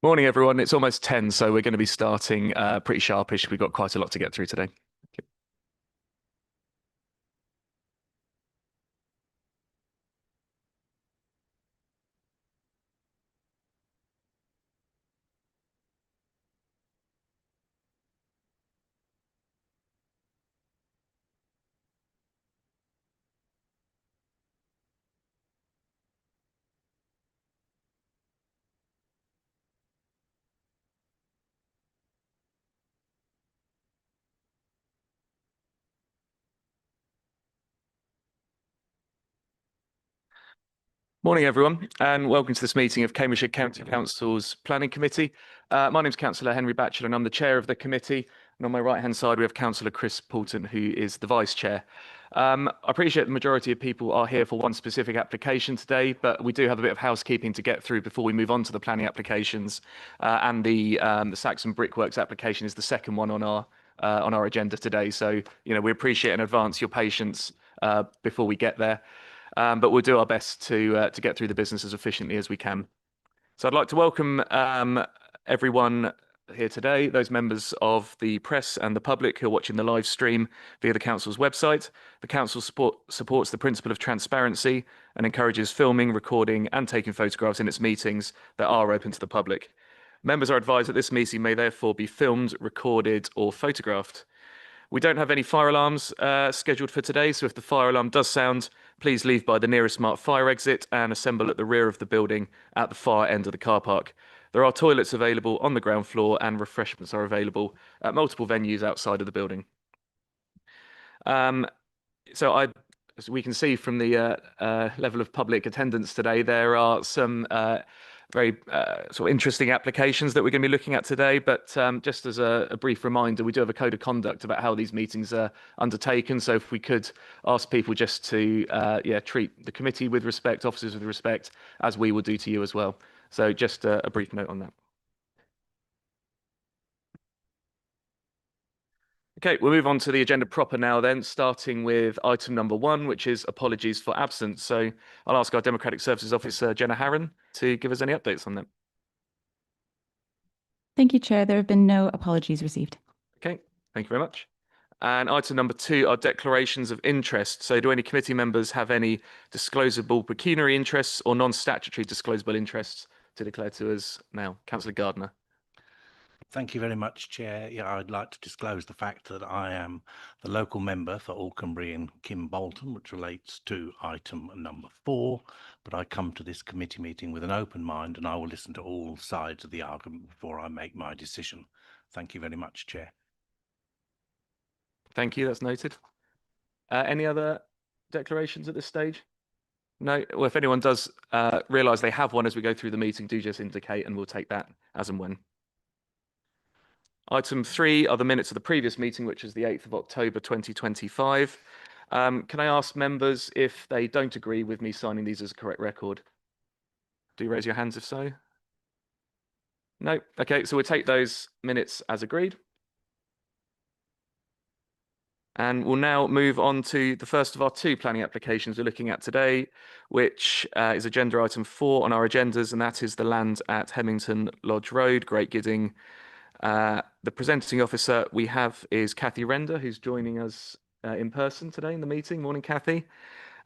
Morning, everyone. It's almost 10, so we're going to be starting pretty sharpish. We've got quite a lot to get through today. Morning, everyone, and welcome to this meeting of Cambridgeshire County Council's Planning Committee. My name's Councillor Henry Batchelor, and I'm the chair of the committee. And on my right-hand side, we have Councillor Chris Poulton, who is the vice chair. I appreciate the majority of people are here for one specific application today, but we do have a bit of housekeeping to get through before we move on to the planning applications. And the Saxon Brickworks application is the second one on our agenda today. So, we appreciate in advance your patience before we get there. But we'll do our best to get through the business as efficiently as we can. So I'd like to welcome everyone here today, those members of the press and the public who are watching the live stream via the council's website. The council supports the principle of transparency and encourages filming, recording and taking photographs in its meetings that are open to the public. Members are advised that this meeting may therefore be filmed, recorded or photographed. We don't have any fire alarms scheduled for today, so if the fire alarm does sound, please leave by the nearest marked fire exit and assemble at the rear of the building at the far end of the car park. There are toilets available on the ground floor and refreshments are available at multiple venues outside of the building. As we can see from the level of public attendance today, there are some very sort of interesting applications that we're going to be looking at today. But just as a brief reminder, we do have a code of conduct about how these meetings are undertaken. So if we could ask people just to treat the committee with respect, officers with respect, as we will do to you as well. So just a brief note on that. Okay, we'll move on to the agenda proper now then, starting with item number 1, which is apologies for absence. So I'll ask our Democratic Services Officer, Jenna Harron, to give us any updates on that. Thank you, Chair. There have been no apologies received. Okay, thank you very much. And item number 2 are declarations of interest. So do any committee members have any disclosable pecuniary interests or non-statutory disclosable interests to declare to us now? Councillor Gardner. Thank you very much, Chair. Yeah, I'd like to disclose the fact that I am the local member for Alconbury and Kimbolton, which relates to item number 4. But I come to this committee meeting with an open mind and I will listen to all sides of the argument before I make my decision. Thank you very much, Chair. Thank you, that's noted. Any other declarations at this stage? No? Well, if anyone does realise they have one as we go through the meeting, do just indicate and we'll take that as and when. Item 3 are the minutes of the previous meeting, which is the 8th of October 2025. Can I ask members if they don't agree with me signing these as a correct record? Do raise your hands if so. No? Okay, so we'll take those minutes as agreed. And we'll now move on to the first of our 2 planning applications we're looking at today, which is agenda item 4 on our agendas, and that is the land at Hemmington Lodge Road, Great Gidding. The presenting officer we have is Kathy Render, who's joining us in person today in the meeting. Morning, Kathy.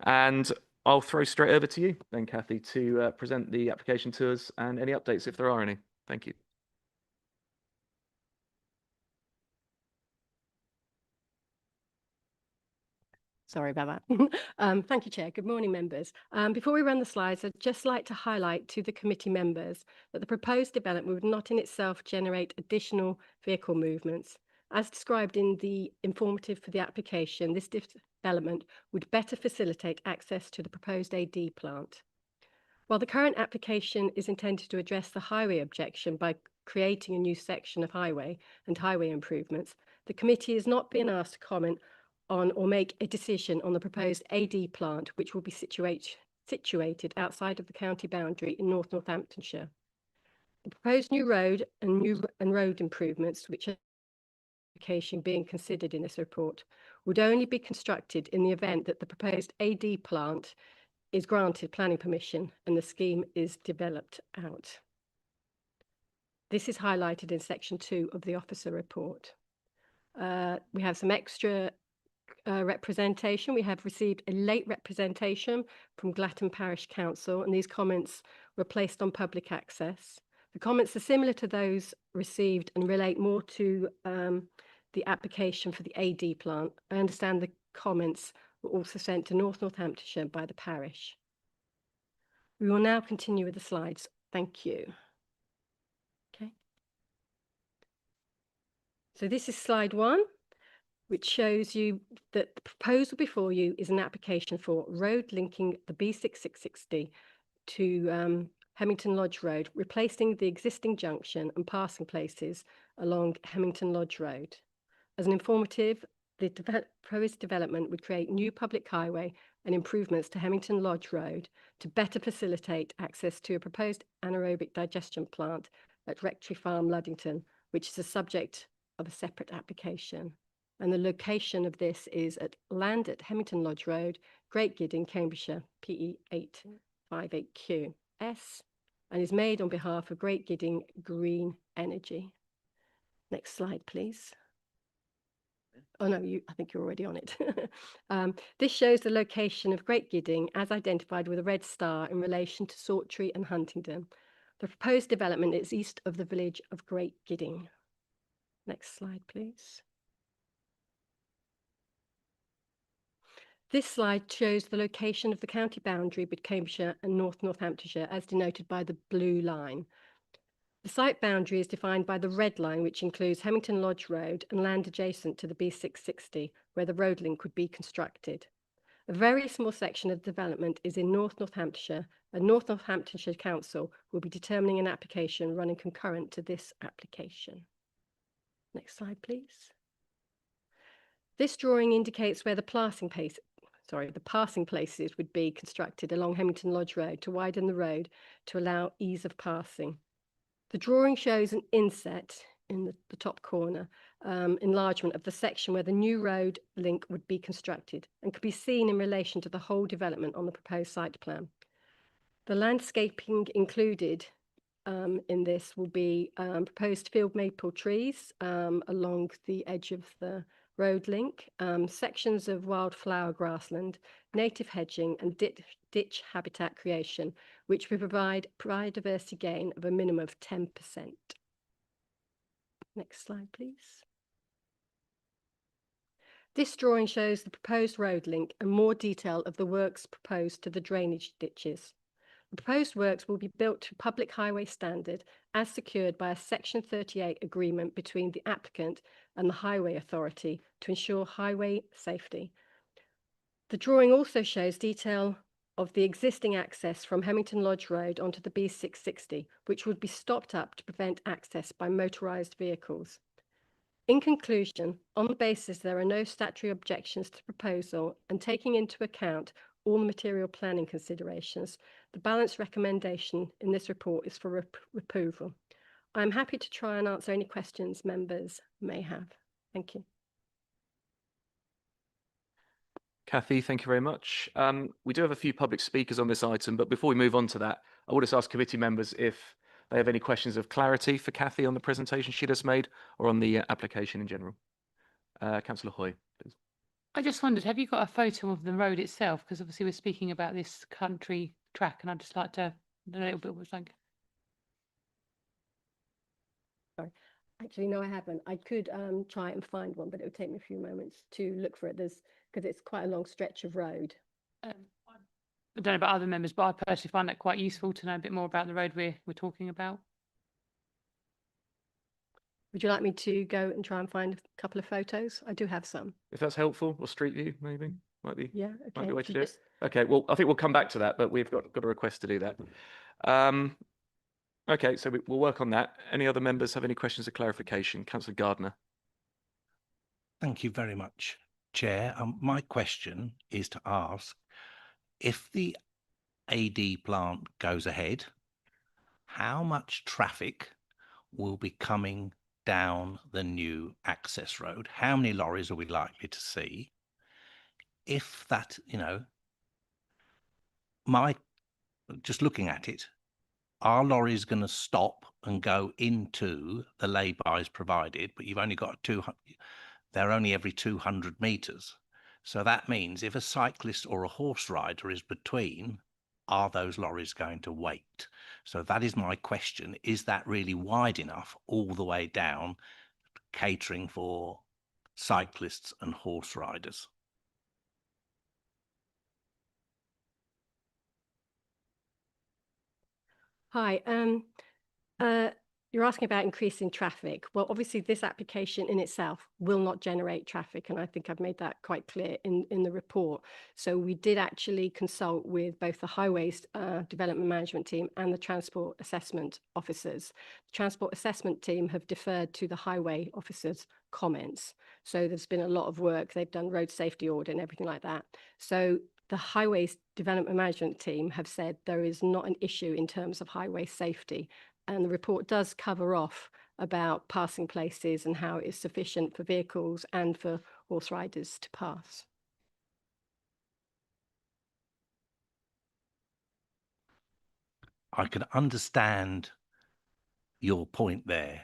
And I'll throw straight over to you then, Kathy, to present the application to us and any updates if there are any. Thank you. Sorry about that. Thank you, Chair. Good morning, members. Before we run the slides, I'd just like to highlight to the committee members that the proposed development would not in itself generate additional vehicle movements. As described in the informative for the application, this development would better facilitate access to the proposed AD plant. While the current application is intended to address the highway objection by creating a new section of highway and highway improvements, the committee has not been asked to comment on or make a decision on the proposed AD plant, which will be situated outside of the county boundary in North Northamptonshire. The proposed new road and road improvements, which are being considered in this report, would only be constructed in the event that the proposed AD plant is granted planning permission and the scheme is developed out. This is highlighted in section 2 of the officer report. We have some extra representation. We have received a late representation from Glatton Parish Council, and these comments were placed on public access. The comments are similar to those received and relate more to the application for the AD plant. I understand the comments were also sent to North Northamptonshire by the parish. We will now continue with the slides. Thank you. Okay. So this is slide 1, which shows you that the proposal before you is an application for road linking the B6660 to Hemmington Lodge Road, replacing the existing junction and passing places along Hemmington Lodge Road. As an informative, the proposed development would create new public highway and improvements to Hemmington Lodge Road to better facilitate access to a proposed anaerobic digestion plant at Rectory Farm, Luddington, which is a subject of a separate application. And the location of this is at land at Hemmington Lodge Road, Great Gidding, Cambridgeshire, PE 858QS, and is made on behalf of Great Gidding Green Energy. Next slide, please. Oh no, I think you're already on it. This shows the location of Great Gidding as identified with a red star in relation to Sawtry and Huntingdon. The proposed development is east of the village of Great Gidding. Next slide, please. This slide shows the location of the county boundary between Cambridgeshire and North Northamptonshire as denoted by the blue line. The site boundary is defined by the red line, which includes Hemmington Lodge Road and land adjacent to the B660, where the road link would be constructed. A very small section of development is in North Northamptonshire, and North Northamptonshire Council will be determining an application running concurrent to this application. Next slide, please. This drawing indicates where the passing places would be constructed along Hemmington Lodge Road to widen the road to allow ease of passing. The drawing shows an inset in the top corner, enlargement of the section where the new road link would be constructed and could be seen in relation to the whole development on the proposed site plan. The landscaping included in this will be proposed field maple trees along the edge of the road link, sections of wildflower grassland, native hedging and ditch habitat creation, which will provide biodiversity gain of a minimum of 10%. Next slide, please. This drawing shows the proposed road link and more detail of the works proposed to the drainage ditches. The proposed works will be built to public highway standard as secured by a Section 38 agreement between the applicant and the Highway Authority to ensure highway safety. The drawing also shows detail of the existing access from Hemmington Lodge Road onto the B660, which would be stopped up to prevent access by motorised vehicles. In conclusion, on the basis there are no statutory objections to the proposal and taking into account all the material planning considerations, the balanced recommendation in this report is for approval. I'm happy to try and answer any questions members may have. Thank you. Kathy, thank you very much. We do have a few public speakers on this item, but before we move on to that, I would just ask committee members if they have any questions of clarity for Kathy on the presentation she just made or on the application in general. Councillor Hoy, please. I just wondered, have you got a photo of the road itself? Because obviously we're speaking about this country track, and I'd just like to know a little bit what's like. Sorry, actually, no, I haven't. I could try and find one, but it would take me a few moments to look for it. Because it's quite a long stretch of road. I don't know about other members, but I personally find that quite useful to know a bit more about the road we're talking about. Would you like me to go and try and find a couple of photos? I do have some. If that's helpful, or Street View, maybe might be. Yeah, okay. Might be a way to So do just- it. Okay, well, I think we'll come back to that, but we've got a request to do that. Okay, so we'll work on that. Any other members have any questions or clarification? Councillor Gardner. Thank you very much, Chair. My question is to ask, if the AD plant goes ahead, how much traffic will be coming down the new access road? How many lorries are we likely to see? If that, just looking at it, are lorries going to stop and go into the lay-bys provided, but you've only got 200, they're only every 200 meters. So that means if a cyclist or a horse rider is between, are those lorries going to wait? So that is my question. Is that really wide enough all the way down, catering for cyclists and horse riders? Hi. You're asking about increasing traffic. Well, obviously, this application in itself will not generate traffic, and I think I've made that quite clear in the report. So we did actually consult with both the Highways Development Management Team and the Transport Assessment Officers. The Transport Assessment Team have deferred to the Highway Officers' comments. So there's been a lot of work. They've done road safety audit and everything like that. So the Highways Development Management Team have said there is not an issue in terms of highway safety. And the report does cover off about passing places and how it is sufficient for vehicles and for horse riders to pass. I can understand your point there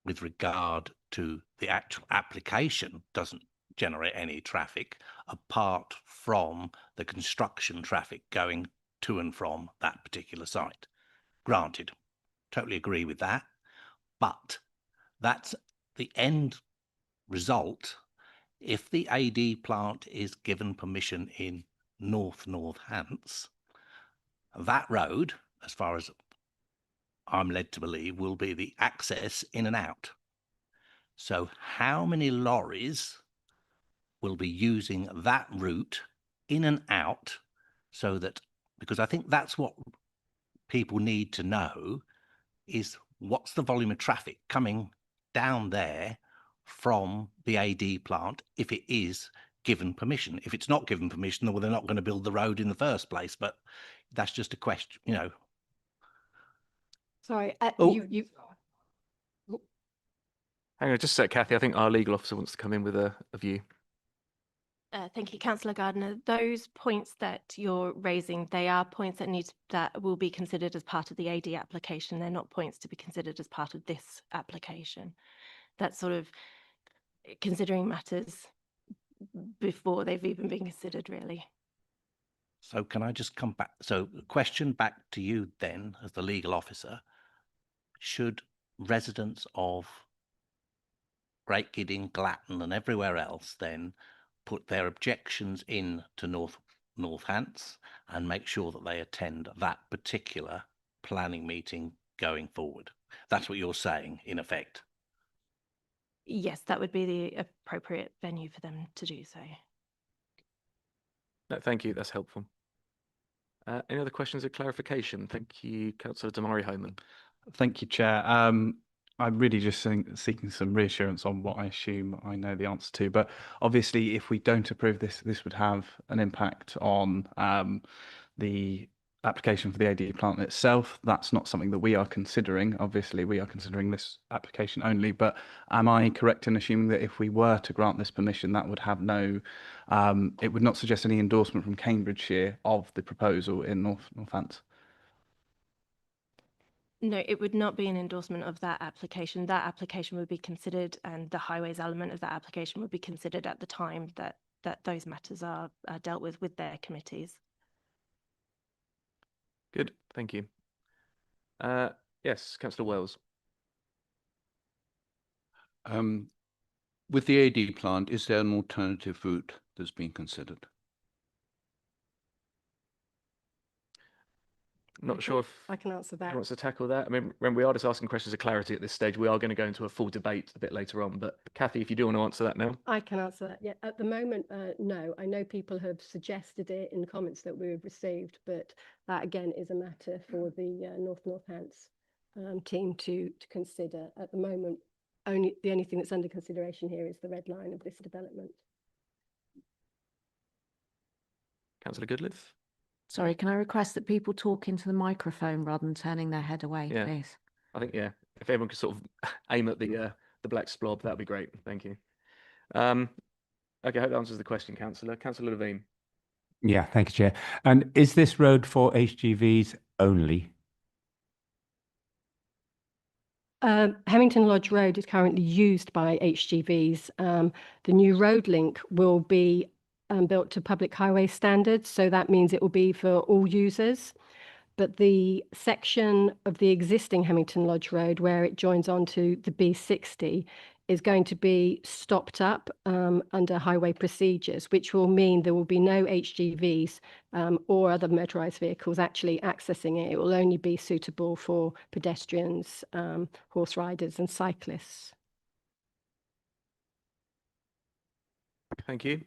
with regard to the actual application doesn't generate any traffic apart from the construction traffic going to and from that particular site. Granted, totally agree with that, but that's the end result. If the AD plant is given permission in North Hants, that road, as far as I'm led to believe, will be the access in and out. So how many lorries will be using that route in and out, so that, because I think that's what people need to know, is what's the volume of traffic coming down there from the AD plant if it is given permission. If it's not given permission, well, they're not going to build the road in the first place. But that's just a question, you know. Sorry, Hang on, just a sec, Kathy. I think our legal officer wants to come in with a view. Thank you, Councillor Gardner. Those points that you're raising, they are points that will be considered as part of the AD application. They're not points to be considered as part of this application. That's sort of considering matters before they've even been considered, really. So can I just come back? So the question back to you then, as the legal officer: should residents of Great Gidding, Glatton and everywhere else then put their objections in to North Hants and make sure that they attend that particular planning meeting going forward? That's what you're saying, in effect. Yes, that would be the appropriate venue for them to do so. No, thank you. That's helpful. Any other questions or clarification? Thank you, Councillor Damari-Homan. Thank you, Chair. I'm really just seeking some reassurance on what I assume I know the answer to. But obviously, if we don't approve this, this would have an impact on the application for the AD plant itself. That's not something that we are considering. Obviously, we are considering this application only. But am I correct in assuming that if we were to grant this permission, that would have no, it would not suggest any endorsement from Cambridgeshire of the proposal in North Hants? No, it would not be an endorsement of that application. That application would be considered, and the highways element of that application would be considered at the time that those matters are dealt with their committees. Good, thank you. Yes, Councillor Wells. With the AD plant, is there an alternative route that's been considered? Not sure if I can answer that. wants to tackle that. I mean, when we are just asking questions of clarity at this stage, we are going to go into a full debate a bit later on. But Kathy, if you do want to answer that now. I can answer that. Yeah, at the moment, no. I know people have suggested it in comments that we've received, but that again is a matter for the North Hants team to consider. At the moment, the only thing that's under consideration here is the red line of this development. Councillor Goodliffe. Sorry, can I request that people talk into the microphone rather than turning their head away, Yeah. please? I think, yeah, if everyone could sort of aim at the black splob, that'd be great. Thank you. Okay, I hope that answers the question, Councillor. Councillor Levine. Yeah, thank you, Chair. And is this road for HGVs only? Hemington Lodge Road is currently used by HGVs. The new road link will be built to public highway standards, so that means it will be for all users. But the section of the existing Hemington Lodge Road where it joins onto the B60 is going to be stopped up under highway procedures, which will mean there will be no HGVs or other motorised vehicles actually accessing it. It will only be suitable for pedestrians, horse riders and cyclists. Thank you.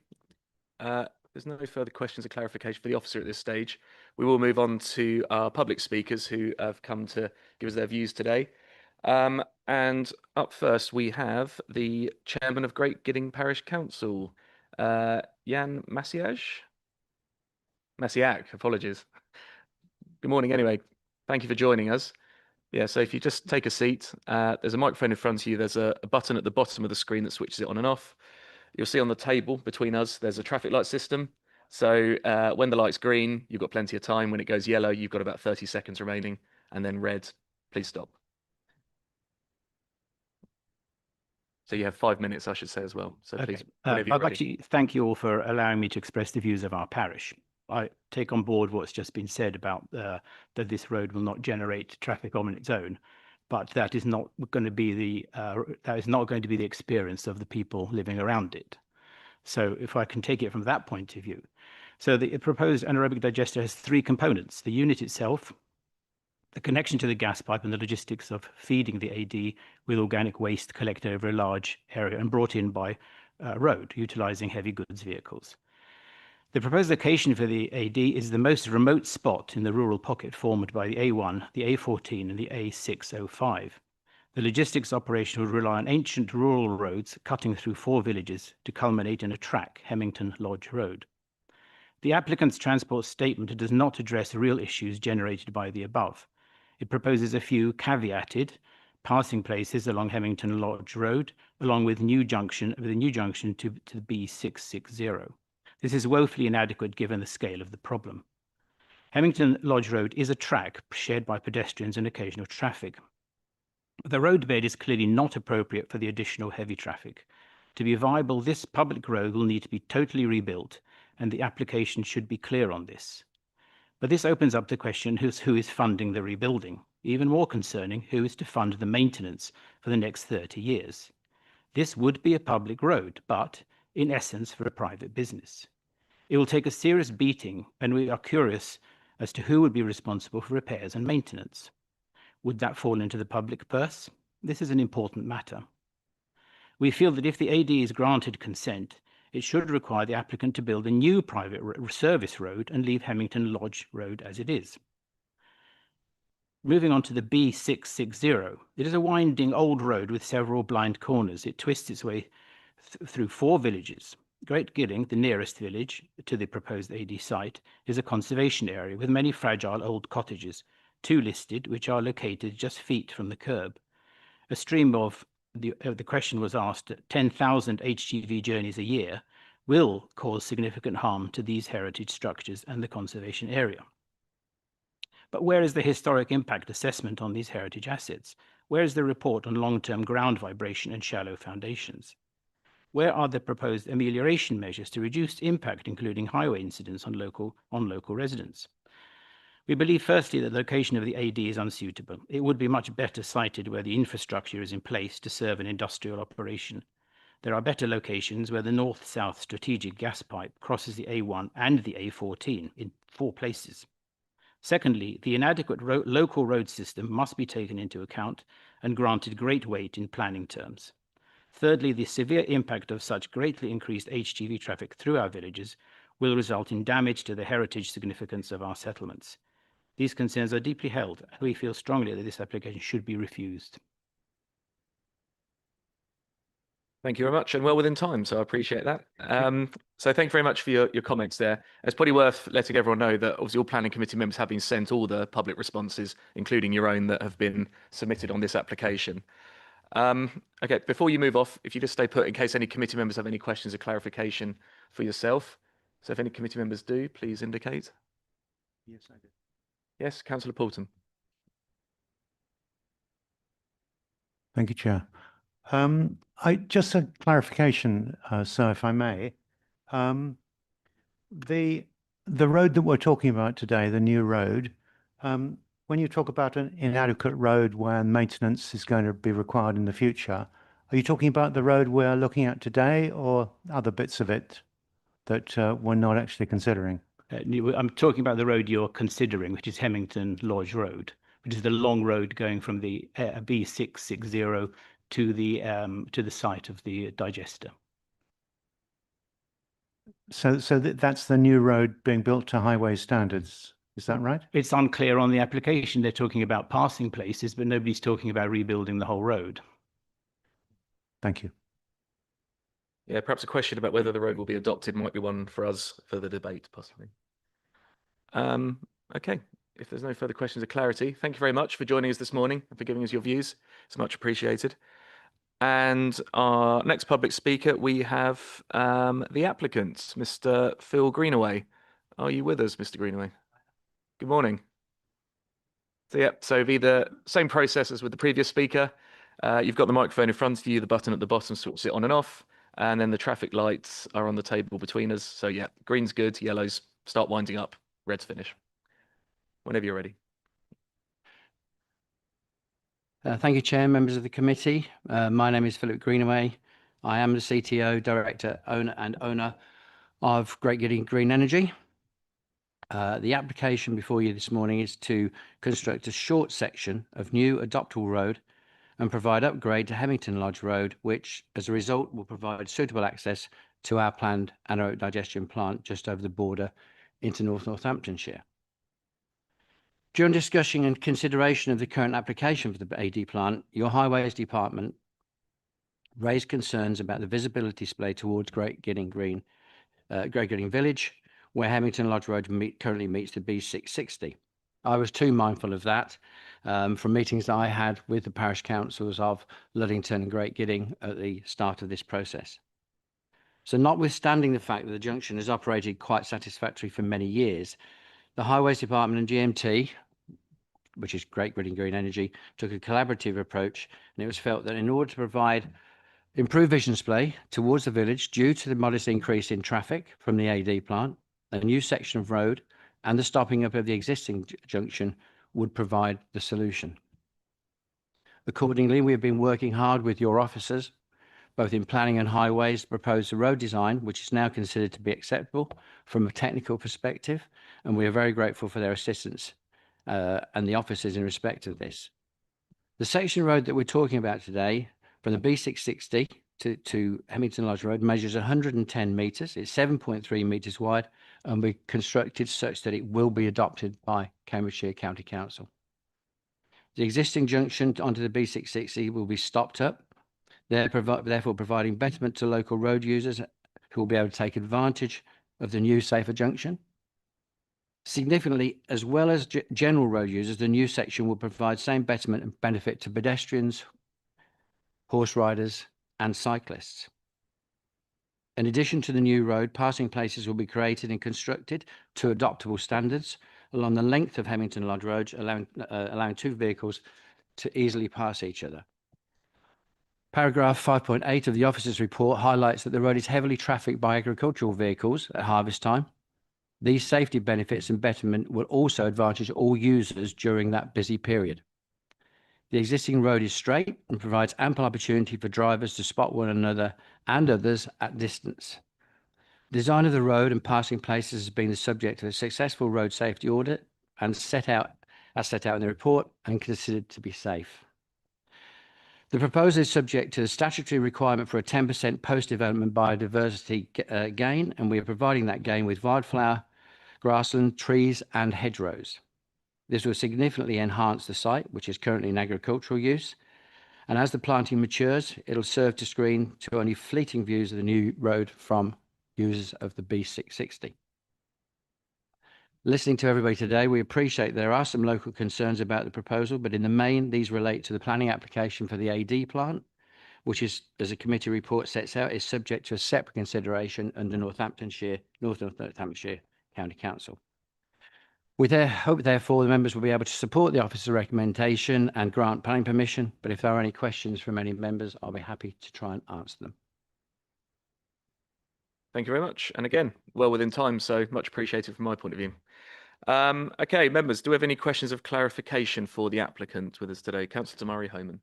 There's no further questions or clarification for the officer at this stage. We will move on to our public speakers who have come to give us their views today. And up first, we have the chairman of Great Gidding Parish Council, Jan Maciak, apologies. Good morning anyway. Thank you for joining us. Yeah, so if you just take a seat, there's a microphone in front of you. There's a button at the bottom of the screen that switches it on and off. You'll see on the table between us, there's a traffic light system. So when the light's green, you've got plenty of time. When it goes yellow, you've got about 30 seconds remaining. And then red, please stop. So you have 5 minutes, I should say, as well. So please, whenever you're I'd like ready. to thank you all for allowing me to express the views of our parish. I take on board what's just been said about that this road will not generate traffic on its own, but that is not going to be the experience of the people living around it. So if I can take it from that point of view. So the proposed anaerobic digester has 3 components: the unit itself, the connection to the gas pipe, and the logistics of feeding the AD with organic waste collected over a large area and brought in by road, utilizing heavy goods vehicles. The proposed location for the AD is the most remote spot in the rural pocket formed by the A1, the A14 and the A605. The logistics operation would rely on ancient rural roads cutting through 4 villages to culminate in a track, Hemington Lodge Road. The applicant's transport statement does not address real issues generated by the above. It proposes a few caveated passing places along Hemington Lodge Road, along with a new junction to the B660. This is woefully inadequate given the scale of the problem. Hemington Lodge Road is a track shared by pedestrians and occasional traffic. The roadbed is clearly not appropriate for the additional heavy traffic. To be viable, this public road will need to be totally rebuilt, and the application should be clear on this. But this opens up the question who is funding the rebuilding. Even more concerning, who is to fund the maintenance for the next 30 years? This would be a public road, but in essence for a private business. It will take a serious beating, and we are curious as to who would be responsible for repairs and maintenance. Would that fall into the public purse? This is an important matter. We feel that if the AD is granted consent, it should require the applicant to build a new private service road and leave Hemington Lodge Road as it is. Moving on to the B660, it is a winding old road with several blind corners. It twists its way through 4 villages. Great Gidding, the nearest village to the proposed AD site, is a conservation area with many fragile old cottages, 2 listed, which are located just feet from the curb. A stream of the question was asked, 10,000 HGV journeys a year will cause significant harm to these heritage structures and the conservation area. But where is the historic impact assessment on these heritage assets? Where is the report on long-term ground vibration and shallow foundations? Where are the proposed amelioration measures to reduce impact, including highway incidents on local residents? We believe, firstly, that the location of the AD is unsuitable. It would be much better sited where the infrastructure is in place to serve an industrial operation. There are better locations where the north-south strategic gas pipe crosses the A1 and the A14 in 4 places. Secondly, the inadequate local road system must be taken into account and granted great weight in planning terms. Thirdly, the severe impact of such greatly increased HGV traffic through our villages will result in damage to the heritage significance of our settlements. These concerns are deeply held, and we feel strongly that this application should be refused. Thank you very much, and well within time, so I appreciate that. So thank you very much for your comments there. It's probably worth letting everyone know that obviously all planning committee members have been sent all the public responses, including your own, that have been submitted on this application. Okay, before you move off, if you just stay put in case any committee members have any questions or clarification for yourself. So if any committee members do, please indicate. Yes, I do. Yes, Councillor Poulton. Thank you, Chair. Just a clarification, sir, if I may. The road that we're talking about today, the new road, when you talk about an inadequate road where maintenance is going to be required in the future, are you talking about the road we're looking at today or other bits of it that we're not actually considering? I'm talking about the road you're considering, which is Hemmington Lodge Road, which is the long road going from the B660 to the site of the digester. So that's the new road being built to highway standards. Is that right? It's unclear on the application. They're talking about passing places, but nobody's talking about rebuilding the whole road. Thank you. Yeah, perhaps a question about whether the road will be adopted might be one for us for the debate, possibly. Okay, if there's no further questions or clarity, thank you very much for joining us this morning and for giving us your views. It's much appreciated. And our next public speaker, we have the applicant, Mr. Phil Greenaway. Are you with us, Mr. Greenaway? Good morning. So yeah, so be the same process as with the previous speaker. You've got the microphone in front of you, the button at the bottom sorts it on and off, and then the traffic lights are on the table between us. So yeah, green's good, yellow's start winding up, red's finish. Whenever you're ready. Thank you, Chair, members of the committee. My name is Philip Greenaway. I am the CTO, Director, owner of Great Gidding Green Energy. The application before you this morning is to construct a short section of new adoptable road and provide upgrade to Hemmington Lodge Road, which as a result will provide suitable access to our planned anaerobic digestion plant just over the border into Northamptonshire. During discussion and consideration of the current application for the AD plant, your Highways Department raised concerns about the visibility display towards Great Gidding Village, where Hemmington Lodge Road currently meets the B660. I was too mindful of that from meetings that I had with the parish councils of Luddington and Great Gidding at the start of this process. So notwithstanding the fact that the junction has operated quite satisfactorily for many years, the Highways Department and GMT, which is Great Gidding Green Energy, took a collaborative approach, and it was felt that in order to provide improved vision display towards the village due to the modest increase in traffic from the AD plant, a new section of road and the stopping up of the existing junction would provide the solution. Accordingly, we have been working hard with your officers, both in planning and highways, to propose a road design which is now considered to be acceptable from a technical perspective, and we are very grateful for their assistance and the officers in respect of this. The section road that we're talking about today, from the B660 to Hemmington Lodge Road, measures 110 metres. It's 7.3 metres wide, and we constructed such that it will be adopted by Cambridgeshire County Council. The existing junction onto the B660 will be stopped up, therefore providing betterment to local road users who will be able to take advantage of the new safer junction. Significantly, as well as general road users, the new section will provide same betterment and benefit to pedestrians, horse riders and cyclists. In addition to the new road, passing places will be created and constructed to adoptable standards along the length of Hemmington Lodge Road, allowing two vehicles to easily pass each other. Paragraph 5.8 of the officer's report highlights that the road is heavily trafficked by agricultural vehicles at harvest time. These safety benefits and betterment will also advantage all users during that busy period. The existing road is straight and provides ample opportunity for drivers to spot one another and others at distance. Design of the road and passing places has been the subject of a successful road safety audit and as set out in the report and considered to be safe. The proposal is subject to the statutory requirement for a 10% post-development biodiversity gain, and we are providing that gain with wildflower, grassland, trees and hedgerows. This will significantly enhance the site, which is currently in agricultural use, and as the planting matures, it'll serve to screen to only fleeting views of the new road from users of the B660. Listening to everybody today, we appreciate there are some local concerns about the proposal, but in the main, these relate to the planning application for the AD plant, which is, as a committee report sets out, is subject to a separate consideration under North Northamptonshire County Council. With their hope, therefore, the members will be able to support the officer's recommendation and grant planning permission. But if there are any questions from any members, I'll be happy to try and answer them. Thank you very much. And again, well within time, so much appreciated from my point of view. Okay, members, do we have any questions of clarification for the applicant with us today? Councillor Murray Homan.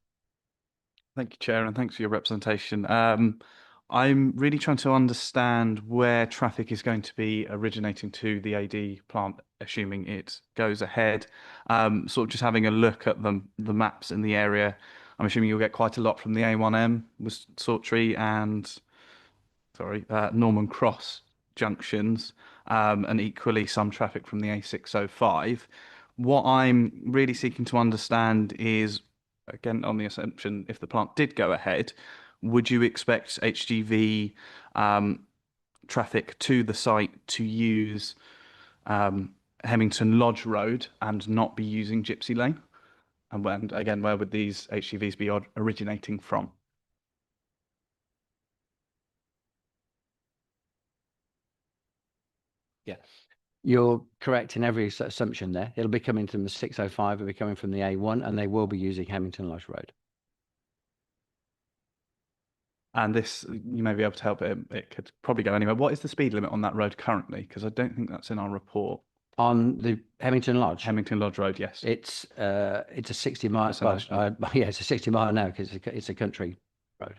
Thank you, Chair, and thanks for your representation. I'm really trying to understand where traffic is going to be originating to the AD plant, assuming it goes ahead. Sort of just having a look at the maps in the area. I'm assuming you'll get quite a lot from the A1M with Sawtrey and Norman Cross junctions, and equally some traffic from the A605. What I'm really seeking to understand is, again, on the assumption if the plant did go ahead, would you expect HGV traffic to the site to use Hemmington Lodge Road and not be using Gypsy Lane? And again, where would these HGVs be originating from? Yeah, you're correct in every assumption there. It'll be coming from the 605, it'll be coming from the A1, and they will be using Hemmington Lodge Road. And this, you may be able to help it could probably go anywhere. What is the speed limit on that road currently? Because I don't think that's in our report. On the Hemmington Lodge? Hemmington Lodge Road, yes. It's a 60 mile, yeah, it's a 60 mile now because it's a country road.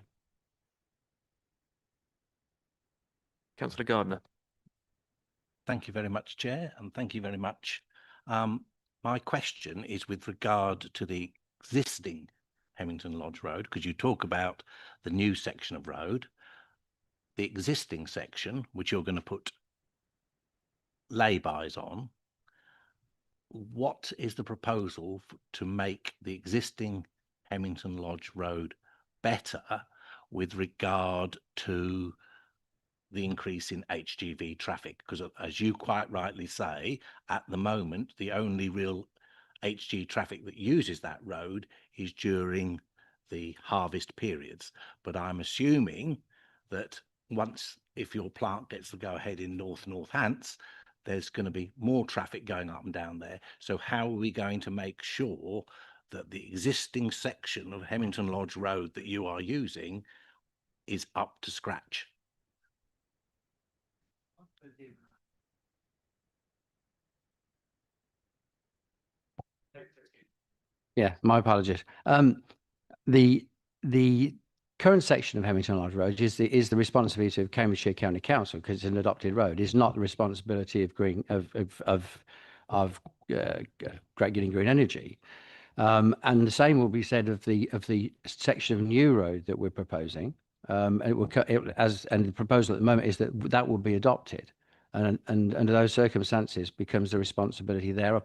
Councillor Gardner. Thank you very much, Chair, and thank you very much. My question is with regard to the existing Hemmington Lodge Road, because you talk about the new section of road, the existing section, which you're going to put laybys on. What is the proposal to make the existing Hemmington Lodge Road better with regard to the increase in HGV traffic? Because as you quite rightly say, at the moment, the only real HG traffic that uses that road is during the harvest periods. But I'm assuming that if your plant gets to go ahead in North Hants, there's going to be more traffic going up and down there. So how are we going to make sure that the existing section of Hemmington Lodge Road that you are using is up to scratch? Yeah, my apologies. The current section of Hemmington Lodge Road is the responsibility of Cambridgeshire County Council because it's an adopted road. It's not the responsibility of Great Gideon Green Energy. And the same will be said of the section of new road that we're proposing. And the proposal at the moment is that will be adopted, and under those circumstances becomes the responsibility thereof.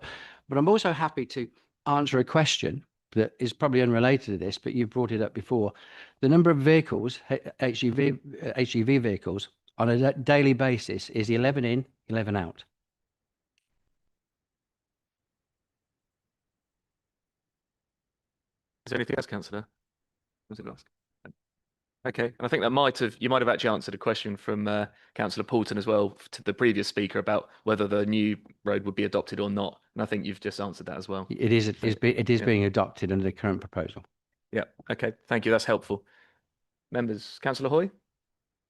But I'm also happy to answer a question that is probably unrelated to this, but you've brought it up before. The number of vehicles, HGV vehicles, on a daily basis is 11 in, 11 out. Is there anything else, Councillor? Was it last? Okay, and I think you might have actually answered a question from Councillor Poulton as well to the previous speaker about whether the new road would be adopted or not, and I think you've just answered that as well. It is being adopted under the current proposal. Yeah. Okay. Thank you. That's helpful. Members, Councillor Hoy.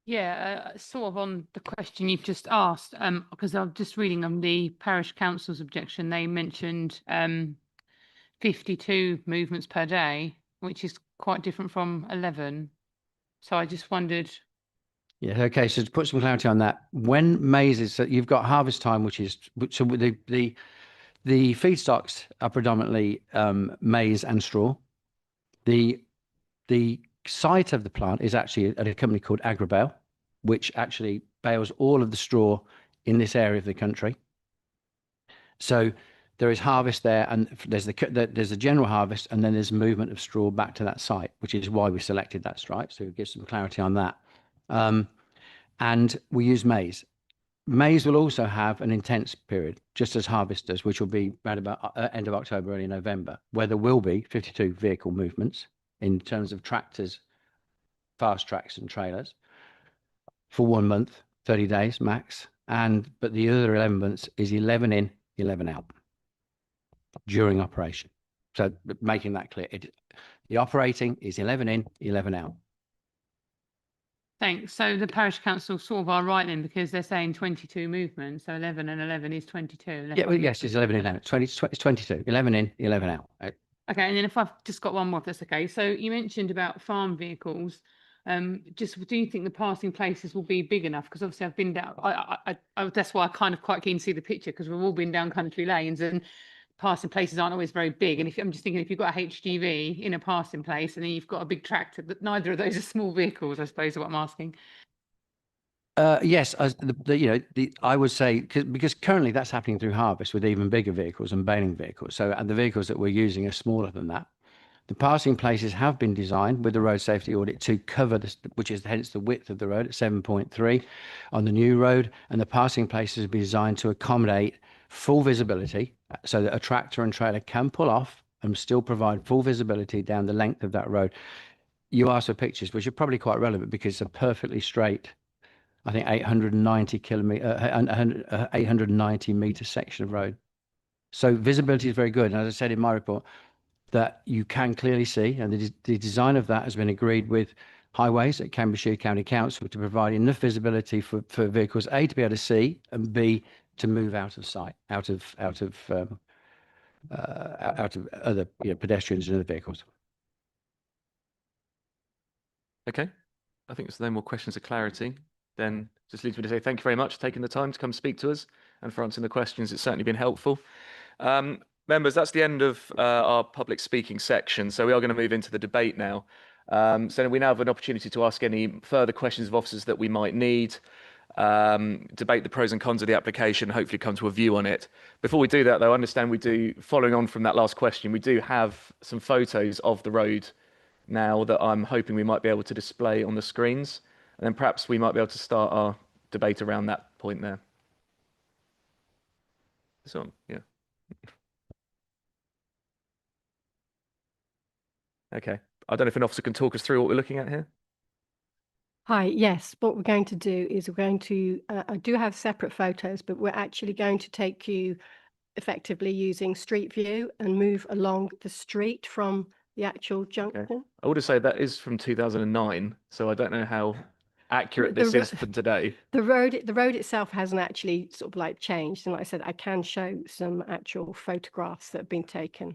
Yeah, sort of on the question you've just asked, because I'm just reading on the parish council's objection. They mentioned 52 movements per day, which is quite different from 11. So I just wondered. Yeah. Okay. So to put some clarity on that, when maize is, so you've got harvest time, which is so the feedstocks are predominantly maize and straw. The site of the plant is actually at a company called Agribale, which actually bales all of the straw in this area of the country. So there is harvest there, and there's a general harvest, and then there's movement of straw back to that site, which is why we selected that site. So it gives some clarity on that. And we use maize. Maize will also have an intense period, just as harvest does, which will be around about end of October, early November, where there will be 52 vehicle movements in terms of tractors, fast tracks and trailers for 1 month, 30 days max. But the other 11 months is 11 in, 11 out during operation. So making that clear, the operating is 11 in, 11 out. Thanks. So the parish council sort of are right then, because they're saying 22 movements. So 11 and 11 is 22. unless Yeah, well, I'm yes, it's 11 in out. it's 22. 11 in, 11 out. Okay, and then if I've just got one more, if that's okay. So you mentioned about farm vehicles. Just do you think the passing places will be big enough? Because obviously I've been down. That's why I kind of quite keen to see the picture, because we've all been down country lanes and passing places aren't always very big. And if I'm just thinking, if you've got a HGV in a passing place and then you've got a big tractor, that neither of those are small vehicles, I suppose is what I'm asking. Yes, I would say because currently that's happening through harvest with even bigger vehicles and baling vehicles. So, and the vehicles that we're using are smaller than that. The passing places have been designed with the road safety audit to cover this, which is hence the width of the road at 7.3 on the new road, and the passing places have been designed to accommodate full visibility so that a tractor and trailer can pull off and still provide full visibility down the length of that road. You asked for pictures, which are probably quite relevant because it's a perfectly straight, I think 890 meter section of road. So visibility is very good. And as I said in my report, that you can clearly see, and the design of that has been agreed with Highways at Cambridgeshire County Council to provide enough visibility for vehicles, A, to be able to see, and B, to move out of sight, out of other pedestrians and other vehicles. Okay. I think there's no more questions of clarity. Then just leaves me to say thank you very much for taking the time to come speak to us and for answering the questions. It's certainly been helpful. Members, that's the end of our public speaking section. So we are going to move into the debate now. So we now have an opportunity to ask any further questions of officers that we might need, debate the pros and cons of the application, hopefully come to a view on it. Before we do that, though, I understand we do, following on from that last question, we do have some photos of the road now that I'm hoping we might be able to display on the screens. And then perhaps we might be able to start our debate around that point there. This one, yeah. Okay. I don't know if an officer can talk us through what we're looking at here. Hi, yes, what we're going to do is we're going to, I do have separate photos, but we're actually going to take you effectively using Street View and move along the street from the actual junction. Okay. I would say that is from 2009, so I don't know how accurate The this ro- is for today. The road itself hasn't actually sort of like changed. And like I said, I can show some actual photographs that have been taken.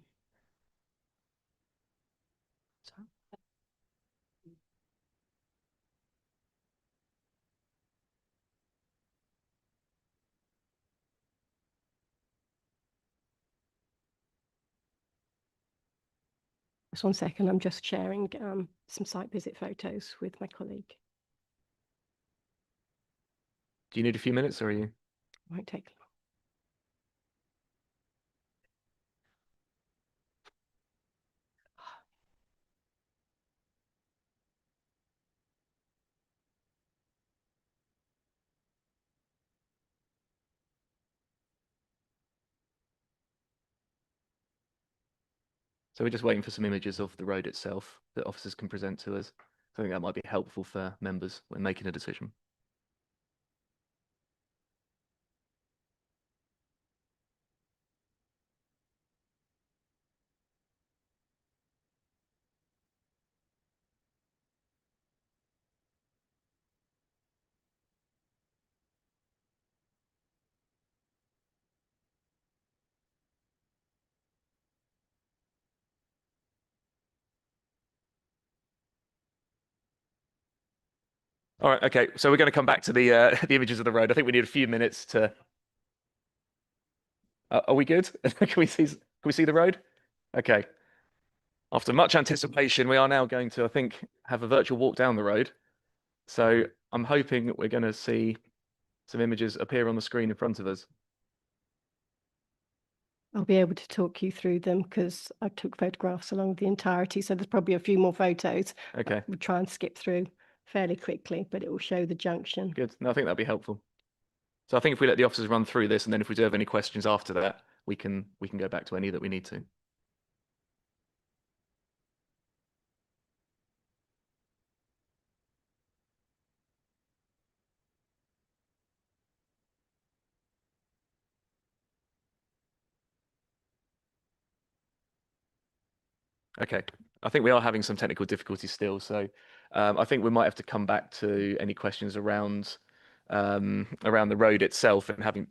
Just 1 second, I'm just sharing some site visit photos with my colleague. Do you need a few minutes or are you? Won't take long. So we're just waiting for some images of the road itself that officers can present to us. I think that might be helpful for members when making a decision. All right, okay. So we're going to come back to the the images of the road. I think we need a few minutes to. Are we good? Can we see the road? Okay. After much anticipation, we are now going to, I think, have a virtual walk down the road. So I'm hoping that we're going to see some images appear on the screen in front of us. I'll be able to talk you through them because I took photographs along the entirety. So there's probably a few more photos. Okay. We'll try and skip through fairly quickly, but it will show the junction. Good. No, I think that'd be helpful. So I think if we let the officers run through this, and then if we do have any questions after that, we can go back to any that we need to. Okay, I think we are having some technical difficulties still, so I think we might have to come back to any questions around around the road itself and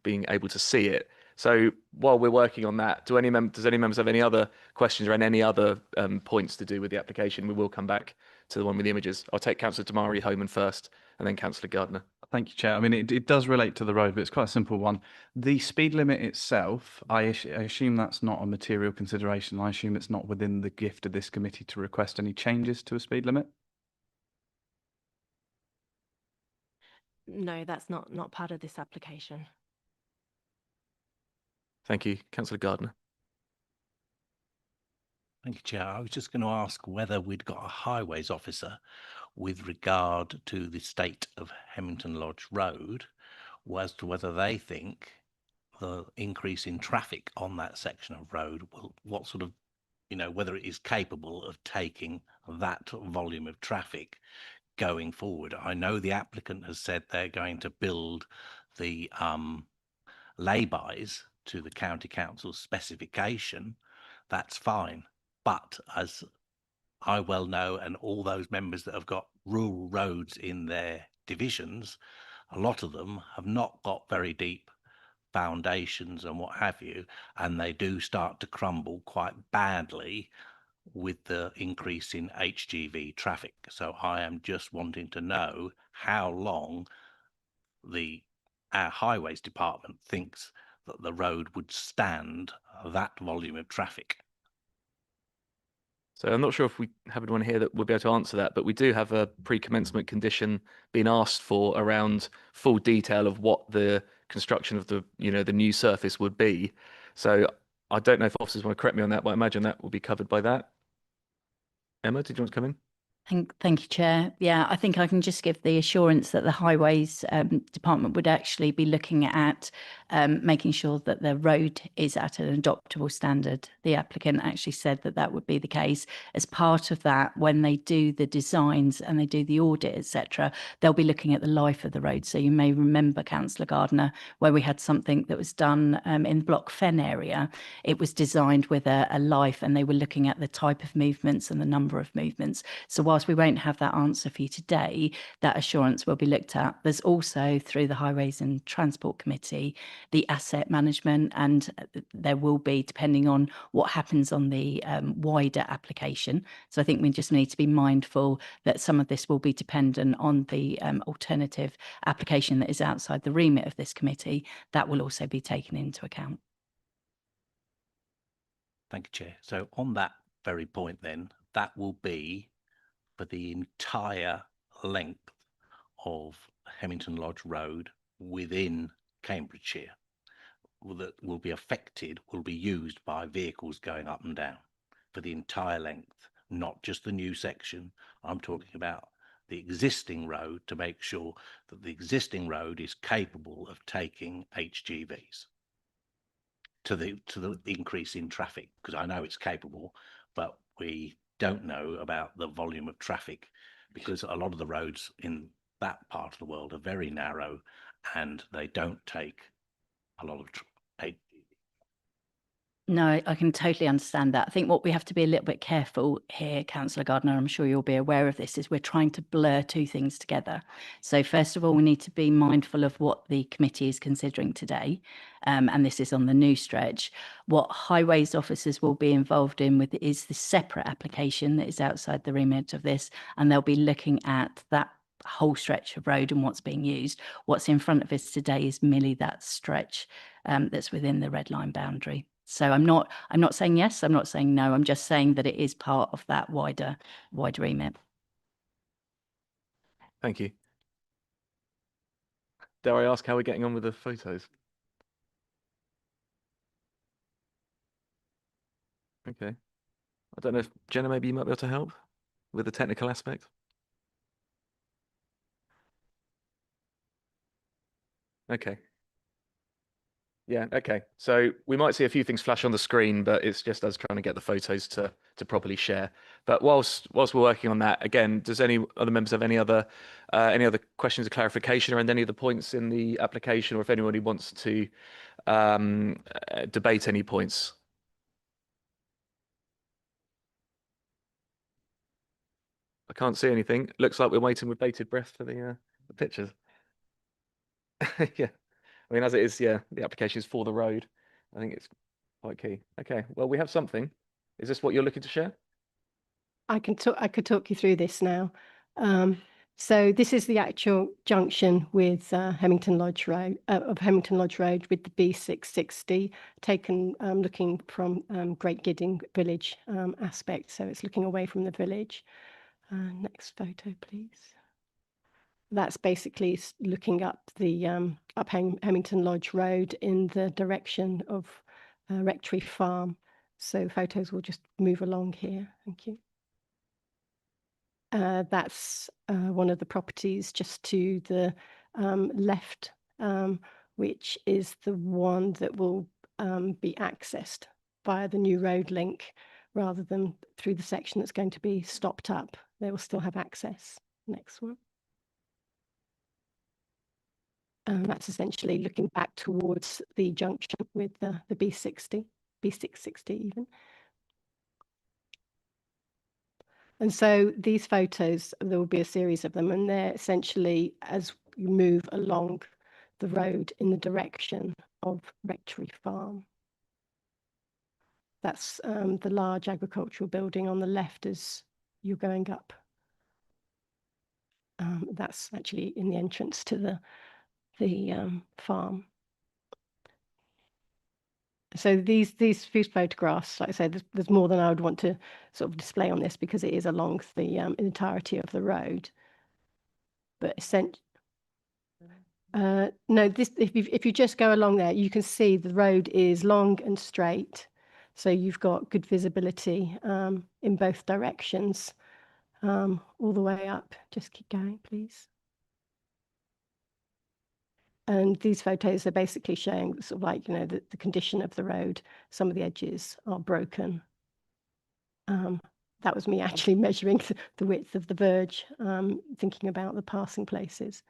being able to see it. So while we're working on that, does any members have any other questions around any other points to do with the application? We will come back to the one with the images. I'll take Councillor Damari Homan first, and then Councillor Gardner. Thank you, Chair. I mean, it does relate to the road, but it's quite a simple one. The speed limit itself, I assume that's not a material consideration. I assume it's not within the gift of this committee to request any changes to a speed limit. No, that's not part of this application. Thank you, Councillor Gardner. Thank you, Chair. I was just going to ask whether we'd got a highways officer with regard to the state of Hemmington Lodge Road, as to whether they think the increase in traffic on that section of road will, what sort of, whether it is capable of taking that volume of traffic going forward. I know the applicant has said they're going to build the laybys to the county council's specification. That's fine. But as I well know, and all those members that have got rural roads in their divisions, a lot of them have not got very deep foundations and what have you, and they do start to crumble quite badly with the increase in HGV traffic. So I am just wanting to know how long our highways department thinks that the road would stand that volume of traffic. So I'm not sure if we have anyone here that will be able to answer that, but we do have a pre-commencement condition being asked for around full detail of what the construction of the new surface would be. So I don't know if officers want to correct me on that, but I imagine that will be covered by that. Emma, did you want to come in? Thank you, Chair. Yeah, I think I can just give the assurance that the Highways Department would actually be looking at making sure that the road is at an adoptable standard. The applicant actually said that that would be the case. As part of that, when they do the designs and they do the audit, etc., they'll be looking at the life of the road. So you may remember, Councillor Gardner, where we had something that was done in the Block Fen area. It was designed with a life, and they were looking at the type of movements and the number of movements. So whilst we won't have that answer for you today, that assurance will be looked at. There's also, through the Highways and Transport Committee, the asset management, and there will be, depending on what happens on the wider application. So I think we just need to be mindful that some of this will be dependent on the alternative application that is outside the remit of this committee. That will also be taken into account. Thank you, Chair. So on that very point then, that will be for the entire length of Hemmington Lodge Road within Cambridgeshire that will be affected, will be used by vehicles going up and down for the entire length, not just the new section. I'm talking about the existing road, to make sure that the existing road is capable of taking HGVs to the increase in traffic, because I know it's capable, but we don't know about the volume of traffic, because a lot of the roads in that part of the world are very narrow and they don't take a lot of No, I can totally understand that. I think what we have to be a little bit careful here, Councillor Gardner, I'm sure you'll be aware of this, is we're trying to blur two things together. So first of all, we need to be mindful of what the committee is considering today. And this is on the new stretch. What highways officers will be involved in with is the separate application that is outside the remit of this, and they'll be looking at that whole stretch of road and what's being used. What's in front of us today is merely that stretch that's within the red line boundary. So I'm not saying yes, I'm not saying no, I'm just saying that it is part of that wider remit. Thank you. Dare I ask how we're getting on with the photos? Okay. I don't know if Jenna, maybe you might be able to help with the technical aspect. Okay. Yeah, okay. So we might see a few things flash on the screen, but it's just us trying to get the photos to properly share. But whilst we're working on that, again, does any other members have any other questions of clarification around any of the points in the application, or if anybody wants to debate any points? I can't see anything. Looks like we're waiting with bated breath for the pictures. Yeah, I mean, as it is, yeah, the application is for the road. I think it's quite key. Okay, well, we have something. Is this what you're looking to share? I could talk you through this now. So this is the actual junction with Hemmington Lodge Road of Hemmington Lodge Road with the B660 taken looking from Great Gidding Village aspect. So it's looking away from the village. Next photo, please. That's basically looking up the Hemmington Lodge Road in the direction of Rectory Farm. So photos will just move along here. Thank you. That's one of the properties just to the left, which is the one that will be accessed via the new road link rather than through the section that's going to be stopped up. They will still have access. Next one. That's essentially looking back towards the junction with the B660 even. And so these photos, there will be a series of them, and they're essentially as you move along the road in the direction of Rectory Farm. That's the large agricultural building on the left as you're going up. That's actually in the entrance to the farm. So these few photographs, like I said, there's more than I would want to sort of display on this because it is along the entirety of the road. But no, this if you just go along there, you can see the road is long and straight, so you've got good visibility in both directions all the way up. Just keep going, please. And these photos are basically showing sort of like, you know, the condition of the road. Some of the edges are broken. That was me actually measuring the width of the verge, thinking about the passing places.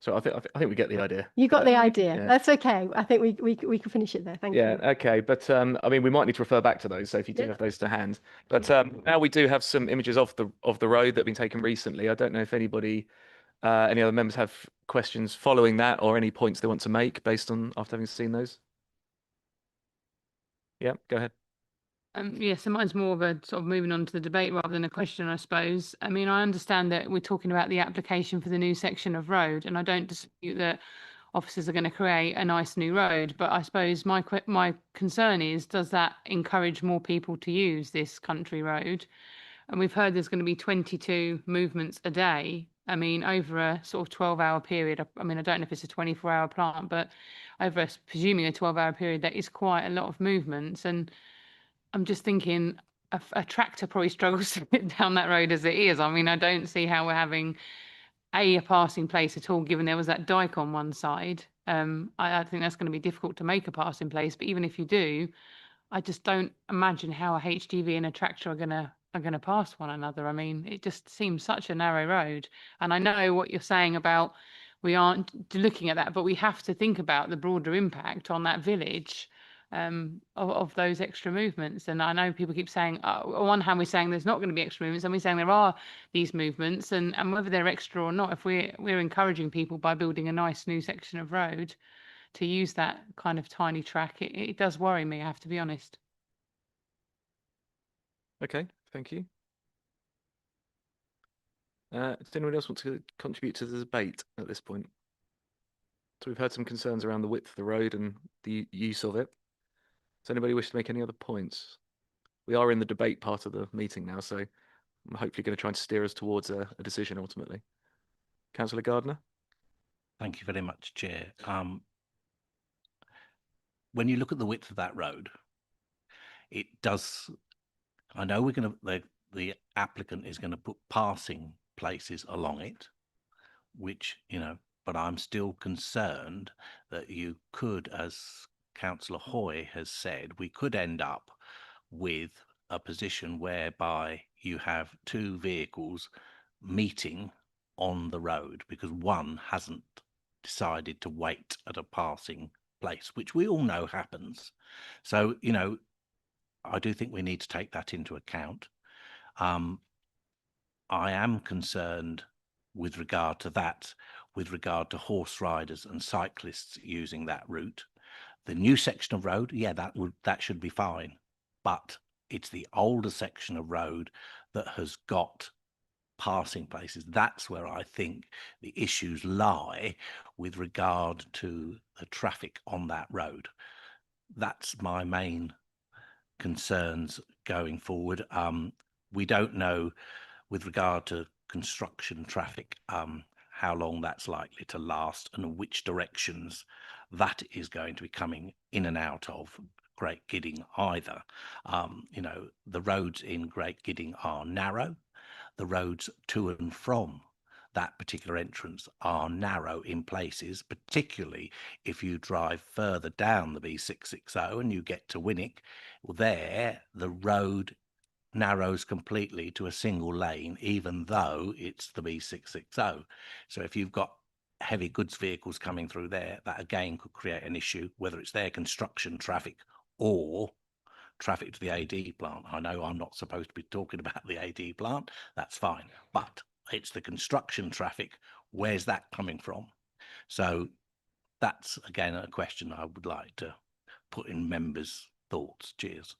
So I think we get the idea. You got the idea. Yeah. That's okay. I think we can finish it there. Thank you. Yeah, okay, but I mean, we might need to refer back to those. So if you do have those to hand, but now we do have some images of the road that have been taken recently. I don't know if anybody, any other members have questions following that or any points they want to make based on after having seen those. Yeah, go ahead. Yeah, so mine's more of a sort of moving on to the debate rather than a question, I suppose. I mean, I understand that we're talking about the application for the new section of road, and I don't dispute that officers are going to create a nice new road. But I suppose my concern is, does that encourage more people to use this country road? And we've heard there's going to be 22 movements a day. I mean, over a sort of 12-hour period. I mean, I don't know if it's a 24-hour plant, but over presuming a 12-hour period, that is quite a lot of movements. And I'm just thinking a tractor probably struggles to get down that road as it is. I mean, I don't see how we're having a passing place at all, given there was that dike on one side. I think that's going to be difficult to make a passing place. But even if you do, I just don't imagine how a HGV and a tractor are going to pass one another. I mean, it just seems such a narrow road. And I know what you're saying about we aren't looking at that, but we have to think about the broader impact on that village of those extra movements. And I know people keep saying, on one hand, we're saying there's not going to be extra movements, and we're saying there are these movements, and whether they're extra or not, if we're encouraging people by building a nice new section of road to use that kind of tiny track, it does worry me, I have to be honest. Okay, thank you. Does anyone else want to contribute to the debate at this point? So we've heard some concerns around the width of the road and the use of it. Does anybody wish to make any other points? We are in the debate part of the meeting now, so I'm hopefully going to try and steer us towards a decision ultimately. Councillor Gardner. Thank you very much, Chair. When you look at the width of that road, it does. I know we're going to. The applicant is going to put passing places along it, which, you know, but I'm still concerned that you could, as Councillor Hoy has said, we could end up with a position whereby you have two vehicles meeting on the road because one hasn't decided to wait at a passing place, which we all know happens. So, you know, I do think we need to take that into account. I am concerned with regard to that, with regard to horse riders and cyclists using that route. The new section of road, yeah, that should be fine, but it's the older section of road that has got passing places. That's where I think the issues lie with regard to the traffic on that road. That's my main concerns going forward. We don't know with regard to construction traffic how long that's likely to last and which directions that is going to be coming in and out of Great Gidding either. You know, the roads in Great Gidding are narrow. The roads to and from that particular entrance are narrow in places, particularly if you drive further down the B660 and you get to Winwick. Well, there the road narrows completely to a single lane, even though it's the B660. So if you've got heavy goods vehicles coming through there, that again could create an issue, whether it's their construction traffic or traffic to the AD plant. I know I'm not supposed to be talking about the AD plant, that's fine, but it's the construction traffic. Where's that coming from? So that's again a question I would like to put in members' thoughts. Cheers.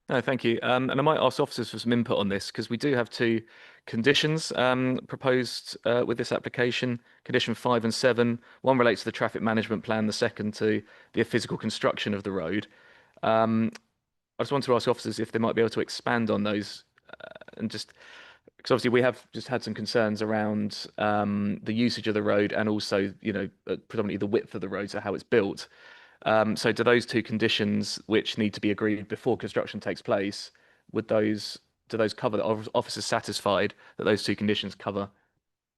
No, thank you. And I might ask officers for some input on this, because we do have two conditions proposed with this application, condition 5 and 7. One relates to the traffic management plan, the second to the physical construction of the road. I just want to ask officers if they might be able to expand on those, and just because obviously we have just had some concerns around the usage of the road and also, you know, predominantly the width of the road, so how it's built. So do those two conditions, which need to be agreed before construction takes place, do those cover, the officers satisfied that those two conditions cover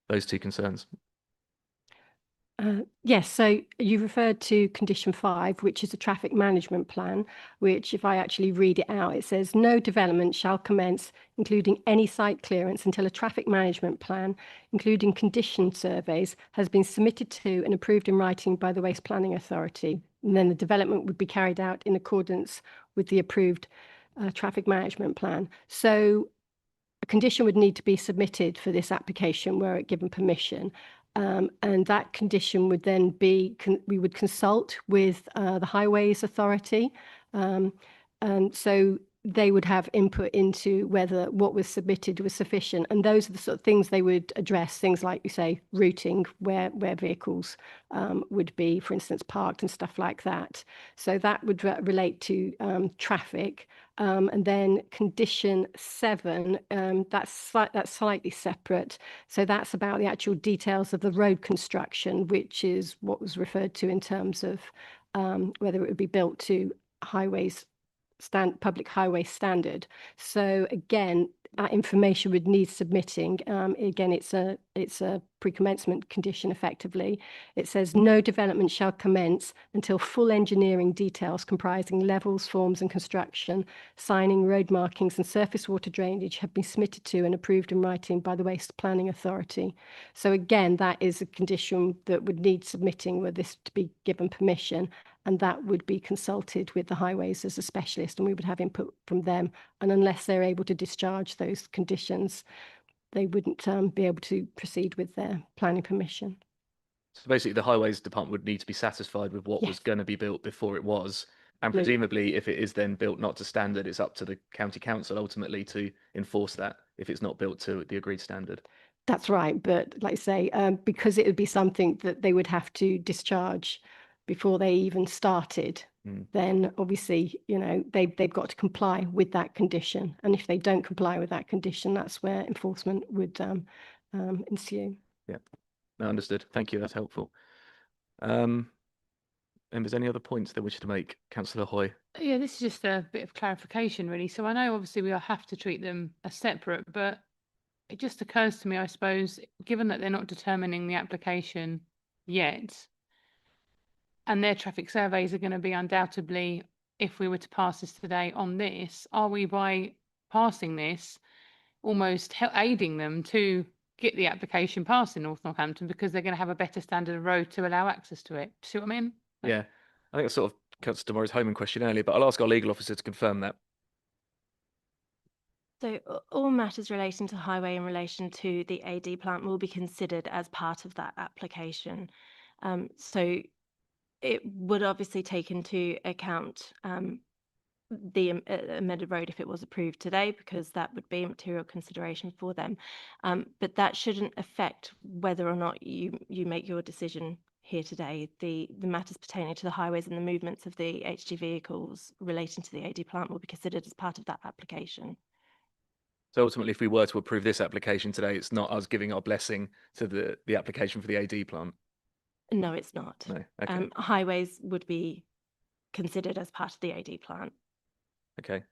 those two concerns? Yes, so you referred to condition 5, which is a traffic management plan, which if I actually read it out, it says no development shall commence, including any site clearance, until a traffic management plan, including condition surveys, has been submitted to and approved in writing by the Waste Planning Authority. And then the development would be carried out in accordance with the approved traffic management plan. So a condition would need to be submitted for this application were it given permission. And that condition would then be, we would consult with the Highways Authority. And so they would have input into whether what was submitted was sufficient. And those are the sort of things they would address, things like you say, routing, where vehicles would be, for instance, parked and stuff like that. So that would relate to traffic. And then condition 7, that's slightly separate. So that's about the actual details of the road construction, which is what was referred to in terms of whether it would be built to public highway standard. So again, that information would need submitting. Again, it's a pre-commencement condition effectively. It says no development shall commence until full engineering details comprising levels, forms and construction, signing, road markings and surface water drainage have been submitted to and approved in writing by the Waste Planning Authority. So again, that is a condition that would need submitting were this to be given permission, and that would be consulted with the highways as a specialist, and we would have input from them. And unless they're able to discharge those conditions, they wouldn't be able to proceed with their planning permission. So basically the Highways Department would need to be satisfied with what was Yes. going to be built before it was. And Absolutely. presumably if it is then built not to standard, it's up to the county council ultimately to enforce that if it's not built to the agreed standard. That's right. But like I say, because it would be something that they would have to discharge before they even started, then obviously, you know, they've got to comply with that condition. And if they don't comply with that condition, that's where enforcement would ensue. Yeah, no, understood. Thank you. That's helpful. Members, any other points they wish to make? Councillor Hoy. Yeah, this is just a bit of clarification, really. So I know obviously we have to treat them as separate, but it just occurs to me, I suppose, given that they're not determining the application yet, and their traffic surveys are going to be undoubtedly, if we were to pass this today on this, are we by passing this almost aiding them to get the application passed in North Northampton because they're going to have a better standard of road to allow access to it? See what I mean? Yeah, I think I sort of cuts to Maurice Homan question earlier, but I'll ask our legal officer to confirm that So all matters relating to highway in relation to the AD plant will be considered as part of that application. So it would obviously take into account the amended road if it was approved today, because that would be a material consideration for them. But that shouldn't affect whether or not you make your decision here today. The matters pertaining to the highways and the movements of the HG vehicles relating to the AD plant will be considered as part of that application. So ultimately, if we were to approve this application today, it's not us giving our blessing to the application for the AD plant. No, it's not. No. Okay. Highways would be considered as part of the AD plant. Okay. Do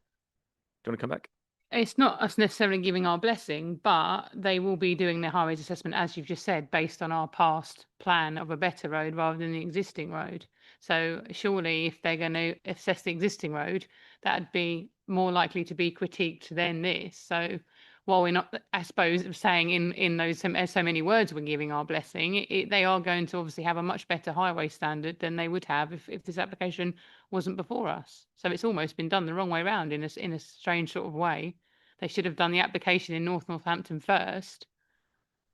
you want to come back? It's not us necessarily giving our blessing, but they will be doing their highways assessment, as you've just said, based on our past plan of a better road rather than the existing road. So surely if they're going to assess the existing road, that'd be more likely to be critiqued than this. So while we're not, I suppose, saying in those so many words we're giving our blessing, they are going to obviously have a much better highway standard than they would have if this application wasn't before us. So it's almost been done the wrong way around in a strange sort of way. They should have done the application in Northampton first,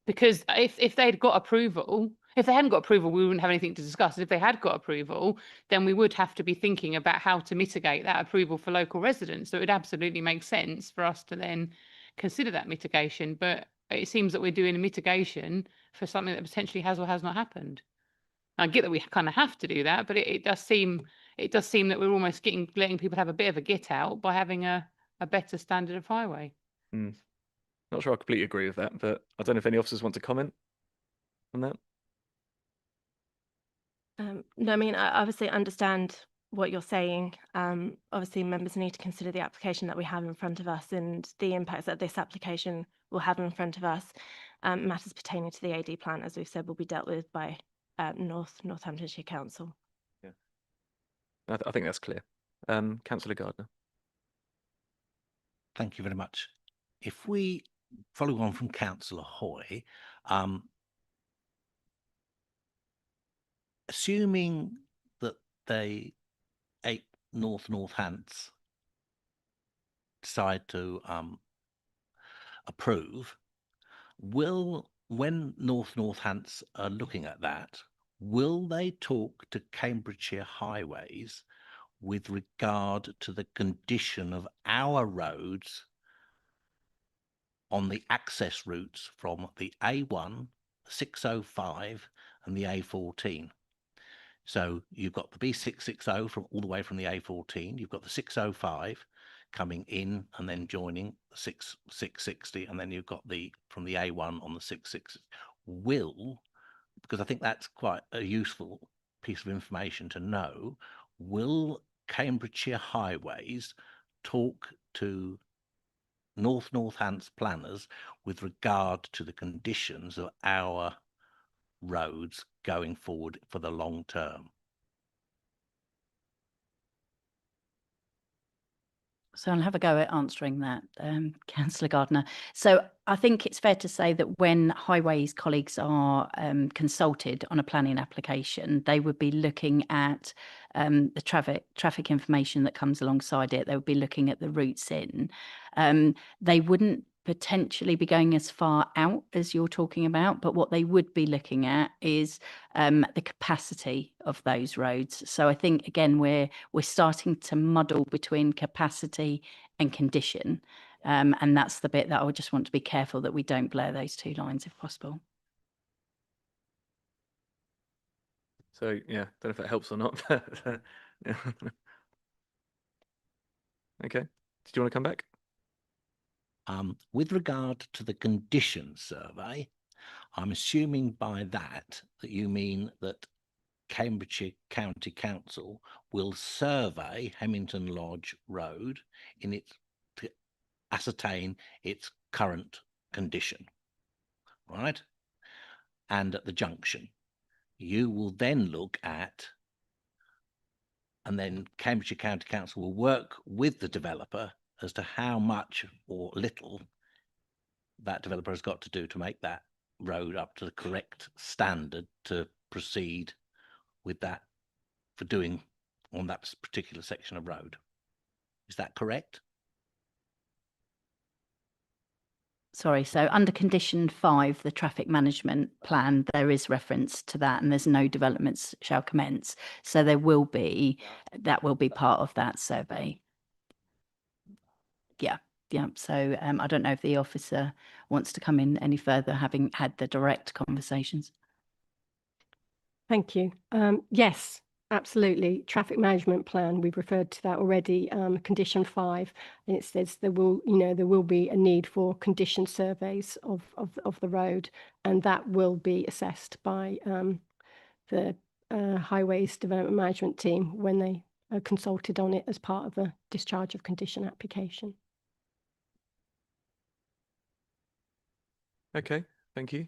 because if they'd got approval, if they hadn't got approval, we wouldn't have anything to discuss. If they had got approval, then we would have to be thinking about how to mitigate that approval for local residents. So it would absolutely make sense for us to then consider that mitigation. But it seems that we're doing a mitigation for something that potentially has or has not happened. I get that we kind of have to do that, but it does seem that we're almost letting people have a bit of a get out by having a better standard of highway. Not sure I completely agree with that, but I don't know if any officers want to comment on that. No, I mean, I obviously understand what you're saying. Obviously, members need to consider the application that we have in front of us and the impacts that this application will have in front of us. Matters pertaining to the AD plan, as we've said, will be dealt with by Northamptonshire Council. Yeah, I think that's clear. Councillor Gardner. Thank you very much. If we follow on from Councillor Hoy, assuming that they 8 Northants decide to approve, when Northants are looking at that, will they talk to Cambridgeshire Highways with regard to the condition of our roads on the access routes from the A1, 605 and the A14? So you've got the B660 from all the way from the A14, you've got the 605 coming in and then joining the 660, and then you've got from the A1 on the 660. Because I think that's quite a useful piece of information to know, will Cambridgeshire Highways talk to Northants planners with regard to the conditions of our roads going forward for the long term? So I'll have a go at answering that, Councillor Gardner. So I think it's fair to say that when Highways colleagues are consulted on a planning application, they would be looking at the traffic information that comes alongside it. They would be looking at the routes in. They wouldn't potentially be going as far out as you're talking about, but what they would be looking at is the capacity of those roads. So I think again we're starting to muddle between capacity and condition, and that's the bit that I would just want to be careful that we don't blur those two lines if possible. So yeah, don't know if that helps or not. Yeah. Okay. Did you want to come back? With regard to the condition survey, I'm assuming by that you mean that Cambridgeshire County Council will survey Hemmington Lodge Road to ascertain its current condition, right? And at the junction, you will then look at, and then Cambridgeshire County Council will work with the developer as to how much or little that developer has got to do to make that road up to the correct standard to proceed with that for doing on that particular section of road. Is that correct? sorry, so under condition 5, the traffic management plan, there is reference to that, and there's no developments shall commence. So there will be, that will be part of that survey. Yeah. Yeah. So I don't know if the officer wants to come in any further, having had the direct conversations. Thank you. Yes, absolutely. Traffic management plan, we've referred to that already. Condition 5, and it says there will be a need for condition surveys of the road, and that will be assessed by the Highways Development Management team when they are consulted on it as part of the discharge of condition application. Okay, thank you.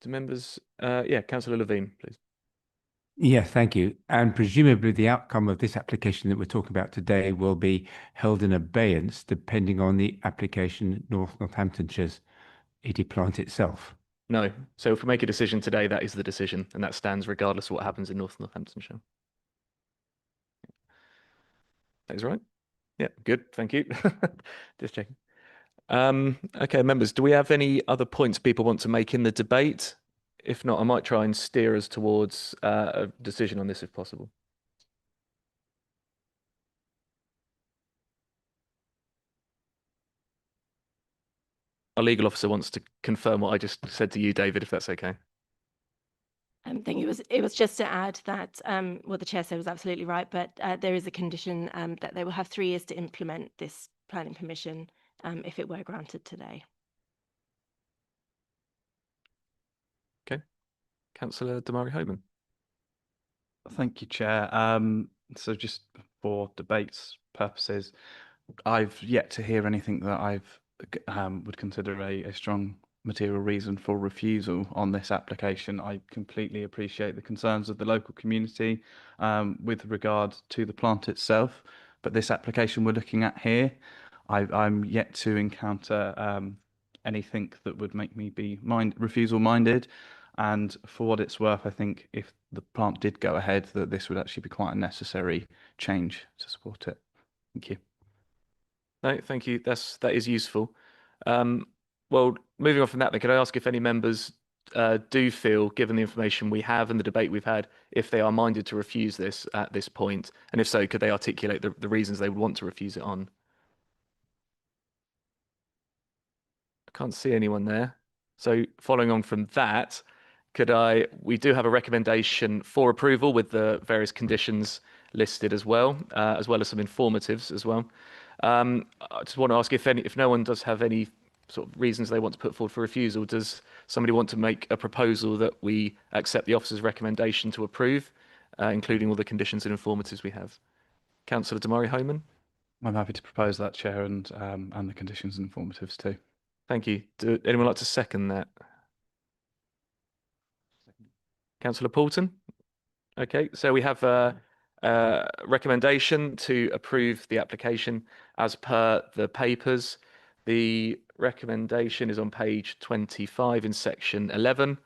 Do members, yeah, Councillor Levine, please. Yeah, thank you. And presumably the outcome of this application that we're talking about today will be held in abeyance depending on the application North Northamptonshire's ED plant itself. No. So if we make a decision today, that is the decision, and that stands regardless of what happens in North Northamptonshire. That is right. Yeah, good. Thank you. Just checking. Okay, members, do we have any other points people want to make in the debate? If not, I might try and steer us towards a decision on this if possible. Our legal officer wants to confirm what I just said to you, David, if that's okay. I think it was just to add that what the chair said was absolutely right, but there is a condition that they will have 3 years to implement this planning permission if it were granted today. Okay. Councillor Damari Homan. Thank you, Chair. So just for debates purposes, I've yet to hear anything that I've would consider a strong material reason for refusal on this application. I completely appreciate the concerns of the local community with regard to the plant itself, but this application we're looking at here, I'm yet to encounter anything that would make me be refusal minded. And for what it's worth, I think if the plant did go ahead, that this would actually be quite a necessary change to support it. Thank you. No, thank you. That is useful. Well, moving on from that, then, could I ask if any members do feel, given the information we have and the debate we've had, if they are minded to refuse this at this point? And if so, could they articulate the reasons they would want to refuse it on? I can't see anyone there. So following on from that, we do have a recommendation for approval with the various conditions listed as well as some informatives as well. I just want to ask if no one does have any sort of reasons they want to put forward for refusal, does somebody want to make a proposal that we accept the officer's recommendation to approve, including all the conditions and informatives we have? Councillor Damari Homan. I'm happy to propose that, Chair, and the conditions and informatives too. Thank you. Do anyone like to second that? Councillor Poulton. Okay, so we have a recommendation to approve the application as per the papers. The recommendation is on page 25 in section 11.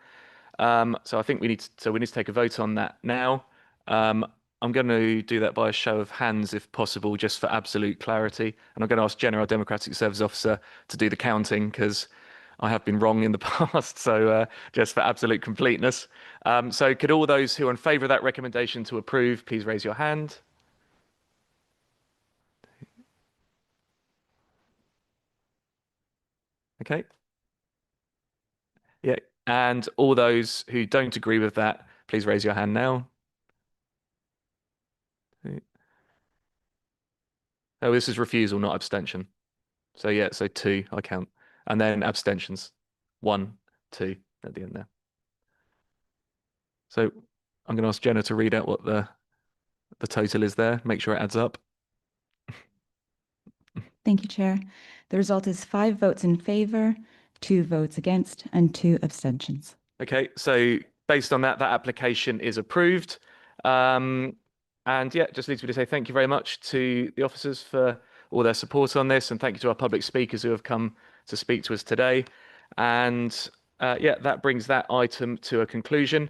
So I think we need to take a vote on that now. I'm going to do that by a show of hands if possible, just for absolute clarity. And I'm going to ask Jenna, our Democratic Service Officer, to do the counting because I have been wrong in the past. So just for absolute completeness. So could all those who are in favour of that recommendation to approve, please raise your hand. Okay. Yeah, and all those who don't agree with that, please raise your hand now. Oh, this is refusal, not abstention. So yeah, so 2, I count. And then abstentions, 1, 2 at the end there. So I'm going to ask Jenna to read out what the total is there, make sure it adds up. Thank you, Chair. The result is 5 votes in favour, 2 votes against, and 2 abstentions. Okay, so based on that, that application is approved. And yeah, just leaves me to say thank you very much to the officers for all their support on this, and thank you to our public speakers who have come to speak to us today. And yeah, that brings that item to a conclusion.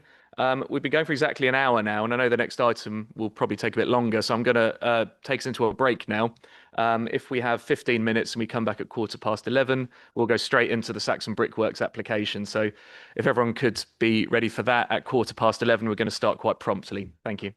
We've been going for exactly an hour now, and I know the next item will probably take a bit longer, so I'm going to take us into a break now. If we have 15 minutes and we come back at 11:15, we'll go straight into the Saxon Brickworks application. So if everyone could be ready for that at 11:15, we're going to start quite promptly. Thank you.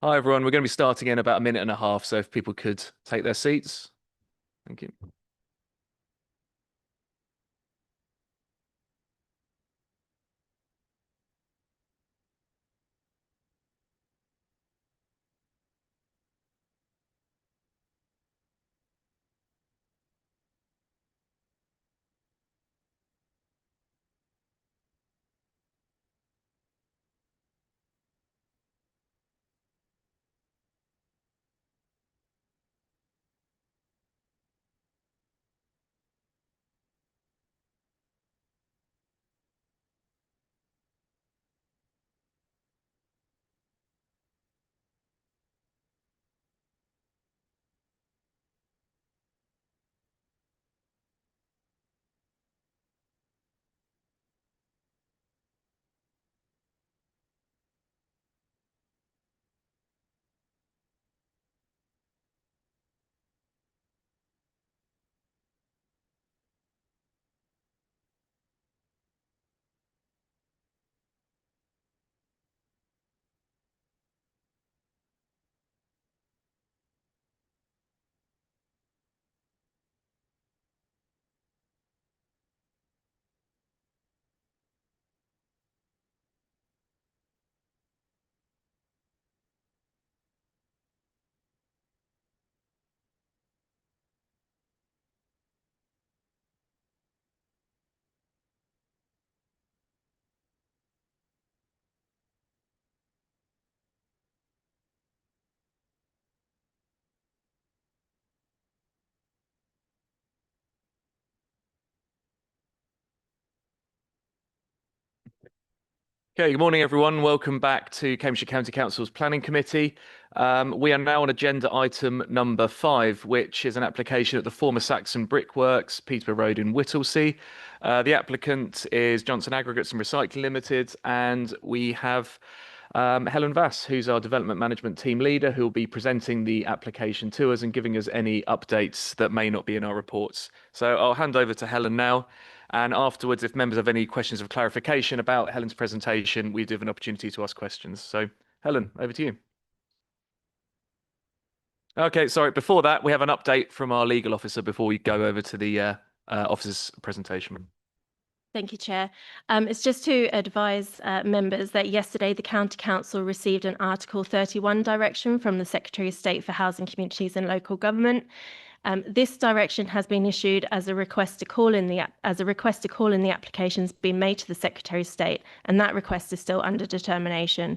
Hi, everyone. We're going to be starting in about a minute and a half, so if people could take their seats. Thank you. Okay, good morning, everyone. Welcome back to Cambridgeshire County Council's Planning Committee. We are now on agenda item number 5, which is an application at the former Saxon Brickworks, Peterborough Road in Whittlesea. The applicant is Johnson Aggregates and Recycling Limited, and we have Helen Vass, who's our development management team leader, who will be presenting the application to us and giving us any updates that may not be in our reports. So I'll hand over to Helen now. And afterwards, if members have any questions of clarification about Helen's presentation, we do have an opportunity to ask questions. So Helen, over to you. Okay, sorry, before that, we have an update from our legal officer before we go over to the officer's presentation. Thank you, Chair. It's just to advise members that yesterday the County Council received an Article 31 direction from the Secretary of State for Housing, Communities and Local Government. This direction has been issued as a request to call in the applications being made to the Secretary of State, and that request is still under determination.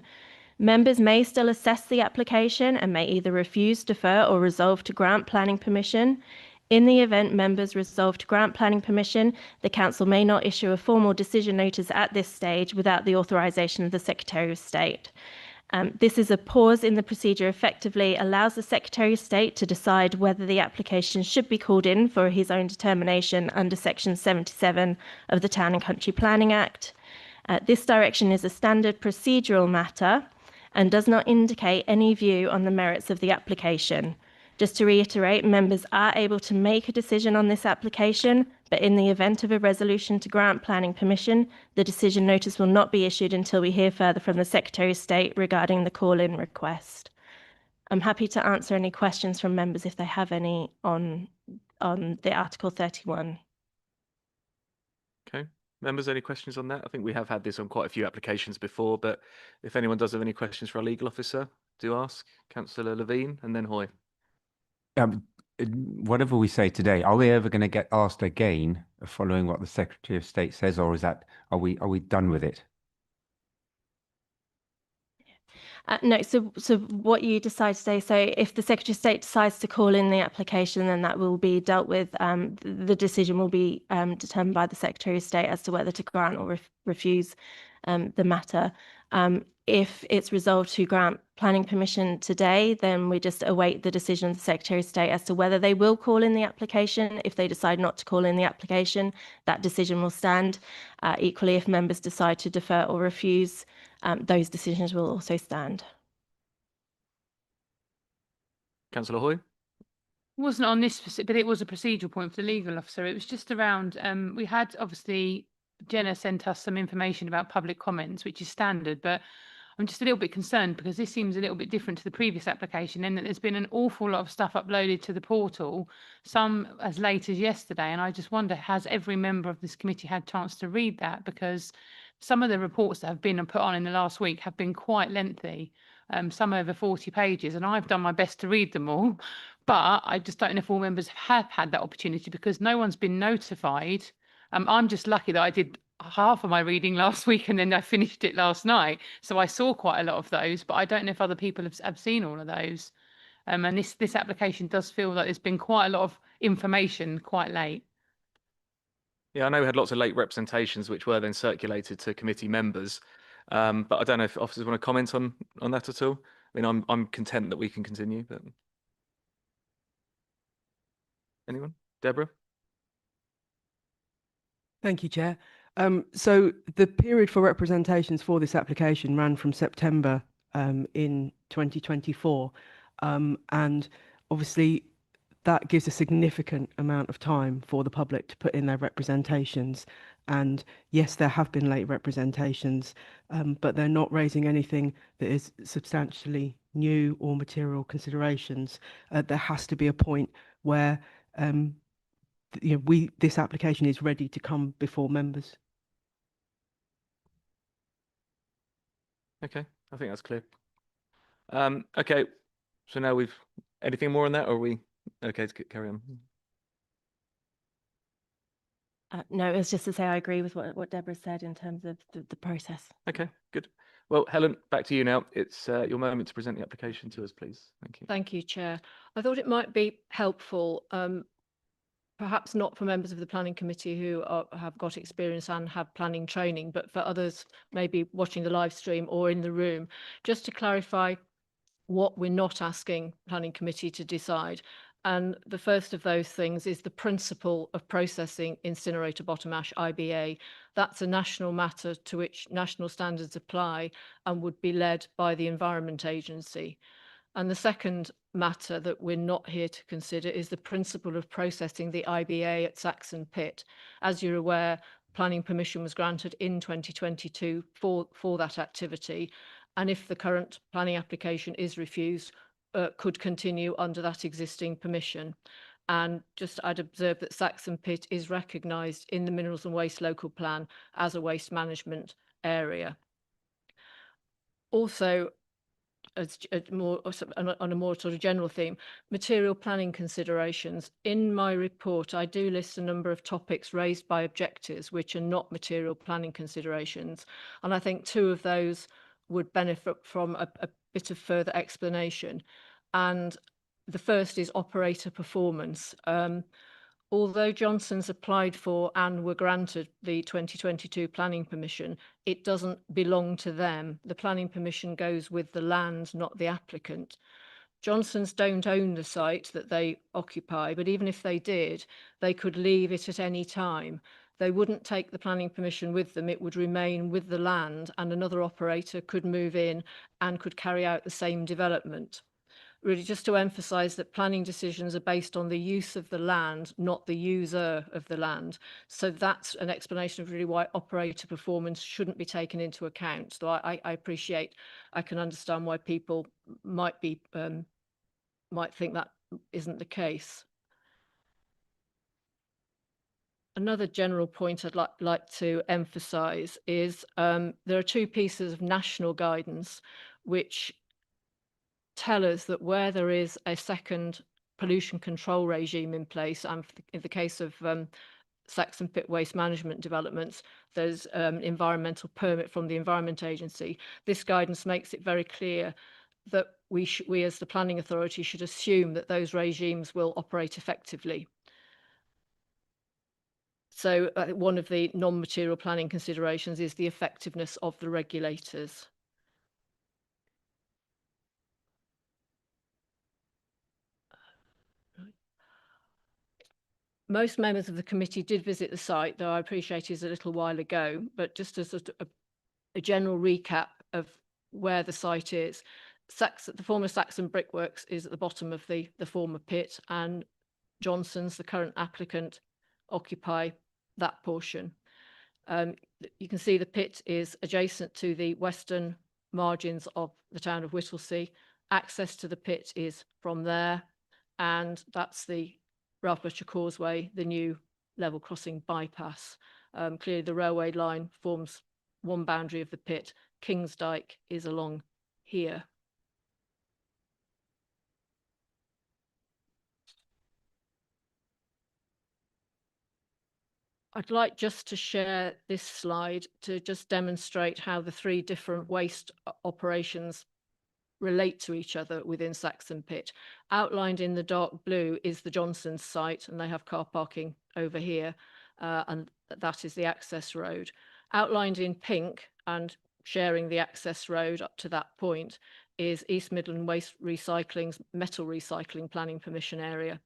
Members may still assess the application and may either refuse, defer, or resolve to grant planning permission. In the event members resolve to grant planning permission, the Council may not issue a formal decision notice at this stage without the authorisation of the Secretary of State. This is a pause in the procedure, effectively allows the Secretary of State to decide whether the application should be called in for his own determination under Section 77 of the Town and Country Planning Act. This direction is a standard procedural matter and does not indicate any view on the merits of the application. Just to reiterate, members are able to make a decision on this application, but in the event of a resolution to grant planning permission, the decision notice will not be issued until we hear further from the Secretary of State regarding the call-in request. I'm happy to answer any questions from members if they have any on the Article 31. Okay. Members, any questions on that? I think we have had this on quite a few applications before, but if anyone does have any questions for our legal officer, do ask. Councillor Levine and then Hoy. Whatever we say today, are we ever going to get asked again following what the Secretary of State says, or is that are we done with it? No, so what you decide today, so if the Secretary of State decides to call in the application, then that will be dealt with. The decision will be determined by the Secretary of State as to whether to grant or refuse the matter. If it's resolved to grant planning permission today, then we just await the decision of the Secretary of State as to whether they will call in the application. If they decide not to call in the application, that decision will stand. Equally, if members decide to defer or refuse, those decisions will also stand. Councillor Hoy? It wasn't on this specific, but it was a procedural point for the legal officer. It was just around, we had obviously, Jenna sent us some information about public comments, which is standard, but I'm just a little bit concerned because this seems a little bit different to the previous application in that there's been an awful lot of stuff uploaded to the portal, some as late as yesterday. And I just wonder, has every member of this committee had chance to read that? Because some of the reports that have been put on in the last week have been quite lengthy, some over 40 pages, and I've done my best to read them all. But I just don't know if all members have had that opportunity because no one's been notified. I'm just lucky that I did half of my reading last week and then I finished it last night. So I saw quite a lot of those, but I don't know if other people have seen all of those. And this application does feel that there's been quite a lot of information quite late. Yeah, I know we had lots of late representations which were then circulated to committee members. But I don't know if officers want to comment on that at all. I mean, I'm content that we can continue, but anyone? Deborah? Thank you, Chair. So the period for representations for this application ran from September in 2024. And obviously that gives a significant amount of time for the public to put in their representations. And yes, there have been late representations, but they're not raising anything that is substantially new or material considerations. There has to be a point where this application is ready to come before members. Okay, I think that's clear. Okay, so now anything more on that, or are we okay to carry on? No, it was just to say I agree with what Deborah said in terms of the process. Okay, good. Well, Helen, back to you now. It's your moment to present the application to us, please. Thank you. Thank you, Chair. I thought it might be helpful, perhaps not for members of the Planning Committee who have got experience and have planning training, but for others maybe watching the live stream or in the room, just to clarify what we're not asking Planning Committee to decide. And the first of those things is the principle of processing incinerator bottom ash, IBA. That's a national matter to which national standards apply and would be led by the Environment Agency. And the second matter that we're not here to consider is the principle of processing the IBA at Saxon Pit. As you're aware, planning permission was granted in 2022 for that activity. And if the current planning application is refused, could continue under that existing permission. And just I'd observe that Saxon Pit is recognised in the Minerals and Waste Local Plan as a waste management area. Also, on a more sort of general theme, material planning considerations. In my report, I do list a number of topics raised by objectives which are not material planning considerations. And I think two of those would benefit from a bit of further explanation. And the first is operator performance. Although Johnson's applied for and were granted the 2022 planning permission, it doesn't belong to them. The planning permission goes with the land, not the applicant. Johnson's don't own the site that they occupy, but even if they did, they could leave it at any time. They wouldn't take the planning permission with them. It would remain with the land and another operator could move in and could carry out the same development. Really just to emphasise that planning decisions are based on the use of the land, not the user of the land. So that's an explanation of really why operator performance shouldn't be taken into account. So I appreciate, I can understand why people might think that isn't the case. Another general point I'd like to emphasise is there are two pieces of national guidance which tell us that where there is a second pollution control regime in place, and in the case of Saxon Pit waste management developments, there's environmental permit from the Environment Agency. This guidance makes it very clear that we as the planning authority should assume that those regimes will operate effectively. So one of the non-material planning considerations is the effectiveness of the regulators. Most members of the committee did visit the site, though I appreciate it's a little while ago, but just as a general recap of where the site is. The former Saxon Brickworks is at the bottom of the former pit, and Johnson's, the current applicant, occupy that portion. You can see the pit is adjacent to the western margins of the town of Whittlesea. Access to the pit is from there, and that's the Ralph Butcher Causeway, the new level crossing bypass. Clearly the railway line forms one boundary of the pit. Kingsdyke is along here. I'd like just to share this slide to just demonstrate how the three different waste operations relate to each other within Saxon Pit. Outlined in the dark blue is the Johnsons site, and they have car parking over here, and that is the access road. Outlined in pink and sharing the access road up to that point is East Midland Waste Recycling's metal recycling planning permission area.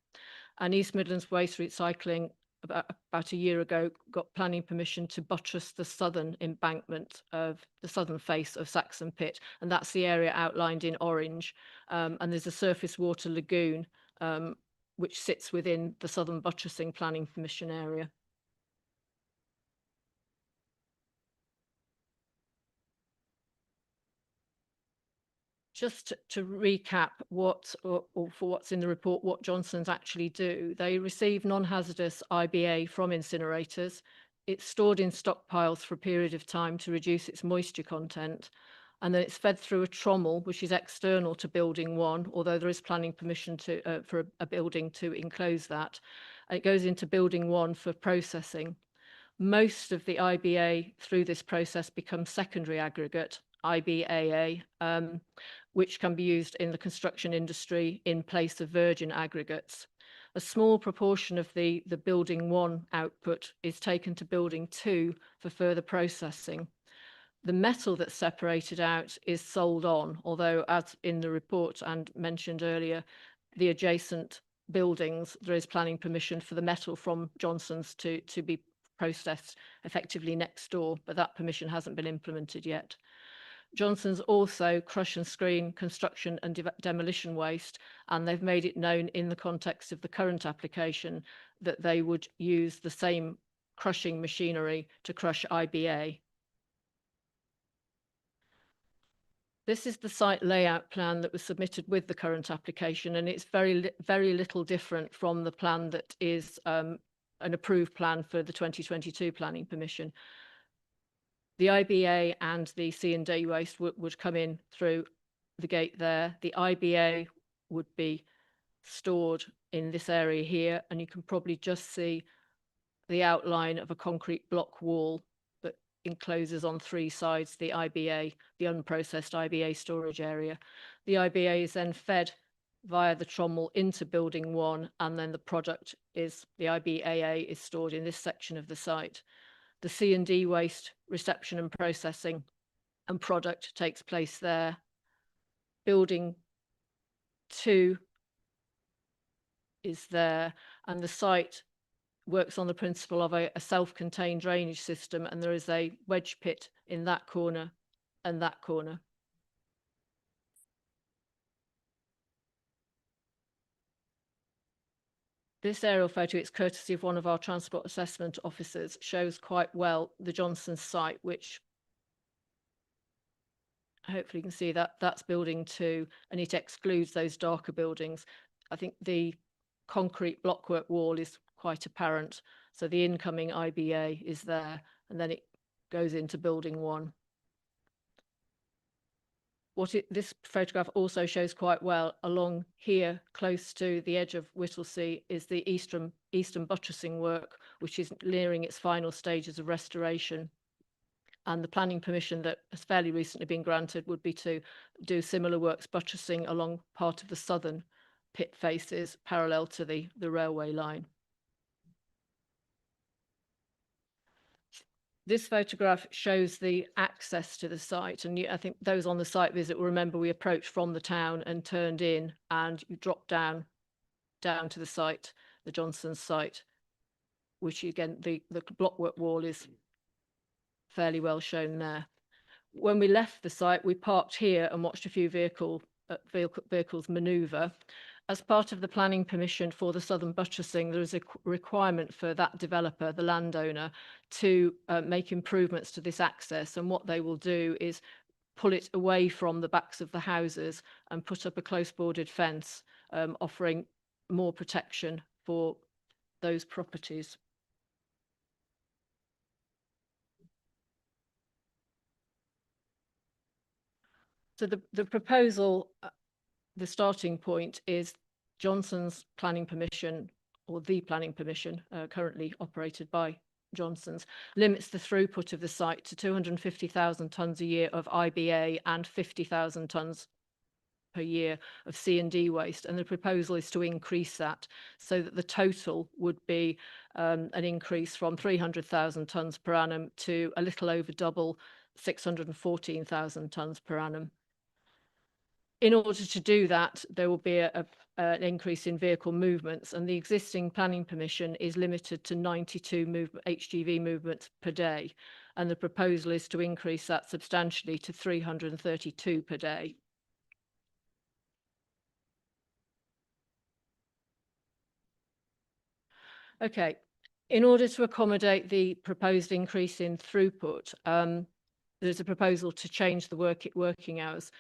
And East Midlands Waste Recycling about a year ago got planning permission to buttress the southern embankment of the southern face of Saxon Pit, and that's the area outlined in orange. And there's a surface water lagoon which sits within the southern buttressing planning permission area. Just to recap what, or for what's in the report, what Johnsons actually do. They receive non-hazardous IBA from incinerators. It's stored in stockpiles for a period of time to reduce its moisture content. And then it's fed through a trommel, which is external to building one, although there is planning permission to, for a building to enclose that. It goes into building one for processing. Most of the IBA through this process becomes secondary aggregate, IBAA, which can be used in the construction industry in place of virgin aggregates. A small proportion of the building one output is taken to building two for further processing. The metal that's separated out is sold on, although as in the report and mentioned earlier, the adjacent buildings, there is planning permission for the metal from Johnson's to be processed effectively next door, but that permission hasn't been implemented yet. Johnson's also crush and screen construction and demolition waste, and they've made it known in the context of the current application that they would use the same crushing machinery to crush IBA. This is the site layout plan that was submitted with the current application, and it's very little different from the plan that is an approved plan for the 2022 planning permission. The IBA and the C&D waste would come in through the gate there. The IBA would be stored in this area here, and you can probably just see the outline of a concrete block wall that encloses on three sides the IBA, the unprocessed IBA storage area. The IBA is then fed via the trommel into building one, and then the product is, the IBAA is stored in this section of the site. The C&D waste reception and processing and product takes place there. Building two is there, and the site works on the principle of a self-contained drainage system, and there is a wedge pit in that corner and that corner. This aerial photo, it's courtesy of one of our transport assessment officers, shows quite well the Johnson site, which hopefully you can see that that's building two, and it excludes those darker buildings. I think the concrete blockwork wall is quite apparent. So the incoming IBA is there, and then it goes into building one. This photograph also shows quite well along here, close to the edge of Whittlesea, is the eastern buttressing work, which is nearing its final stages of restoration. And the planning permission that has fairly recently been granted would be to do similar works buttressing along part of the southern pit faces parallel to the railway line. This photograph shows the access to the site, and I think those on the site visit will remember we approached from the town and turned in, and you drop down to the site, the Johnson's site, which again, the blockwork wall is fairly well shown there. When we left the site, we parked here and watched a few vehicles manoeuvre. As part of the planning permission for the southern buttressing, there is a requirement for that developer, the landowner, to make improvements to this access. And what they will do is pull it away from the backs of the houses and put up a close bordered fence, offering more protection for those properties. So the proposal, the starting point is Johnson's planning permission, or the planning permission currently operated by Johnson's, limits the throughput of the site to 250,000 tonnes a year of IBA and 50,000 tonnes per year of C&D waste, and the proposal is to increase that so that the total would be an increase from 300,000 tonnes per annum to a little over double, 614,000 tonnes per annum. In order to do that, there will be an increase in vehicle movements, and the existing planning permission is limited to 92 HGV movements per day, and the proposal is to increase that substantially to 332 per day. Okay, in order to accommodate the proposed increase in throughput, there's a proposal to change the working hours.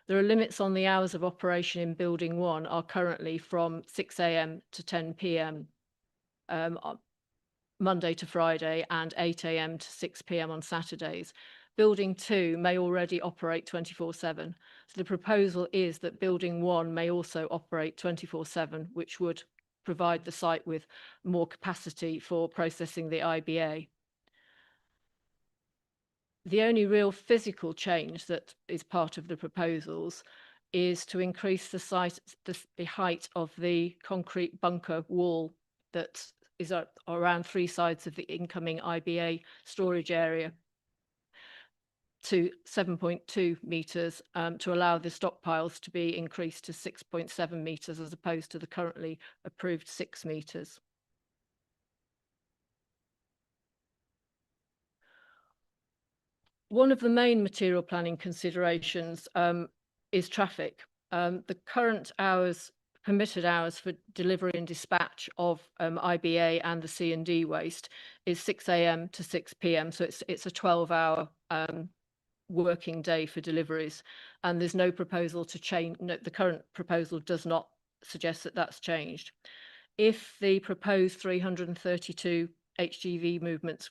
There are limits on the hours of operation in Building 1 are currently from 6 a.m. to 10 p.m. Monday to Friday, and 8 a.m. to 6 p.m. on Saturdays. Building 2 may already operate 24/7. So the proposal is that Building 1 may also operate 24/7, which would provide the site with more capacity for processing the IBA. The only real physical change that is part of the proposals is to increase the height of the concrete bunker wall that is around 3 sides of the incoming IBA storage area to 7.2 metres to allow the stockpiles to be increased to 6.7 metres as opposed to the currently approved 6 metres. One of the main material planning considerations is traffic. The current permitted hours for delivery and dispatch of IBA and the C&D waste is 6 a.m. to 6 p.m. So it's a 12-hour working day for deliveries, and there's no proposal to change. No, the current proposal does not suggest that that's changed. If the proposed 332 HGV movements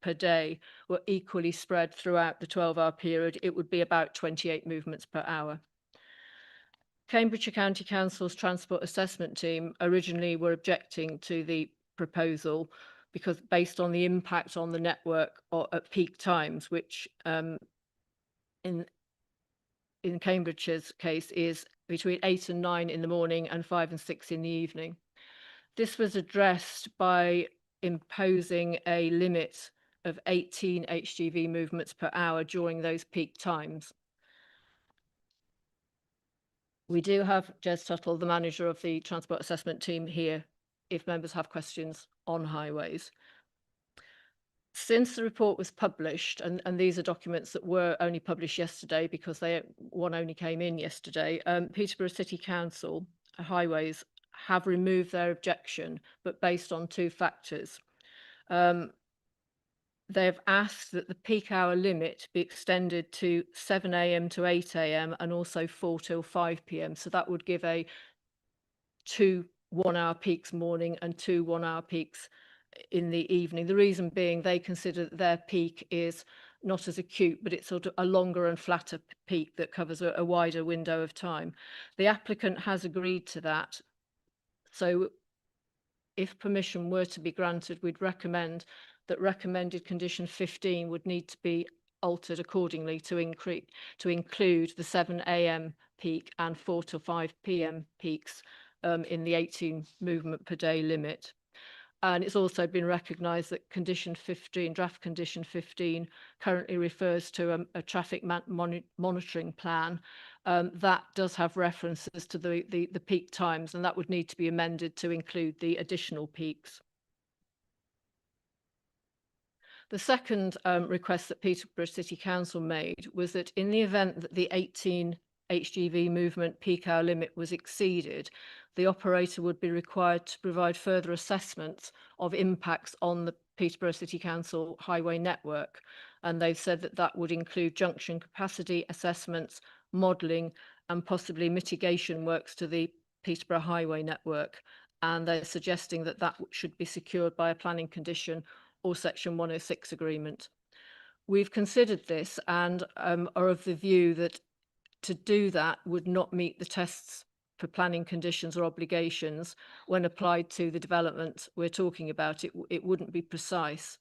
per day were equally spread throughout the 12-hour period, it would be about 28 movements per hour. Cambridgeshire County Council's Transport Assessment Team originally were objecting to the proposal because based on the impact on the network at peak times, which in Cambridgeshire's case is between 8 and 9 in the morning and 5 and 6 in the evening. This was addressed by imposing a limit of 18 HGV movements per hour during those peak times. We do have Jez Tuttle, the manager of the Transport Assessment Team, here if members have questions on highways. Since the report was published, and these are documents that were only published yesterday because one only came in yesterday, Peterborough City Council Highways have removed their objection, but based on 2 factors. They've asked that the peak hour limit be extended to 7 a.m. to 8 a.m. and also 4 till 5 p.m. So that would give 2 one-hour peaks morning and 2 one-hour peaks in the evening. The reason being they consider that their peak is not as acute, but it's sort of a longer and flatter peak that covers a wider window of time. The applicant has agreed to that. So if permission were to be granted, we'd recommend that recommended condition 15 would need to be altered accordingly to include the 7 a.m. peak and 4 to 5 p.m. peaks in the 18 movement per day limit. And it's also been recognised that condition 15, draft condition 15, currently refers to a traffic monitoring plan that does have references to the peak times, and that would need to be amended to include the additional peaks. The second request that Peterborough City Council made was that in the event that the 18 HGV movement peak hour limit was exceeded, the operator would be required to provide further assessments of impacts on the Peterborough City Council highway network. And they've said that that would include junction capacity assessments, modelling, and possibly mitigation works to the Peterborough highway network. And they're suggesting that that should be secured by a planning condition or Section 106 agreement. We've considered this and are of the view that to do that would not meet the tests for planning conditions or obligations when applied to the development we're talking about. It wouldn't be precise.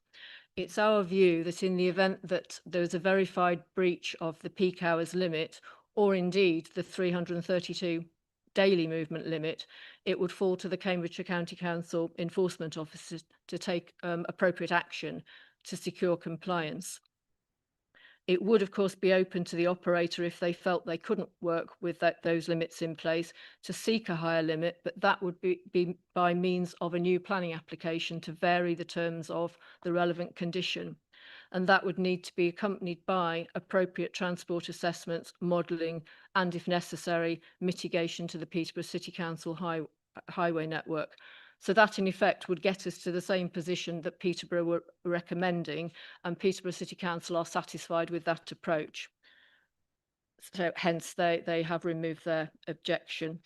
It's our view that in the event that there is a verified breach of the peak hours limit, or indeed the 332 daily movement limit, it would fall to the Cambridgeshire County Council enforcement officers to take appropriate action to secure compliance. It would, of course, be open to the operator if they felt they couldn't work with those limits in place to seek a higher limit, but that would be by means of a new planning application to vary the terms of the relevant condition. And that would need to be accompanied by appropriate transport assessments, modelling, and if necessary, mitigation to the Peterborough City Council highway network. So that in effect would get us to the same position that Peterborough were recommending, and Peterborough City Council are satisfied with that approach. So hence they have removed their objection.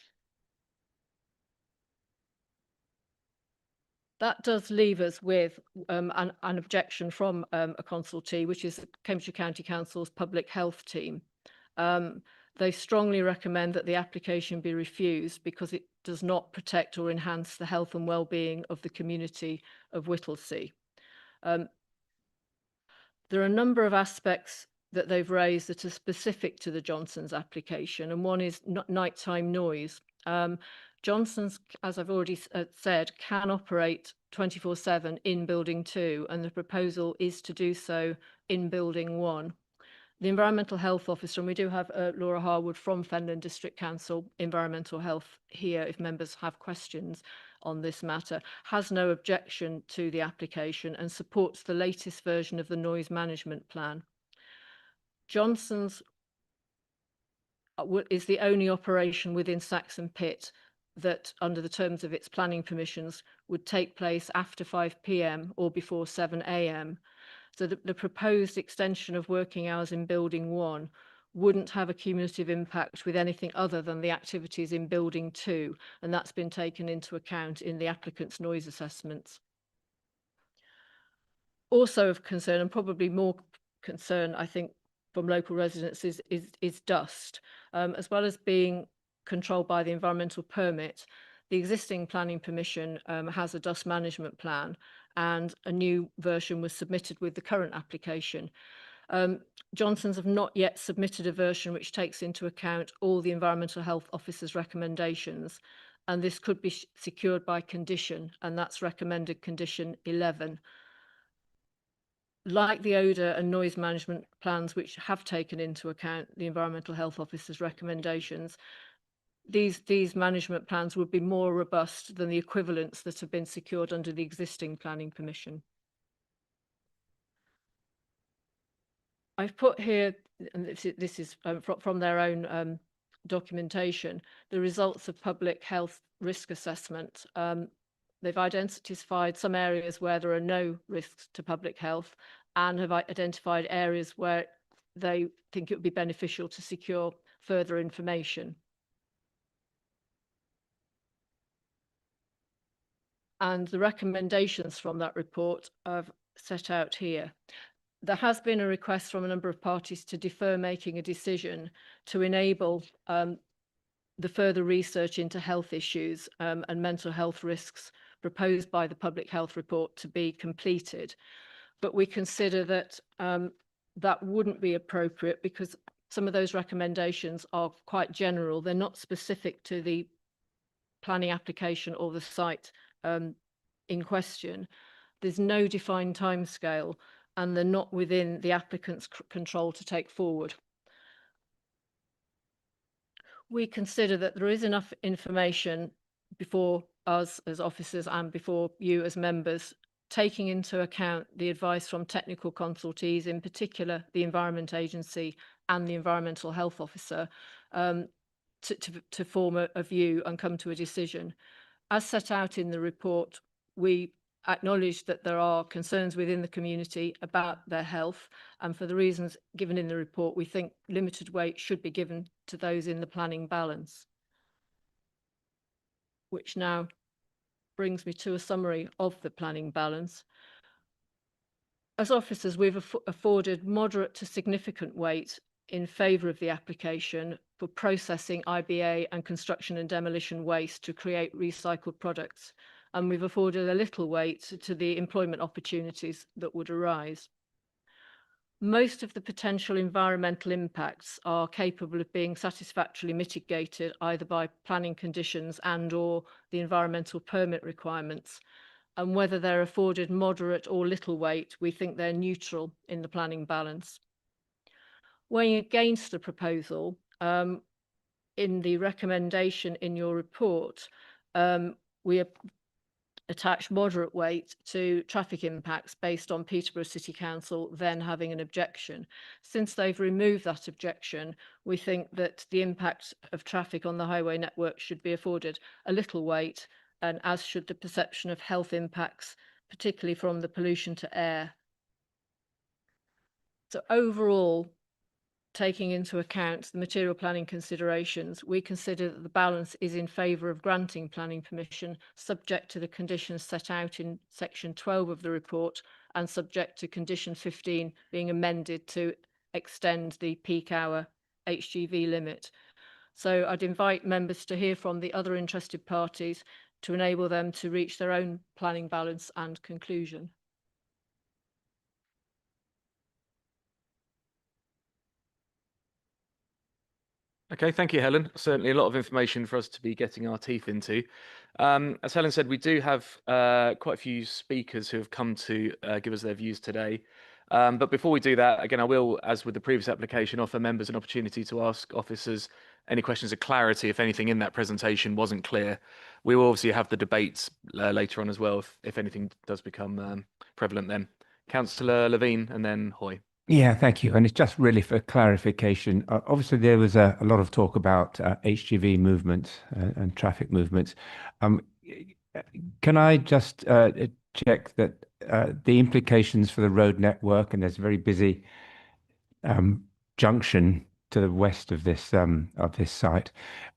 That does leave us with an objection from a consultee, which is the Cambridgeshire County Council's public health team. They strongly recommend that the application be refused because it does not protect or enhance the health and well-being of the community of Whittlesea. There are a number of aspects that they've raised that are specific to the Johnsons application, and one is nighttime noise. Johnsons, as I've already said, can operate 24/7 in Building 2, and the proposal is to do so in Building 1. The Environmental Health Officer, and we do have Laura Harwood from Fenland District Council Environmental Health here if members have questions on this matter, has no objection to the application and supports the latest version of the noise management plan. Johnson's is the only operation within Saxon Pit that, under the terms of its planning permissions, would take place after 5 p.m. or before 7 a.m. So the proposed extension of working hours in Building 1 wouldn't have a cumulative impact with anything other than the activities in Building 2, and that's been taken into account in the applicant's noise assessments. Also of concern, and probably more concern, I think, from local residents is dust. As well as being controlled by the environmental permit, the existing planning permission has a dust management plan, and a new version was submitted with the current application. Johnsons have not yet submitted a version which takes into account all the Environmental Health Officer's recommendations, and this could be secured by condition, and that's recommended condition 11. Like the odour and noise management plans, which have taken into account the Environmental Health Officer's recommendations, these management plans would be more robust than the equivalents that have been secured under the existing planning permission. I've put here, and this is from their own documentation, the results of public health risk assessment. They've identified some areas where there are no risks to public health and have identified areas where they think it would be beneficial to secure further information. And the recommendations from that report are set out here. There has been a request from a number of parties to defer making a decision to enable the further research into health issues and mental health risks proposed by the public health report to be completed. But we consider that that wouldn't be appropriate because some of those recommendations are quite general. They're not specific to the planning application or the site in question. There's no defined timescale, and they're not within the applicant's control to take forward. We consider that there is enough information before us as officers and before you as members, taking into account the advice from technical consultees, in particular the Environment Agency and the Environmental Health Officer, to form a view and come to a decision. As set out in the report, we acknowledged that there are concerns within the community about their health, and for the reasons given in the report, we think limited weight should be given to those in the planning balance. Which now brings me to a summary of the planning balance. As officers, we've afforded moderate to significant weight in favour of the application for processing IBA and construction and demolition waste to create recycled products. And we've afforded a little weight to the employment opportunities that would arise. Most of the potential environmental impacts are capable of being satisfactorily mitigated either by planning conditions and/or the environmental permit requirements. And whether they're afforded moderate or little weight, we think they're neutral in the planning balance. Weighing against the proposal, in the recommendation in your report, we attach moderate weight to traffic impacts based on Peterborough City Council then having an objection. Since they've removed that objection, we think that the impact of traffic on the highway network should be afforded a little weight, and as should the perception of health impacts, particularly from the pollution to air. So overall, taking into account the material planning considerations, we consider that the balance is in favour of granting planning permission, subject to the conditions set out in section 12 of the report and subject to condition 15 being amended to extend the peak hour HGV limit. So I'd invite members to hear from the other interested parties to enable them to reach their own planning balance and conclusion. Okay, thank you, Helen. Certainly a lot of information for us to be getting our teeth into. As Helen said, we do have quite a few speakers who have come to give us their views today. But before we do that, again, I will, as with the previous application, offer members an opportunity to ask officers any questions of clarity if anything in that presentation wasn't clear. We will obviously have the debates later on as well if anything does become prevalent then. Councillor Levine and then Hoy. Yeah, thank you. And it's just really for clarification. Obviously, there was a lot of talk about HGV movements and traffic movements. Can I just check that the implications for the road network, and there's a very busy junction to the west of this site,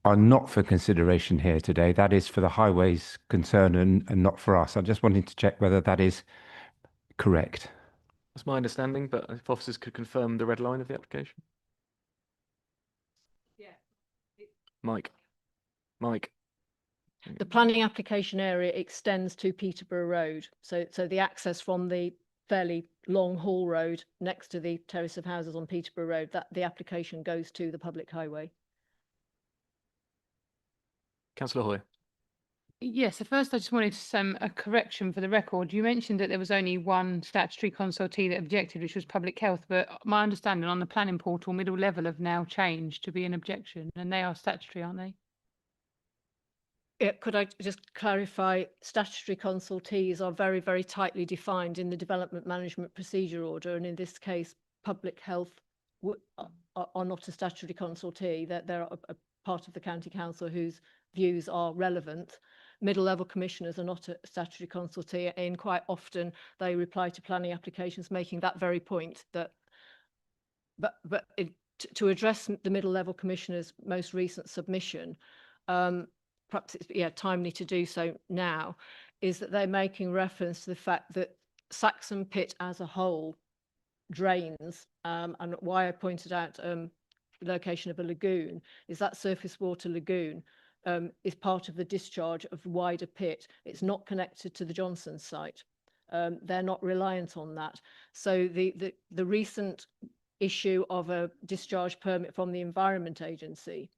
are not for consideration here today? That is for the highways concern and not for us. I just wanted to check whether that is correct. That's my understanding, but if officers could confirm the red line of the application. Yeah. Mike. The planning application area extends to Peterborough Road. So the access from the fairly long haul road next to the terrace of houses on Peterborough Road, that the application goes to the public highway. Councillor Hoy. Yes, so first I just wanted a correction for the record. You mentioned that there was only one statutory consultee that objected, which was Public Health, but my understanding on the planning portal, middle level have now changed to be an objection, and they are statutory, aren't they? Yeah, could I just clarify, statutory consultees are very, very tightly defined in the Development Management Procedure Order, and in this case, Public Health are not a statutory consultee. They're a part of the County Council whose views are relevant. Middle level commissioners are not a statutory consultee, and quite often they reply to planning applications making that very point, that to address the middle level commissioner's most recent submission, perhaps it's timely to do so now, is that they're making reference to the fact that Saxon Pit as a whole drains, and why I pointed out the location of a lagoon is that surface water lagoon is part of the discharge of the wider pit. It's not connected to the Johnson site. They're not reliant on that. So the recent issue of a discharge permit from the Environment Agency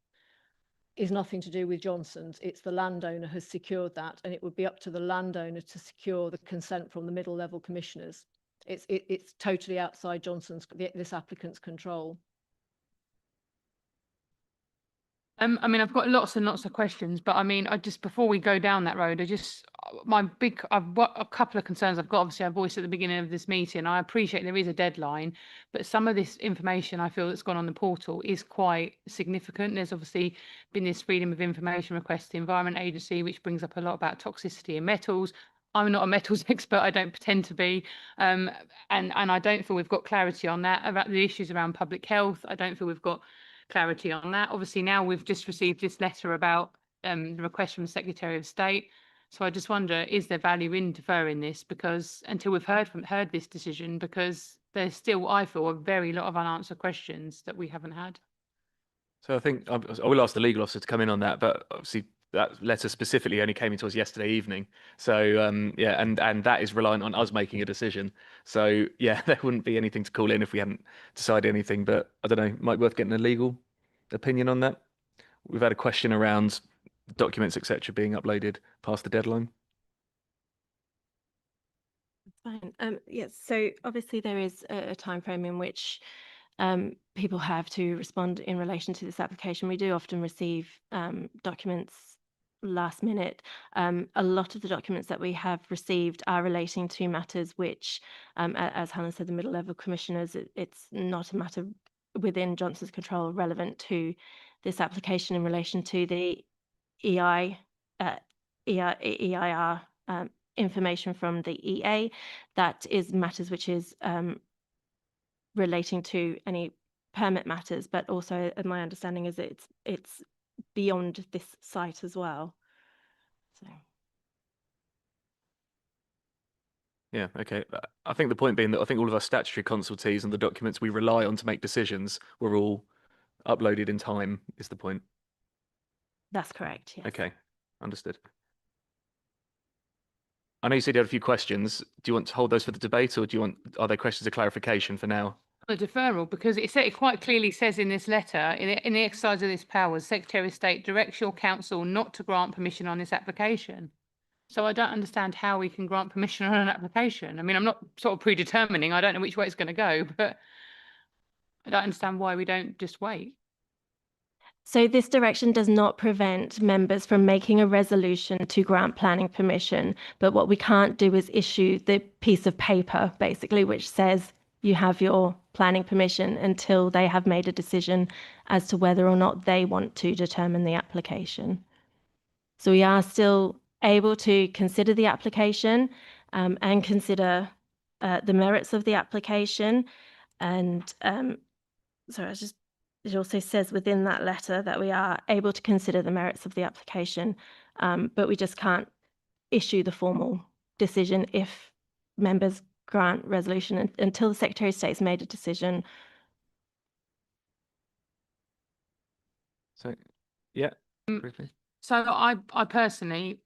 is nothing to do with Johnson's. It's the landowner has secured that, and it would be up to the landowner to secure the consent from the middle level commissioners. It's totally outside this applicant's control. I mean, I've got lots and lots of questions, but I mean, before we go down that road, I've got a couple of concerns I've got. Obviously, I voiced at the beginning of this meeting. I appreciate there is a deadline, but some of this information I feel that's gone on the portal is quite significant. There's obviously been this freedom of information request to the Environment Agency, which brings up a lot about toxicity and metals. I'm not a metals expert. I don't pretend to be. And I don't feel we've got clarity on that about the issues around public health. I don't feel we've got clarity on that. Obviously, now we've just received this letter about the request from the Secretary of State. So I just wonder, is there value in deferring this, because until we've heard this decision, because there's still, I feel, a very lot of unanswered questions that we haven't had. So I think I will ask the legal officer to come in on that, but obviously that letter specifically only came into us yesterday evening. So yeah, and that is reliant on us making a decision. So yeah, there wouldn't be anything to call in if we hadn't decided anything. But I don't know, might be worth getting a legal opinion on that. We've had a question around documents, etc., being uploaded past the deadline. Fine. Yes. So obviously there is a time frame in which people have to respond in relation to this application. We do often receive documents last minute. A lot of the documents that we have received are relating to matters which, as Helen said, the middle level commissioners, it's not a matter within Johnson's control relevant to this application in relation to the EIR information from the EA. That is matters which is relating to any permit matters, but also my understanding is that it's beyond this site as well. So Yeah, okay. I think the point being that I think all of our statutory consultees and the documents we rely on to make decisions were all uploaded in time, is the point. that's correct. Yes. Okay, understood. I know you said you had a few questions. Do you want to hold those for the debate, or are there questions of clarification for now? A deferral, because it quite clearly says in this letter, in the exercise of this power, Secretary of State directs your council not to grant permission on this application. So I don't understand how we can grant permission on an application. I mean, I'm not sort of predetermining. I don't know which way it's going to go, but I don't understand why we don't just wait. So this direction does not prevent members from making a resolution to grant planning permission, but what we can't do is issue the piece of paper, basically, which says you have your planning permission until they have made a decision as to whether or not they want to determine the application. So we are still able to consider the application and consider the merits of the application. And it also says within that letter that we are able to consider the merits of the application, but we just can't issue the formal decision if members grant resolution until the Secretary of State's made a decision. So, yeah. So I personally,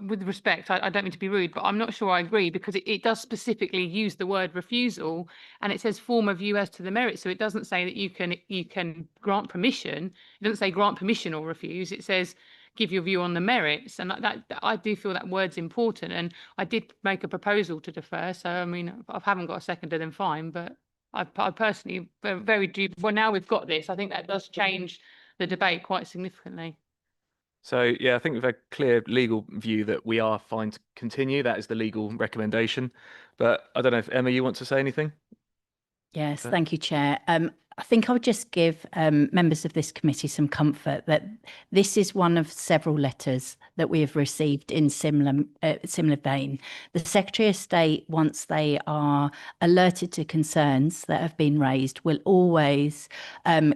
with respect, I don't mean to be rude, but I'm not sure I agree, because it does specifically use the word refusal, and it says form of view as to the merits. So it doesn't say that you can grant permission. It doesn't say grant permission or refuse. It says give your view on the merits, and that I do feel that word's important. And I did make a proposal to defer. So I mean, if I haven't got a seconder, then fine. But I personally very do. Well, now we've got this, I think that does change the debate quite significantly. So yeah, I think we've had a clear legal view that we are fine to continue. That is the legal recommendation. But I don't know if Emma, you want to say anything? Yes, thank you, Chair. I think I would just give members of this committee some comfort that this is one of several letters that we have received in similar vein. The Secretary of State, once they are alerted to concerns that have been raised, will always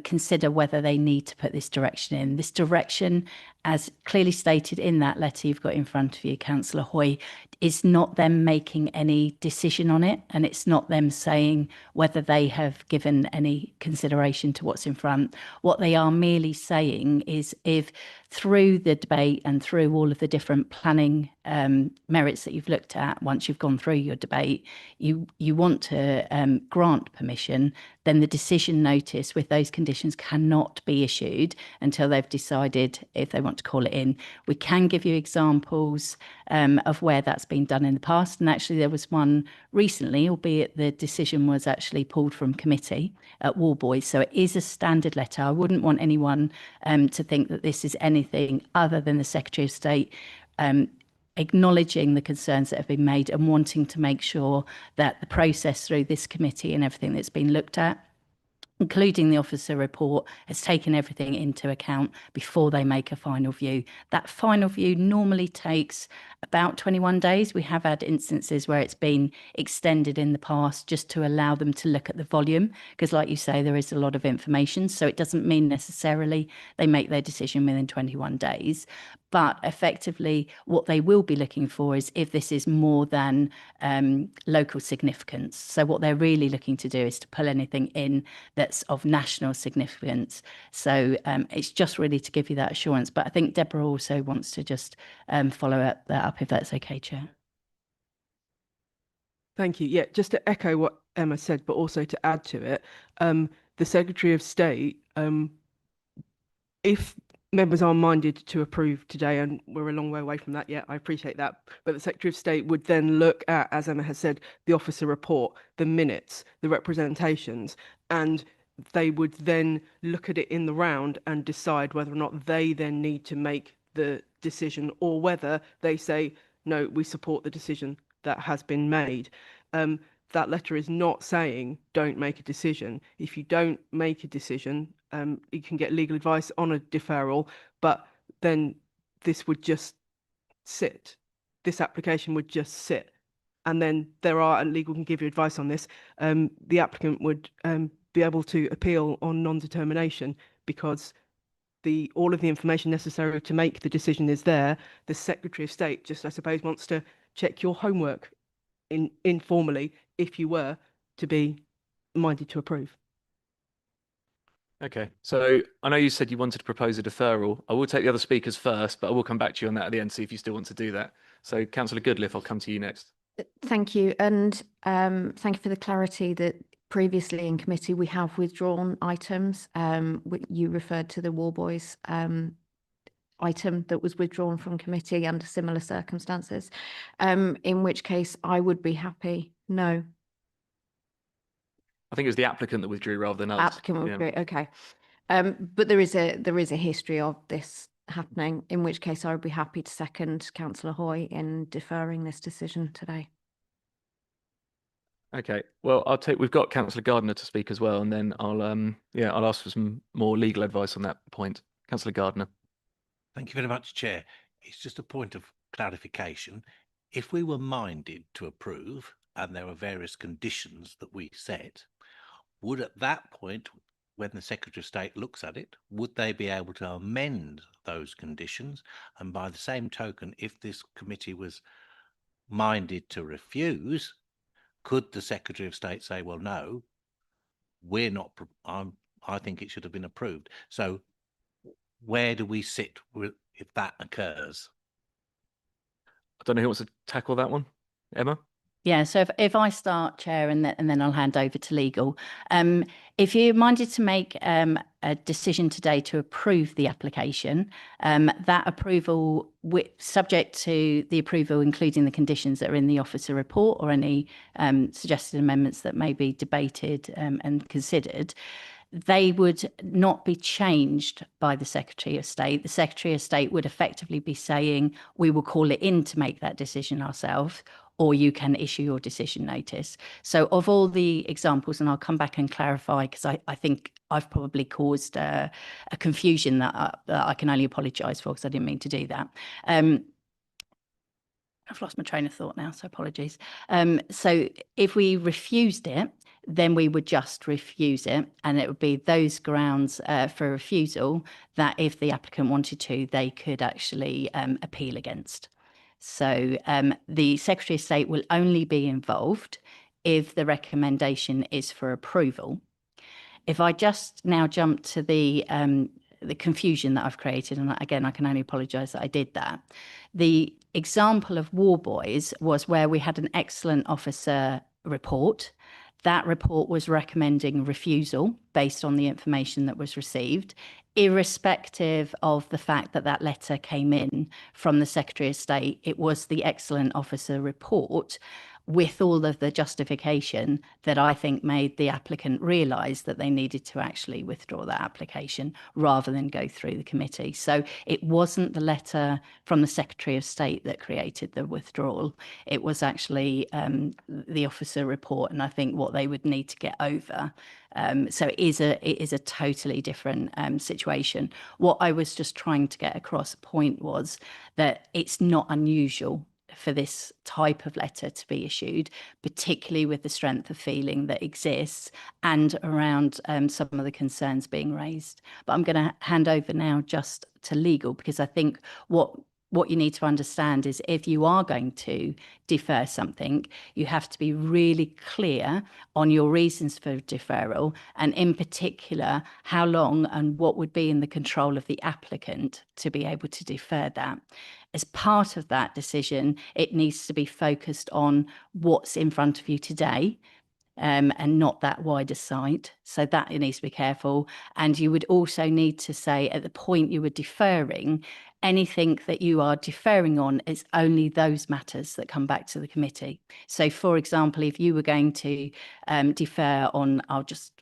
consider whether they need to put this direction in. This direction, as clearly stated in that letter you've got in front of you, Councillor Hoy, is not them making any decision on it, and it's not them saying whether they have given any consideration to what's in front. What they are merely saying is, if through the debate and through all of the different planning merits that you've looked at, once you've gone through your debate, you want to grant permission, then the decision notice with those conditions cannot be issued until they've decided if they want to call it in. We can give you examples of where that's been done in the past, and actually there was one recently, albeit the decision was actually pulled from committee at Warboys. So it is a standard letter. I wouldn't want anyone to think that this is anything other than the Secretary of State acknowledging the concerns that have been made and wanting to make sure that the process through this committee and everything that's been looked at including the officer report, has taken everything into account before they make a final view. That final view normally takes about 21 days. We have had instances where it's been extended in the past just to allow them to look at the volume, because like you say, there is a lot of information. So it doesn't mean necessarily they make their decision within 21 days. But effectively, what they will be looking for is if this is more than local significance. So what they're really looking to do is to pull anything in that's of national significance. So it's just really to give you that assurance. But I think Deborah also wants to just follow up that up, if that's okay, Chair. Thank you. Yeah, just to echo what Emma said, but also to add to it, the Secretary of State, if members are minded to approve today, and we're a long way away from that yet, I appreciate that, but the Secretary of State would then look at, as Emma has said, the officer report, the minutes, the representations, and they would then look at it in the round and decide whether or not they then need to make the decision, or whether they say, no, we support the decision that has been made. That letter is not saying don't make a decision. If you don't make a decision, you can get legal advice on a deferral, but then this would just sit. This application would just sit. And then and legal can give you advice on this, the applicant would be able to appeal on non-determination, because all of the information necessary to make the decision is there. The Secretary of State just, I suppose, wants to check your homework informally, if you were to be minded to approve. Okay, so I know you said you wanted to propose a deferral. I will take the other speakers first, but I will come back to you on that at the end, see if you still want to do that. So Councillor Goodliffe, I'll come to you next. Thank you. And thank you for the clarity that previously in committee we have withdrawn items. You referred to the War Boys item that was withdrawn from committee under similar circumstances, in which case I would be happy. No. I think it was the applicant that withdrew rather than us. Applicant withdrew, okay. But there is a history of this happening, in which case I would be happy to second Councillor Hoy in deferring this decision today. Okay, well, we've got Councillor Gardner to speak as well, and then I'll ask for some more legal advice on that point. Councillor Gardner. Thank you very much, Chair. It's just a point of clarification. If we were minded to approve and there were various conditions that we set, would at that point, when the Secretary of State looks at it, would they be able to amend those conditions? And by the same token, if this committee was minded to refuse, could the Secretary of State say, well, no, we're not, I think it should have been approved. So where do we sit if that occurs? I don't know who wants to tackle that one. Emma? Yeah, so if I start, Chair, and then I'll hand over to legal. If you're minded to make a decision today to approve the application, that approval, subject to the approval, including the conditions that are in the officer report or any suggested amendments that may be debated and considered, they would not be changed by the Secretary of State. The Secretary of State would effectively be saying, we will call it in to make that decision ourselves, or you can issue your decision notice. So of all the examples, and I'll come back and clarify, because I think I've probably caused a confusion that I can only apologise for, because I didn't mean to do that. I've lost my train of thought now, so apologies. So if we refused it, then we would just refuse it, and it would be those grounds for refusal that if the applicant wanted to, they could actually appeal against. So the Secretary of State will only be involved if the recommendation is for approval. If I just now jump to the confusion that I've created, and again, I can only apologise that I did that. The example of War Boys was where we had an excellent officer report. That report was recommending refusal based on the information that was received, irrespective of the fact that that letter came in from the Secretary of State. It was the excellent officer report. with all of the justification that I think made the applicant realise that they needed to actually withdraw that application rather than go through the committee. So it wasn't the letter from the Secretary of State that created the withdrawal. It was actually the officer report, and I think what they would need to get over. So it is a totally different situation. What I was just trying to get across point was that it's not unusual for this type of letter to be issued, particularly with the strength of feeling that exists and around some of the concerns being raised. But I'm going to hand over now just to legal, because I think what you need to understand is if you are going to defer something, you have to be really clear on your reasons for deferral, and in particular, how long and what would be in the control of the applicant to be able to defer that. As part of that decision, it needs to be focused on what's in front of you today, and not that wider site. So that you need to be careful. And you would also need to say at the point you were deferring, anything that you are deferring on is only those matters that come back to the committee. So for example, if you were going to defer on, I'll just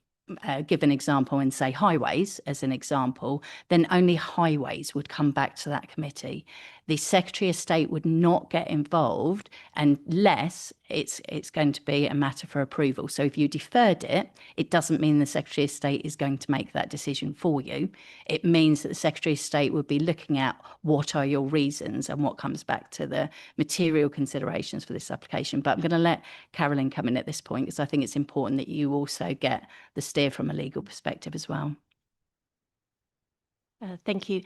give an example and say highways as an example, then only highways would come back to that committee. The Secretary of State would not get involved unless it's going to be a matter for approval. So if you deferred it, it doesn't mean the Secretary of State is going to make that decision for you. It means that the Secretary of State would be looking at what are your reasons and what comes back to the material considerations for this application. But I'm going to let Carolyn come in at this point, because I think it's important that you also get the steer from a legal perspective as well. Thank you.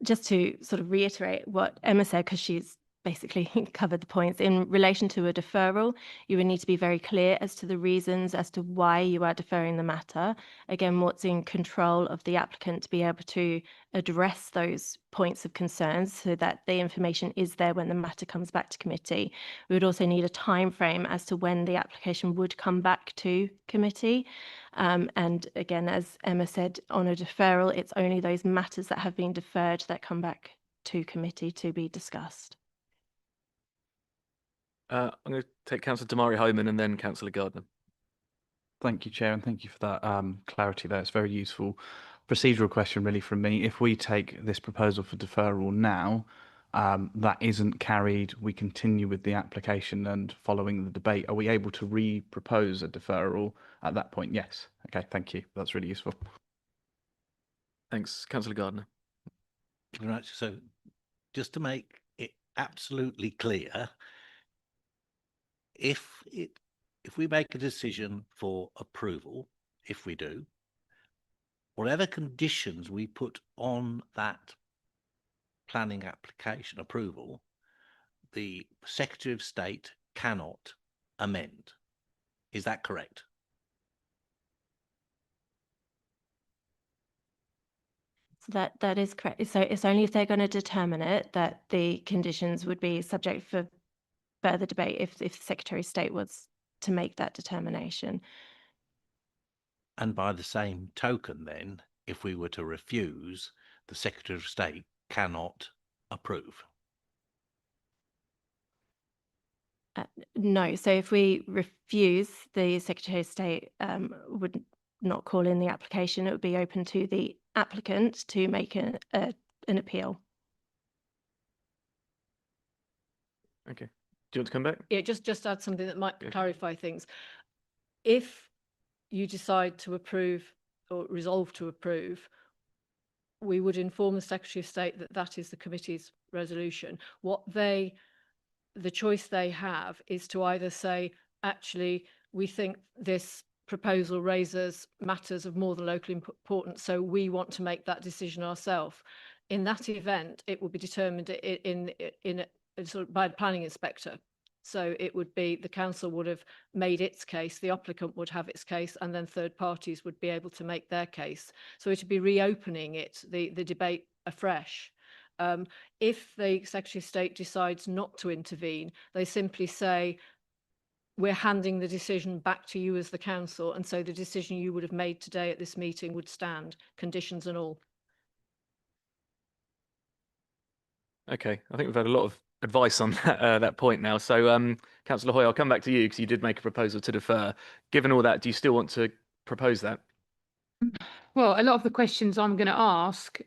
Just to sort of reiterate what Emma said, because she's basically covered the points. In relation to a deferral, you would need to be very clear as to the reasons as to why you are deferring the matter. Again, what's in control of the applicant to be able to address those points of concerns so that the information is there when the matter comes back to committee. We would also need a time frame as to when the application would come back to committee. And again, as Emma said, on a deferral, it's only those matters that have been deferred that come back to committee to be discussed. I'm going to take Councillor Damari Homan and then Councillor Gardner. Thank you, Chair, and thank you for that clarity there. It's very useful. Procedural question really from me. If we take this proposal for deferral now, that isn't carried, we continue with the application and following the debate, are we able to re-propose a deferral at that point? Yes. Okay, thank you. That's really useful. Thanks. Councillor Gardner. Right, so just to make it absolutely clear, if we make a decision for approval, if we do, whatever conditions we put on that planning application approval, the Secretary of State cannot amend. Is that correct? That is correct. So it's only if they're going to determine it that the conditions would be subject for further debate if the Secretary of State was to make that determination. And by the same token, then, if we were to refuse, the Secretary of State cannot approve. No. So if we refuse, the Secretary of State would not call in the application. It would be open to the applicant to make an appeal. Okay. Do you want to come back? Yeah, just add something that might Okay. clarify things. If you decide to approve or resolve to approve, we would inform the Secretary of State that that is the committee's resolution. The choice they have is to either say, actually, we think this proposal raises matters of more than local importance, so we want to make that decision ourselves. In that event, it will be determined in sort of by the planning inspector. So it would be the council would have made its case, the applicant would have its case, and then third parties would be able to make their case. So it would be reopening the debate afresh. If the Secretary of State decides not to intervene, they simply say, we're handing the decision back to you as the council, and so the decision you would have made today at this meeting would stand, conditions and all. Okay. I think we've had a lot of advice on that point now. So, Councillor Hoy, I'll come back to you because you did make a proposal to defer. Given all that, do you still want to propose that? Well, a lot of the questions I'm going to ask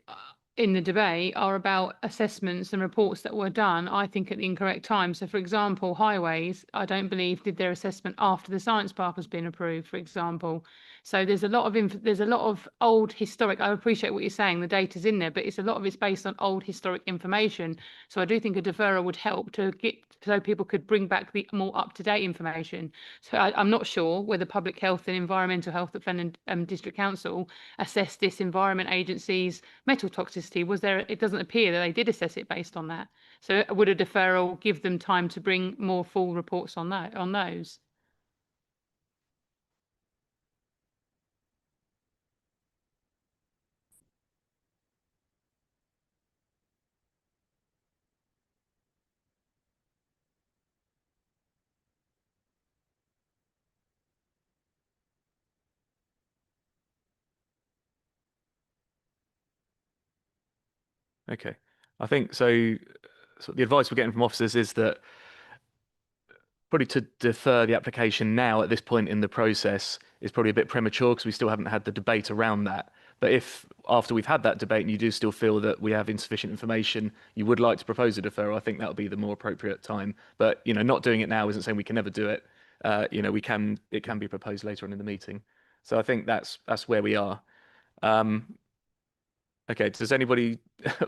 in the debate are about assessments and reports that were done, I think, at the incorrect time. So, for example, highways, I don't believe did their assessment after the science park has been approved, for example. So there's a lot of old historic. I appreciate what you're saying. The data's in there, but it's a lot of it's based on old historic information. So I do think a deferral would help to get so people could bring back the more up-to-date information. So I'm not sure whether Public Health and Environmental Health at Fenton District Council assessed this Environment Agency's metal toxicity. Was there? It doesn't appear that they did assess it based on that. So would a deferral give them time to bring more full reports on that on those? Okay, I think so. So the advice we're getting from officers is that probably to defer the application now at this point in the process is probably a bit premature because we still haven't had the debate around that. But if after we've had that debate and you do still feel that we have insufficient information, you would like to propose a deferral, I think that would be the more appropriate time. But not doing it now isn't saying we can never do it. It can be proposed later on in the meeting. So I think that's where we are. Okay, does anybody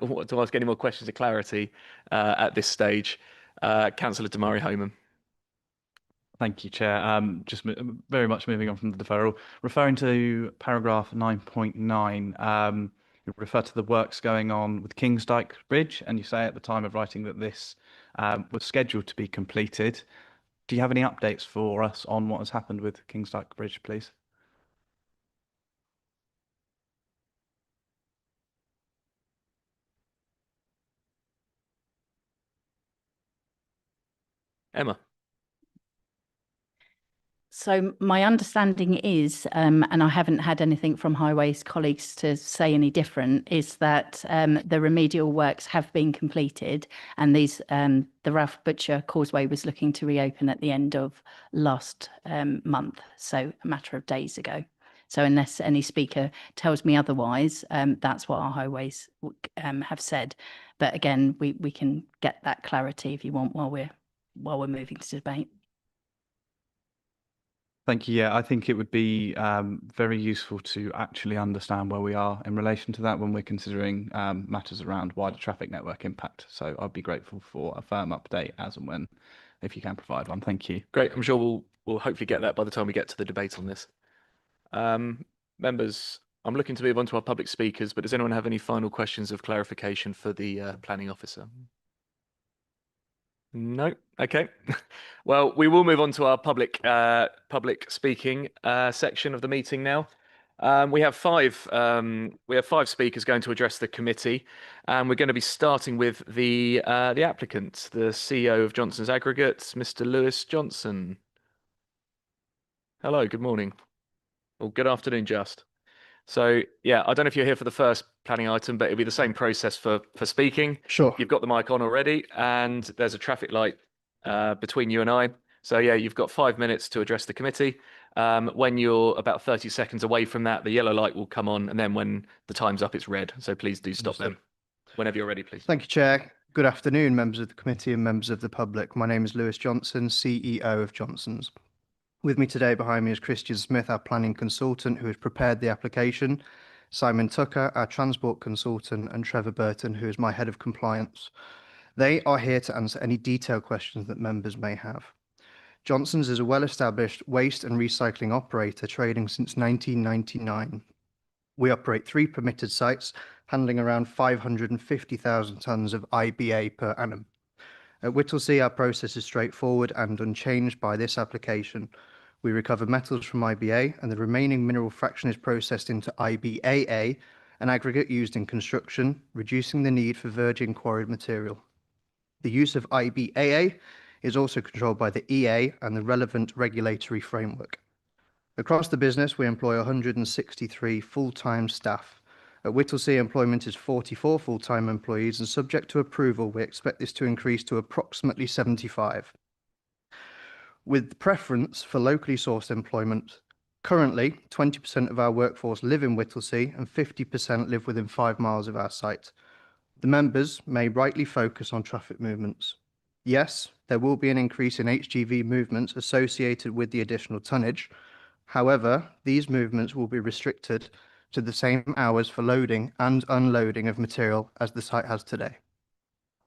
want to ask any more questions of clarity at this stage? Councillor Damari Homan. Thank you, Chair. Just very much moving on from the deferral, referring to paragraph 9.9, you refer to the works going on with Kingsdyke Bridge, and you say at the time of writing that this was scheduled to be completed. Do you have any updates for us on what has happened with Kingsdyke Bridge, please? Emma. So my understanding is, and I haven't had anything from Highways colleagues to say any different, is that the remedial works have been completed, and these the Ralph Butcher Causeway was looking to reopen at the end of last month, so a matter of days ago. So unless any speaker tells me otherwise, that's what our Highways have said. But again, we can get that clarity if you want while we're moving to debate. Thank you. Yeah, I think it would be very useful to actually understand where we are in relation to that when we're considering matters around wider traffic network impact. So I'd be grateful for a firm update as and when, if you can provide one. Thank you. Great. I'm sure we'll hopefully get that by the time we get to the debate on this. Members, I'm looking to move on to our public speakers, but does anyone have any final questions of clarification for the planning officer? No. Okay. Well, we will move on to our public speaking section of the meeting now. We have five speakers going to address the committee, and we're going to be starting with the applicant, the CEO of Johnson's Aggregates, Mr. Lewis Johnson. Hello. Good morning. Or good afternoon, just. So yeah, I don't know if you're here for the first planning item, but it'll be the same process for speaking. Sure. You've got the mic on already, and there's a traffic light between you and I. So yeah, you've got 5 minutes to address the committee. When you're about 30 seconds away from that, the yellow light will come on, and then when the time's up, it's red. So please do stop them whenever you're ready, please. Thank you, Chair. Good afternoon, members of the committee and members of the public. My name is Lewis Johnson, CEO of Johnson's. With me today behind me is Christian Smith, our planning consultant, who has prepared the application, Simon Tucker, our transport consultant, and Trevor Burton, who is my head of compliance. They are here to answer any detailed questions that members may have. Johnson's is a well-established waste and recycling operator trading since 1999. We operate 3 permitted sites, handling around 550,000 tonnes of IBA per annum. At Whittlesea, our process is straightforward and unchanged by this application. We recover metals from IBA, and the remaining mineral fraction is processed into IBAA, an aggregate used in construction, reducing the need for virgin quarried material. The use of IBAA is also controlled by the EA and the relevant regulatory framework. Across the business, we employ 163 full-time staff, At Whittlesea, employment is 44 full-time employees, and subject to approval, we expect this to increase to approximately 75. With preference for locally sourced employment, currently 20% of our workforce live in Whittlesea and 50% live within 5 miles of our site. The members may rightly focus on traffic movements. Yes, there will be an increase in HGV movements associated with the additional tonnage. However, these movements will be restricted to the same hours for loading and unloading of material as the site has today.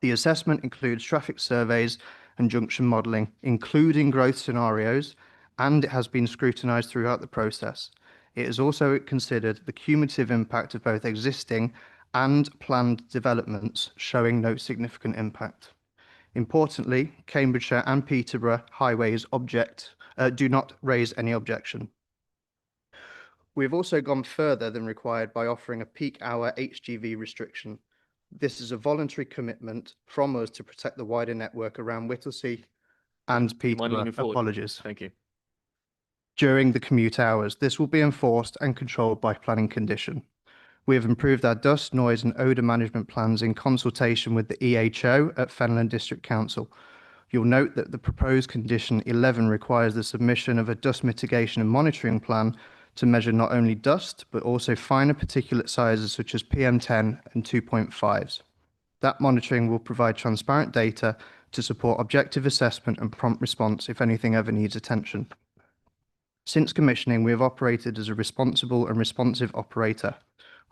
The assessment includes traffic surveys and junction modelling, including growth scenarios, and it has been scrutinised throughout the process. It has also considered the cumulative impact of both existing and planned developments, showing no significant impact. Importantly, Cambridgeshire and Peterborough highways do not raise any objection. We have also gone further than required by offering a peak hour HGV restriction. This is a voluntary commitment from us to protect the wider network around Whittlesea and Peterborough. Apologies. Thank you. During the commute hours, this will be enforced and controlled by planning condition. We have improved our dust, noise and odour management plans in consultation with the EHO at Fenland District Council. You'll note that the proposed condition 11 requires the submission of a dust mitigation and monitoring plan to measure not only dust, but also finer particulate sizes such as PM10 and 2.5s. That monitoring will provide transparent data to support objective assessment and prompt response if anything ever needs attention. Since commissioning, we have operated as a responsible and responsive operator.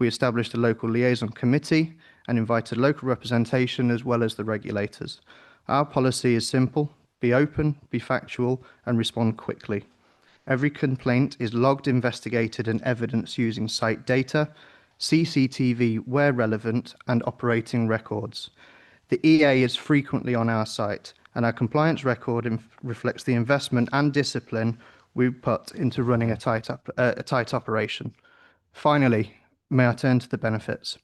We established a local liaison committee and invited local representation as well as the regulators. Our policy is simple: be open, be factual, and respond quickly. Every complaint is logged, investigated, and evidenced using site data, CCTV where relevant, and operating records. The EA is frequently on our site, and our compliance record reflects the investment and discipline we put into running a tight operation. Finally, may I turn to the benefits?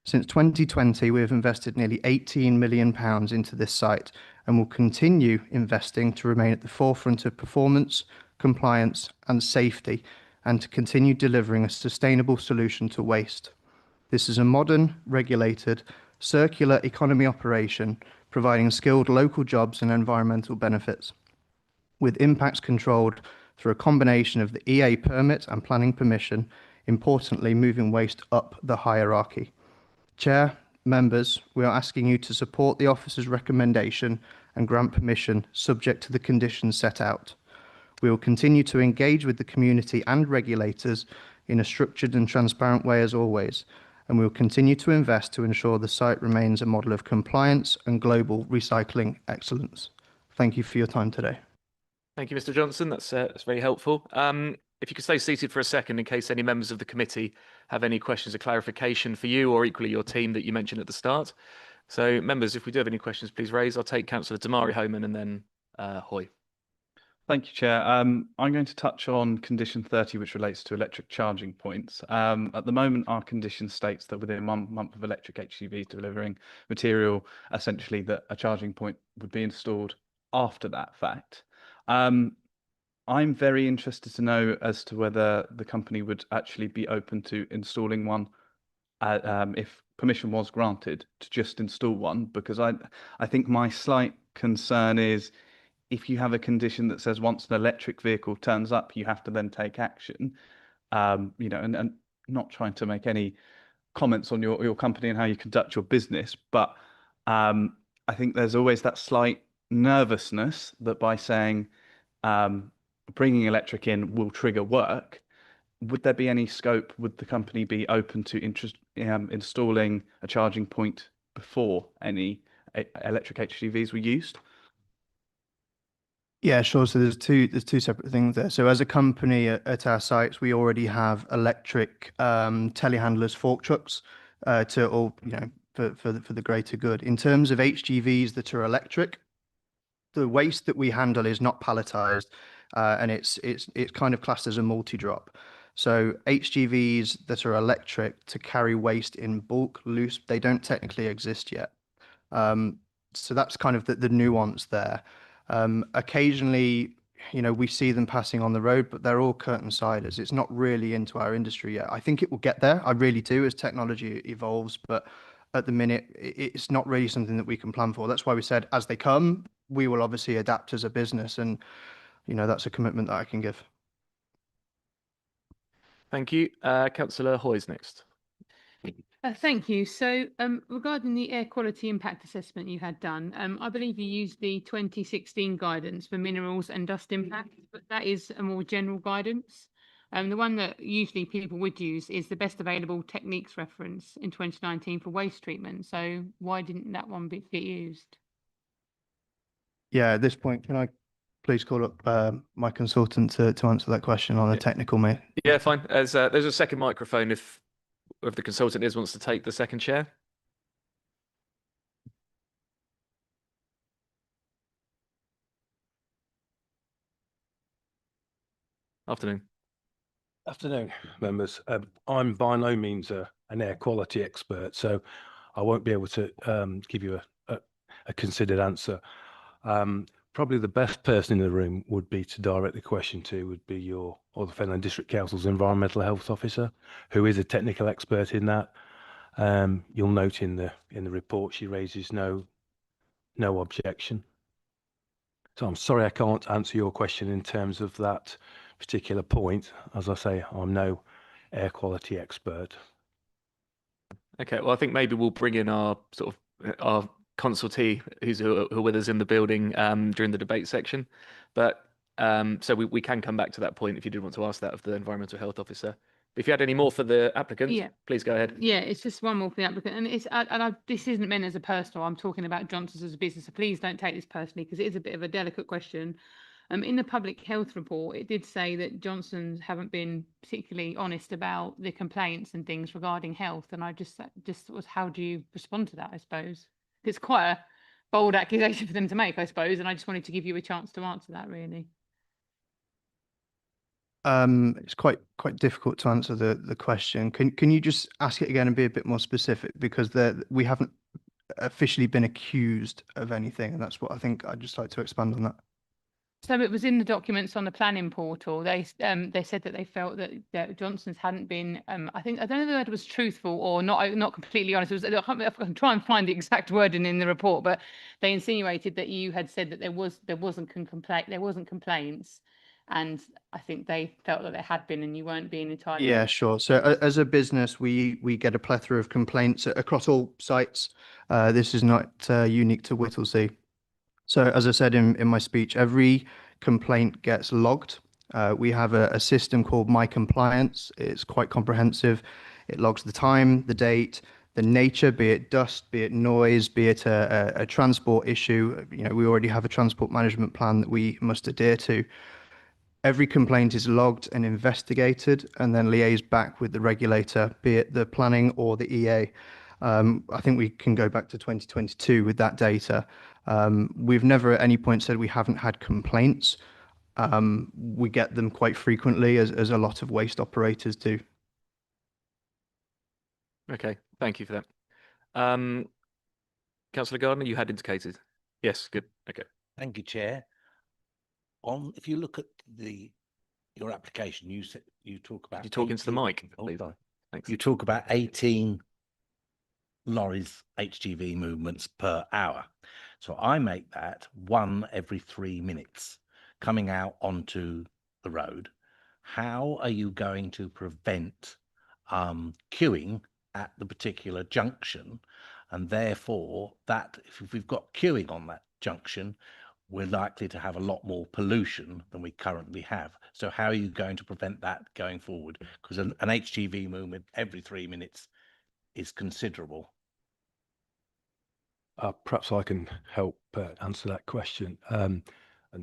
Since 2020, we have invested nearly £18 million into this site and will continue investing to remain at the forefront of performance, compliance and safety, and to continue delivering a sustainable solution to waste. This is a modern, regulated, circular economy operation, providing skilled local jobs and environmental benefits, with impacts controlled through a combination of the EA permit and planning permission, importantly moving waste up the hierarchy. Chair, members, we are asking you to support the officer's recommendation and grant permission subject to the conditions set out. We will continue to engage with the community and regulators in a structured and transparent way as always, and we will continue to invest to ensure the site remains a model of compliance and global recycling excellence. Thank you for your time today. Thank you, Mr. Johnson. That's very helpful. If you could stay seated for a second in case any members of the committee have any questions or clarification for you or equally your team that you mentioned at the start. So members, if we do have any questions, please raise. I'll take Councillor Damari Homan and then Hoy. Thank you, Chair. I'm going to touch on condition 30, which relates to electric charging points. At the moment, our condition states that within 1 month of electric HGVs delivering material, essentially that a charging point would be installed after that fact. I'm very interested to know as to whether the company would actually be open to installing one if permission was granted to just install one, because I think my slight concern is if you have a condition that says once an electric vehicle turns up, you have to then take action, you know, and not trying to make any comments on your company and how you conduct your business, but I think there's always that slight nervousness that by saying bringing electric in will trigger work. Would there be any scope? Would the company be open to installing a charging point before any electric HGVs were used? Yeah, sure. So there's two separate things there. So as a company at our sites, we already have electric telehandlers, fork trucks, to all, you know, for the greater good. In terms of HGVs that are electric, the waste that we handle is not palletized, and it's kind of classed as a multi-drop. So HGVs that are electric to carry waste in bulk, loose, they don't technically exist yet. So that's kind of the nuance there. Occasionally, we see them passing on the road, but they're all curtain siders. It's not really into our industry yet. I think it will get there. I really do as technology evolves, but at the minute, it's not really something that we can plan for. That's why we said as they come, we will obviously adapt as a business, and that's a commitment that I can give. Thank you. Councillor Hoy's next. Thank you. So regarding the air quality impact assessment you had done, I believe you used the 2016 guidance for minerals and dust impact, but that is a more general guidance. The one that usually people would use is the best available techniques reference in 2019 for waste treatment. So why didn't that one get used? Yeah, at this point, can I please call up my consultant to answer that question on a technical mate? Yeah, fine. There's a second microphone if the consultant wants to take the second chair. Afternoon. Afternoon, members. I'm by no means an air quality expert, so I won't be able to give you a considered answer. Probably the best person in the room would be to direct the question to would be your or the Fenland District Council's Environmental Health Officer, who is a technical expert in that. You'll note in the report she raises no objection. So I'm sorry I can't answer your question in terms of that particular point. As I say, I'm no air quality expert. Okay, well, I think maybe we'll bring in our consultee who are with us in the building during the debate section. But so we can come back to that point if you did want to ask that of the Environmental Health Officer. If you had any more for the applicant, please go ahead. Yeah, it's just one more for the applicant, and this isn't meant as a personal. I'm talking about Johnson's as a business, so please don't take this personally because it is a bit of a delicate question. In the public health report, it did say that Johnson's haven't been particularly honest about the complaints and things regarding health, and I just was, how do you respond to that? I suppose it's quite a bold accusation for them to make, I suppose, and I just wanted to give you a chance to answer that, really. It's quite difficult to answer the question. Can you just ask it again and be a bit more specific, because we haven't officially been accused of anything, and that's what I think I'd just like to expand on that. So it was in the documents on the planning portal. They said that they felt that Johnson's hadn't been. I don't know whether it was truthful or not completely honest. It was. I can try and find the exact wording in the report, but they insinuated that you had said that there wasn't complaints, and I think they felt that there had been, and you weren't being entirely. Yeah, sure. So as a business, we get a plethora of complaints across all sites. This is not unique to Whittlesea. So as I said in my speech, every complaint gets logged. We have a system called My Compliance. It's quite comprehensive. It logs the time, the date, the nature, be it dust, be it noise, be it a transport issue. We already have a transport management plan that we must adhere to. Every complaint is logged and investigated and then liaised back with the regulator, be it the planning or the EA. I think we can go back to 2022 with that data. We've never at any point said we haven't had complaints. We get them quite frequently, as a lot of waste operators do. Okay, thank you for that. Councillor Gardner, you had indicated. Yes, good. Okay. Thank you, Chair. If you look at your application, you talk about. You talk into the mic, please. Sorry. Thanks. You talk about 18 lorries HGV movements per hour. So I make that 1 every 3 minutes coming out onto the road. How are you going to prevent queuing at the particular junction? And therefore, that if we've got queuing on that junction, we're likely to have a lot more pollution than we currently have. So how are you going to prevent that going forward? Because an HGV movement every 3 minutes is considerable. Perhaps I can help answer that question. And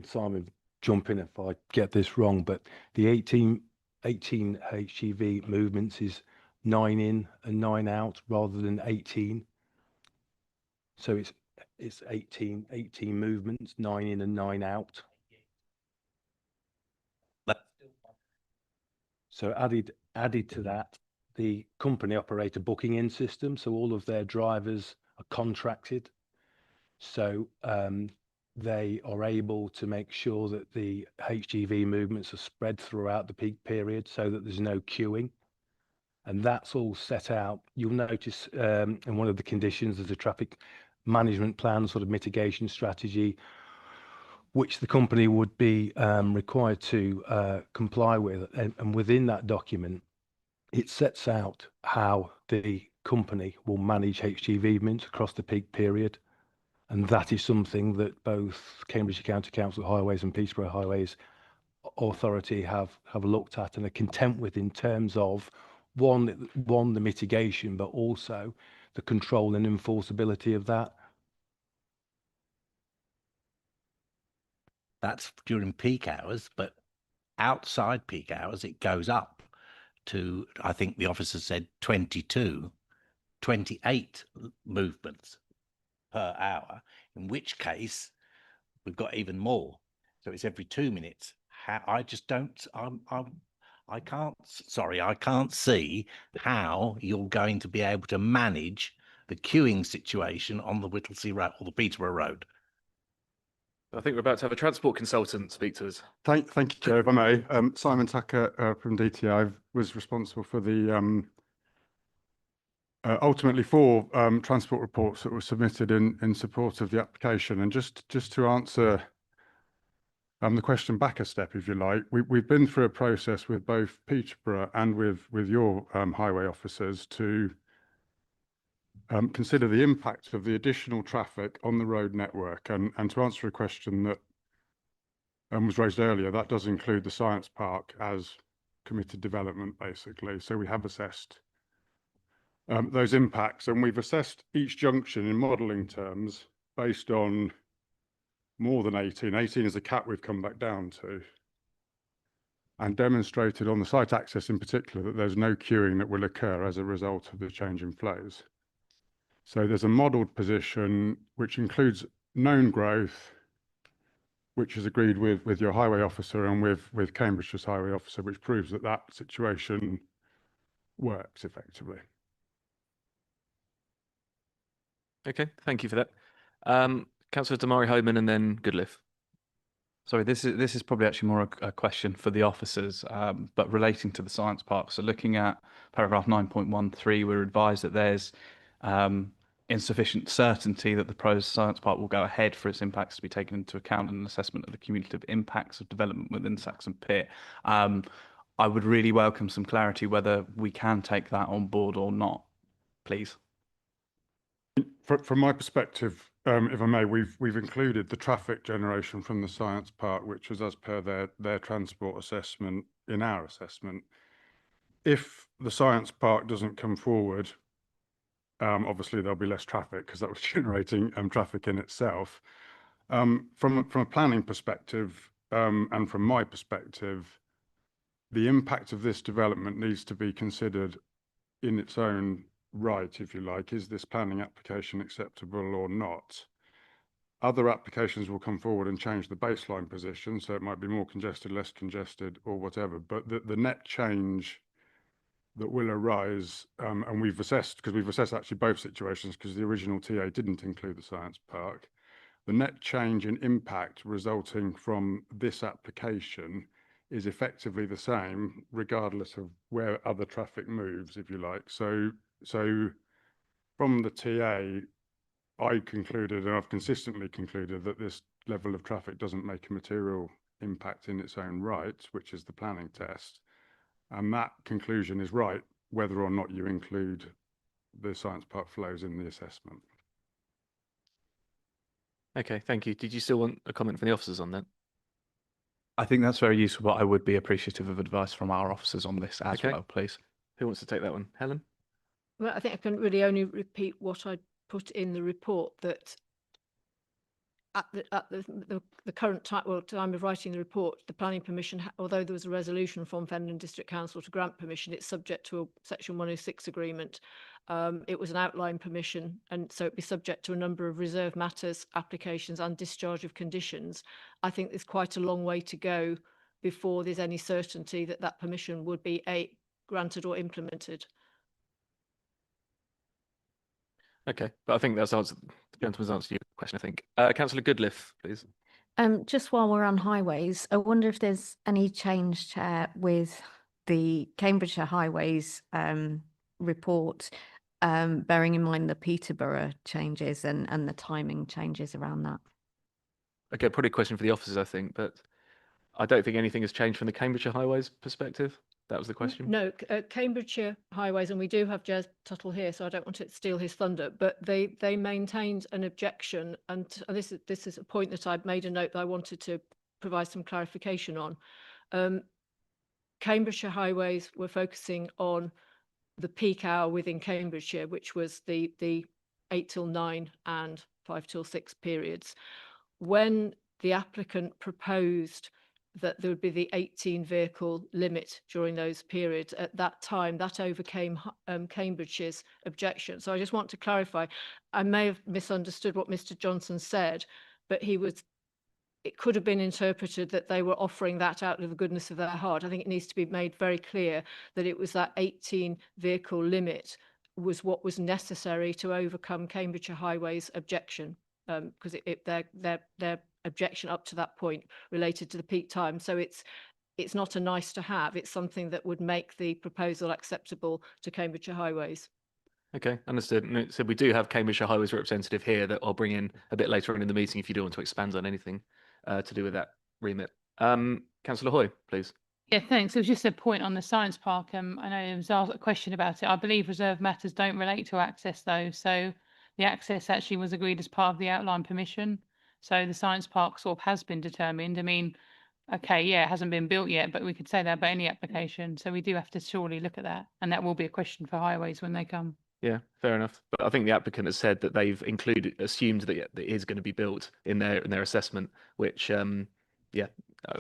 Simon, jump in if I get this wrong, but the 18 HGV movements is 9 in and 9 out rather than 18. So it's 18 movements, 9 in and 9 out. So added to that, the company operate a booking in system, so all of their drivers are contracted. So they are able to make sure that the HGV movements are spread throughout the peak period so that there's no queuing. And that's all set out. You'll notice in one of the conditions, there's a traffic management plan, sort of mitigation strategy, which the company would be required to comply with. And within that document, it sets out how the company will manage HGV movements across the peak period. And that is something that both Cambridgeshire County Council Highways and Peterborough Highways Authority have looked at and are content with in terms of one, the mitigation, but also the control and enforceability of that. That's during peak hours, but outside peak hours, it goes up to, I think the officer said 28 movements per hour, in which case we've got even more. So it's every 2 minutes. I just don't, I can't see how you're going to be able to manage the queuing situation on the Whittlesea Road or the Peterborough Road. I think we're about to have a transport consultant speak to us. Thank you, Chair, if I may. Simon Tucker from DTI was responsible for the ultimately 4 transport reports that were submitted in support of the application. And just to answer the question back a step, if you like, we've been through a process with both Peterborough and with your highway officers to consider the impact of the additional traffic on the road network. And to answer a question that was raised earlier, that does include the science park as committed development, basically. So we have assessed those impacts, and we've assessed each junction in modelling terms based on more than 18. 18 is a cap we've come back down to, and demonstrated on the site access in particular that there's no queuing that will occur as a result of the change in flows. So there's a modelled position which includes known growth, which is agreed with your highway officer and with Cambridgeshire's highway officer, which proves that that situation works effectively. Okay, thank you for that. Councillor Damari Homan and then Goodliff. Sorry, this is probably actually more a question for the officers, but relating to the science park. So looking at paragraph 9.13, we're advised that there's insufficient certainty that the proposed science park will go ahead for its impacts to be taken into account in an assessment of the cumulative impacts of development within Saxon Pit. I would really welcome some clarity whether we can take that on board or not, please. From my perspective, if I may, we've included the traffic generation from the science park, which was as per their transport assessment in our assessment. If the science park doesn't come forward, obviously there'll be less traffic because that was generating traffic in itself. From a planning perspective, and from my perspective, the impact of this development needs to be considered in its own right, if you like. Is this planning application acceptable or not? Other applications will come forward and change the baseline position, so it might be more congested, less congested, or whatever. But the net change that will arise, and we've assessed actually both situations because the original TA didn't include the science park. The net change in impact resulting from this application is effectively the same regardless of where other traffic moves, if you like. So from the TA, I concluded, and I've consistently concluded, that this level of traffic doesn't make a material impact in its own right, which is the planning test. And that conclusion is right, whether or not you include the science park flows in the assessment. Okay, thank you. Did you still want a comment from the officers on that? I think that's very useful, but I would be appreciative of advice from our officers on this as Okay. well, please. Who wants to take that one? Helen? Well, I think I can really only repeat what I put in the report, that at the current time of writing the report, the planning permission, although there was a resolution from Fenton District Council to grant permission, it's subject to a Section 106 agreement. It was an outline permission, and so it'd be subject to a number of reserve matters, applications and discharge of conditions. I think there's quite a long way to go before there's any certainty that that permission would be granted or implemented. Okay, but I think that's answered, the gentleman's answered your question, I think. Councillor Goodliff, please. Just while we're on highways, I wonder if there's any change, Chair, with the Cambridgeshire Highways report, bearing in mind the Peterborough changes and the timing changes around that. Okay, probably a question for the officers, I think, but I don't think anything has changed from the Cambridgeshire Highways perspective. That was the question. No, Cambridgeshire Highways, and we do have Jez Tuttle here, so I don't want to steal his thunder, but they maintained an objection, and this is a point that I've made a note that I wanted to provide some clarification on. Cambridgeshire Highways were focusing on the peak hour within Cambridgeshire, which was the 8 till 9 and 5 till 6 periods. When the applicant proposed that there would be the 18 vehicle limit during those periods, at that time that overcame Cambridgeshire's objection. So I just want to clarify, I may have misunderstood what Mr. Johnson said, but it could have been interpreted that they were offering that out of the goodness of their heart. I think it needs to be made very clear that it was that 18 vehicle limit was what was necessary to overcome Cambridgeshire Highways objection, because their objection up to that point related to the peak time. So it's not a nice to have, it's something that would make the proposal acceptable to Cambridgeshire Highways. Okay, understood. And so we do have Cambridgeshire Highways representative here that I'll bring in a bit later on in the meeting if you do want to expand on anything to do with that remit. Councillor Hoy, please. Yeah, thanks. It was just a point on the science park. I know there was asked a question about it. I believe reserve matters don't relate to access though. So the access actually was agreed as part of the outline permission. So the science park sort of has been determined. I mean, okay, yeah, it hasn't been built yet, but we could say that about any application. So we do have to surely look at that. And that will be a question for highways when they come. Yeah, fair enough. But I think the applicant has said that they've assumed that it is going to be built in their assessment, which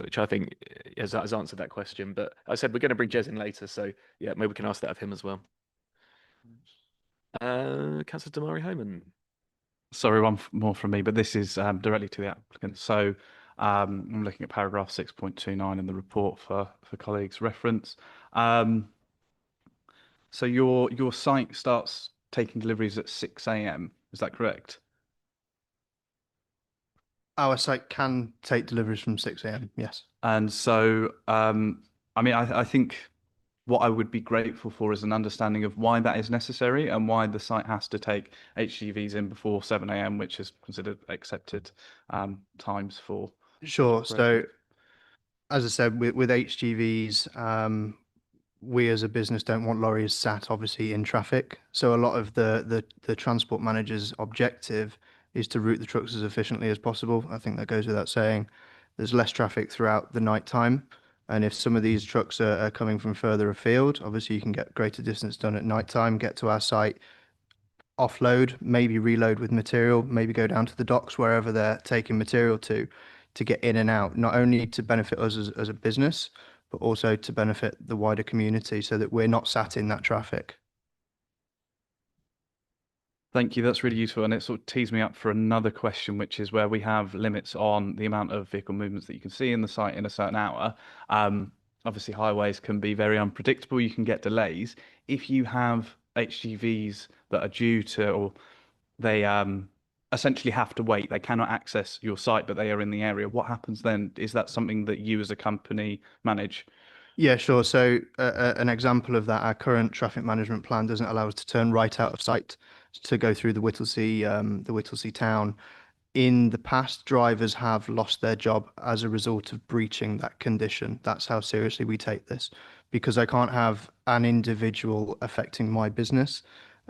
which I think has answered that question. But I said we're going to bring Jez in later, so yeah, maybe we can ask that of him as well. Councillor Damari Homan. Sorry, one more from me, but this is directly to the applicant. So I'm looking at paragraph 6.29 in the report for colleagues' reference. So your site starts taking deliveries at 6 a.m. Is that correct? Our site can take deliveries from 6 a.m. Yes. And so, I mean, I think what I would be grateful for is an understanding of why that is necessary and why the site has to take HGVs in before 7 a.m., which is considered accepted times for. Sure. So, as I said, with HGVs, we as a business don't want lorries sat obviously in traffic. So a lot of the transport manager's objective is to route the trucks as efficiently as possible. I think that goes without saying. There's less traffic throughout the night time. And if some of these trucks are coming from further afield, obviously you can get greater distance done at night time, get to our site, offload, maybe reload with material, maybe go down to the docks, wherever they're taking material to get in and out, not only to benefit us as a business, but also to benefit the wider community so that we're not sat in that traffic. Thank you. That's really useful. And it sort of tees me up for another question, which is where we have limits on the amount of vehicle movements that you can see in the site in a certain hour. Obviously, highways can be very unpredictable. You can get delays. If you have HGVs that are due to, or they essentially have to wait, they cannot access your site, but they are in the area, what happens then? Is that something that you as a company manage? Yeah, sure. So an example of that, our current traffic management plan doesn't allow us to turn right out of sight to go through the Whittlesea town. In the past, drivers have lost their job as a result of breaching that condition. That's how seriously we take this, because I can't have an individual affecting my business.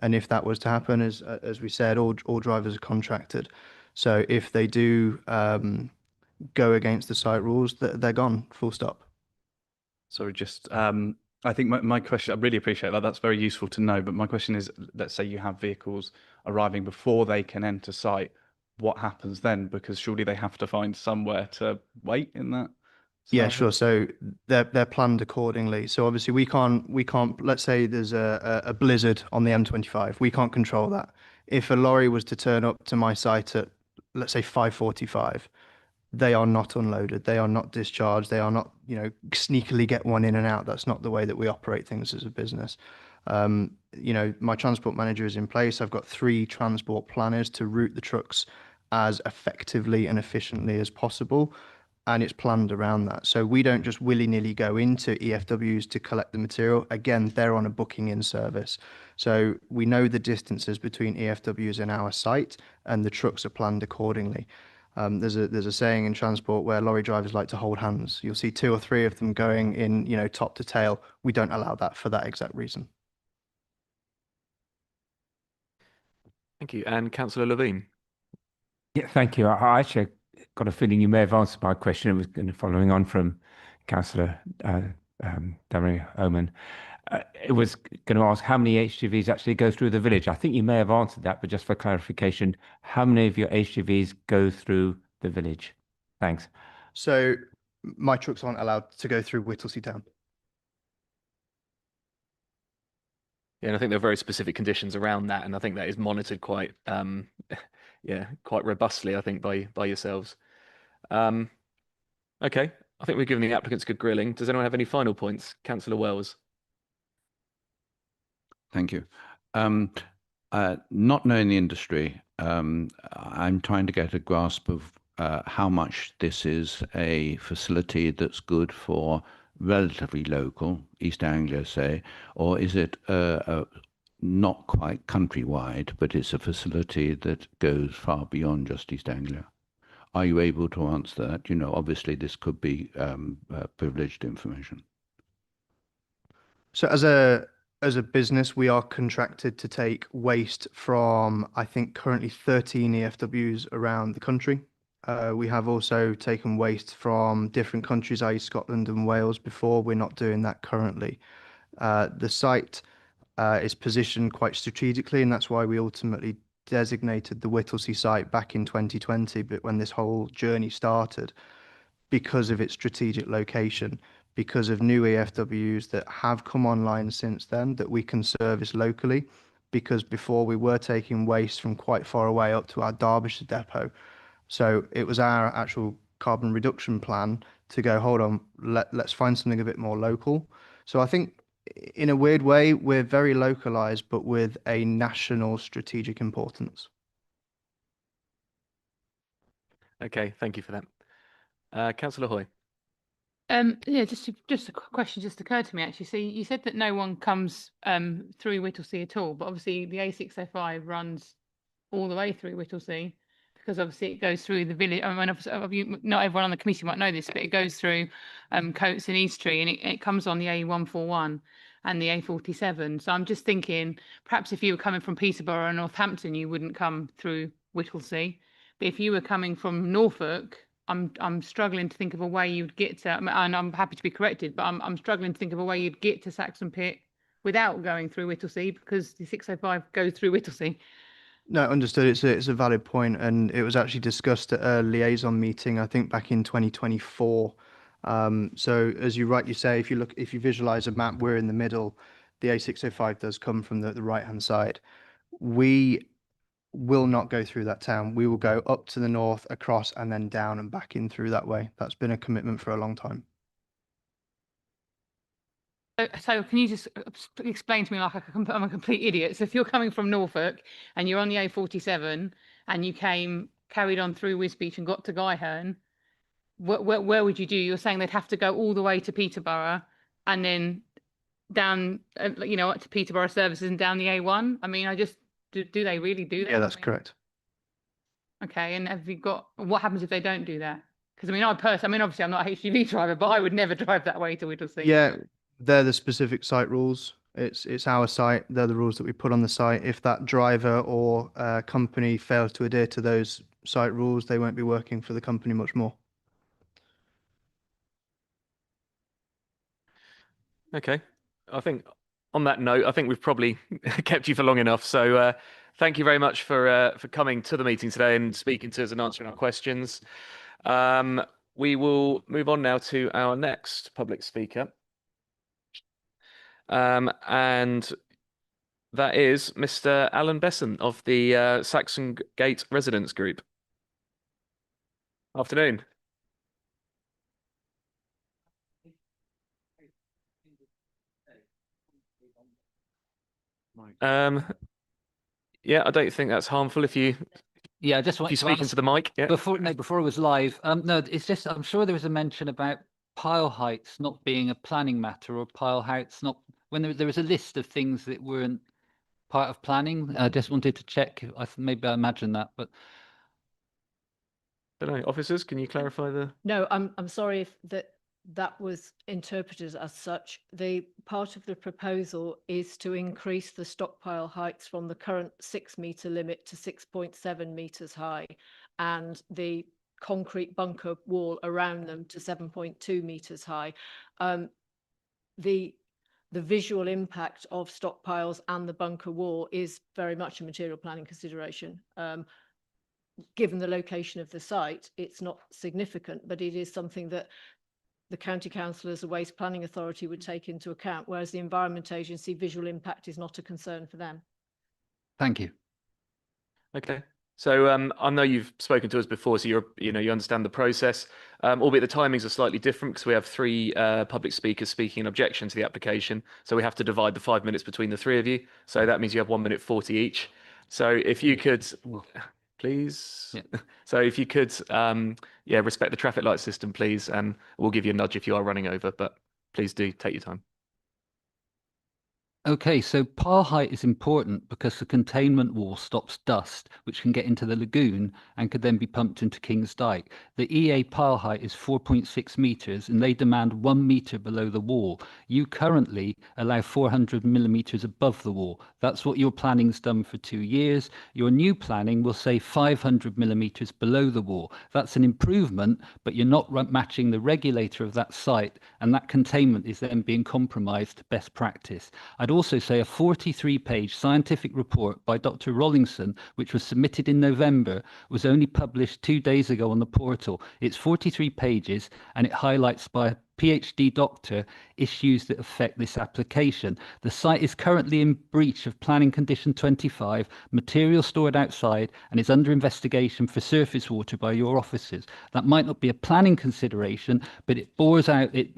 And if that was to happen, as we said, all drivers are contracted. So if they do go against the site rules, they're gone, full stop. Sorry, just I think my question, I really appreciate that. That's very useful to know. But my question is, let's say you have vehicles arriving before they can enter site. What happens then? Because surely they have to find somewhere to wait in that. Yeah, sure. So they're planned accordingly. So obviously we can't. Let's say there's a blizzard on the M25. We can't control that. If a lorry was to turn up to my site at, let's say, 5:45, they are not unloaded. They are not discharged. They are not, sneakily get one in and out. That's not the way that we operate things as a business. my transport manager is in place. I've got 3 transport planners to route the trucks as effectively and efficiently as possible, and it's planned around that. So we don't just willy-nilly go into EFWs to collect the material. Again, they're on a booking in service. So we know the distances between EFWs and our site, and the trucks are planned accordingly. There's a saying in transport where lorry drivers like to hold hands. You'll see 2 or 3 of them going in, top to tail. We don't allow that for that exact reason. Thank you. And Councillor Levine. Yeah, thank you. I actually got a feeling you may have answered my question. It was kind of following on from Councillor Darren Oman. It was going to ask how many HGVs actually go through the village. I think you may have answered that, but just for clarification, how many of your HGVs go through the village? Thanks. So my trucks aren't allowed to go through Whittlesea town. Yeah, and I think there are very specific conditions around that, and I think that is monitored quite, quite robustly, I think, by yourselves. Okay, I think we've given the applicants good grilling. Does anyone have any final points? Councillor Wells. Thank you. Not knowing the industry, I'm trying to get a grasp of how much this is a facility that's good for relatively local, East Anglia, say, or is it not quite countrywide, but it's a facility that goes far beyond just East Anglia? Are you able to answer that? Obviously this could be privileged information. So as a business, we are contracted to take waste from, I think, currently 13 EFWs around the country. We have also taken waste from different countries, i.e. Scotland and Wales, before. We're not doing that currently. The site is positioned quite strategically, and that's why we ultimately designated the Whittlesea site back in 2020, but when this whole journey started, because of its strategic location, because of new EFWs that have come online since then that we can service locally, because before we were taking waste from quite far away up to our Derbyshire depot. So it was our actual carbon reduction plan to go, hold on, let's find something a bit more local. So I think in a weird way, we're very localized, but with a national strategic importance. Okay, thank you for that. Councillor Hoy. Yeah, just a question just occurred to me actually. So you said that no one comes through Whittlesea at all, but obviously the A605 runs all the way through Whittlesea, because obviously it goes through the village. I mean, obviously, not everyone on the committee might know this, but it goes through Coates and Easttree, and it comes on the A141 and the A47. So I'm just thinking, perhaps if you were coming from Peterborough or Northampton, you wouldn't come through Whittlesea. But if you were coming from Norfolk, I'm struggling to think of a way you'd get to, and I'm happy to be corrected, but I'm struggling to think of a way you'd get to Saxon Pit without going through Whittlesea, because the 605 goes through Whittlesea. No, understood. It's a valid point, and it was actually discussed at a liaison meeting, I think, back in 2024. So as you rightly say, if you visualize a map, we're in the middle. The A605 does come from the right-hand side. We will not go through that town. We will go up to the north, across, and then down and back in through that way. That's been a commitment for a long time. So can you just explain to me, like I'm a complete idiot. So if you're coming from Norfolk and you're on the A47 and you carried on through Wisbech and got to Guyherne, where would you do? You're saying they'd have to go all the way to Peterborough and then down, up to Peterborough services and down the A1. I mean, do they really do that? Yeah, that's correct. Okay, and what happens if they don't do that? Because I mean, obviously I'm not a HGV driver, but I would never drive that way to Whittlesea. Yeah, they're the specific site rules. It's our site. They're the rules that we put on the site. If that driver or company fails to adhere to those site rules, they won't be working for the company much more. Okay, I think on that note, I think we've probably kept you for long enough. So thank you very much for coming to the meeting today and speaking to us and answering our questions. We will move on now to our next public speaker. And that is Mr. Alan Besson of the Saxon Gate Residents Group. Afternoon. Yeah, I don't think that's harmful if you Yeah, I just if want you to speak ask into the mic. Yeah. before it was live. No, it's just I'm sure there was a mention about pile heights not being a planning matter or pile heights not when there was a list of things that weren't part of planning. I just wanted to check. Maybe I imagined that, but Don't know. Officers, can you clarify the? No, I'm sorry if that was interpreted as such. The part of the proposal is to increase the stockpile heights from the current 6-metre limit to 6.7 metres high, and the concrete bunker wall around them to 7.2 metres high. The visual impact of stockpiles and the bunker wall is very much a material planning consideration. Given the location of the site, it's not significant, but it is something that the County Council as a Waste Planning Authority would take into account, whereas the Environment Agency visual impact is not a concern for them. thank you. Okay. So I know you've spoken to us before, so you understand the process. Albeit the timings are slightly different because we have 3 public speakers speaking in objection to the application. So we have to divide the 5 minutes between the 3 of you. So that means you have 1 minute 40 each. So if you could, please. Yeah. So if you could, respect the traffic light system, please, and we'll give you a nudge if you are running over. But please do take your time. Okay, so pile height is important because the containment wall stops dust, which can get into the lagoon and could then be pumped into King's Dyke. The EA pile height is 4.6 metres and they demand 1 metre below the wall. You currently allow 400 millimetres above the wall. That's what your planning's done for 2 years. Your new planning will say 500 millimetres below the wall. That's an improvement, but you're not matching the regulator of that site, and that containment is then being compromised to best practice. I'd also say a 43-page scientific report by Dr. Rollinson, which was submitted in November, was only published 2 days ago on the portal. It's 43 pages and it highlights by a PhD doctor issues that affect this application. The site is currently in breach of planning condition 25, material stored outside, and is under investigation for surface water by your officers. That might not be a planning consideration, but it bores out, it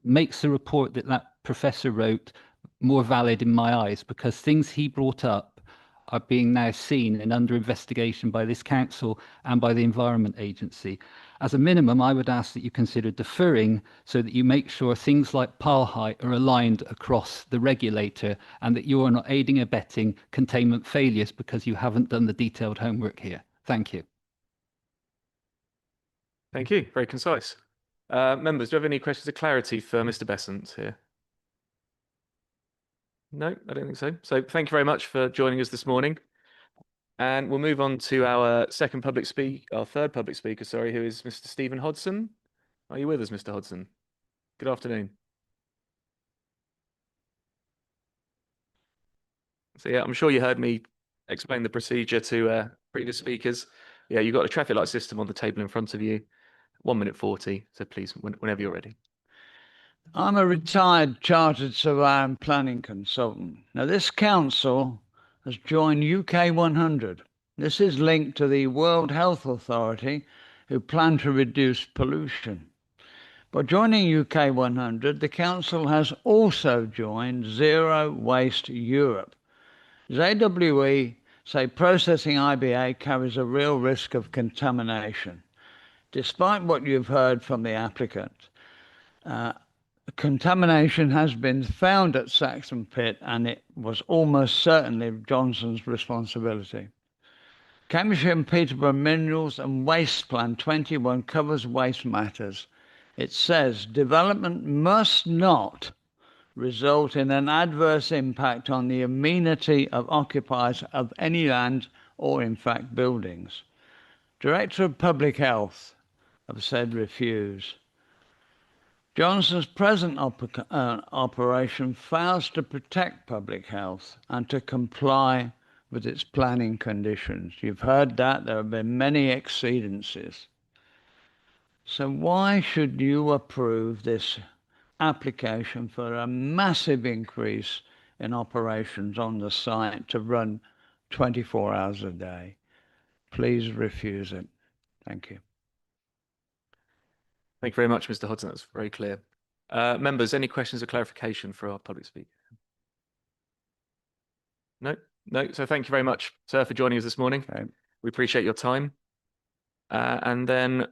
makes the report that professor wrote more valid in my eyes, because things he brought up are being now seen and under investigation by this council and by the Environment Agency. As a minimum, I would ask that you consider deferring so that you make sure things like pile height are aligned across the regulator and that you are not aiding and abetting containment failures because you haven't done the detailed homework here. Thank you. Thank you. Very concise. Members, do you have any questions of clarity for Mr. Besant here? No, I don't think so. So thank you very much for joining us this morning. And we'll move on to our third public speaker, sorry, who is Mr. Stephen Hodson. Are you with us, Mr. Hodson? Good afternoon. So yeah, I'm sure you heard me explain the procedure to previous speakers. Yeah, you've got a traffic light system on the table in front of you. 1 minute 40. So please, whenever you're ready. I'm a retired chartered surveyor and planning consultant. Now, this council has joined UK 100. This is linked to the World Health Authority, who plan to reduce pollution. By joining UK 100, the council has also joined Zero Waste Europe. ZWE say processing IBA carries a real risk of contamination. Despite what you've heard from the applicant, contamination has been found at Saxon Pit, and it was almost certainly Johnson's responsibility. Cambridgeshire and Peterborough Minerals and Waste Plan 21 covers waste matters. It says development must not result in an adverse impact on the amenity of occupiers of any land or, in fact, buildings. Director of Public Health have said refuse. Johnson's present operation fails to protect public health and to comply with its planning conditions. You've heard that there have been many exceedances. So why should you approve this application for a massive increase in operations on the site to run 24 hours a day? Please refuse it. Thank you. Thank you very much, Mr. Hodson. That's very clear. Members, any questions or clarification for our public speaker? No, no. So thank you very much, sir, for joining us this morning. We appreciate your time. And then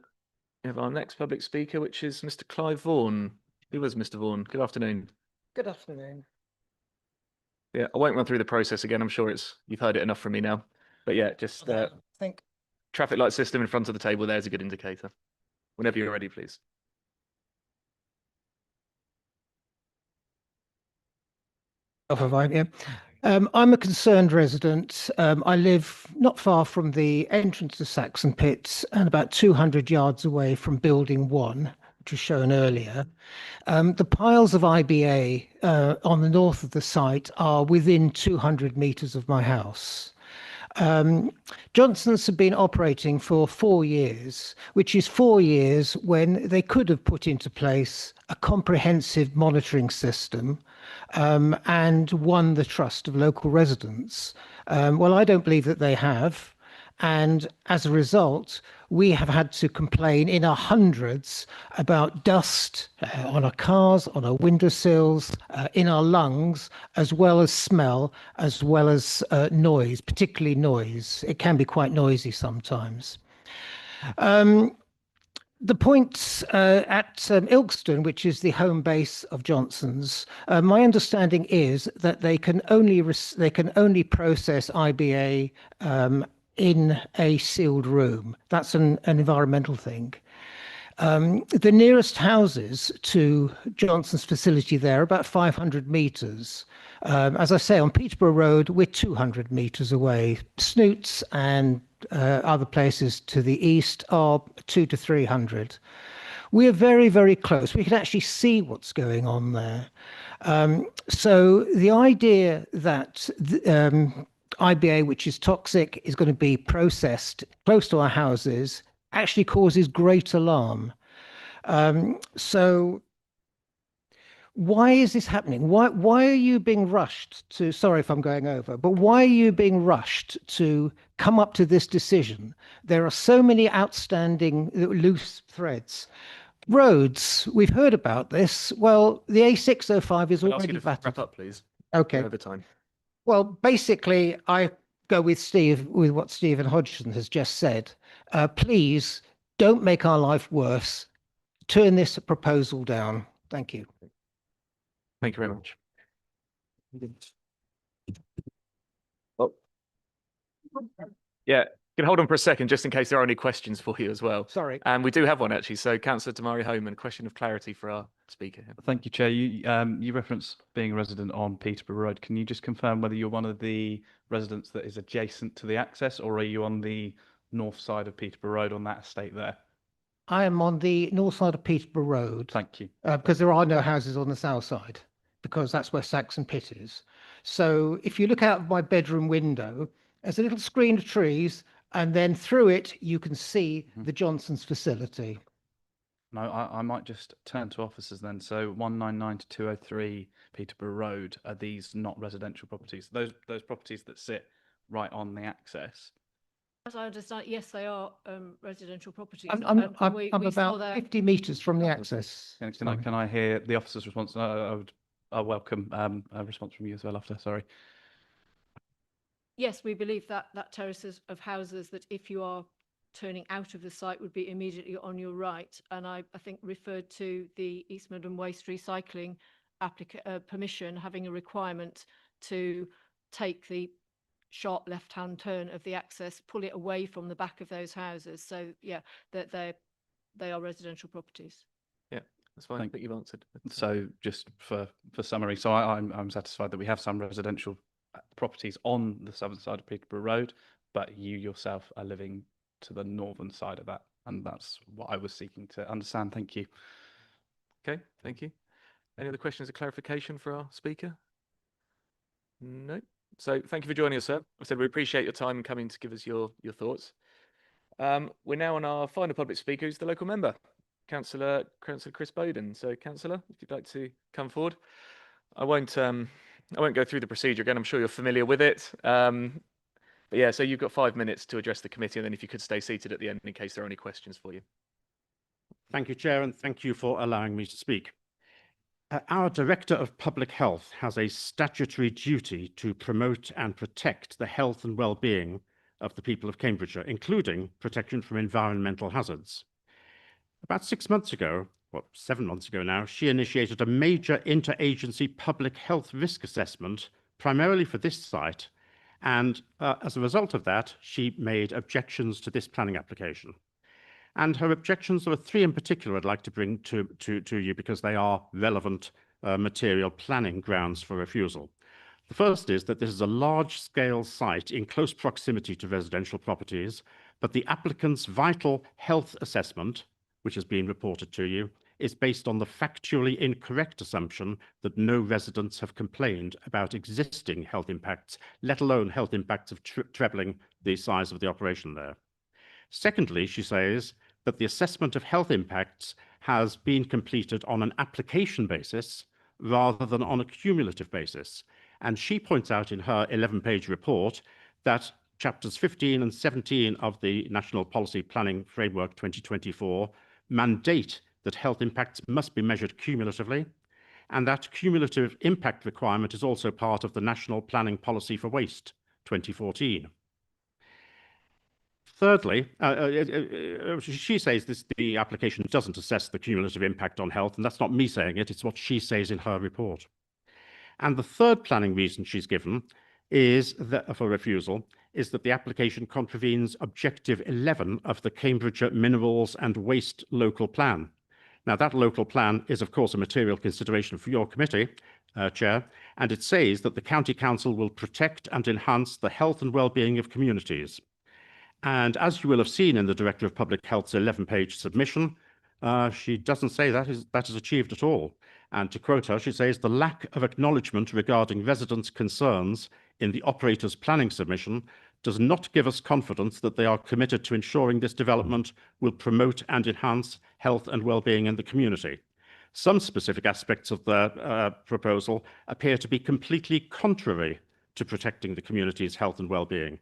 we have our next public speaker, which is Mr. Clive Vaughan. Who was Mr. Vaughan? Good afternoon. Good afternoon. Yeah, I won't run through the process again. I'm sure you've heard it enough from me now. But yeah, just Think traffic light system in front of the table there is a good indicator. Whenever you're ready, please. I'm a concerned resident. I live not far from the entrance to Saxon Pits and about 200 yards away from Building 1, which was shown earlier. The piles of IBA on the north of the site are within 200 metres of my house. Johnson's have been operating for 4 years, which is 4 years when they could have put into place a comprehensive monitoring system and won the trust of local residents. Well, I don't believe that they have. And as a result, we have had to complain in our hundreds about dust on our cars, on our windowsills, in our lungs, as well as smell, as well as noise, particularly noise. It can be quite noisy sometimes. The points at Ilkeston, which is the home base of Johnson's, my understanding is that they can only process IBA in a sealed room. That's an environmental thing. The nearest houses to Johnson's facility there are about 500 metres. As I say, on Peterborough Road, we're 200 metres away. Snoots and other places to the east are 200 to 300. We are very, very close. We can actually see what's going on there. So the idea that IBA, which is toxic, is going to be processed close to our houses actually causes great alarm. So why is this happening? Why are you being rushed to, sorry if I'm going over, but why are you being rushed to come up to this decision? There are so many outstanding loose threads. Roads, we've heard about this. Well, the A605 is I'll ask already you to battered. wrap up, please. Okay. Over time. Well, basically, I go with what Stephen Hodgson has just said. Please don't make our life worse. Turn this proposal down. Thank you. Thank you very much. Oh. Yeah, you can hold on for a second just in case there are any questions for you as well. Sorry. And we do have one actually. So Councillor Damari Homan, question of clarity for our speaker here. Thank you, Chair. You referenced being a resident on Peterborough Road. Can you just confirm whether you're one of the residents that is adjacent to the access, or are you on the north side of Peterborough Road on that estate there? I am on the north side of Peterborough Road. Thank you. Because there are no houses on the south side, because that's where Saxon Pit is. So if you look out of my bedroom window, there's a little screen of trees, and then through it, you can see the Johnson's facility. No, I might just turn to officers then. So 199 to 203 Peterborough Road, are these not residential properties? Those properties that sit right on the access? As I understand, yes, they are residential properties. I'm we saw about their- 50 metres from the access. Can I hear the officer's response? I welcome a response from you as well after, sorry. Yes, we believe that terraces of houses that if you are turning out of the site would be immediately on your right. And I think referred to the East Midland Waste Recycling permission having a requirement to take the sharp left-hand turn of the access, pull it away from the back of those houses. So yeah, that they are residential properties. Yeah, that's fine. I think you've answered. So just for summary, so I'm satisfied that we have some residential properties on the southern side of Peterborough Road, but you yourself are living to the northern side of that, and that's what I was seeking to understand. Thank you. Okay, thank you. Any other questions or clarification for our speaker? No. So thank you for joining us, sir. I said we appreciate your time coming to give us your thoughts. We're now on our final public speaker, who's the local member, Councillor Chris Bowden. So, Councillor, if you'd like to come forward, I won't go through the procedure again. I'm sure you're familiar with it. But yeah, so you've got 5 minutes to address the committee, and then if you could stay seated at the end in case there are any questions for you. Thank you, Chair, and thank you for allowing me to speak. Our Director of Public Health has a statutory duty to promote and protect the health and well-being of the people of Cambridgeshire, including protection from environmental hazards. About 6 months ago, or 7 months ago now, she initiated a major interagency public health risk assessment, primarily for this site, and as a result of that, she made objections to this planning application. And her objections, there are 3 in particular I'd like to bring to you because they are relevant material planning grounds for refusal. The first is that this is a large-scale site in close proximity to residential properties, but the applicant's vital health assessment, which has been reported to you, is based on the factually incorrect assumption that no residents have complained about existing health impacts, let alone health impacts of trebling the size of the operation there. Secondly, she says that the assessment of health impacts has been completed on an application basis rather than on a cumulative basis. And she points out in her 11-page report that chapters 15 and 17 of the National Policy Planning Framework 2024 mandate that health impacts must be measured cumulatively, and that cumulative impact requirement is also part of the National Planning Policy for Waste 2014. Thirdly, she says the application doesn't assess the cumulative impact on health, and that's not me saying it, it's what she says in her report. And the third planning reason she's given is that, for refusal, is that the application contravenes Objective 11 of the Cambridgeshire Minerals and Waste Local Plan. Now, that local plan is, of course, a material consideration for your committee, Chair, and it says that the County Council will protect and enhance the health and well-being of communities. And as you will have seen in the Director of Public Health's 11-page submission, she doesn't say that is achieved at all. And to quote her, she says, "The lack of acknowledgement regarding residents' concerns in the operator's planning submission does not give us confidence that they are committed to ensuring this development will promote and enhance health and well-being in the community. Some specific aspects of the proposal appear to be completely contrary to protecting the community's health and well-being.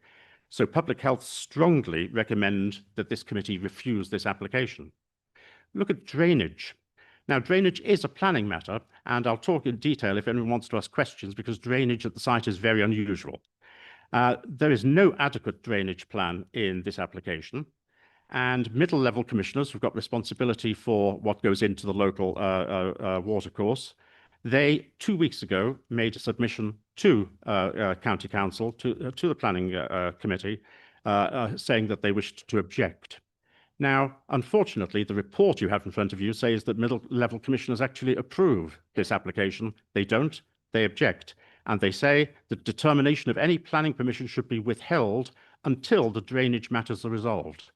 So Public Health strongly recommend that this committee refuse this application." Look at drainage. Now, drainage is a planning matter, and I'll talk in detail if anyone wants to ask questions, because drainage at the site is very unusual. There is no adequate drainage plan in this application, and middle-level commissioners who've got responsibility for what goes into the local watercourse, they 2 weeks ago made a submission to County Council, to the Planning Committee, saying that they wished to object. Now, unfortunately, the report you have in front of you says that middle-level commissioners actually approve this application. They don't, they object. And they say that determination of any planning permission should be withheld until the drainage matters are resolved.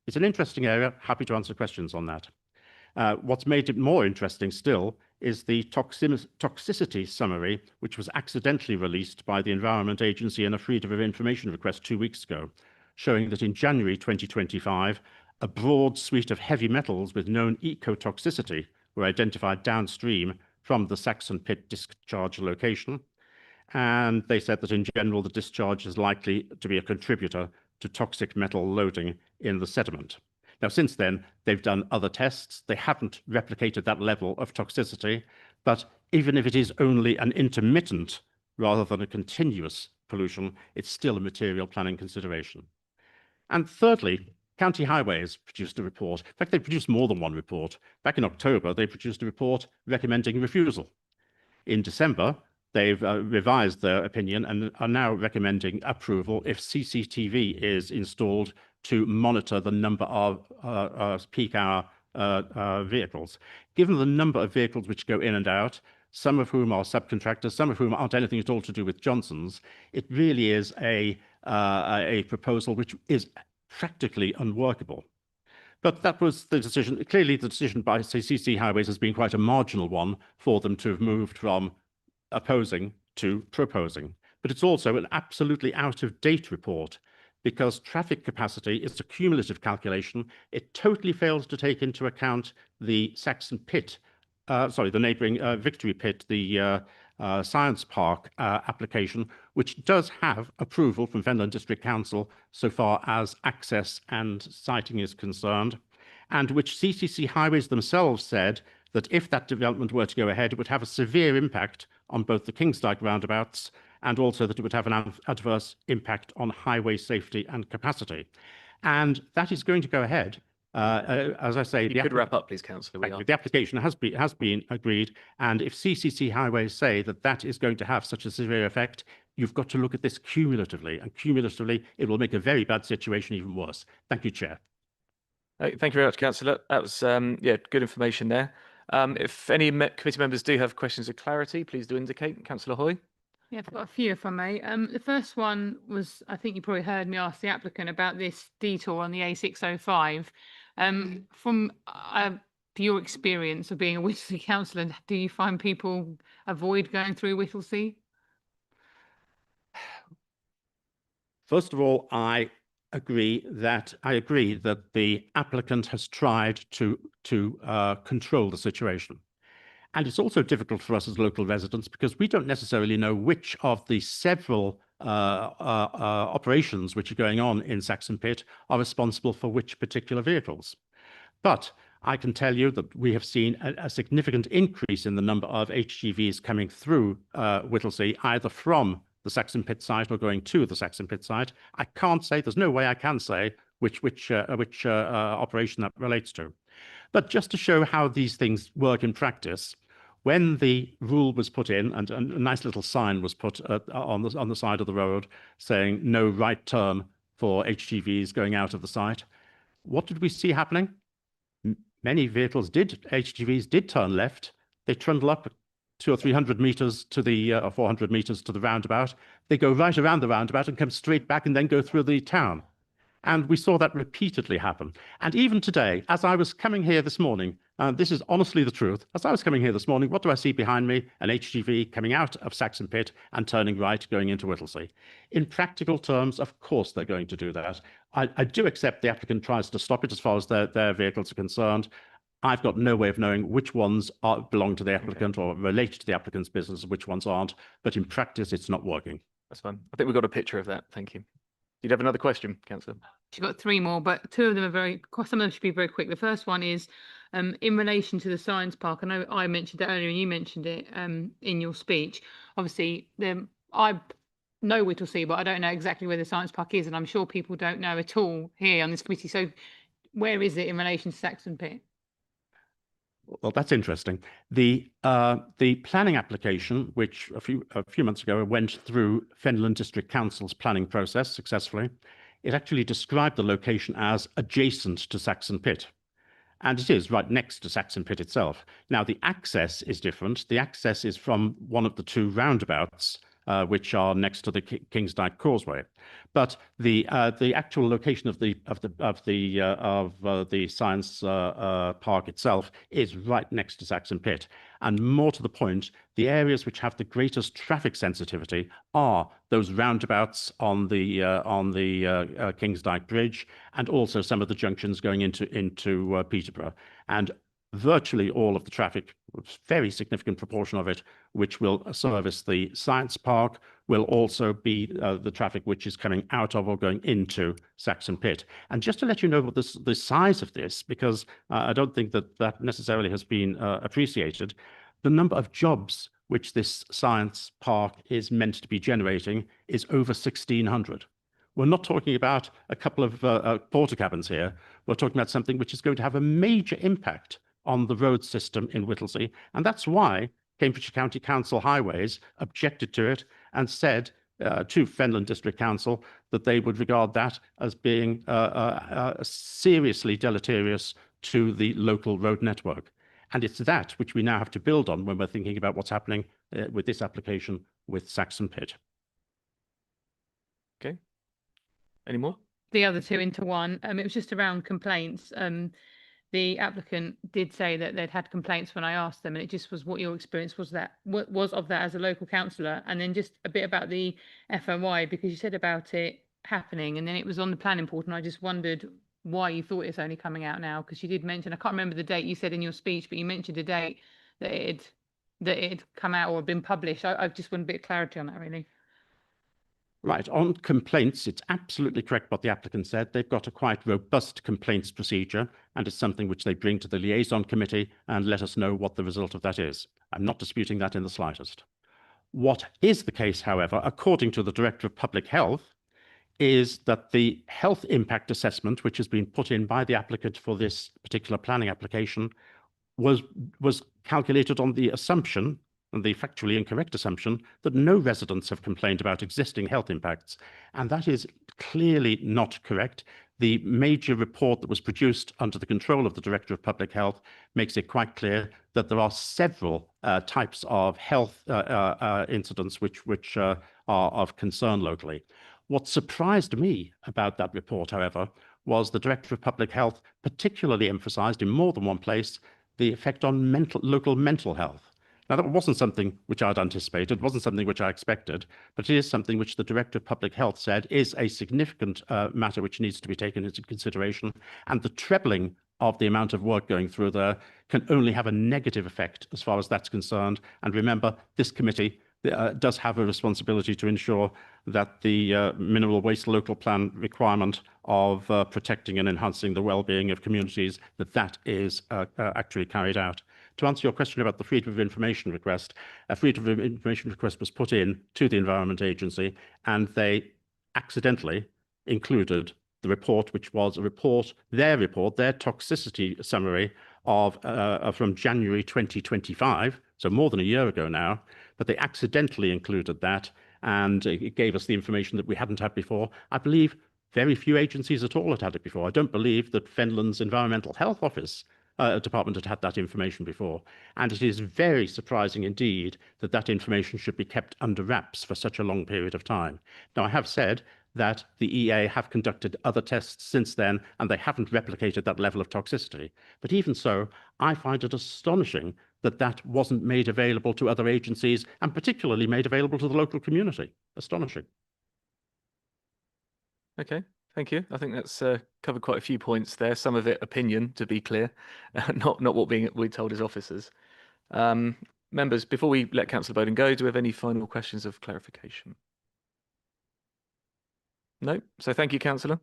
It's an interesting area, happy to answer questions on that. What's made it more interesting still is the toxicity summary, which was accidentally released by the Environment Agency in a Freedom of Information request 2 weeks ago, showing that in January 2025, a broad suite of heavy metals with known ecotoxicity were identified downstream from the Saxon Pit discharge location. And they said that in general, the discharge is likely to be a contributor to toxic metal loading in the sediment. Now, since then, they've done other tests. They haven't replicated that level of toxicity, but even if it is only an intermittent rather than a continuous pollution, it's still a material planning consideration. And thirdly, County Highways produced a report. In fact, they produced more than one report. Back in October, they produced a report recommending refusal. In December, they've revised their opinion and are now recommending approval if CCTV is installed to monitor the number of peak hour vehicles. Given the number of vehicles which go in and out, some of whom are subcontractors, some of whom aren't anything at all to do with Johnson's, it really is a proposal which is practically unworkable. But that was the decision. Clearly, the decision by CC Highways has been quite a marginal one for them to have moved from opposing to proposing. But it's also an absolutely out-of-date report because traffic capacity is a cumulative calculation. It totally fails to take into account the Saxon Pit, the neighbouring Victory Pit, the Science Park application, which does have approval from Fenland District Council so far as access and siting is concerned, and which CCC Highways themselves said that if that development were to go ahead, it would have a severe impact on both the Kingsdyke roundabouts and also that it would have an adverse impact on highway safety and capacity. And that is going to go ahead. As I say, You could wrap up, please, Councillor. We are. the application has been agreed, and if CCC Highways say that that is going to have such a severe effect, you've got to look at this cumulatively, and cumulatively it will make a very bad situation even worse. Thank you, Chair. Thank you very much, Councillor. That was yeah, good information there. If any committee members do have questions of clarity, please do indicate. Councillor Hoy. Yeah, I've got a few, if I may. The first one was, I think you probably heard me ask the applicant about this detour on the A605. From your experience of being a Whittlesea councillor, do you find people avoid going through Whittlesea? First of all, I agree that the applicant has tried to control the situation. And it's also difficult for us as local residents because we don't necessarily know which of the several operations which are going on in Saxon Pit are responsible for which particular vehicles. But I can tell you that we have seen a significant increase in the number of HGVs coming through Whittlesea, either from the Saxon Pit site or going to the Saxon Pit site. I can't say, there's no way I can say which operation that relates to. But just to show how these things work in practice, when the rule was put in and a nice little sign was put on the side of the road saying no right turn for HGVs going out of the site, what did we see happening? Many HGVs did turn left. They trundle up 200 or 300 meters to the, or 400 meters to the roundabout. They go right around the roundabout and come straight back and then go through the town. And we saw that repeatedly happen. And even today, as I was coming here this morning, this is honestly the truth, as I was coming here this morning, what do I see behind me? An HGV coming out of Saxon Pit and turning right, going into Whittlesea. In practical terms, of course, they're going to do that. I do accept the applicant tries to stop it as far as their vehicles are concerned. I've got no way of knowing which ones belong to the applicant or relate to the applicant's business and which ones aren't. But in practice, it's not working. That's fine. I think we've got a picture of that. Thank you. You'd have another question, Councillor? She's got three more, but two of them are some of them should be very quick. The first one is in relation to the science park. I know I mentioned it earlier and you mentioned it in your speech. Obviously, I know Whittlesea, but I don't know exactly where the science park is, and I'm sure people don't know at all here on this committee. So where is it in relation to Saxon Pit? Well, that's interesting. The planning application, which a few months ago went through Fenland District Council's planning process successfully, it actually described the location as adjacent to Saxon Pit. And it is right next to Saxon Pit itself. Now, the access is different. The access is from one of the two roundabouts, which are next to the Kingsdyke Causeway. But the actual location of the science park itself is right next to Saxon Pit. And more to the point, the areas which have the greatest traffic sensitivity are those roundabouts on the Kingsdyke Bridge, and also some of the junctions going into Peterborough. And virtually all of the traffic, a very significant proportion of it, which will service the science park, will also be the traffic which is coming out of or going into Saxon Pit. And just to let you know what the size of this, because I don't think that necessarily has been appreciated, the number of jobs which this science park is meant to be generating is over 1,600. We're not talking about a couple of porter cabins here. We're talking about something which is going to have a major impact on the road system in Whittlesea. And that's why Cambridgeshire County Council Highways objected to it and said to Fenland District Council that they would regard that as being seriously deleterious to the local road network. And it's that which we now have to build on when we're thinking about what's happening with this application with Saxon Pit. Okay. Any more? The other two into one. It was just around complaints. The applicant did say that they'd had complaints when I asked them, and it just was what your experience was of that as a local councillor, and then just a bit about the FOI, because you said about it happening, and then it was on the planning board, and I just wondered why you thought it's only coming out now, because you did mention, I can't remember the date you said in your speech, but you mentioned a date that it had come out or been published. I just want a bit of clarity on that, really. Right, on complaints, it's absolutely correct what the applicant said. They've got a quite robust complaints procedure, and it's something which they bring to the liaison committee and let us know what the result of that is. I'm not disputing that in the slightest. What is the case, however, according to the Director of Public Health, is that the health impact assessment, which has been put in by the applicant for this particular planning application, was calculated on the assumption, and the factually incorrect assumption, that no residents have complained about existing health impacts. And that is clearly not correct. The major report that was produced under the control of the Director of Public Health makes it quite clear that there are several types of health incidents which are of concern locally. What surprised me about that report, however, was the Director of Public Health particularly emphasised in more than one place the effect on local mental health. Now, that wasn't something which I'd anticipated, wasn't something which I expected, but it is something which the Director of Public Health said is a significant matter which needs to be taken into consideration, and the trebling of the amount of work going through there can only have a negative effect as far as that's concerned. And remember, this committee does have a responsibility to ensure that the mineral waste local plan requirement of protecting and enhancing the well-being of communities, that is actually carried out. To answer your question about the Freedom of Information request, a Freedom of Information request was put in to the Environment Agency, and they accidentally included the report, which was their toxicity summary of from January 2025, so more than a year ago now, but they accidentally included that, and it gave us the information that we hadn't had before. I believe very few agencies at all had it before. I don't believe that Fenland's Environmental Health Office department had that information before. And it is very surprising indeed that that information should be kept under wraps for such a long period of time. Now, I have said that the EA have conducted other tests since then, and they haven't replicated that level of toxicity. But even so, I find it astonishing that that wasn't made available to other agencies, and particularly made available to the local community. Astonishing. Okay. Thank you. I think that's covered quite a few points there. Some of it opinion, to be clear, not what we're told as officers. Members, before we let Councillor Bowden go, do we have any final questions of clarification? No. So thank you, Councillor.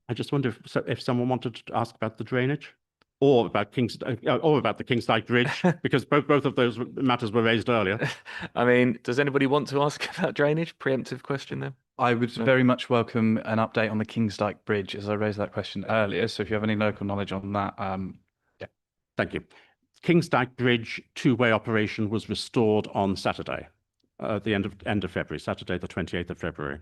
I just wonder if someone wanted to ask about the drainage, or about the Kingsdyke Bridge, because both of those matters were raised earlier. I mean, does anybody want to ask about drainage? Preemptive question there. I would very much welcome an update on the Kingsdyke Bridge, as I raised that question earlier. So if you have any local knowledge on that, yeah, thank you. Kingsdyke Bridge two-way operation was restored on Saturday, at the end of February, Saturday the 28th of February.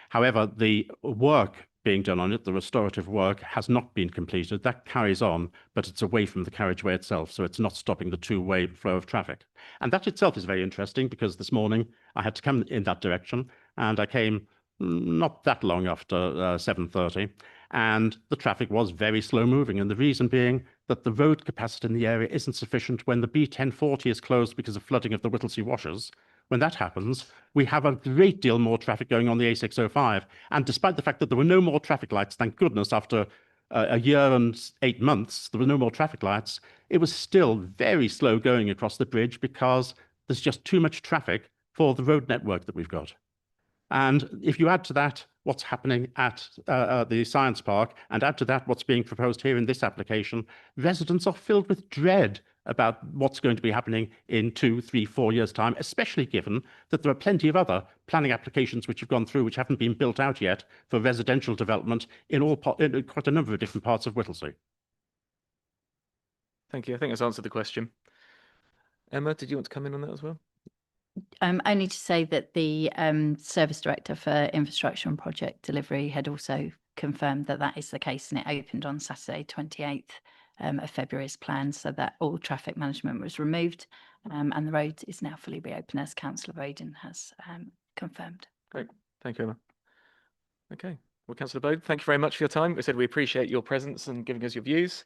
However, the work being done on it, the restorative work, has not been completed. That carries on, but it's away from the carriageway itself, so it's not stopping the two-way flow of traffic. And that itself is very interesting, because this morning I had to come in that direction, and I came not that long after 7:30, and the traffic was very slow moving, and the reason being that the road capacity in the area isn't sufficient when the B1040 is closed because of flooding of the Whittlesea washers. When that happens, we have a great deal more traffic going on the A605, and despite the fact that there were no more traffic lights, thank goodness, after a year and 8 months, there were no more traffic lights, it was still very slow going across the bridge because there's just too much traffic for the road network that we've got. And if you add to that what's happening at the Science Park, and add to that what's being proposed here in this application, residents are filled with dread about what's going to be happening in 2, 3, 4 years' time, especially given that there are plenty of other planning applications which have gone through which haven't been built out yet for residential development in quite a number of different parts of Whittlesea. Thank you. I think that's answered the question. Emma, did you want to come in on that as well? Only to say that the Service Director for Infrastructure and Project Delivery had also confirmed that that is the case, and it opened on Saturday 28th of February as planned, so that all traffic management was removed, and the road is now fully reopened, as Councillor Bowden has confirmed. Great. Thank you, Emma. Okay. Well, Councillor Bowden, thank you very much for your time. We said we appreciate your presence and giving us your views.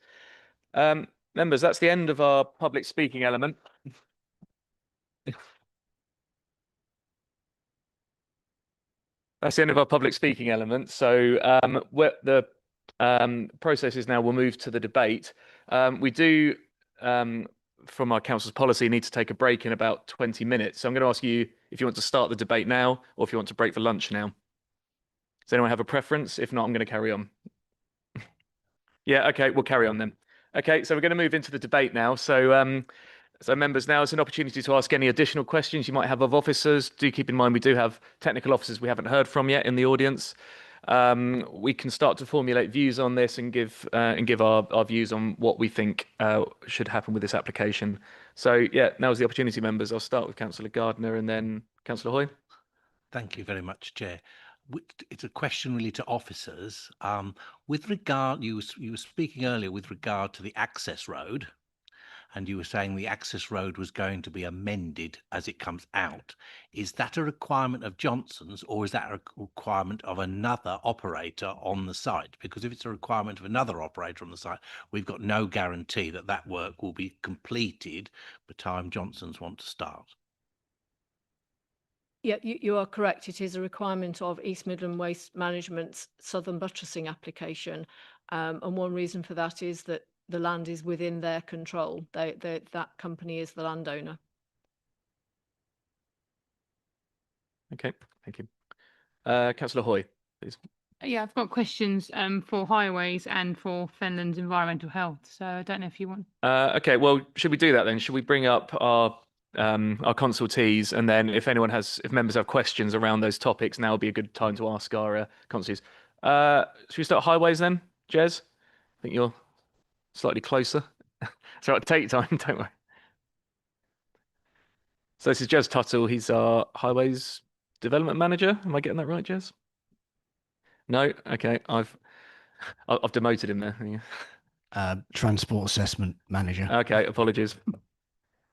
Members, that's the end of our public speaking element. That's the end of our public speaking element. So the process is now we'll move to the debate. We do, from our council's policy, need to take a break in about 20 minutes. So I'm going to ask you if you want to start the debate now or if you want to break for lunch now. Does anyone have a preference? If not, I'm going to carry on. Yeah, okay, we'll carry on then. Okay, so we're going to move into the debate now. So, members, now is an opportunity to ask any additional questions you might have of officers. Do keep in mind we do have technical officers we haven't heard from yet in the audience. We can start to formulate views on this and give our views on what we think should happen with this application. So, yeah, now's the opportunity, members. I'll start with Councillor Gardner and then Councillor Hoy. Thank you very much, Chair. It's a question really to officers. With regard, you were speaking earlier with regard to the access road, and you were saying the access road was going to be amended as it comes out. Is that a requirement of Johnson's, or is that a requirement of another operator on the site? Because if it's a requirement of another operator on the site, we've got no guarantee that that work will be completed by the time Johnson's want to start. Yeah, you are correct. It is a requirement of East Midland Waste Management's Southern Buttressing application. And one reason for that is that the land is within their control. That company is the landowner. Okay, thank you. Councillor Hoy, please. Yeah, I've got questions for highways and for Fenland's environmental health. So I don't know if you want. Okay, well, should we do that then? Should we bring up our consultees, and then if members have questions around those topics, now would be a good time to ask our consultees. Should we start highways then, Jez? I think you're slightly closer. So I'll take your time, don't worry. So this is Jez Tuttle. He's our highways development manager. Am I getting that right, Jez? No? Okay, I've demoted him there. Transport assessment manager. Okay, apologies.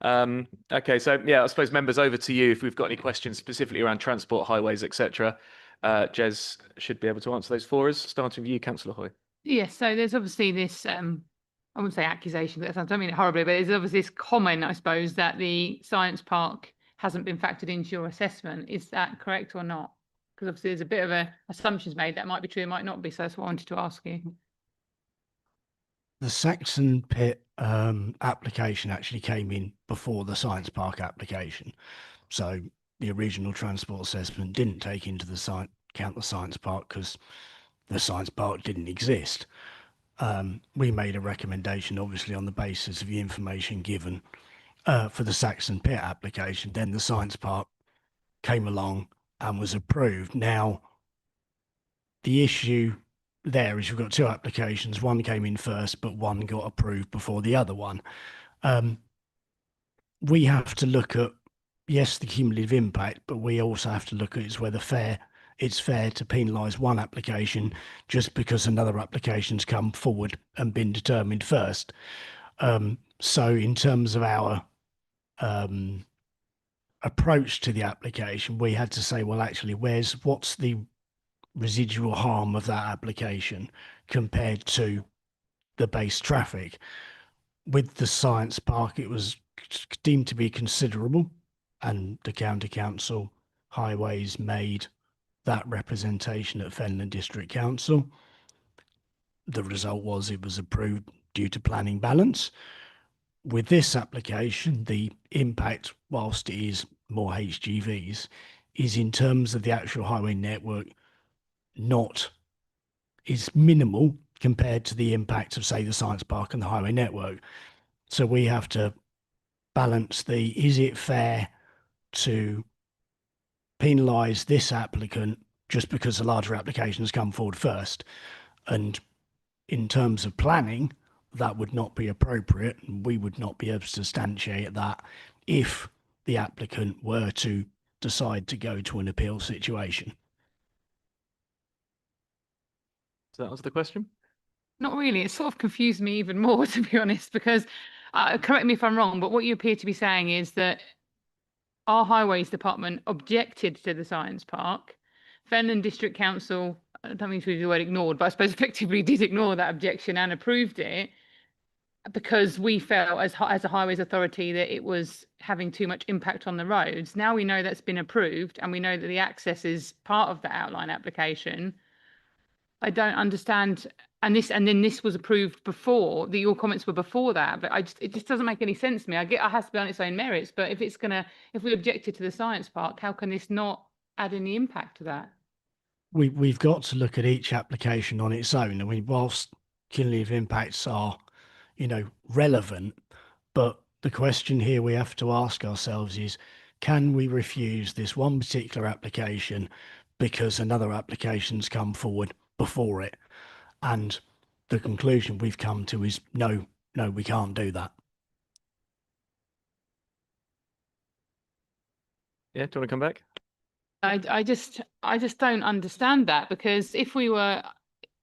Okay, so yeah, I suppose members, over to you if we've got any questions specifically around transport, highways, etc. Jez should be able to answer those for us, starting with you, Councillor Hoy. Yes, so there's obviously this, I wouldn't say accusation, but I don't mean it horribly, but there's obviously this comment, I suppose, that the science park hasn't been factored into your assessment. Is that correct or not? Because obviously there's a bit of assumptions made that might be true, it might not be. So that's what I wanted to ask you. The Saxon Pit application actually came in before the science park application. So the original transport assessment didn't take into count the science park because the science park didn't exist. We made a recommendation, obviously, on the basis of the information given for the Saxon Pit application. Then the science park came along and was approved. Now, the issue there is you've got two applications. One came in first, but one got approved before the other one. We have to look at, yes, the cumulative impact, but we also have to look at is whether it's fair to penalise one application just because another application's come forward and been determined first. So in terms of our approach to the application, we had to say, well, actually, what's the residual harm of that application compared to the base traffic? With the science park, it was deemed to be considerable, and the county council highways made that representation at Fenland District Council. The result was it was approved due to planning balance. With this application, the impact, whilst it is more HGVs, is in terms of the actual highway network is minimal compared to the impact of, say, the science park and the highway network. So we have to balance is it fair to penalise this applicant just because the larger application has come forward first? And in terms of planning, that would not be appropriate, and we would not be able to substantiate that if the applicant were to decide to go to an appeal situation. Does that answer the question? Not really. It sort of confused me even more, to be honest, because correct me if I'm wrong, but what you appear to be saying is that our highways department objected to the science park. Fenland District Council, I don't mean to use the word ignored, but I suppose effectively did ignore that objection and approved it because we felt as a highways authority that it was having too much impact on the roads. Now we know that's been approved and we know that the access is part of the outline application. I don't understand, and then this was approved before. Your comments were before that, but it just doesn't make any sense to me. It has to be on its own merits, but if we objected to the science park, how can this not add any impact to that? we've got to look at each application on its own. I mean, whilst cumulative impacts are, relevant, but the question here we have to ask ourselves is, can we refuse this one particular application because another application's come forward before it? And the conclusion we've come to is no, we can't do that. Yeah, do you want to come back? I just don't understand that, because if we were,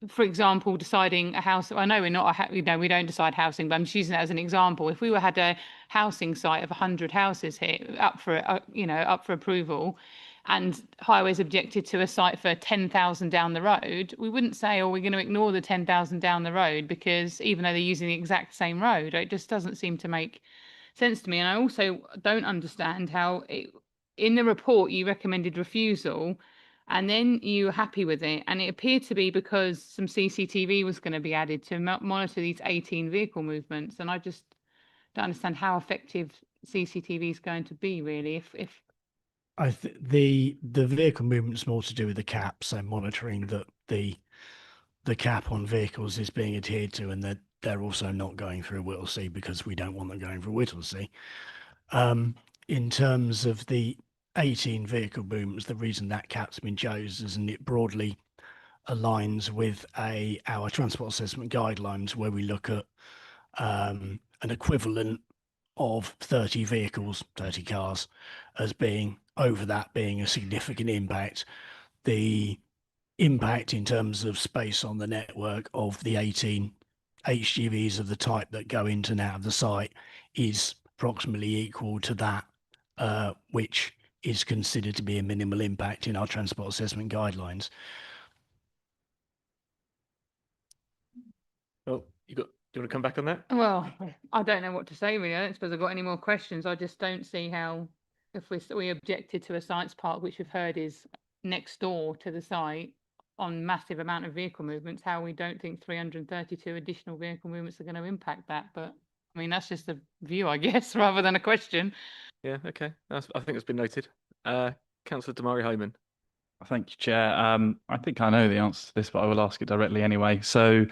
for example, deciding a house, I know we're not, we don't decide housing, but I'm just using that as an example. If we had a housing site of 100 houses here up for, up for approval, and Highways objected to a site for 10,000 down the road, we wouldn't say, oh, we're going to ignore the 10,000 down the road, because even though they're using the exact same road, it just doesn't seem to make sense to me. And I also don't understand how in the report you recommended refusal, and then you were happy with it, and it appeared to be because some CCTV was going to be added to monitor these 18 vehicle movements, and I just don't understand how effective CCTV is going to be, really. If the vehicle movement's more to do with the cap, so monitoring that the cap on vehicles is being adhered to, and that they're also not going through Whittlesea, because we don't want them going through Whittlesea. In terms of the 18 vehicle movements, the reason that cap's been chosen is, and it broadly aligns with our transport assessment guidelines, where we look at an equivalent of 30 vehicles, 30 cars, as being over that being a significant impact. The impact in terms of space on the network of the 18 HGVs of the type that go into and out of the site is approximately equal to that, which is considered to be a minimal impact in our transport assessment guidelines. Oh, do you want to come back on that? Well, I don't know what to say, really. I don't suppose I've got any more questions. I just don't see how, if we objected to a science park, which we've heard is next door to the site on massive amount of vehicle movements, how we don't think 332 additional vehicle movements are going to impact that. But I mean, that's just a view, I guess, rather than a question. Yeah, okay. I think it's been noted. Councillor Damari Homan. Thank you, Chair. I think I know the answer to this, but I will ask it directly anyway. So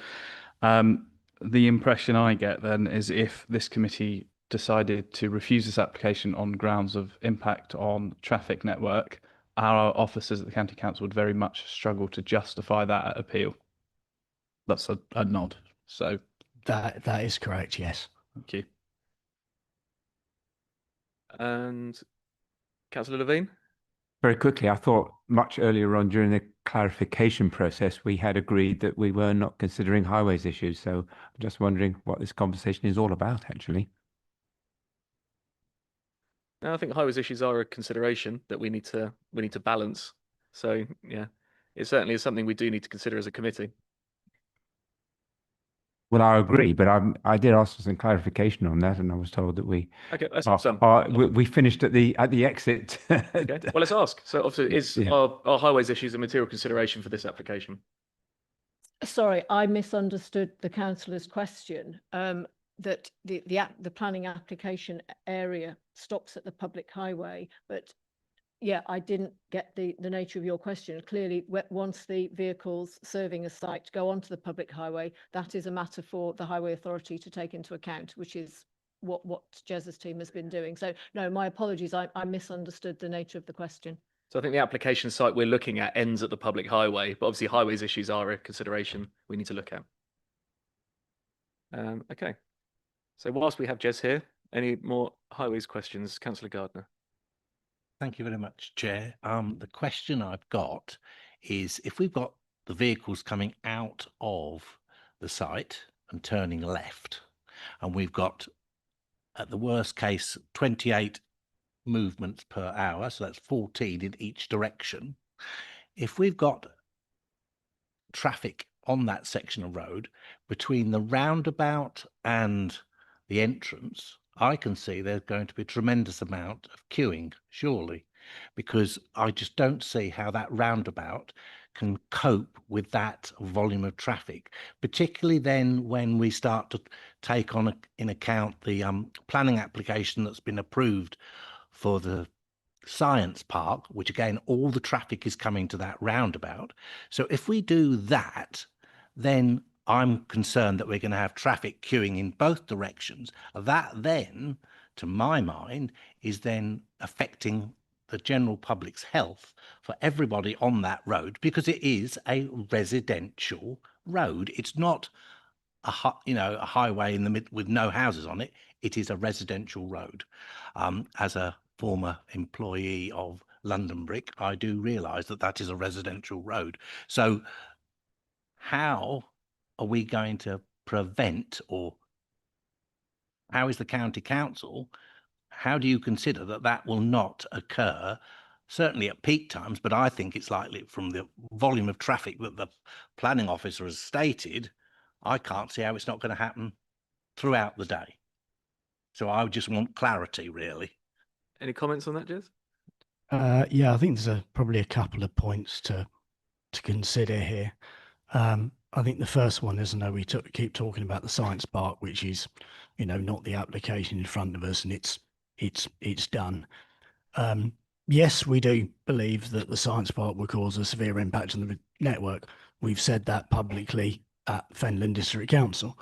the impression I get then is, if this committee decided to refuse this application on grounds of impact on traffic network, our officers at the County Council would very much struggle to justify that at appeal. That's a nod. So that is correct, yes. Thank you. And Councillor Levine? Very quickly, I thought much earlier on during the clarification process, we had agreed that we were not considering highways issues. So I'm just wondering what this conversation is all about, actually. No, I think highways issues are a consideration that we need to balance. So yeah, it certainly is something we do need to consider as a committee. Well, I agree, but I did ask for some clarification on that, and I was told that we we finished at the exit. Okay. Well, let's ask. So obviously, are highways issues a material consideration for this application? Sorry, I misunderstood the councillor's question. That the planning application area stops at the public highway, but yeah, I didn't get the nature of your question. Clearly, once the vehicles serving a site go onto the public highway, that is a matter for the Highway Authority to take into account, which is what Jez's team has been doing. So no, my apologies, I misunderstood the nature of the question. So I think the application site we're looking at ends at the public highway, but obviously highways issues are a consideration we need to look at. Okay. So whilst we have Jez here, any more highways questions? Councillor Gardner. Thank you very much, Chair. The question I've got is, if we've got the vehicles coming out of the site and turning left, and we've got, at the worst case, 28 movements per hour, so that's 14 in each direction. If we've got traffic on that section of road between the roundabout and the entrance, I can see there's going to be a tremendous amount of queuing, surely, because I just don't see how that roundabout can cope with that volume of traffic, particularly then when we start to take in account the planning application that's been approved for the Science Park, which again, all the traffic is coming to that roundabout. So if we do that, then I'm concerned that we're going to have traffic queuing in both directions. That then, to my mind, is then affecting the general public's health for everybody on that road, because it is a residential road. It's not a highway in the mid with no houses on it. It is a residential road. As a former employee of London Brick, I do realise that that is a residential road. So how are we going to prevent, or how is the county council, how do you consider that that will not occur, certainly at peak times, but I think it's likely from the volume of traffic that the planning officer has stated, I can't see how it's not going to happen throughout the day. So I just want clarity, really. Any comments on that, Jez? Yeah, I think there's probably a couple of points to consider here. I think the first one is, I know we keep talking about the Science Park, which is, not the application in front of us, and it's done. Yes, we do believe that the Science Park will cause a severe impact on the network. We've said that publicly at Fenland District Council.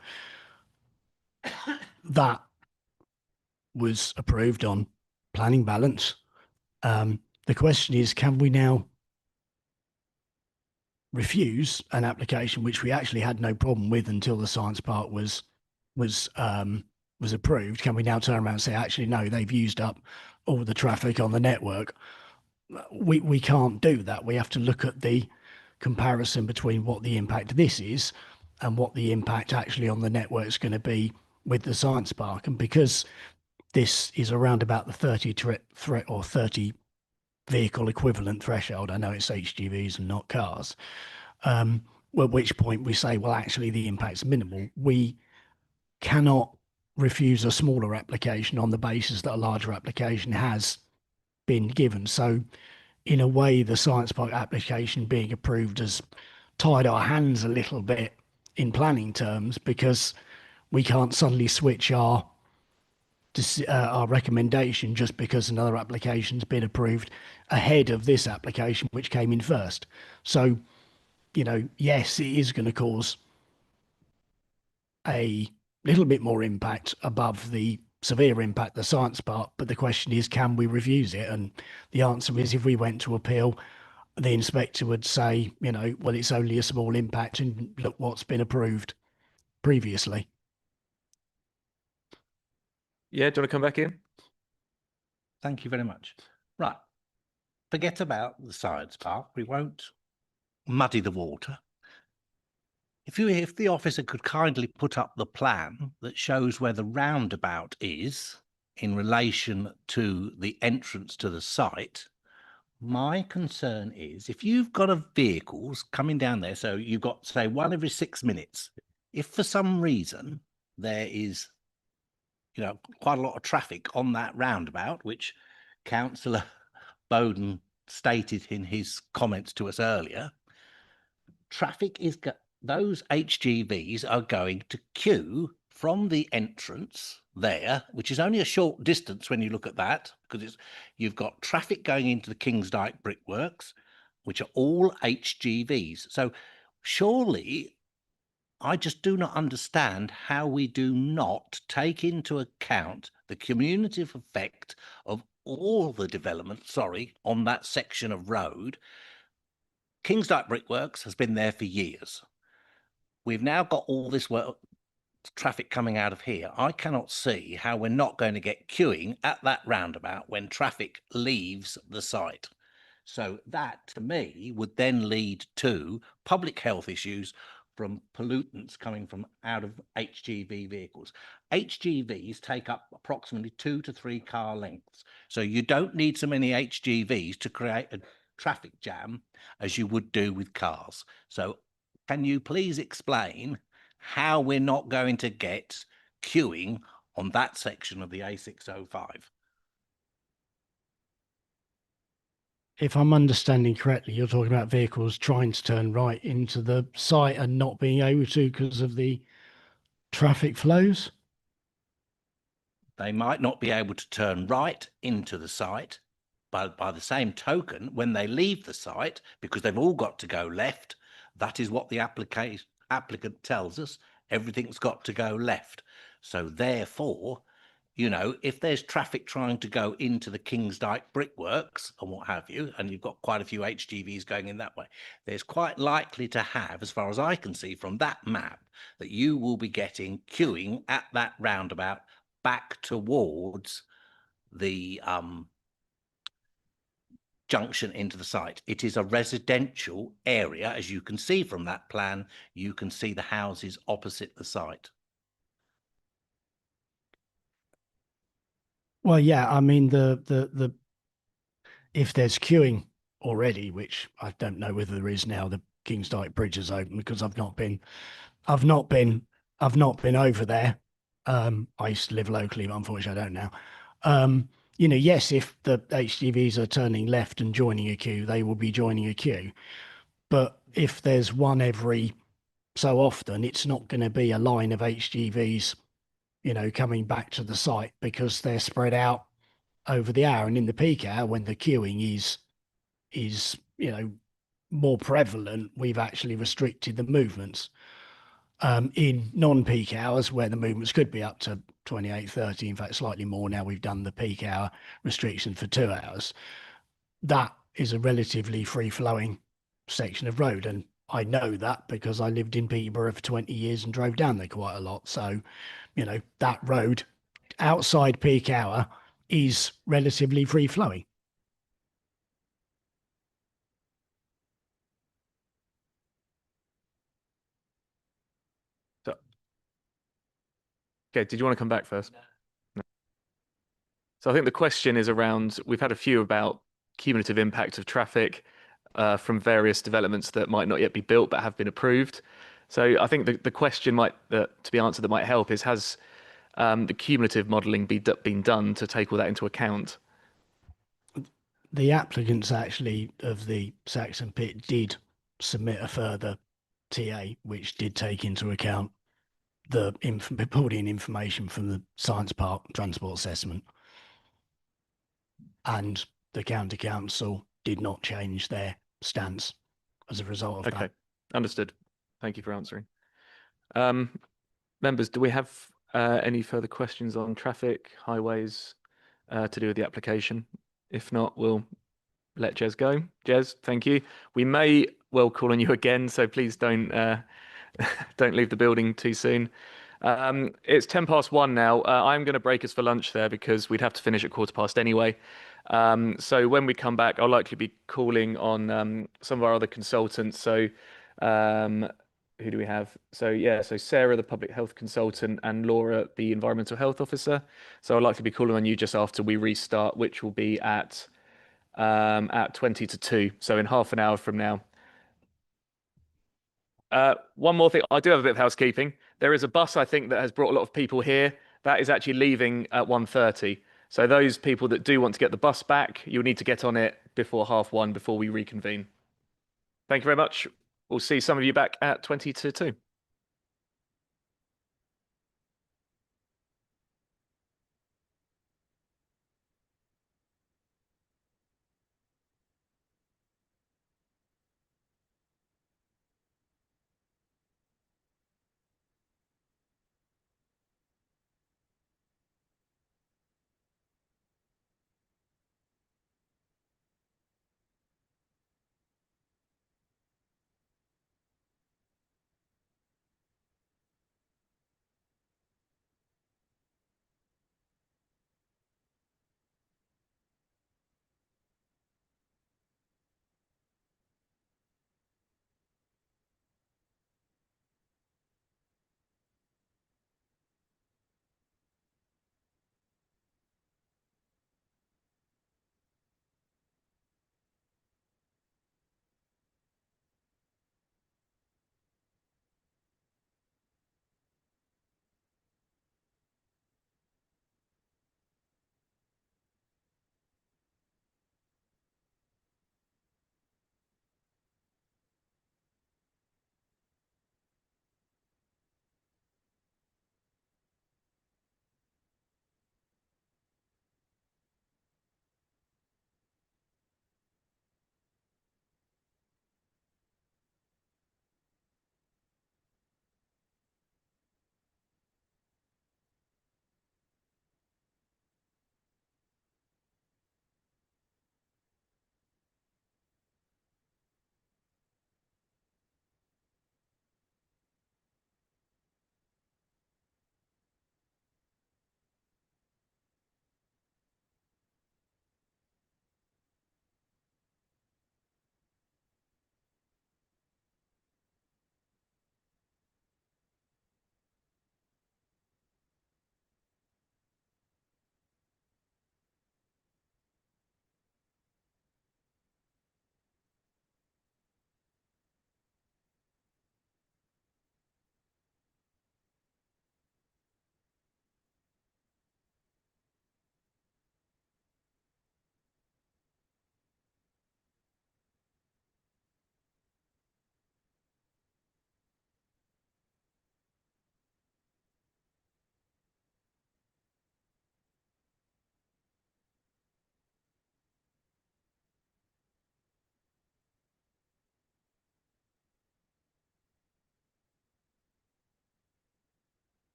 That was approved on planning balance. The question is, can we now refuse an application which we actually had no problem with until the Science Park was approved? Can we now turn around and say, actually, no, they've used up all the traffic on the network? We can't do that. We have to look at the comparison between what the impact of this is and what the impact actually on the network is going to be with the Science Park. And because this is around about the 30 vehicle equivalent threshold, I know it's HGVs and not cars, at which point we say, well, actually the impact's minimal. We cannot refuse a smaller application on the basis that a larger application has been given. So in a way, the Science Park application being approved has tied our hands a little bit in planning terms, because we can't suddenly switch our recommendation just because another application's been approved ahead of this application, which came in first. So, yes, it is going to cause a little bit more impact above the severe impact the Science Park, but the question is, can we refuse it? And the answer is, if we went to appeal, the inspector would say, well, it's only a small impact, and look what's been approved previously. Yeah, do you want to come back in? Thank you very much. Right. Forget about the Science Park. We won't muddy the water. If the officer could kindly put up the plan that shows where the roundabout is in relation to the entrance to the site, my concern is, if you've got vehicles coming down there, so you've got, say, one every 6 minutes, if for some reason there is quite a lot of traffic on that roundabout, which Councillor Bowden stated in his comments to us earlier, those HGVs are going to queue from the entrance there, which is only a short distance when you look at that, because you've got traffic going into the Kingsdyke Brickworks, which are all HGVs. So surely, I just do not understand how we do not take into account the cumulative effect of all the development, on that section of road. Kingsdyke Brickworks has been there for years. We've now got all this traffic coming out of here. I cannot see how we're not going to get queuing at that roundabout when traffic leaves the site. So that, to me, would then lead to public health issues from pollutants coming from out of HGV vehicles. HGVs take up approximately 2 to 3 car lengths. So you don't need so many HGVs to create a traffic jam as you would do with cars. So can you please explain how we're not going to get queuing on that section of the A605? If I'm understanding correctly, you're talking about vehicles trying to turn right into the site and not being able to because of the traffic flows? They might not be able to turn right into the site, by the same token, when they leave the site, because they've all got to go left, that is what the applicant tells us, everything's got to go left. So therefore, you know, if there's traffic trying to go into the Kingsdyke brickworks and what have you, and you've got quite a few HGVs going in that way, there's quite likely to have, as far as I can see from that map, that you will be getting queuing at that roundabout back towards the junction into the site. It is a residential area, as you can see from that plan. You can see the houses opposite the site. Well, yeah, I mean the if there's queuing already, which I don't know whether there is now, the Kingsdyke Bridge is open because I've not been over there. I used to live locally, but unfortunately I don't now. You know, yes, if the HGVs are turning left and joining a queue, they will be joining a queue. But if there's one every so often, it's not going to be a line of HGVs, you know, coming back to the site because they're spread out over the hour. And in the peak hour, when the queuing is, you know, more prevalent, we've actually restricted the movements. In non-peak hours where the movements could be up to 28, 30, in fact, slightly more now, we've done the peak hour restriction for 2 hours. That is a relatively free-flowing section of road. And I know that because I lived in Peterborough for 20 years and drove down there quite a lot. So, you know, that road outside peak hour is relatively free-flowing. Okay, did you want to come back first? No. So I think the question is around, we've had a few about cumulative impact of traffic from various developments that might not yet be built but have been approved. So I think the question might, to be answered that might help is, has the cumulative modelling been done to take all that into account? The applicants actually of the Saxon Pit did submit a further TA, which did take into account the pulled in information from the Science Park Transport Assessment. And the County Council did not change their stance as a result of that. Okay, understood. Thank you for answering. Members, do we have any further questions on traffic, highways to do with the application? If not, we'll let Jez go. Jez, thank you. We may well call on you again, so please don't don't leave the building too soon. It's 1:10 now. I'm going to break us for lunch there because we'd have to finish at 1:15 anyway. So when we come back, I'll likely be calling on some of our other consultants. So who do we have? So yeah, so Sarah, the public health consultant, and Laura, the environmental health officer. So I'd like to be calling on you just after we restart, which will be at 20 to 2. So in half an hour from now. One more thing, I do have a bit of housekeeping. There is a bus, I think, that has brought a lot of people here. That is actually leaving at 1:30. So those people that do want to get the bus back, you'll need to get on it before 1:30 before we reconvene. Thank you very much. We'll see some of you back at 20 to 2.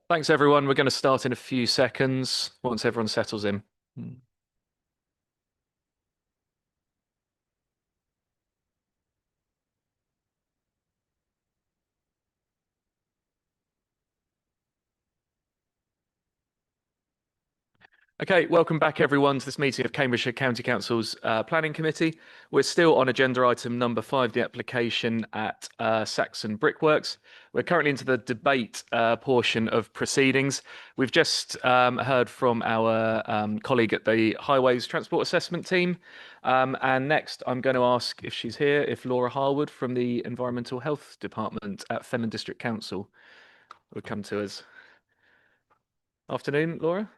Thanks, everyone. We're going to start in a few seconds once everyone settles in. Okay, welcome back everyone to this meeting of Cambridgeshire County Council's Planning Committee. We're still on agenda item number 5, the application at Saxon Brickworks. We're currently into the debate portion of proceedings. We've just heard from our colleague at the Highways Transport Assessment Team. And next, I'm going to ask if she's here, if Laura Harwood from the Environmental Health Department at Fenton District Council would come to us. Afternoon, Laura.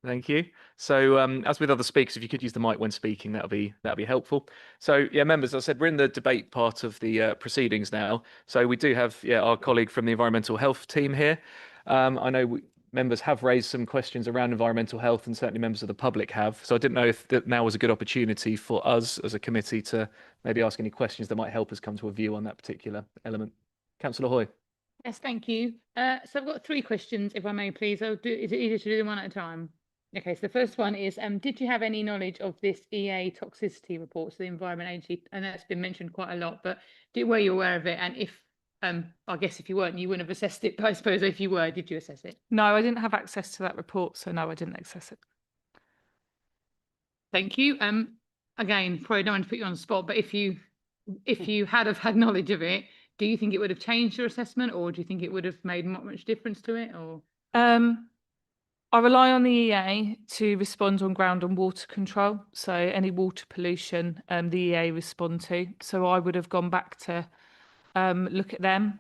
Thank you. So, as with other speakers, if you could use the mic when speaking, that'll be helpful. So, yeah, members, as I said, we're in the debate part of the proceedings now. So we do have our colleague from the Environmental Health team here. I know members have raised some questions around environmental health, and certainly members of the public have. So I didn't know if that now was a good opportunity for us as a committee to maybe ask any questions that might help us come to a view on that particular element. Councillor Hoy. Yes, thank you. So I've got 3 questions, if I may, please. Is it easier to do them one at a time? Okay, so the first one is, did you have any knowledge of this EA toxicity report, so the Environment Agency? I know it's been mentioned quite a lot, but were you aware of it? And if, I guess if you weren't, you wouldn't have assessed it, but I suppose if you were, did you assess it? No, I didn't have access to that report, so no, I didn't access it. Thank you. Again, probably don't want to put you on the spot, but if you had have had knowledge of it, do you think it would have changed your assessment, or do you think it would have made much difference to it? Or I rely on the EA to respond on ground and water control. So any water pollution, the EA respond to. So I would have gone back to look at them.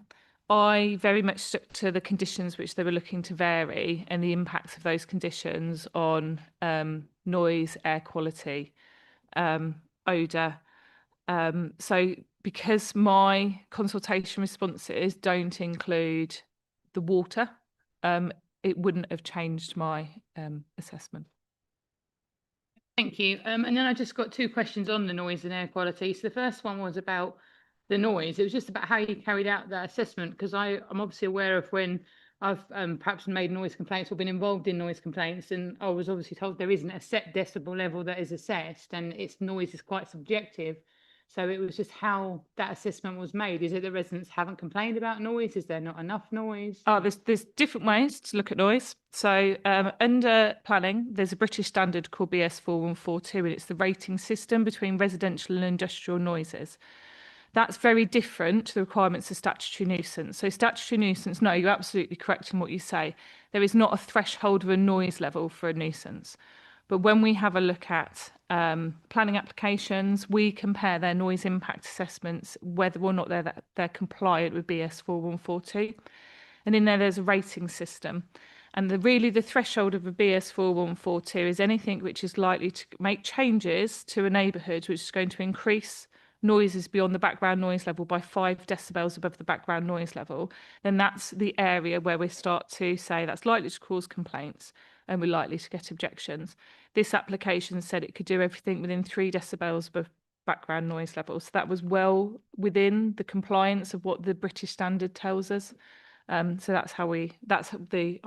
I very much stuck to the conditions which they were looking to vary and the impacts of those conditions on noise, air quality, odour. So because my consultation responses don't include the water, it wouldn't have changed my assessment. Thank you. And then I just got 2 questions on the noise and air quality. So the first one was about the noise. It was just about how you carried out that assessment, because I'm obviously aware of when I've perhaps made noise complaints or been involved in noise complaints, and I was obviously told there isn't a set decibel level that is assessed, and its noise is quite subjective. So it was just how that assessment was made. Is it the residents haven't complained about noise? Is there not enough noise? There's different ways to look at noise. So under planning, there's a British standard called BS 4142, and it's the rating system between residential and industrial noises. That's very different to the requirements of statutory nuisance. So statutory nuisance, no, you're absolutely correct in what you say. There is not a threshold of a noise level for a nuisance. But when we have a look at planning applications, we compare their noise impact assessments, whether or not they're compliant with BS 4142. And in there's a rating system. And the threshold of a BS 4142 is anything which is likely to make changes to a neighbourhood, which is going to increase noises beyond the background noise level by 5 decibels above the background noise level. Then that's the area where we start to say that's likely to cause complaints and we're likely to get objections. This application said it could do everything within 3 decibels above background noise level. So that was well within the compliance of what the British standard tells us. So that's how I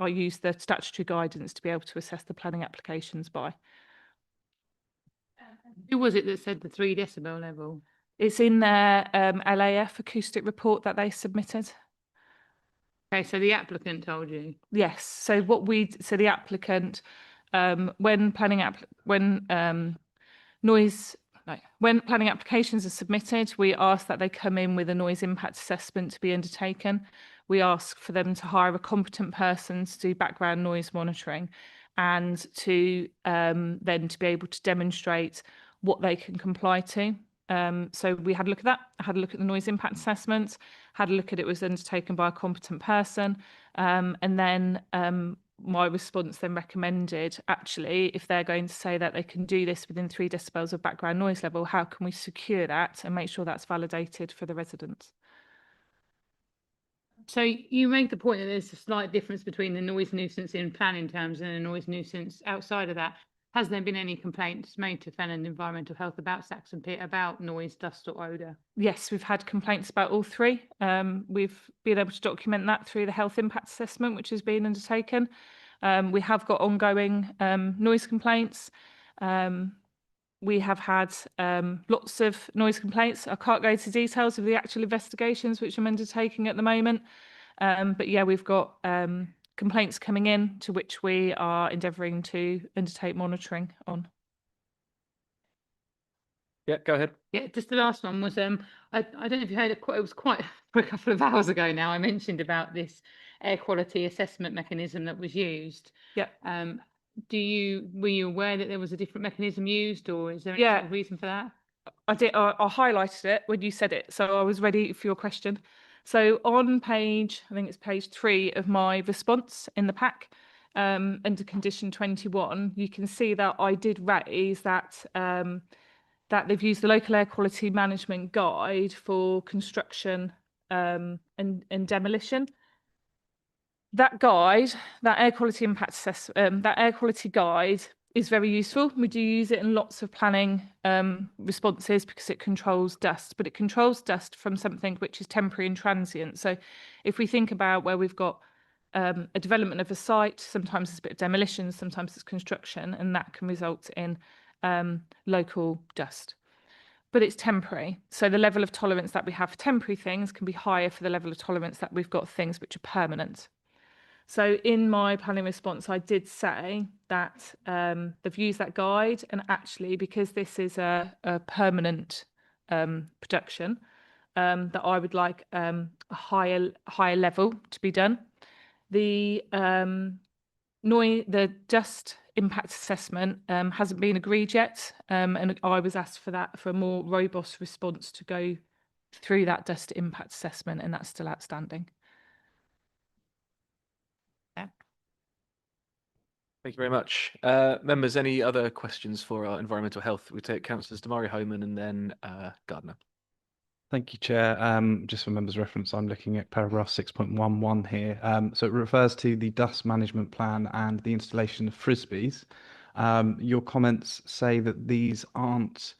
use the statutory guidance to be able to assess the planning applications by. Who was it that said the 3 decibel level? It's in their LAF acoustic report that they submitted. Okay, so the applicant told you? Yes. So the applicant, when planning applications are submitted, we ask that they come in with a noise impact assessment to be undertaken. We ask for them to hire a competent person to do background noise monitoring and to then to be able to demonstrate what they can comply to. So we had a look at that, had a look at the noise impact assessment, had a look at it was undertaken by a competent person, and then my response then recommended, actually, if they're going to say that they can do this within 3 decibels of background noise level, how can we secure that and make sure that's validated for the residents? So you make the point that there's a slight difference between the noise nuisance in planning terms and a noise nuisance outside of that. Has there been any complaints made to Fen and Environmental Health about Saxon Pit, about noise, dust or odour? Yes, we've had complaints about all three. We've been able to document that through the health impact assessment, which has been undertaken. We have got ongoing noise complaints. We have had lots of noise complaints. I can't go into details of the actual investigations which I'm undertaking at the moment. But yeah, we've got complaints coming in to which we are endeavouring to undertake monitoring on. Yeah, go ahead. Yeah, just the last one was I don't know if you heard it, it was quite a couple of hours ago now. I mentioned about this air quality assessment mechanism that was used. Yeah. Were you aware that there was a different mechanism used, or is there any Yeah. sort of reason for that? I did. I highlighted it when you said it, so I was ready for your question. So on page, I think it's page 3 of my response in the pack, under condition 21, you can see that I did raise that that they've used the local air quality management guide for construction and demolition. That guide, that air quality impact assessment, that air quality guide is very useful. We do use it in lots of planning responses because it controls dust, but it controls dust from something which is temporary and transient. So if we think about where we've got a development of a site, sometimes it's a bit of demolition, sometimes it's construction, and that can result in local dust. But it's temporary. So the level of tolerance that we have for temporary things can be higher for the level of tolerance that we've got things which are permanent. So in my planning response, I did say that they've used that guide, and actually, because this is a permanent production, that I would like a higher level to be done. The dust impact assessment hasn't been agreed yet, and I was asked for that, for a more robust response to go through that dust impact assessment, and that's still outstanding. Thank you very much. Members, any other questions for our environmental health? We take Councillors Damari Homan and then Gardner. Thank you, Chair. Just for members' reference, I'm looking at paragraph 6.11 here. So it refers to the dust management plan and the installation of frisbees. Your comments say that these aren't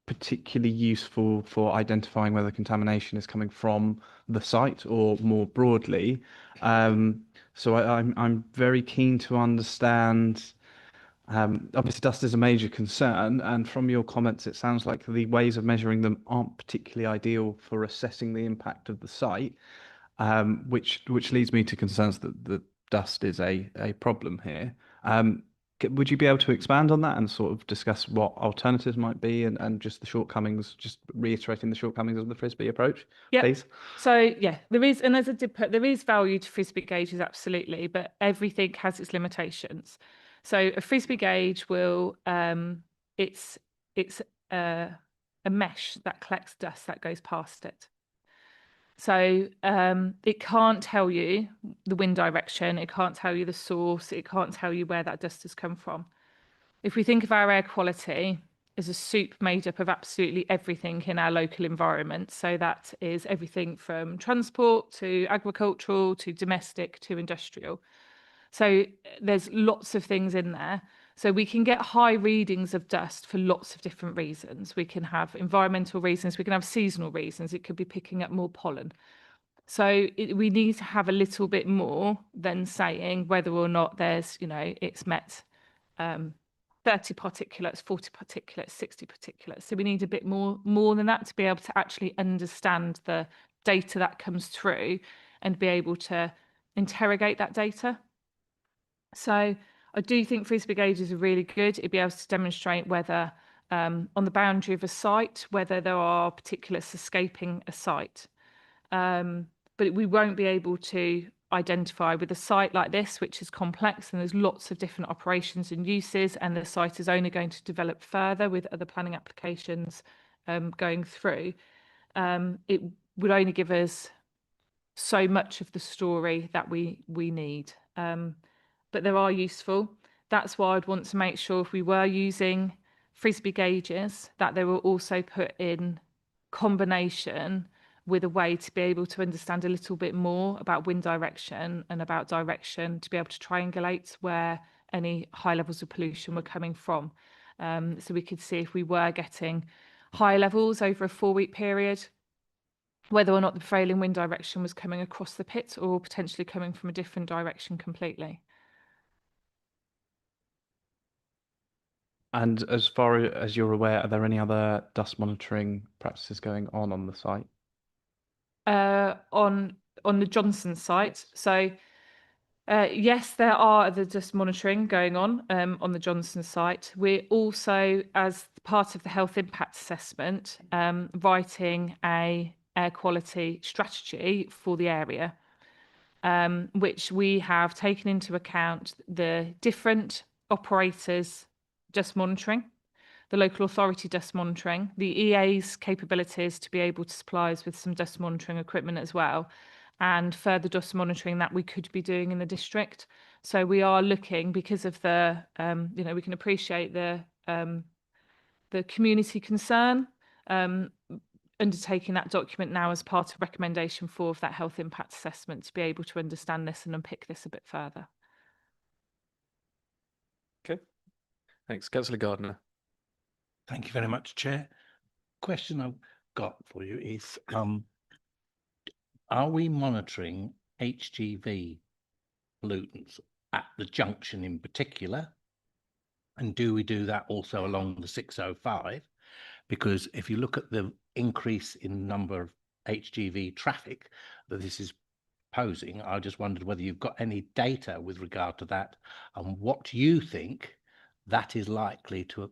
particularly useful for identifying whether contamination is coming from the site or more broadly. So I'm very keen to understand. Obviously, dust is a major concern, and from your comments, it sounds like the ways of measuring them aren't particularly ideal for assessing the impact of the site, which leads me to concerns that the dust is a problem here. Would you be able to expand on that and sort of discuss what alternatives might be and just the shortcomings, just reiterating the shortcomings of the frisbee approach, please? So yeah, there is, and as I did put, there is value to frisbee gauges, absolutely, but everything has its limitations. So a frisbee gauge will, it's a mesh that collects dust that goes past it. So it can't tell you the wind direction, it can't tell you the source, it can't tell you where that dust has come from. If we think of our air quality as a soup made up of absolutely everything in our local environment, so that is everything from transport to agricultural to domestic to industrial. So there's lots of things in there. So we can get high readings of dust for lots of different reasons. We can have environmental reasons, we can have seasonal reasons, it could be picking up more pollen. So we need to have a little bit more than saying whether or not there's, it's met 30 particulates, 40 particulates, 60 particulates. So we need a bit more than that to be able to actually understand the data that comes through and be able to interrogate that data. So I do think frisbee gauges are really good. It'd be able to demonstrate whether on the boundary of a site, whether there are particulates escaping a site. But we won't be able to identify with a site like this, which is complex and there's lots of different operations and uses, and the site is only going to develop further with other planning applications going through. It would only give us so much of the story that we need. But they are useful. That's why I'd want to make sure if we were using frisbee gauges that they were also put in combination with a way to be able to understand a little bit more about wind direction and about direction, to be able to triangulate where any high levels of pollution were coming from. So we could see if we were getting high levels over a 4-week period, whether or not the prevailing wind direction was coming across the pit or potentially coming from a different direction completely. And as far as you're aware, are there any other dust monitoring practices going on the site? On the Johnson site, so yes, there are other dust monitoring going on the Johnson site. We're also, as part of the health impact assessment, writing a air quality strategy for the area, which we have taken into account the different operators' dust monitoring, the local authority dust monitoring, the EA's capabilities to be able to supply us with some dust monitoring equipment as well, and further dust monitoring that we could be doing in the district. So we are looking, because of the, we can appreciate the community concern, undertaking that document now as part of recommendation 4 of that health impact assessment to be able to understand this and unpick this a bit further. Okay, thanks. Councillor Gardner. Thank you very much, Chair. Question I've got for you is, are we monitoring HGV pollutants at the junction in particular? And do we do that also along the 605? Because if you look at the increase in number of HGV traffic that this is posing, I just wondered whether you've got any data with regard to that and what you think that is likely to,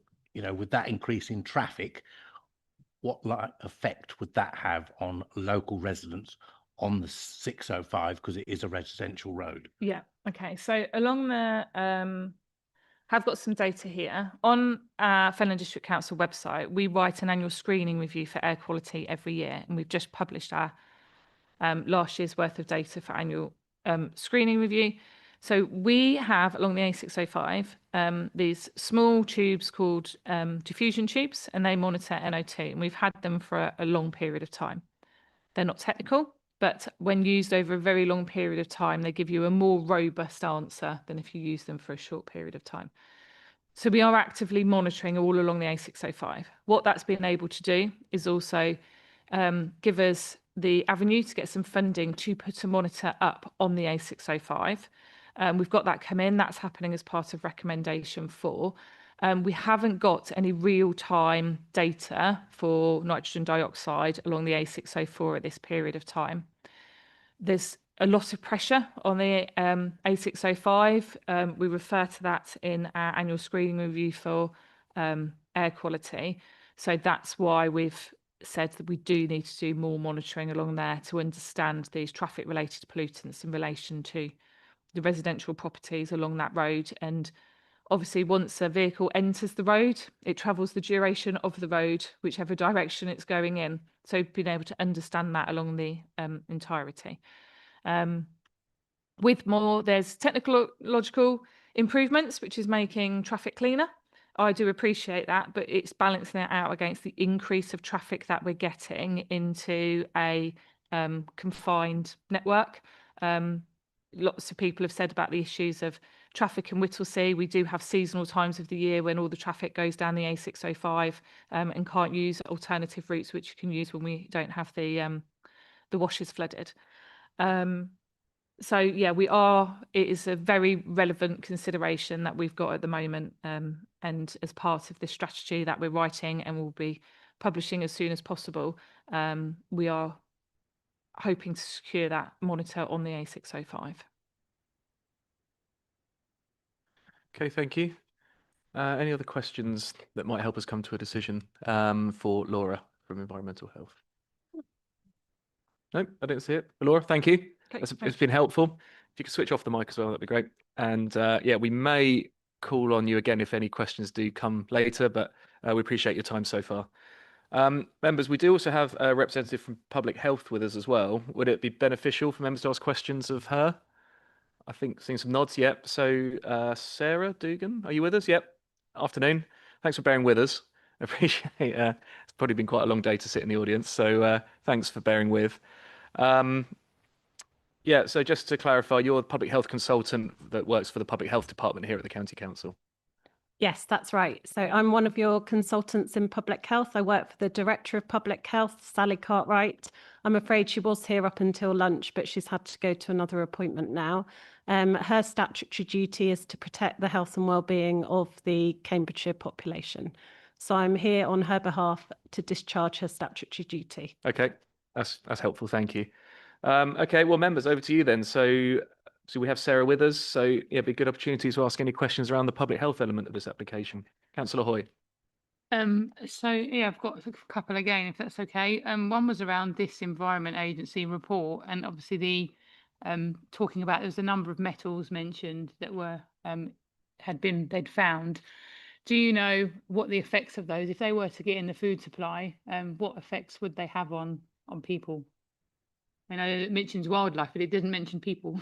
with that increase in traffic, what effect would that have on local residents on the 605, because it is a residential road? Yeah, okay. So along the, have got some data here. On our Fenland District Council website, we write an annual screening review for air quality every year, and we've just published our last year's worth of data for annual screening review. So we have, along the A605, these small tubes called diffusion tubes, and they monitor NO2, and we've had them for a long period of time. They're not technical, but when used over a very long period of time, they give you a more robust answer than if you use them for a short period of time. So we are actively monitoring all along the A605. What that's been able to do is also give us the avenue to get some funding to put a monitor up on the A605. We've got that come in. That's happening as part of recommendation 4. We haven't got any real-time data for nitrogen dioxide along the A604 at this period of time. There's a lot of pressure on the A605. We refer to that in our annual screening review for air quality. So that's why we've said that we do need to do more monitoring along there to understand these traffic-related pollutants in relation to the residential properties along that road. And obviously, once a vehicle enters the road, it travels the duration of the road, whichever direction it's going in. So being able to understand that along the entirety. With more, there's technological improvements, which is making traffic cleaner. I do appreciate that, but it's balancing it out against the increase of traffic that we're getting into a confined network. Lots of people have said about the issues of traffic in Whittlesea. We do have seasonal times of the year when all the traffic goes down the A605 and can't use alternative routes, which you can use when we don't have the washes flooded. So yeah, it is a very relevant consideration that we've got at the moment, and as part of this strategy that we're writing and will be publishing as soon as possible, we are hoping to secure that monitor on the A605. Okay, thank you. Any other questions that might help us come to a decision for Laura from Environmental Health? No, I didn't see it. Laura, thank you. Okay, It's been helpful. If you could switch off the mic as well, that'd be great. And yeah, we may call on you again if any questions do come later, but we appreciate your time so far. Members, we do also have a representative from Public Health with us as well. Would it be beneficial for members to ask questions of her? I think seeing some nods. Yep. So Sarah Dugan, are you with us? Yep. Afternoon. Thanks for bearing with us. Appreciate it's probably been quite a long day to sit in the audience, so thanks for bearing with. Yeah, so just to clarify, you're the public health consultant that works for the Public Health Department here at the County Council. Yes, that's right. So I'm one of your consultants in public health. I work for the Director of Public Health, Sally Cartwright. I'm afraid she was here up until lunch, but she's had to go to another appointment now. Her statutory duty is to protect the health and well-being of the Cambridgeshire population. So I'm here on her behalf to discharge her statutory duty. Okay, that's helpful. Thank you. Okay, well, members, over to you then. So we have Sarah with us. So yeah, it'd be a good opportunity to ask any questions around the public health element of this application. Councillor Hoy. So yeah, I've got a couple again, if that's okay. One was around this Environment Agency report, and obviously the talking about there's a number of metals mentioned that were they'd found. Do you know what the effects of those, if they were to get in the food supply, what effects would they have on people? I know it mentions wildlife, but it doesn't mention people.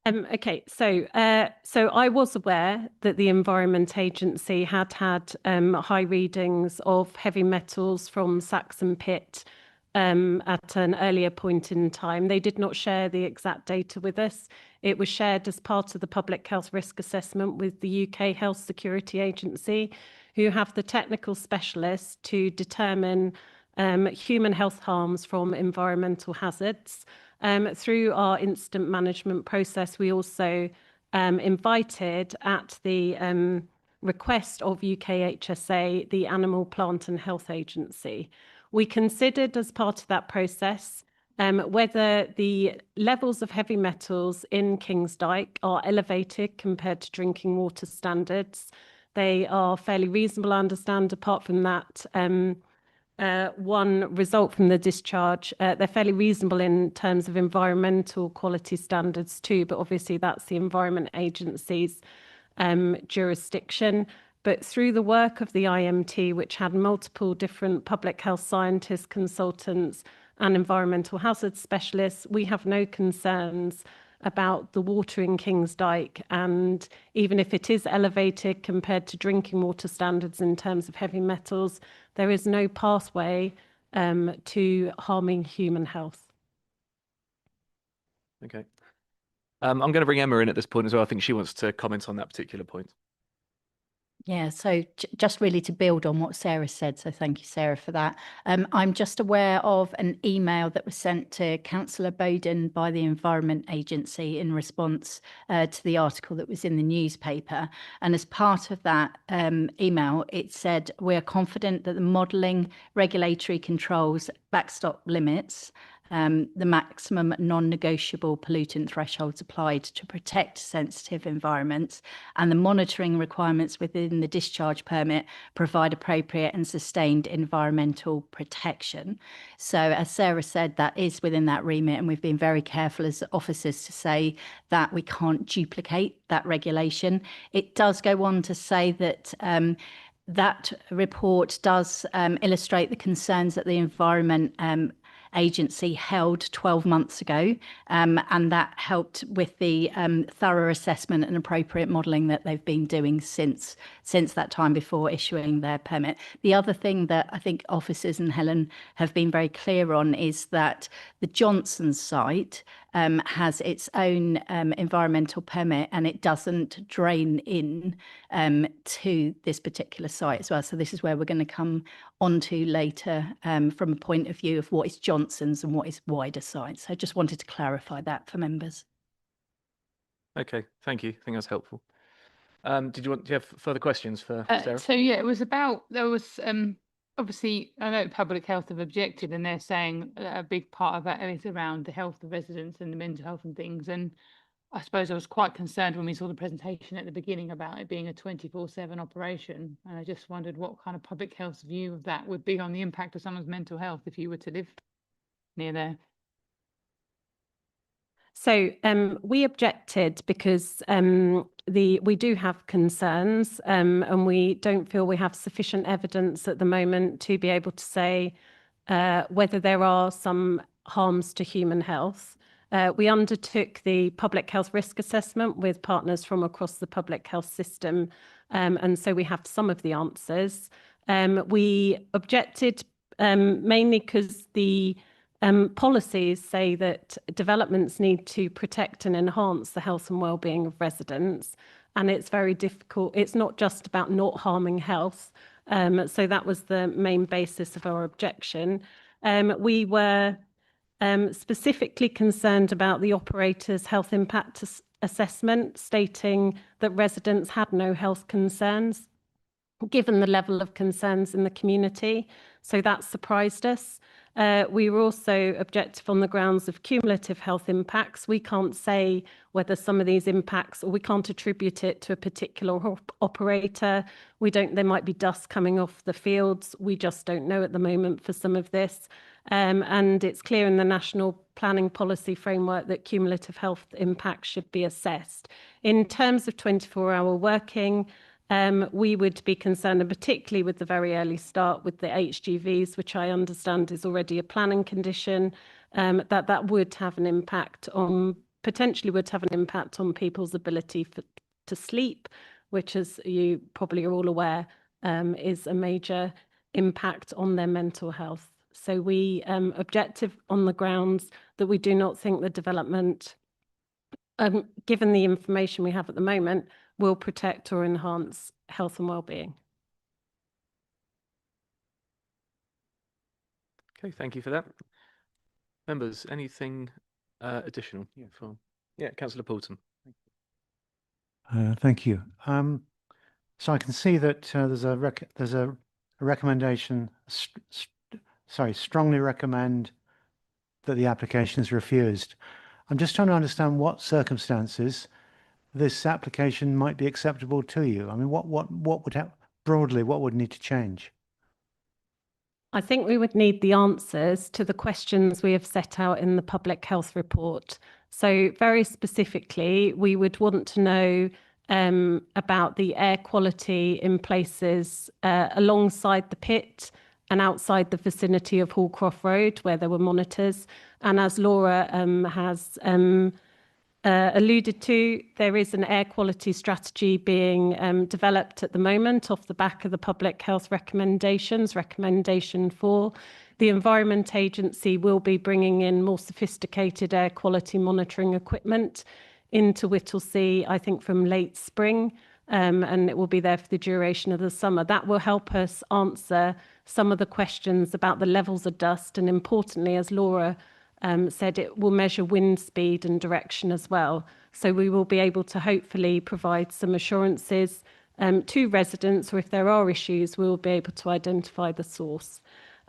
Okay, so I was aware that the Environment Agency had high readings of heavy metals from Saxon Pit at an earlier point in time. They did not share the exact data with us. It was shared as part of the public health risk assessment with the UK Health Security Agency, who have the technical specialists to determine human health harms from environmental hazards. Through our incident management process, we also invited, at the request of UKHSA, the Animal, Plant and Health Agency. We considered as part of that process whether the levels of heavy metals in Kingsdyke are elevated compared to drinking water standards. They are fairly reasonable, I understand, apart from that one result from the discharge. They're fairly reasonable in terms of environmental quality standards too, but obviously that's the Environment Agency's jurisdiction. But through the work of the IMT, which had multiple different public health scientists, consultants and environmental hazards specialists, we have no concerns about the water in Kingsdyke. And even if it is elevated compared to drinking water standards in terms of heavy metals, there is no pathway to harming human health. Okay. I'm going to bring Emma in at this point as well. I think she wants to comment on that particular point. Yeah, so just really to build on what Sarah said, so thank you, Sarah, for that. I'm just aware of an email that was sent to Councillor Bowden by the Environment Agency in response to the article that was in the newspaper. And as part of that email, it said, "We're confident that the modelling, regulatory controls, backstop limits, the maximum non-negotiable pollutant thresholds applied to protect sensitive environments, and the monitoring requirements within the discharge permit provide appropriate and sustained environmental protection." So as Sarah said, that is within that remit, and we've been very careful as officers to say that we can't duplicate that regulation. It does go on to say that that report does illustrate the concerns that the Environment Agency held 12 months ago, and that helped with the thorough assessment and appropriate modelling that they've been doing since that time before issuing their permit. The other thing that I think officers and Helen have been very clear on is that the Johnson site has its own environmental permit, and it doesn't drain in to this particular site as well. So this is where we're going to come onto later from a point of view of what is Johnson's and what is wider sites. So I just wanted to clarify that for members. Okay, thank you. I think that's helpful. Do you have further questions for Sarah? So yeah, it was about, there was obviously, I know Public Health have objected, and they're saying a big part of that is around the health of residents and the mental health and things. And I suppose I was quite concerned when we saw the presentation at the beginning about it being a 24/7 operation. And I just wondered what kind of public health view of that would be on the impact of someone's mental health if you were to live near there. So we objected because we do have concerns, and we don't feel we have sufficient evidence at the moment to be able to say whether there are some harms to human health. We undertook the public health risk assessment with partners from across the public health system, and so we have some of the answers. We objected mainly because the Policies say that developments need to protect and enhance the health and well-being of residents, and it's very difficult. It's not just about not harming health. So that was the main basis of our objection. We were specifically concerned about the operator's health impact assessment, stating that residents had no health concerns, given the level of concerns in the community. So that surprised us. We were also objective on the grounds of cumulative health impacts. We can't say whether some of these impacts, or we can't attribute it to a particular operator. There might be dust coming off the fields. We just don't know at the moment for some of this. And it's clear in the National Planning Policy Framework that cumulative health impacts should be assessed. In terms of 24-hour working, we would be concerned, and particularly with the very early start with the HGVs, which I understand is already a planning condition, that would have an impact on, potentially would have an impact on people's ability to sleep, which, as you probably are all aware, is a major impact on their mental health. So we objective on the grounds that we do not think the development, given the information we have at the moment, will protect or enhance health and well-being. Okay, thank you for that. Members, anything additional? Yeah, Councillor Poulton. Thank you. So I can see that there's a recommendation, strongly recommend that the application is refused. I'm just trying to understand what circumstances this application might be acceptable to you. I mean, what would have, broadly, what would need to change? I think we would need the answers to the questions we have set out in the public health report. So very specifically, we would want to know about the air quality in places alongside the pit and outside the vicinity of Hallcroft Road, where there were monitors. And as Laura has alluded to, there is an air quality strategy being developed at the moment off the back of the public health recommendations, recommendation 4. The Environment Agency will be bringing in more sophisticated air quality monitoring equipment into Whittlesea, I think from late spring, and it will be there for the duration of the summer. That will help us answer some of the questions about the levels of dust, and importantly, as Laura said, it will measure wind speed and direction as well. So we will be able to hopefully provide some assurances to residents, or if there are issues, we will be able to identify the source.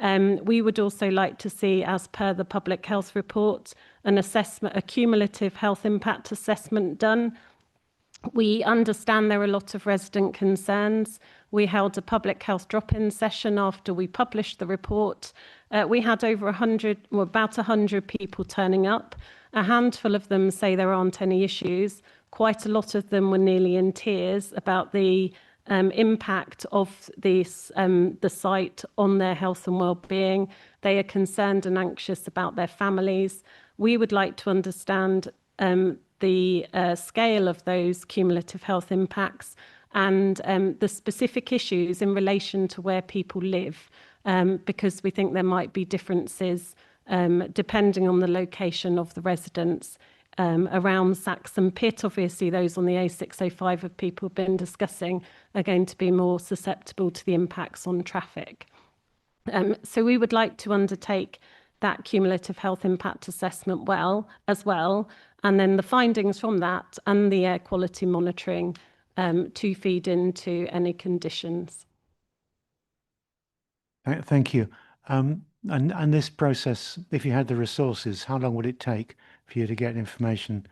We would also like to see, as per the public health report, an assessment, a cumulative health impact assessment done. We understand there are a lot of resident concerns. We held a public health drop-in session after we published the report. We had over 100, or about 100 people turning up. A handful of them say there aren't any issues. Quite a lot of them were nearly in tears about the impact of this, the site on their health and well-being. They are concerned and anxious about their families. We would like to understand the scale of those cumulative health impacts and the specific issues in relation to where people live, because we think there might be differences depending on the location of the residents. Around Saxon Pit, obviously those on the A605 of people have been discussing are going to be more susceptible to the impacts on traffic. So we would like to undertake that cumulative health impact assessment as well, and then the findings from that and the air quality monitoring to feed into any conditions. Thank you. And this process, if you had the resources, how long would it take for you to get information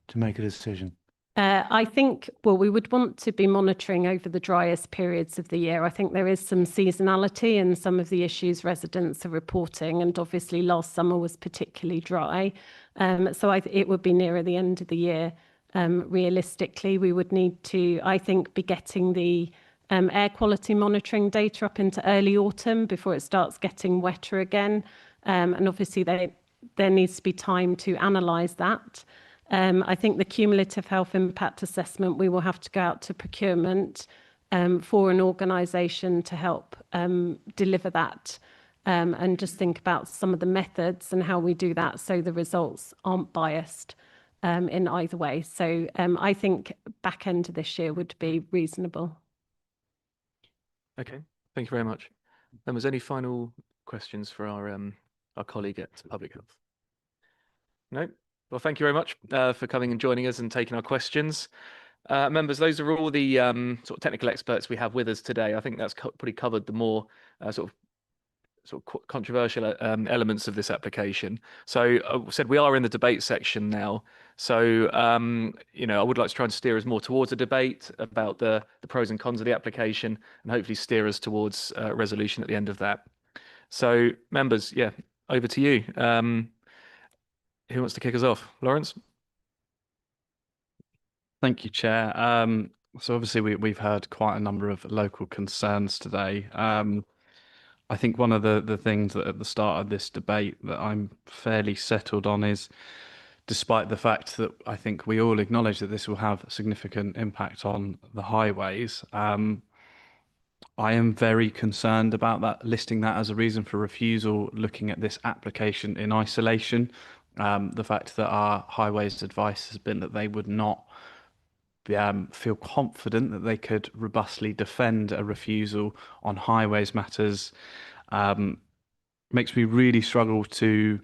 to make a decision? I think, well, we would want to be monitoring over the driest periods of the year. I think there is some seasonality in some of the issues residents are reporting, and obviously last summer was particularly dry. So it would be nearer the end of the year. Realistically, we would need to, I think, be getting the air quality monitoring data up into early autumn before it starts getting wetter again. And obviously there needs to be time to analyse that. I think the cumulative health impact assessment, we will have to go out to procurement for an organisation to help deliver that and just think about some of the methods and how we do that so the results aren't biased in either way. So I think back end of this year would be reasonable. Okay, thank you very much. Was any final questions for our colleague at Public Health? No? Well, thank you very much for coming and joining us and taking our questions. Members, those are all the sort of technical experts we have with us today. I think that's pretty covered the more sort of controversial elements of this application. So I said we are in the debate section now. So, you know, I would like to try and steer us more towards a debate about the pros and cons of the application and hopefully steer us towards a resolution at the end of that. So members, yeah, over to you. Who wants to kick us off? Lawrence? Thank you, Chair. So obviously we've heard quite a number of local concerns today. I think one of the things that at the start of this debate that I'm fairly settled on is, despite the fact that I think we all acknowledge that this will have a significant impact on the highways, I am very concerned about that, listing that as a reason for refusal, looking at this application in isolation. The fact that our highways advice has been that they would not feel confident that they could robustly defend a refusal on highways matters makes me really struggle to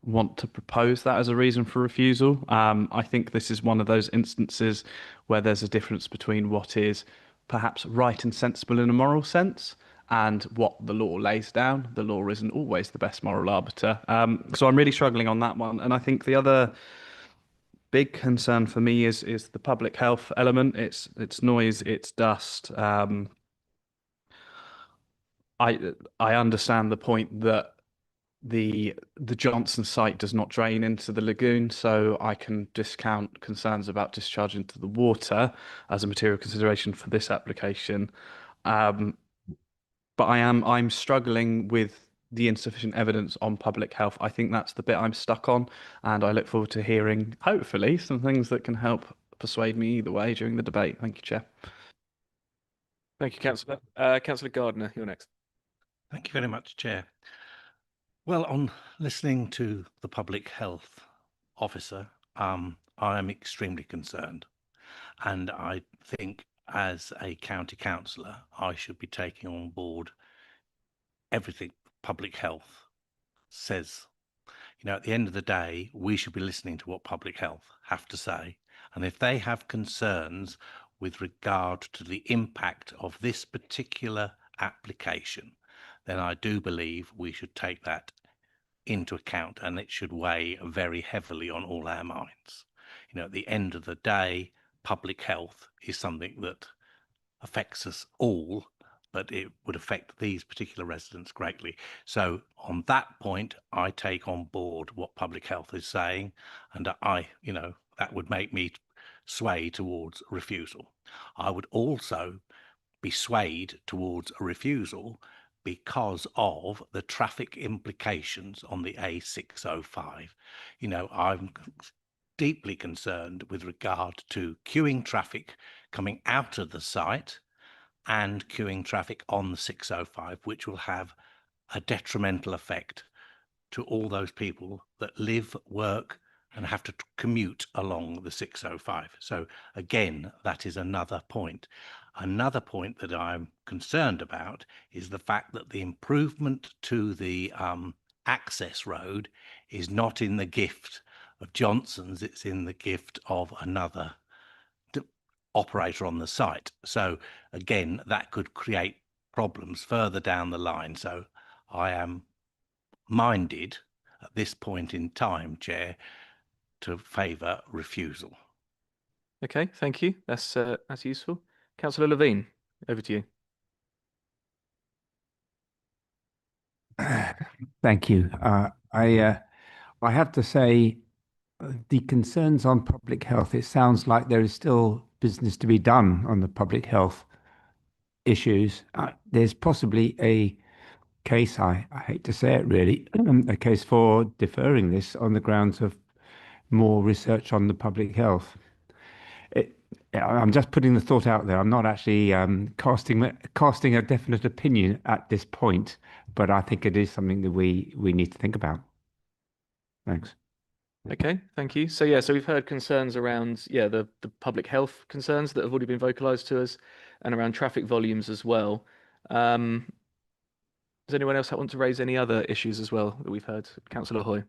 want to propose that as a reason for refusal. I think this is one of those instances where there's a difference between what is perhaps right and sensible in a moral sense and what the law lays down. The law isn't always the best moral arbiter. So I'm really struggling on that one. And I think the other big concern for me is the public health element. It's noise, it's dust. I understand the point that the Johnson site does not drain into the lagoon, so I can discount concerns about discharge into the water as a material consideration for this application. But I'm struggling with the insufficient evidence on public health. I think that's the bit I'm stuck on, and I look forward to hearing, hopefully, some things that can help persuade me either way during the debate. Thank you, Chair. Thank you, Councillor. Councillor Gardner, you're next. Thank you very much, Chair. Well, on listening to the public health officer, I am extremely concerned. And I think as a county councillor, I should be taking on board everything public health says. You know, at the end of the day, we should be listening to what public health have to say. And if they have concerns with regard to the impact of this particular application, then I do believe we should take that into account, and it should weigh very heavily on all our minds. You know, at the end of the day, public health is something that affects us all, but it would affect these particular residents greatly. So on that point, I take on board what public health is saying, and you know, that would make me sway towards refusal. I would also be swayed towards a refusal because of the traffic implications on the A605. You know, I'm deeply concerned with regard to queuing traffic coming out of the site and queuing traffic on the 605, which will have a detrimental effect to all those people that live, work, and have to commute along the 605. So again, that is another point. Another point that I'm concerned about is the fact that the improvement to the access road is not in the gift of Johnson's, it's in the gift of another operator on the site. So again, that could create problems further down the line. So I am minded at this point in time, Chair, to favour refusal. Okay, thank you. That's useful. Councillor Levine, over to you. Thank you. I have to say, the concerns on public health, it sounds like there is still business to be done on the public health issues. There's possibly a case, I hate to say it really, a case for deferring this on the grounds of more research on the public health. Yeah, I'm just putting the thought out there. I'm not actually casting a definite opinion at this point, but I think it is something that we need to think about. Thanks. Okay, thank you. So yeah, so we've heard concerns around the public health concerns that have already been vocalised to us, and around traffic volumes as well. Does anyone else want to raise any other issues as well that we've heard? Councillor Hoy.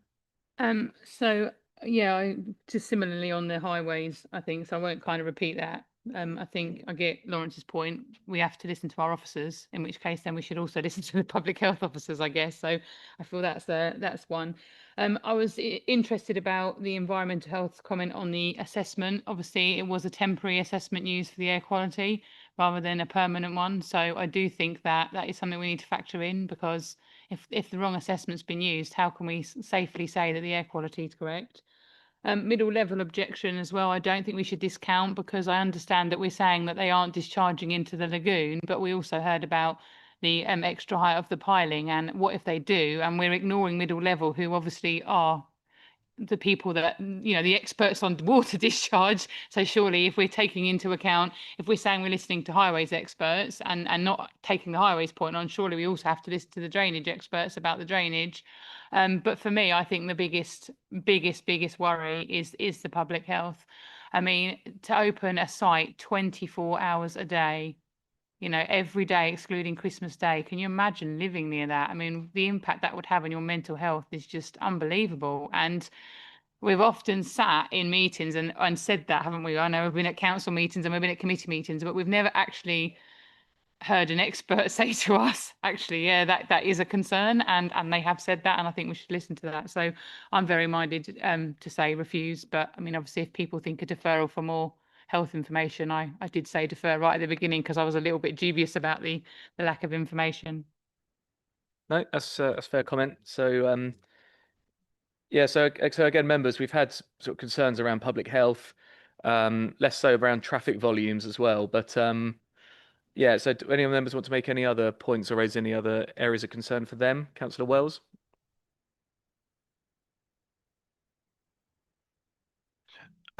So yeah, just similarly on the highways, I think, so I won't kind of repeat that. I think I get Lawrence's point. We have to listen to our officers, in which case then we should also listen to the public health officers, I guess. So I feel that's one. I was interested about the environmental health comment on the assessment. Obviously, it was a temporary assessment used for the air quality rather than a permanent one. So I do think that is something we need to factor in, because if the wrong assessment's been used, how can we safely say that the air quality is correct? Middle level objection as well, I don't think we should discount, because I understand that we're saying that they aren't discharging into the lagoon, but we also heard about the extra height of the piling, and what if they do, and we're ignoring middle level, who obviously are the people that, the experts on water discharge. So surely if we're taking into account, if we're saying we're listening to highways experts and not taking the highways point on, surely we also have to listen to the drainage experts about the drainage. But for me, I think the biggest worry is the public health. I mean, to open a site 24 hours a day, every day excluding Christmas Day, can you imagine living near that? I mean, the impact that would have on your mental health is just unbelievable. And we've often sat in meetings and said that, haven't we? I know we've been at council meetings and we've been at committee meetings, but we've never actually heard an expert say to us, actually, yeah, that is a concern, and they have said that, and I think we should listen to that. So I'm very minded to say refuse, but I mean, obviously, if people think a deferral for more health information, I did say defer right at the beginning, because I was a little bit dubious about the lack of information. No, that's a fair comment. So yeah, so again, members, we've had sort of concerns around public health, less so around traffic volumes as well. But yeah, so do any of the members want to make any other points or raise any other areas of concern for them? Councillor Wells.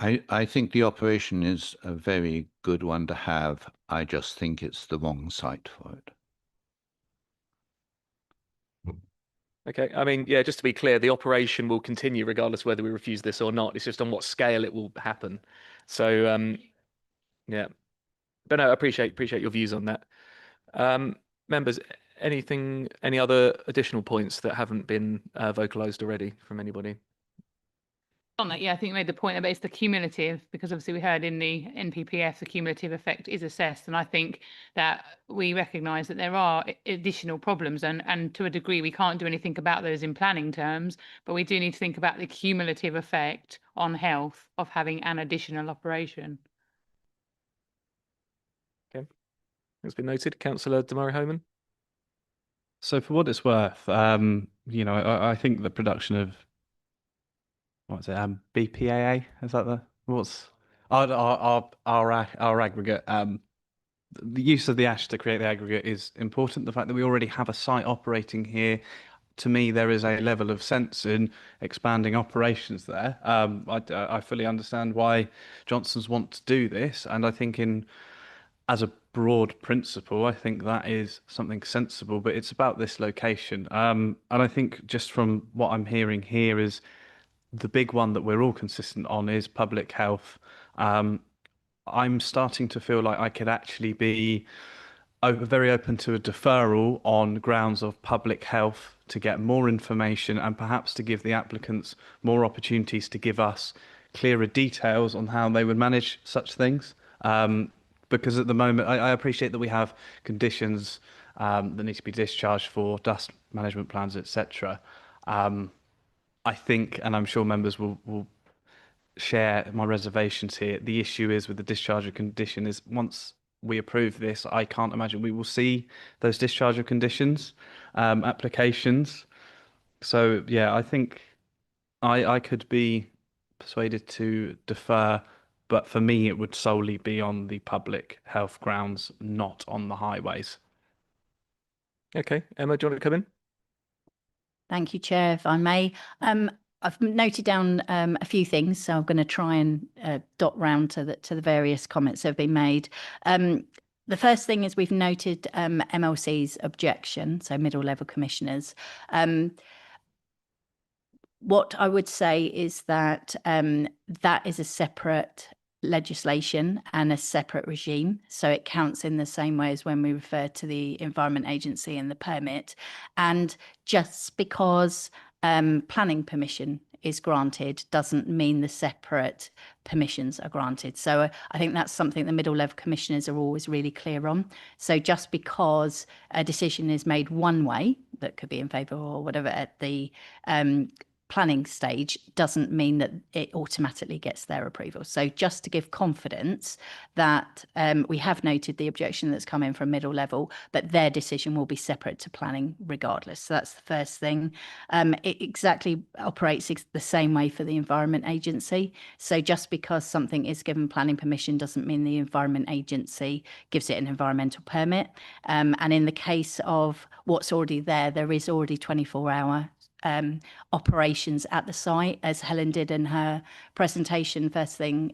I think the operation is a very good one to have. I just think it's the wrong site for it. Okay, I mean, yeah, just to be clear, the operation will continue regardless whether we refuse this or not. It's just on what scale it will happen. So yeah, but no, I appreciate your views on that. Members, any other additional points that haven't been vocalised already from anybody? On that, yeah, I think you made the point about it's the cumulative, because obviously we heard in the NPPF the cumulative effect is assessed, and I think that we recognise that there are additional problems, and to a degree we can't do anything about those in planning terms, but we do need to think about the cumulative effect on health of having an additional operation. Okay, that's been noted. Councillor Damari Homan. So for what it's worth, I think the production of BPAA, is that what's our aggregate? The use of the ash to create the aggregate is important. The fact that we already have a site operating here, to me, there is a level of sense in expanding operations there. I fully understand why Johnsons want to do this, and I think as a broad principle, I think that is something sensible, but it's about this location. And I think just from what I'm hearing here is the big one that we're all consistent on is public health. I'm starting to feel like I could actually be very open to a deferral on grounds of public health to get more information and perhaps to give the applicants more opportunities to give us clearer details on how they would manage such things. Because at the moment, I appreciate that we have conditions that need to be discharged for dust management plans, etc. I think, and I'm sure members will share my reservations here, the issue is with the discharge of condition is once we approve this, I can't imagine we will see those discharge of conditions applications. So yeah, I think I could be persuaded to defer, but for me it would solely be on the public health grounds, not on the highways. Okay, Emma, do you want to come in? Thank you, Chair, if I may. I've noted down a few things, so I'm going to try and dot round to the various comments that have been made. The first thing is we've noted MLC's objection, so middle level commissioners. What I would say is that that is a separate legislation and a separate regime, so it counts in the same way as when we refer to the Environment Agency and the permit. And just because planning permission is granted doesn't mean the separate permissions are granted. So I think that's something the middle level commissioners are always really clear on. So just because a decision is made one way, that could be in favour or whatever at the planning stage, doesn't mean that it automatically gets their approval. So just to give confidence that we have noted the objection that's come in from middle level, but their decision will be separate to planning regardless. So that's the first thing. It exactly operates the same way for the Environment Agency. So just because something is given planning permission doesn't mean the Environment Agency gives it an environmental permit. And in the case of what's already there, there is already 24-hour operations at the site, as Helen did in her presentation first thing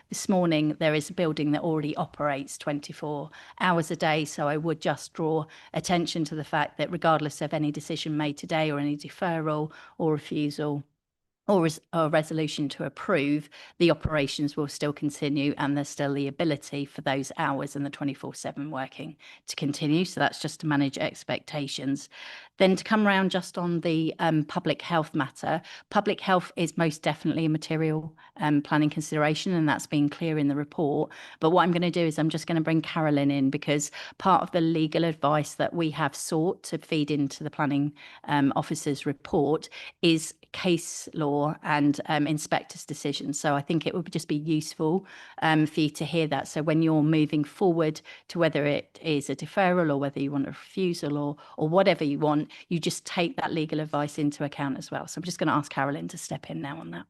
this morning. There is a building that already operates 24 hours a day, so I would just draw attention to the fact that regardless of any decision made today or any deferral or refusal or a resolution to approve, the operations will still continue, and there's still the ability for those hours and the 24/7 working to continue. So that's just to manage expectations. Then to come around just on the public health matter, public health is most definitely a material planning consideration, and that's been clear in the report. But what I'm going to do is I'm just going to bring Carolyn in, because part of the legal advice that we have sought to feed into the planning officer's report is case law and inspectors' decisions. So I think it would just be useful for you to hear that. So when you're moving forward to whether it is a deferral or whether you want a refusal or whatever you want, you just take that legal advice into account as well. So I'm just going to ask Carolyn to step in now on that.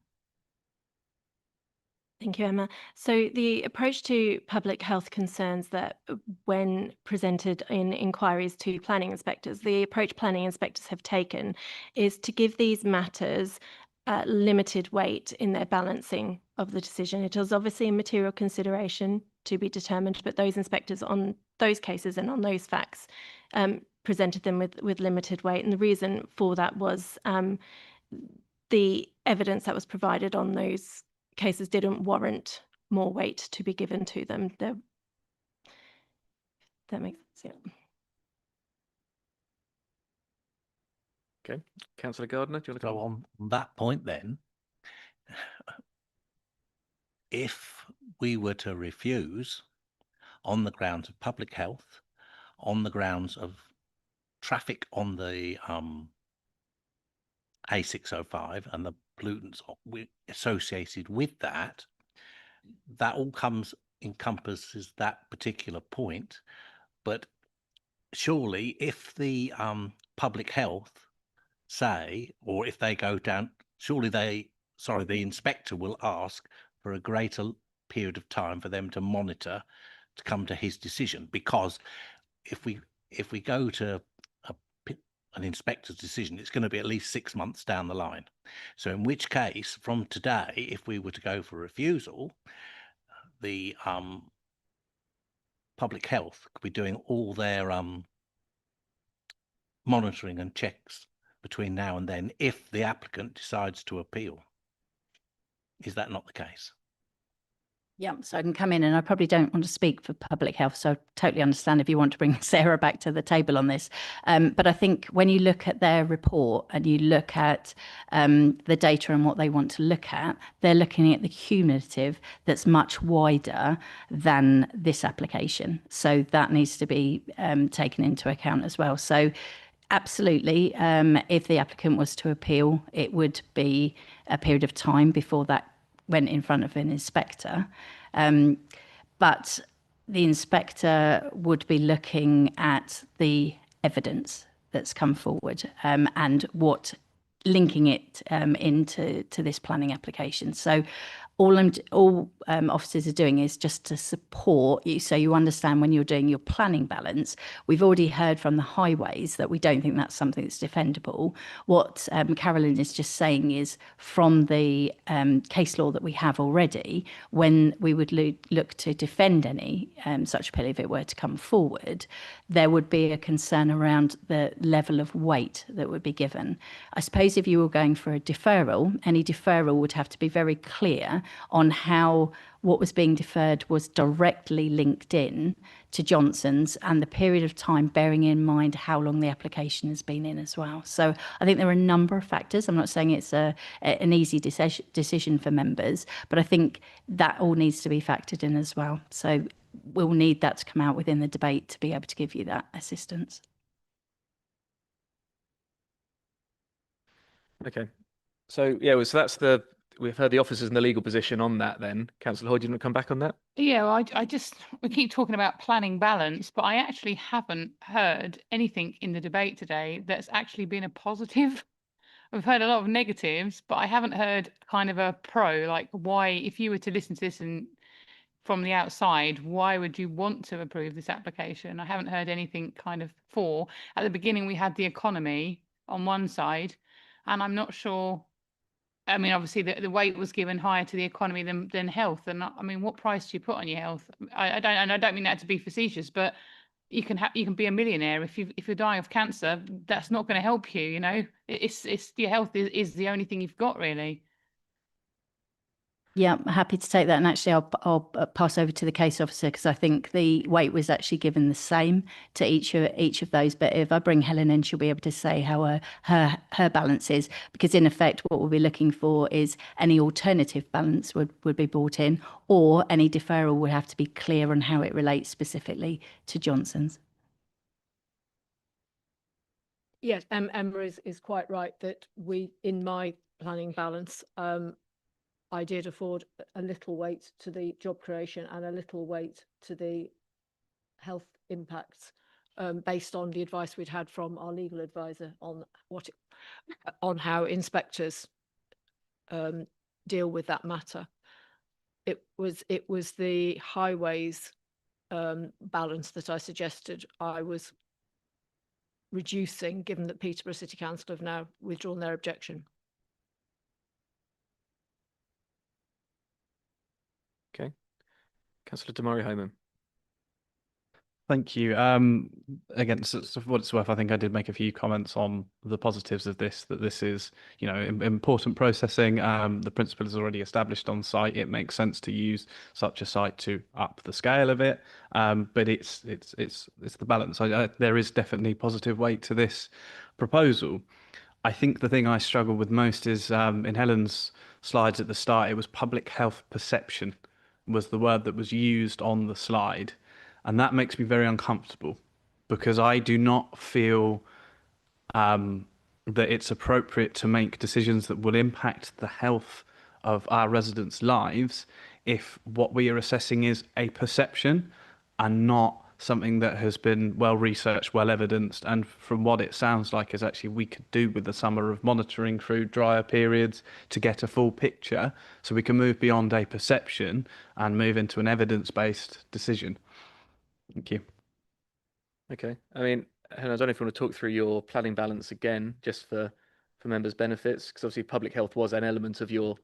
Thank you, Emma. So the approach to public health concerns that when presented in inquiries to planning inspectors, the approach planning inspectors have taken is to give these matters limited weight in their balancing of the decision. It is obviously a material consideration to be determined, but those inspectors on those cases and on those facts presented them with limited weight. And the reason for that was the evidence that was provided on those cases didn't warrant more weight to be given to them. That makes sense, yeah. Okay, Councillor Gardner, do you want to go on that point then? If we were to refuse on the grounds of public health, on the grounds of traffic on the A605 and the pollutants associated with that, that all encompasses that particular point. But surely if the public health say, or if they go down, surely the inspector will ask for a greater period of time for them to monitor to come to his decision. Because if we go to an inspector's decision, it's going to be at least 6 months down the line. So in which case, from today, if we were to go for refusal, the public health could be doing all their monitoring and checks between now and then if the applicant decides to appeal. Is that not the case? Yeah, so I can come in, and I probably don't want to speak for public health, so I totally understand if you want to bring Sarah back to the table on this. But I think when you look at their report and you look at the data and what they want to look at, they're looking at the cumulative that's much wider than this application. So that needs to be taken into account as well. So absolutely, if the applicant was to appeal, it would be a period of time before that went in front of an inspector. But the inspector would be looking at the evidence that's come forward and what linking it into this planning application. So all officers are doing is just to support you, so you understand when you're doing your planning balance. We've already heard from the highways that we don't think that's something that's defendable. What Carolyn is just saying is, from the case law that we have already, when we would look to defend any such appeal, if it were to come forward, there would be a concern around the level of weight that would be given. I suppose if you were going for a deferral, any deferral would have to be very clear on how what was being deferred was directly linked in to Johnson's, and the period of time, bearing in mind how long the application has been in as well. So I think there are a number of factors. I'm not saying it's an easy decision for members, but I think that all needs to be factored in as well. So we'll need that to come out within the debate to be able to give you that assistance. Okay. So yeah, so that's we've heard the officers and the legal position on that then. Councillor Hoy, do you want to come back on that? Yeah, well, we keep talking about planning balance, but I actually haven't heard anything in the debate today that's actually been a positive. We've heard a lot of negatives, but I haven't heard kind of a pro, like why, if you were to listen to this and from the outside, why would you want to approve this application? I haven't heard anything kind of for. At the beginning, we had the economy on one side, and I'm not sure. I mean, obviously, the weight was given higher to the economy than health. And I mean, what price do you put on your health? I don't mean that to be facetious, but you can be a millionaire if you're dying of cancer. That's not going to help you. You know, it's your health is the only thing you've got, really. Yeah, I'm happy to take that, and actually I'll pass over to the case officer, because I think the weight was actually given the same to each of those. But if I bring Helen in, she'll be able to say how her balance is, because in effect what we'll be looking for is any alternative balance would be brought in, or any deferral would have to be clear on how it relates specifically to Johnson's. Yes, Emma is quite right that in my planning balance, I did afford a little weight to the job creation and a little weight to the health impacts, based on the advice we'd had from our legal advisor on how inspectors deal with that matter. It was the highways balance that I suggested I was reducing, given that Peterborough City Council have now withdrawn their objection. Okay. Councillor Damari Homan. Thank you. Again, so for what it's worth, I think I did make a few comments on the positives of this, that this is, you know, important processing. The principle is already established on site. It makes sense to use such a site to up the scale of it. But it's the balance. There is definitely positive weight to this proposal. I think the thing I struggle with most is in Helen's slides at the start, it was public health perception was the word that was used on the slide. And that makes me very uncomfortable, because I do not feel that it's appropriate to make decisions that will impact the health of our residents' lives if what we are assessing is a perception and not something that has been well researched, well evidenced, and from what it sounds like is actually we could do with the summer of monitoring through drier periods to get a full picture, so we can move beyond a perception and move into an evidence-based decision. Thank you. Okay. I mean, Helen, I don't know if you want to talk through your planning balance again, just for members' benefits, because obviously public health was an element of your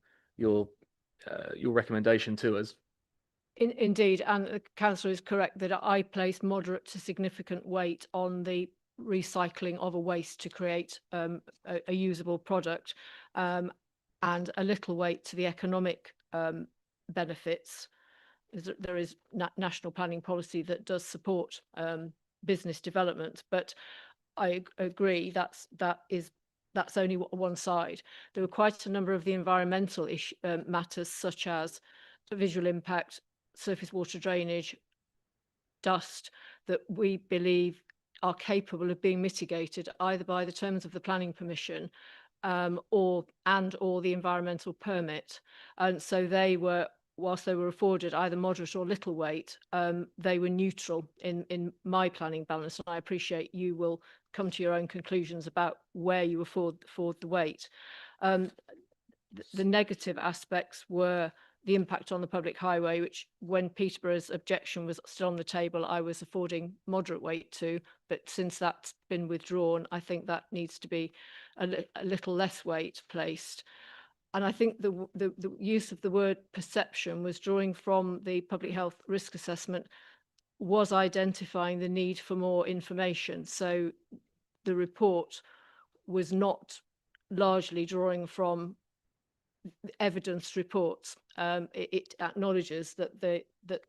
recommendation to us. Indeed, and the councillor is correct that I placed moderate to significant weight on the recycling of a waste to create a usable product, and a little weight to the economic benefits. There is national planning policy that does support business development, but I agree that's only one side. There were quite a number of the environmental matters, such as visual impact, surface water drainage, dust, that we believe are capable of being mitigated either by the terms of the planning permission or the environmental permit. And so they were, whilst they were afforded either moderate or little weight, they were neutral in my planning balance. And I appreciate you will come to your own conclusions about where you afford the weight. The negative aspects were the impact on the public highway, which when Peterborough's objection was still on the table, I was affording moderate weight to, but since that's been withdrawn, I think that needs to be a little less weight placed. And I think the use of the word perception was drawing from the public health risk assessment, was identifying the need for more information. So the report was not largely drawing from evidence reports. It acknowledges that that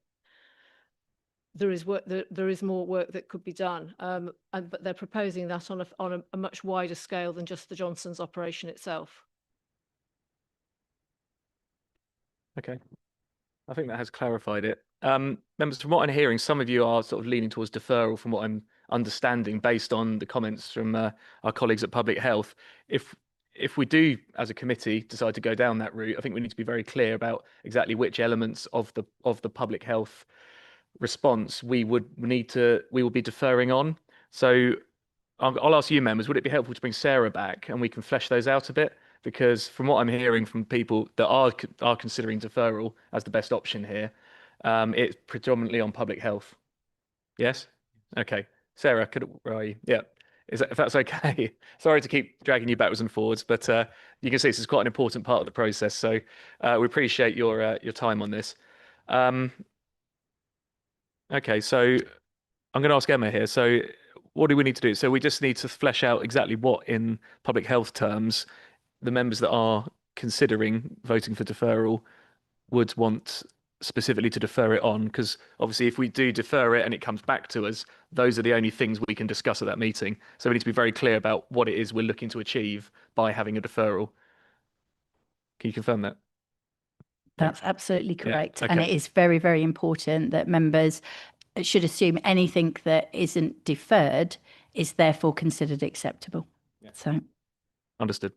there is work, there is more work that could be done, but they're proposing that on a much wider scale than just the Johnsons operation itself. Okay, I think that has clarified it. Members, from what I'm hearing, some of you are sort of leaning towards deferral, from what I'm understanding, based on the comments from our colleagues at Public Health. If we do, as a committee, decide to go down that route, I think we need to be very clear about exactly which elements of the public health response we will be deferring on. So I'll ask you, members, would it be helpful to bring Sarah back and we can flesh those out a bit? Because from what I'm hearing from people that are considering deferral as the best option here, it's predominantly on public health. Yes? Okay. Sarah, where are you? Yeah. If that's okay. Sorry to keep dragging you backwards and forwards, but you can see this is quite an important part of the process. So we appreciate your time on this. Okay, so I'm going to ask Emma here. So what do we need to do? So we just need to flesh out exactly what, in public health terms, the members that are considering voting for deferral would want specifically to defer it on, because obviously if we do defer it and it comes back to us, those are the only things we can discuss at that meeting. So we need to be very clear about what it is we're looking to achieve by having a deferral. Can you confirm that? That's absolutely correct. Yeah, And okay. it is very, very important that members should assume anything that isn't deferred is therefore considered acceptable. So Understood.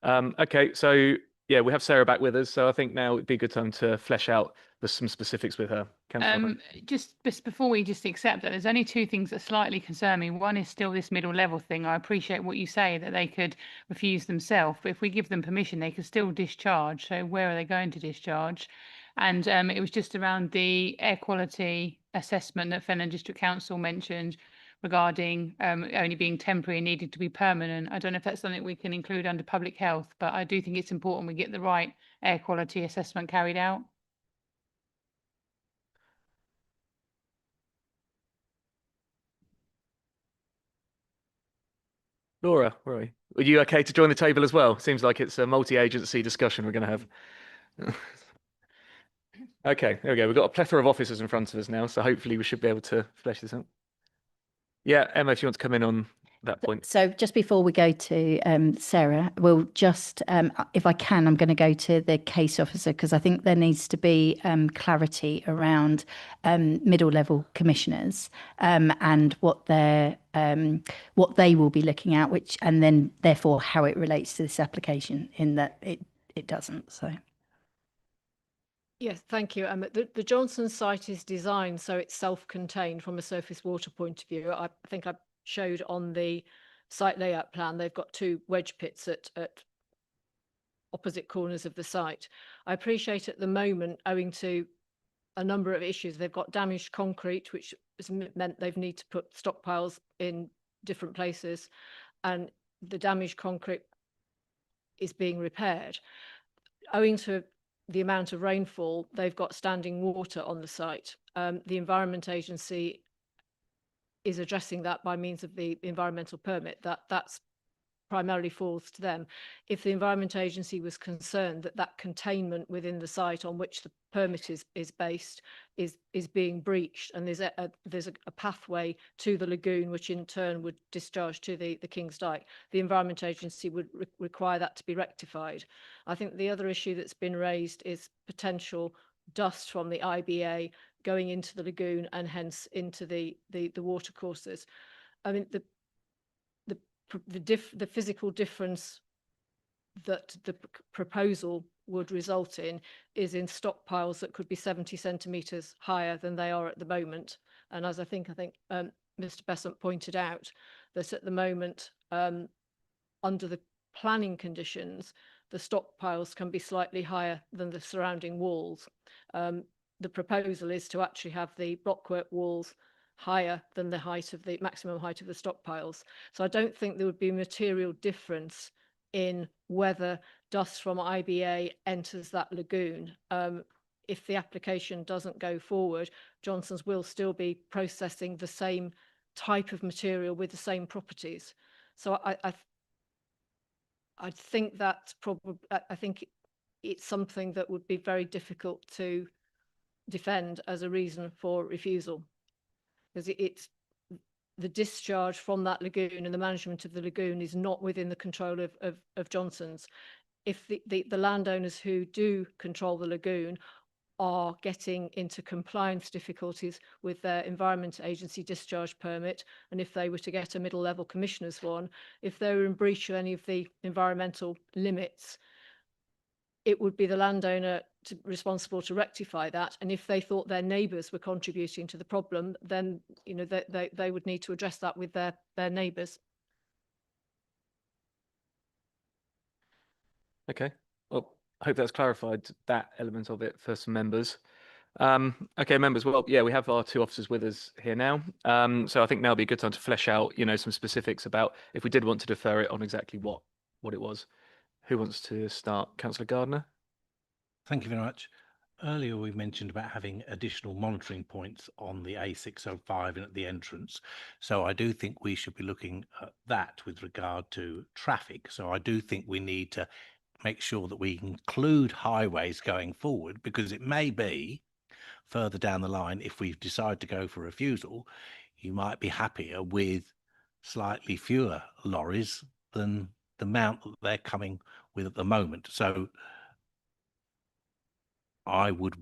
Okay, so yeah, we have Sarah back with us, so I think now would be a good time to flesh out some specifics with her. Councillor Hunt. Just before we just accept that, there's only two things that slightly concern me. One is still this middle level thing. I appreciate what you say, that they could refuse themselves, but if we give them permission, they could still discharge. So where are they going to discharge? And it was just around the air quality assessment that Fenland District Council mentioned regarding only being temporary and needed to be permanent. I don't know if that's something we can include under public health, but I do think it's important we get the right air quality assessment carried out. Laura, where are you? Are you okay to join the table as well? Seems like it's a multi-agency discussion we're going to have. Okay, there we go. We've got a plethora of officers in front of us now, so hopefully we should be able to flesh this out. Yeah, Emma, if you want to come in on that point. So just before we go to Sarah, we'll just, if I can, I'm going to go to the case officer, because I think there needs to be clarity around middle level commissioners and what they will be looking at, which, and then therefore how it relates to this application, in that it doesn't. So. Yes, thank you. The Johnson site is designed so it's self-contained from a surface water point of view. I think I showed on the site layout plan, they've got two wedge pits at opposite corners of the site. I appreciate at the moment, owing to a number of issues, they've got damaged concrete, which has meant they've need to put stockpiles in different places, and the damaged concrete is being repaired. Owing to the amount of rainfall, they've got standing water on the site. The Environment Agency is addressing that by means of the environmental permit. That's primarily falls to them. If the Environment Agency was concerned that that containment within the site on which the permit is based is being breached, and there's a pathway to the lagoon, which in turn would discharge to the King's Dyke, the Environment Agency would require that to be rectified. I think the other issue that's been raised is potential dust from the IBA going into the lagoon and hence into the watercourses. I mean, the physical difference that the proposal would result in is in stockpiles that could be 70 centimetres higher than they are at the moment. And as I think Mr. Besant pointed out, that at the moment, under the planning conditions, the stockpiles can be slightly higher than the surrounding walls. The proposal is to actually have the blockwork walls higher than the height of the maximum height of the stockpiles. So I don't think there would be a material difference in whether dust from IBA enters that lagoon. If the application doesn't go forward, Johnson's will still be processing the same type of material with the same properties. So I think that's probably, I think it's something that would be very difficult to defend as a reason for refusal, because it's the discharge from that lagoon and the management of the lagoon is not within the control of Johnson's. If the landowners who do control the lagoon are getting into compliance difficulties with their Environment Agency discharge permit, and if they were to get a middle level commissioner's one, if they were in breach of any of the environmental limits, it would be the landowner responsible to rectify that. And if they thought their neighbours were contributing to the problem, then they would need to address that with their neighbours. Okay. Well, I hope that's clarified that element of it for some members. Okay, members. Well, yeah, we have our two officers with us here now. So I think now would be a good time to flesh out, some specifics about if we did want to defer it on exactly what it was. Who wants to start? Councillor Gardner. Thank you very much. Earlier we mentioned about having additional monitoring points on the A605 and at the entrance. So I do think we should be looking at that with regard to traffic. So I do think we need to make sure that we include highways going forward, because it may be further down the line, if we decide to go for refusal, you might be happier with slightly fewer lorries than the amount that they're coming with at the moment. So I would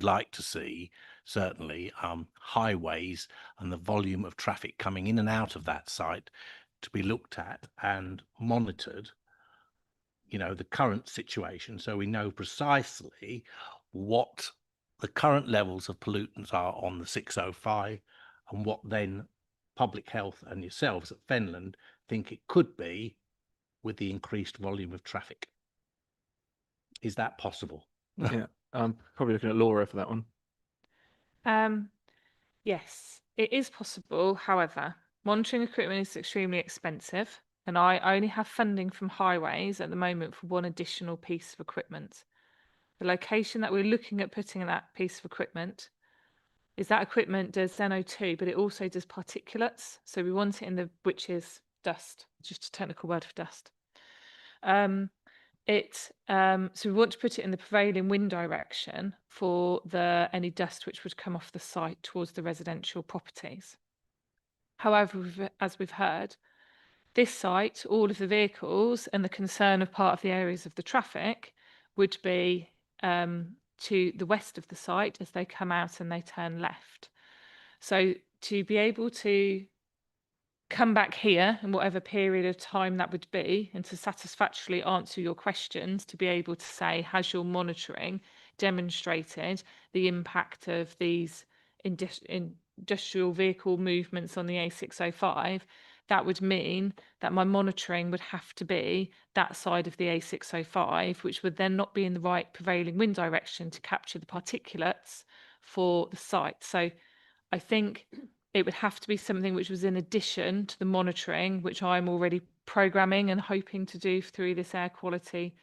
like to see certainly highways and the volume of traffic coming in and out of that site to be looked at and monitored, the current situation, so we know precisely what the current levels of pollutants are on the 605 and what then public health and yourselves at Fenland think it could be with the increased volume of traffic. Is that possible? Yeah, I'm probably looking at Laura for that one. Yes, it is possible. However, monitoring equipment is extremely expensive, and I only have funding from highways at the moment for one additional piece of equipment. The location that we're looking at putting in that piece of equipment is that equipment does NO2, but it also does particulates. So we want it which is dust, just a technical word for dust. So we want to put it in the prevailing wind direction for any dust which would come off the site towards the residential properties. However, as we've heard, this site, all of the vehicles and the concern of part of the areas of the traffic would be to the west of the site as they come out and they turn left. So to be able to come back here in whatever period of time that would be, and to satisfactorily answer your questions, to be able to say, has your monitoring demonstrated the impact of these industrial vehicle movements on the A605, that would mean that my monitoring would have to be that side of the A605, which would then not be in the right prevailing wind direction to capture the particulates for the site. So I think it would have to be something which was in addition to the monitoring, which I'm already programming and hoping to do through this air quality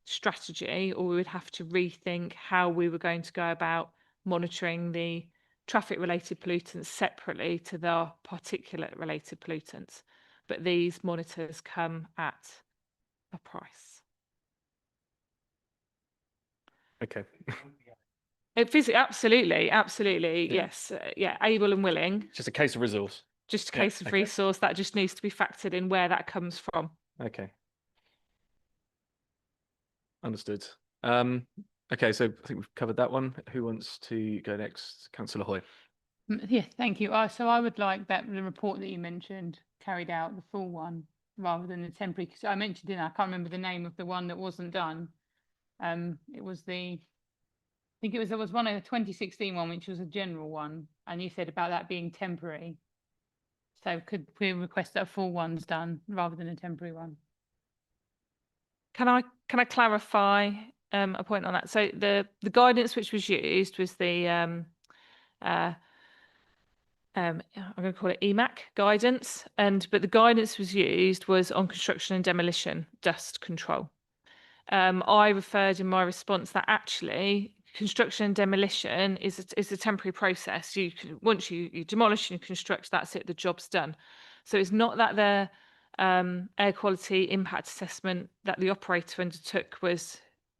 strategy, or we would have to rethink how we were going to go about monitoring the traffic related pollutants separately to the particulate related pollutants. But these monitors come at a price. Okay. Absolutely, Yeah. yes. Yeah, able and willing. Just a case of resource. Just a Yeah, case of okay. resource that just needs to be factored in where that comes from. Okay. Understood. Okay, so I think we've covered that one. Who wants to go next? Councillor Hoy. Yeah, thank you. So I would like the report that you mentioned carried out, the full one, rather than the temporary. Because I mentioned I can't remember the name of the one that wasn't done. It was there was one in the 2016 one, which was a general one, and you said about that being temporary. So could we request that a full one's done rather than a temporary one? Can I clarify a point on that? So the guidance which was used was the I'm going to call it EMAC guidance, but the guidance was used was on construction and demolition dust control. I referred in my response that actually construction and demolition is a temporary process. Once you demolish and construct, that's it, the job's done. So it's not that the air quality impact assessment that the operator undertook was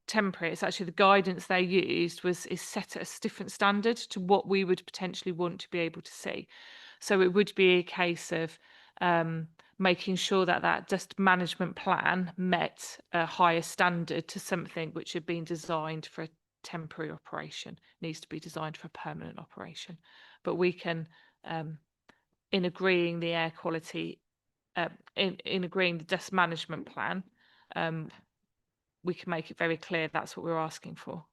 temporary. It's actually the guidance they used is set at a different standard to what we would potentially want to be able to see. So it would be a case of making sure that that dust management plan met a higher standard to something which had been designed for a temporary operation, needs to be designed for a permanent operation. But we can, in agreeing the air quality, in agreeing the dust management plan, we can make it very clear that's what we're asking for.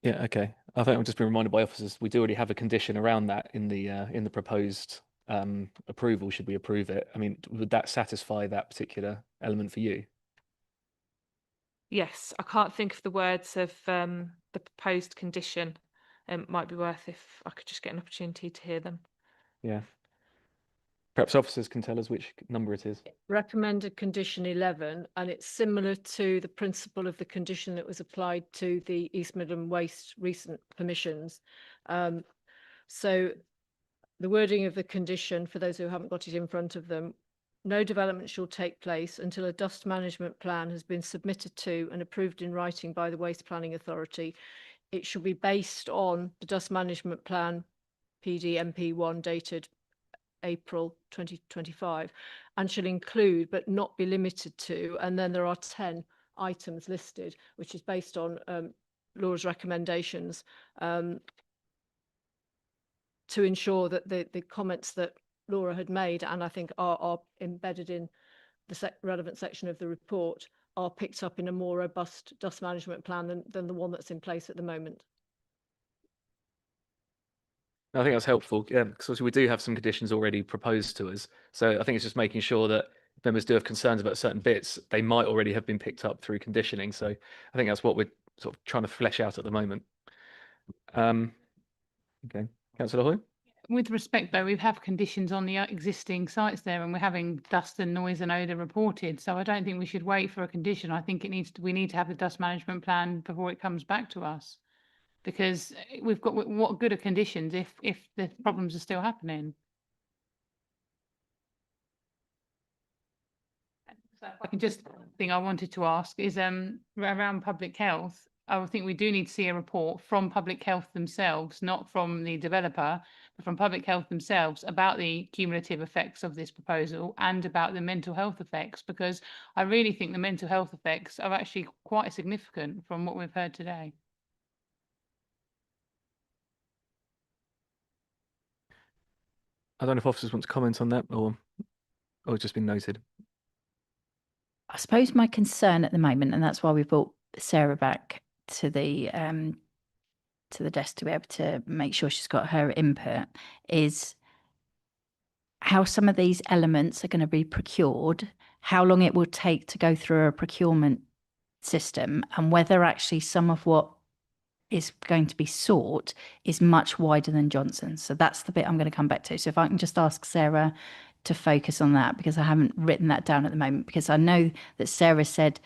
Yeah, okay. I think I've just been reminded by officers we do already have a condition around that in the proposed approval. Should we approve it? I mean, would that satisfy that particular element for you? Yes, I can't think of the words of the proposed condition. It might be worth if I could just get an opportunity to hear them. Yeah. Perhaps officers can tell us which number it is. Recommended condition 11, and it's similar to the principle of the condition that was applied to the East Midland Waste recent permissions. So the wording of the condition, for those who haven't got it in front of them, no development shall take place until a dust management plan has been submitted to and approved in writing by the Waste Planning Authority. It should be based on the dust management plan PD MP1 dated April 2025 and shall include but not be limited to, and then there are 10 items listed, which is based on Laura's recommendations to ensure that the comments that Laura had made, and I think are embedded in the relevant section of the report, are picked up in a more robust dust management plan than the one that's in place at the moment. I think that's helpful, because we do have some conditions already proposed to us. So I think it's just making sure that if members do have concerns about certain bits, they might already have been picked up through conditioning. So I think that's what we're sort of trying to flesh out at the moment. Okay, Councillor Hoy? With respect, though, we have conditions on the existing sites there, and we're having dust and noise and odour reported. So I don't think we should wait for a condition. I think we need to have the dust management plan before it comes back to us, because we've got what good are conditions if the problems are still happening. So if I can just thing I wanted to ask is around public health. I think we do need to see a report from public health themselves, not from the developer, but from public health themselves about the cumulative effects of this proposal and about the mental health effects, because I really think the mental health effects are actually quite significant from what we've heard today. I don't know if officers want to comment on that or it's just been noted. I suppose my concern at the moment, and that's why we brought Sarah back to the desk to be able to make sure she's got her input, is how some of these elements are going to be procured, how long it will take to go through a procurement system, and whether actually some of what is going to be sought is much wider than Johnson's. So that's the bit I'm going to come back to. So if I can just ask Sarah to focus on that, because I haven't written that down at the moment, because I know that Sarah said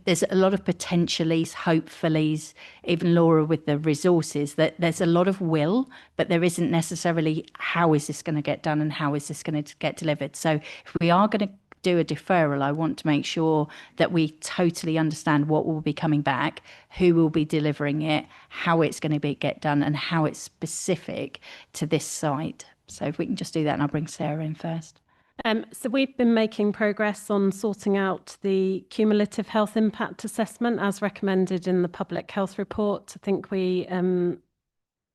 there's a lot of potentialies, hopefullys, even Laura with the resources, that there's a lot of will, but there isn't necessarily how is this going to get done and how is this going to get delivered. So if we are going to do a deferral, I want to make sure that we totally understand what will be coming back, who will be delivering it, how it's going to get done, and how it's specific to this site. So if we can just do that, and I'll bring Sarah in first. So we've been making progress on sorting out the cumulative health impact assessment as recommended in the public health report. I think we,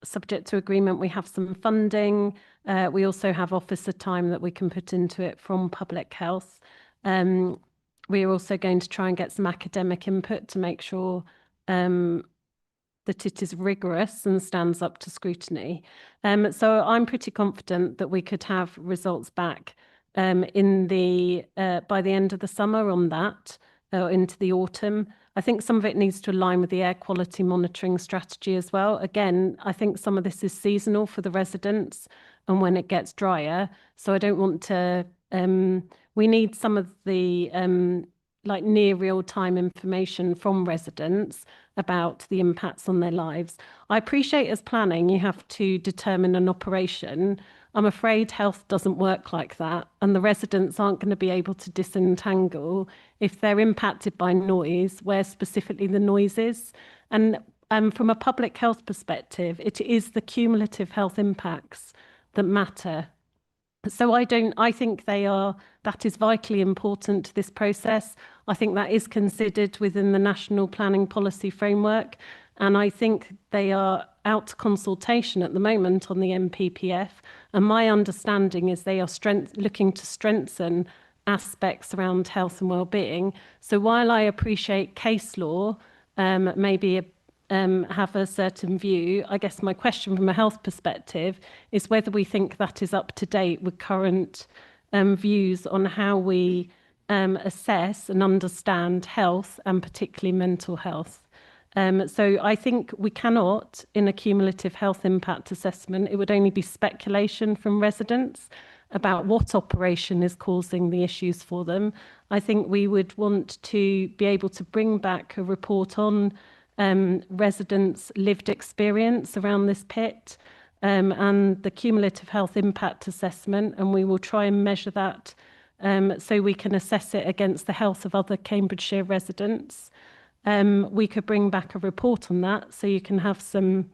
subject to agreement, we have some funding. We also have officer time that we can put into it from public health. We're also going to try and get some academic input to make sure that it is rigorous and stands up to scrutiny. So I'm pretty confident that we could have results back in the by the end of the summer on that, into the autumn. I think some of it needs to align with the air quality monitoring strategy as well. Again, I think some of this is seasonal for the residents and when it gets drier. So I don't want to, we need some of the like near real time information from residents about the impacts on their lives. I appreciate as planning, you have to determine an operation. I'm afraid health doesn't work like that, and the residents aren't going to be able to disentangle if they're impacted by noise, where specifically the noise is. And from a public health perspective, it is the cumulative health impacts that matter. So I think that is vitally important to this process. I think that is considered within the National Planning Policy Framework. And I think they are out to consultation at the moment on the NPPF. And my understanding is they are looking to strengthen aspects around health and well-being. So while I appreciate case law, maybe have a certain view, I guess my question from a health perspective is whether we think that is up to date with current views on how we assess and understand health, and particularly mental health. So I think we cannot, in a cumulative health impact assessment, it would only be speculation from residents about what operation is causing the issues for them. I think we would want to be able to bring back a report on residents' lived experience around this pit and the cumulative health impact assessment, and we will try and measure that so we can assess it against the health of other Cambridgeshire residents. We could bring back a report on that so you can have some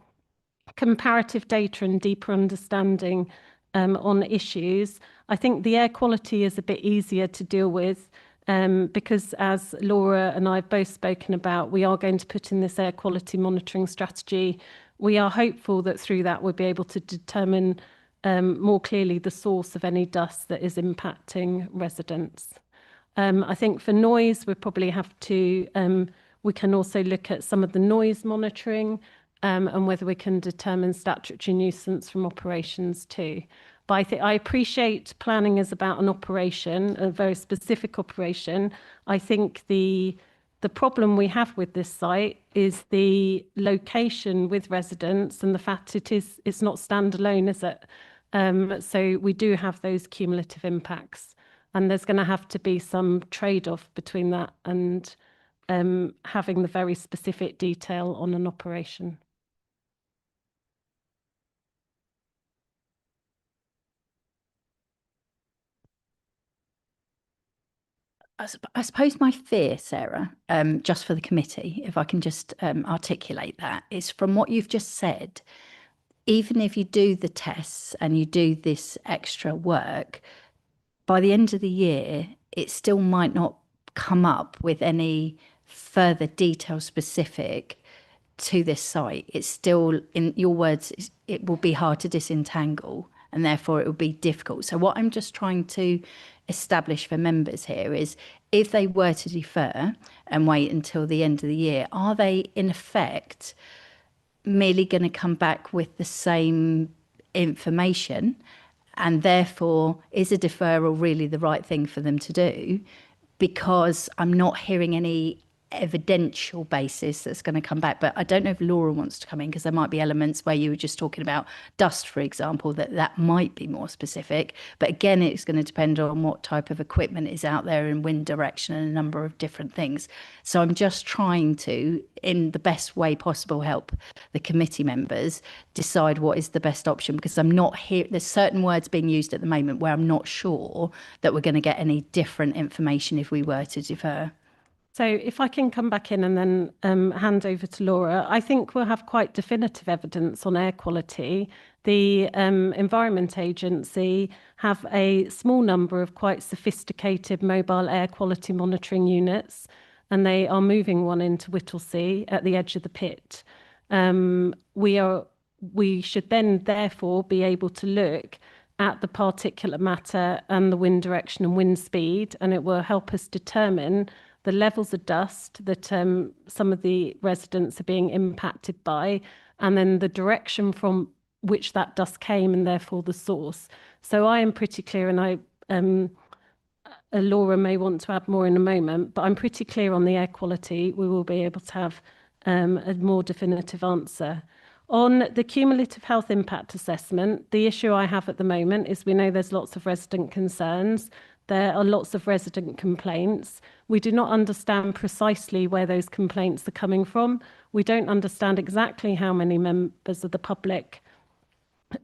comparative data and deeper understanding on issues. I think the air quality is a bit easier to deal with because, as Laura and I have both spoken about, we are going to put in this air quality monitoring strategy. We are hopeful that through that we'll be able to determine more clearly the source of any dust that is impacting residents. I think for noise, we probably have to, we can also look at some of the noise monitoring and whether we can determine statutory nuisance from operations too. But I appreciate planning is about an operation, a very specific operation. I think the problem we have with this site is the location with residents and the fact it's not standalone, is it? So we do have those cumulative impacts, and there's going to have to be some trade-off between that and having the very specific detail on an operation. I suppose my fear, Sarah, just for the committee, if I can just articulate that, is from what you've just said, even if you do the tests and you do this extra work, by the end of the year, it still might not come up with any further detail specific to this site. It's still, in your words, it will be hard to disentangle, and therefore it will be difficult. So what I'm just trying to establish for members here is, if they were to defer and wait until the end of the year, are they in effect merely going to come back with the same information, and therefore is a deferral really the right thing for them to do? Because I'm not hearing any evidential basis that's going to come back. But I don't know if Laura wants to come in, because there might be elements where you were just talking about dust, for example, that might be more specific. But again, it's going to depend on what type of equipment is out there and wind direction and a number of different things. So I'm just trying to, in the best way possible, help the committee members decide what is the best option, because I'm not here. There's certain words being used at the moment where I'm not sure that we're going to get any different information if we were to defer. So if I can come back in and then hand over to Laura, I think we'll have quite definitive evidence on air quality. The Environment Agency have a small number of quite sophisticated mobile air quality monitoring units, and they are moving one into Whittlesea at the edge of the pit. We should then therefore be able to look at the particulate matter and the wind direction and wind speed, and it will help us determine the levels of dust that some of the residents are being impacted by, and then the direction from which that dust came and therefore the source. So I am pretty clear, and Laura may want to add more in a moment, but I'm pretty clear on the air quality. We will be able to have a more definitive answer. On the cumulative health impact assessment, the issue I have at the moment is we know there's lots of resident concerns. There are lots of resident complaints. We do not understand precisely where those complaints are coming from. We don't understand exactly how many members of the public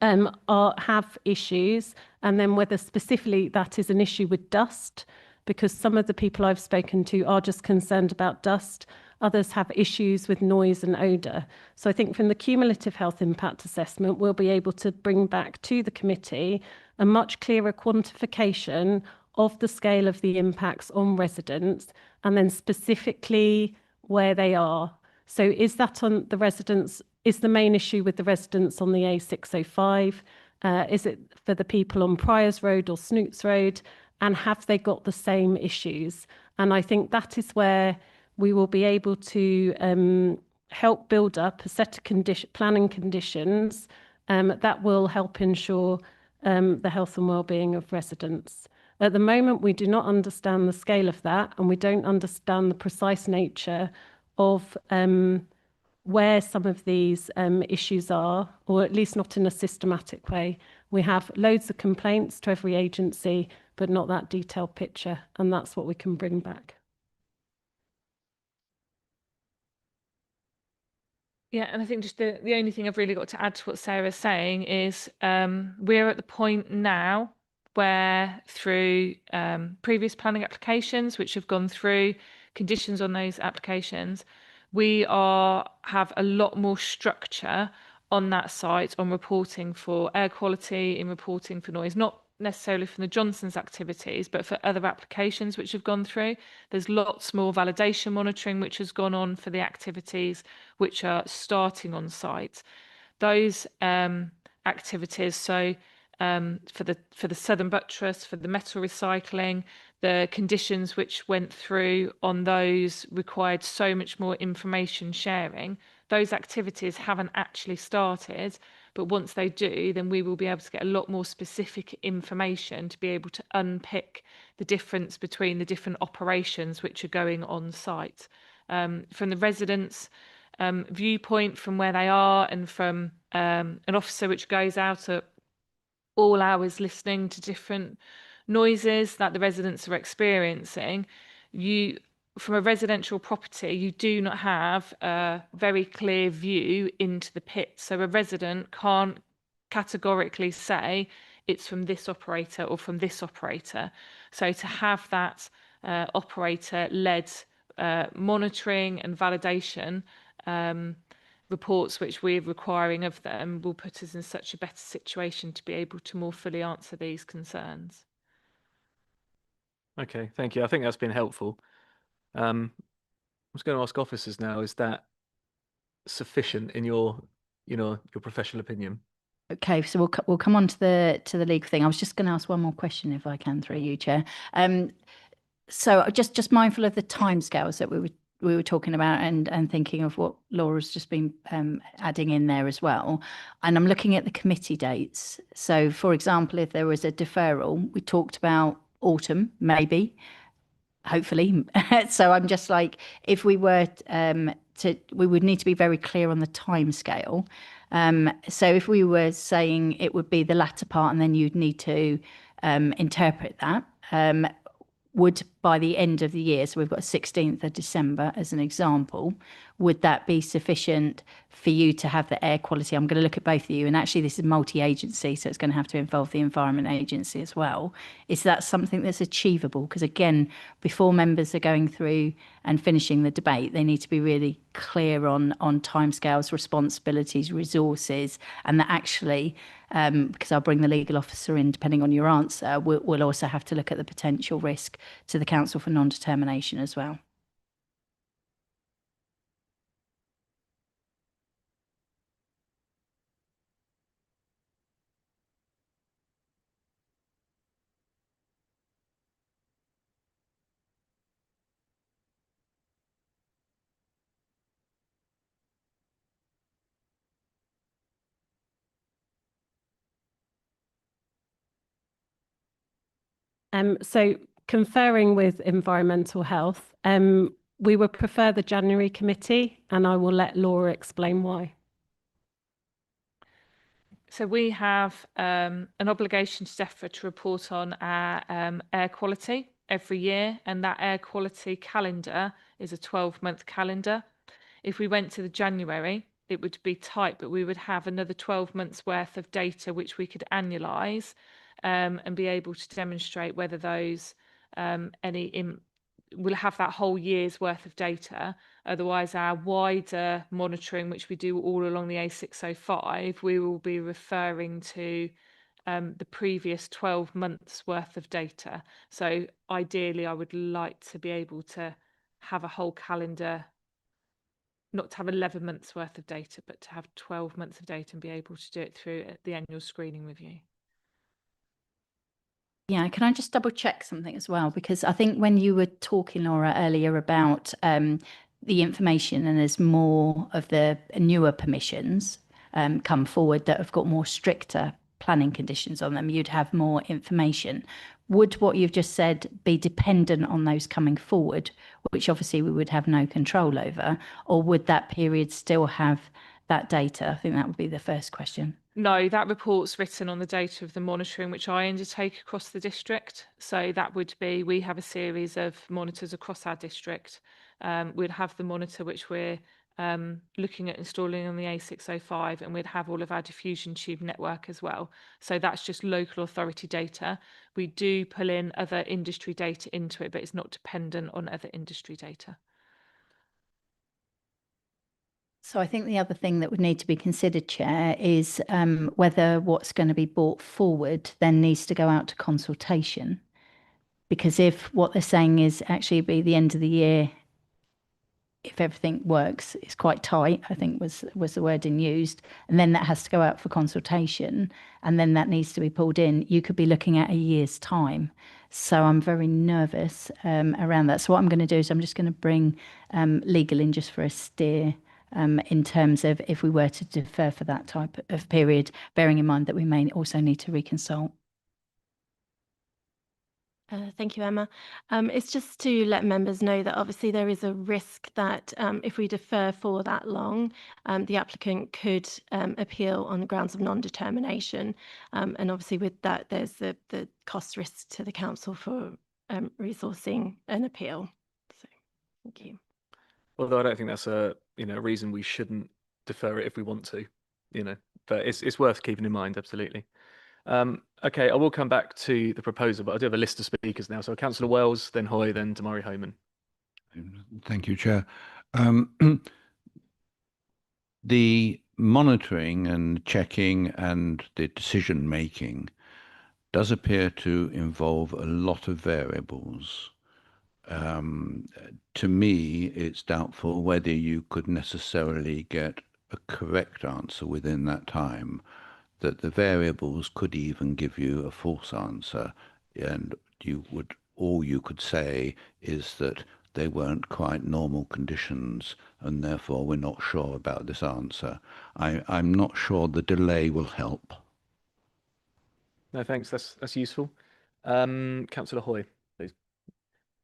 have issues, and then whether specifically that is an issue with dust, because some of the people I've spoken to are just concerned about dust. Others have issues with noise and odour. So I think from the cumulative health impact assessment, we'll be able to bring back to the committee a much clearer quantification of the scale of the impacts on residents, and then specifically where they are. So is that on the residents? Is the main issue with the residents on the A605? Is it for the people on Priors Road or Snoots Road? And have they got the same issues? And I think that is where we will be able to help build up a set of planning conditions that will help ensure the health and well-being of residents. At the moment, we do not understand the scale of that, and we don't understand the precise nature of where some of these issues are, or at least not in a systematic way. We have loads of complaints to every agency, but not that detailed picture, and that's what we can bring back. Yeah, and I think just the only thing I've really got to add to what Sarah's saying is we're at the point now where through previous planning applications, which have gone through conditions on those applications, we have a lot more structure on that site on reporting for air quality, in reporting for noise, not necessarily from the Johnsons activities, but for other applications which have gone through. There's lots more validation monitoring which has gone on for the activities which are starting on site. Those activities, so for the southern buttress, for the metal recycling, the conditions which went through on those required so much more information sharing. Those activities haven't actually started, but once they do, then we will be able to get a lot more specific information to be able to unpick the difference between the different operations which are going on site. From the residents' viewpoint, from where they are, and from an officer which goes out at all hours listening to different noises that the residents are experiencing, from a residential property, you do not have a very clear view into the pit. So a resident can't categorically say it's from this operator or from this operator. So to have that operator-led monitoring and validation reports which we're requiring of them will put us in such a better situation to be able to more fully answer these concerns. Okay, thank you. I think that's been helpful. I was going to ask officers now, is that sufficient in your professional opinion? Okay, so we'll come on to the legal thing. I was just going to ask one more question, if I can, through you, Chair. So just mindful of the timescales that we were talking about, and thinking of what Laura's just been adding in there as well. And I'm looking at the committee dates. So, for example, if there was a deferral, we talked about autumn, maybe, hopefully. So I'm just like, if we were we would need to be very clear on the timescale. So if we were saying it would be the latter part, and then you'd need to interpret that, would by the end of the year, so we've got 16th of December as an example, would that be sufficient for you to have the air quality? I'm going to look at both of you, and actually this is multi-agency, so it's going to have to involve the Environment Agency as well. Is that something that's achievable? Because again, before members are going through and finishing the debate, they need to be really clear on timescales, responsibilities, resources, and that actually, because I'll bring the legal officer in depending on your answer, we'll also have to look at the potential risk to the Council for Non-Determination as well. So conferring with environmental health, we would prefer the January committee, and I will let Laura explain why. So we have an obligation to DEFRA to report on our air quality every year, and that air quality calendar is a 12-month calendar. If we went to the January, it would be tight, but we would have another 12 months worth of data which we could annualise and be able to demonstrate whether those we'll have that whole year's worth of data. Otherwise, our wider monitoring, which we do all along the A605, we will be referring to the previous 12 months worth of data. So ideally, I would like to be able to have a whole calendar, not to have 11 months worth of data, but to have 12 months of data and be able to do it through the annual screening review. Yeah, can I just double check something as well? Because I think when you were talking, Laura, earlier about the information, and there's more of the newer permissions come forward that have got more stricter planning conditions on them, you'd have more information. Would what you've just said be dependent on those coming forward, which obviously we would have no control over, or would that period still have that data? I think that would be the first question. No, that report's written on the data of the monitoring which I undertake across the district. So that would be, we have a series of monitors across our district. We'd have the monitor which we're looking at installing on the A605, and we'd have all of our diffusion tube network as well. So that's just local authority data. We do pull in other industry data into it, but it's not dependent on other industry data. So I think the other thing that would need to be considered, Chair, is whether what's going to be brought forward then needs to go out to consultation. Because if what they're saying is actually be the end of the year, if everything works, it's quite tight, I think was the wording used, and then that has to go out for consultation, and then that needs to be pulled in, you could be looking at a year's time. So I'm very nervous around that. So what I'm going to do is I'm just going to bring legal in just for a steer in terms of if we were to defer for that type of period, bearing in mind that we may also need to reconsult. Thank you, Emma. It's just to let members know that obviously there is a risk that if we defer for that long, the applicant could appeal on the grounds of non-determination. And obviously with that, there's the cost risk to the council for resourcing an appeal. So, thank you. Although I don't think that's a reason we shouldn't defer it if we want to, but it's worth keeping in mind, absolutely. Okay, I will come back to the proposal, but I do have a list of speakers now. So Councillor Wells, then Hoy, then Damari Homan. Thank you, Chair. The monitoring and checking and the decision making does appear to involve a lot of variables. To me, it's doubtful whether you could necessarily get a correct answer within that time, that the variables could even give you a false answer, and all you could say is that they weren't quite normal conditions, and therefore we're not sure about this answer. I'm not sure the delay will help. No, thanks. That's useful. Councillor Hoy, please.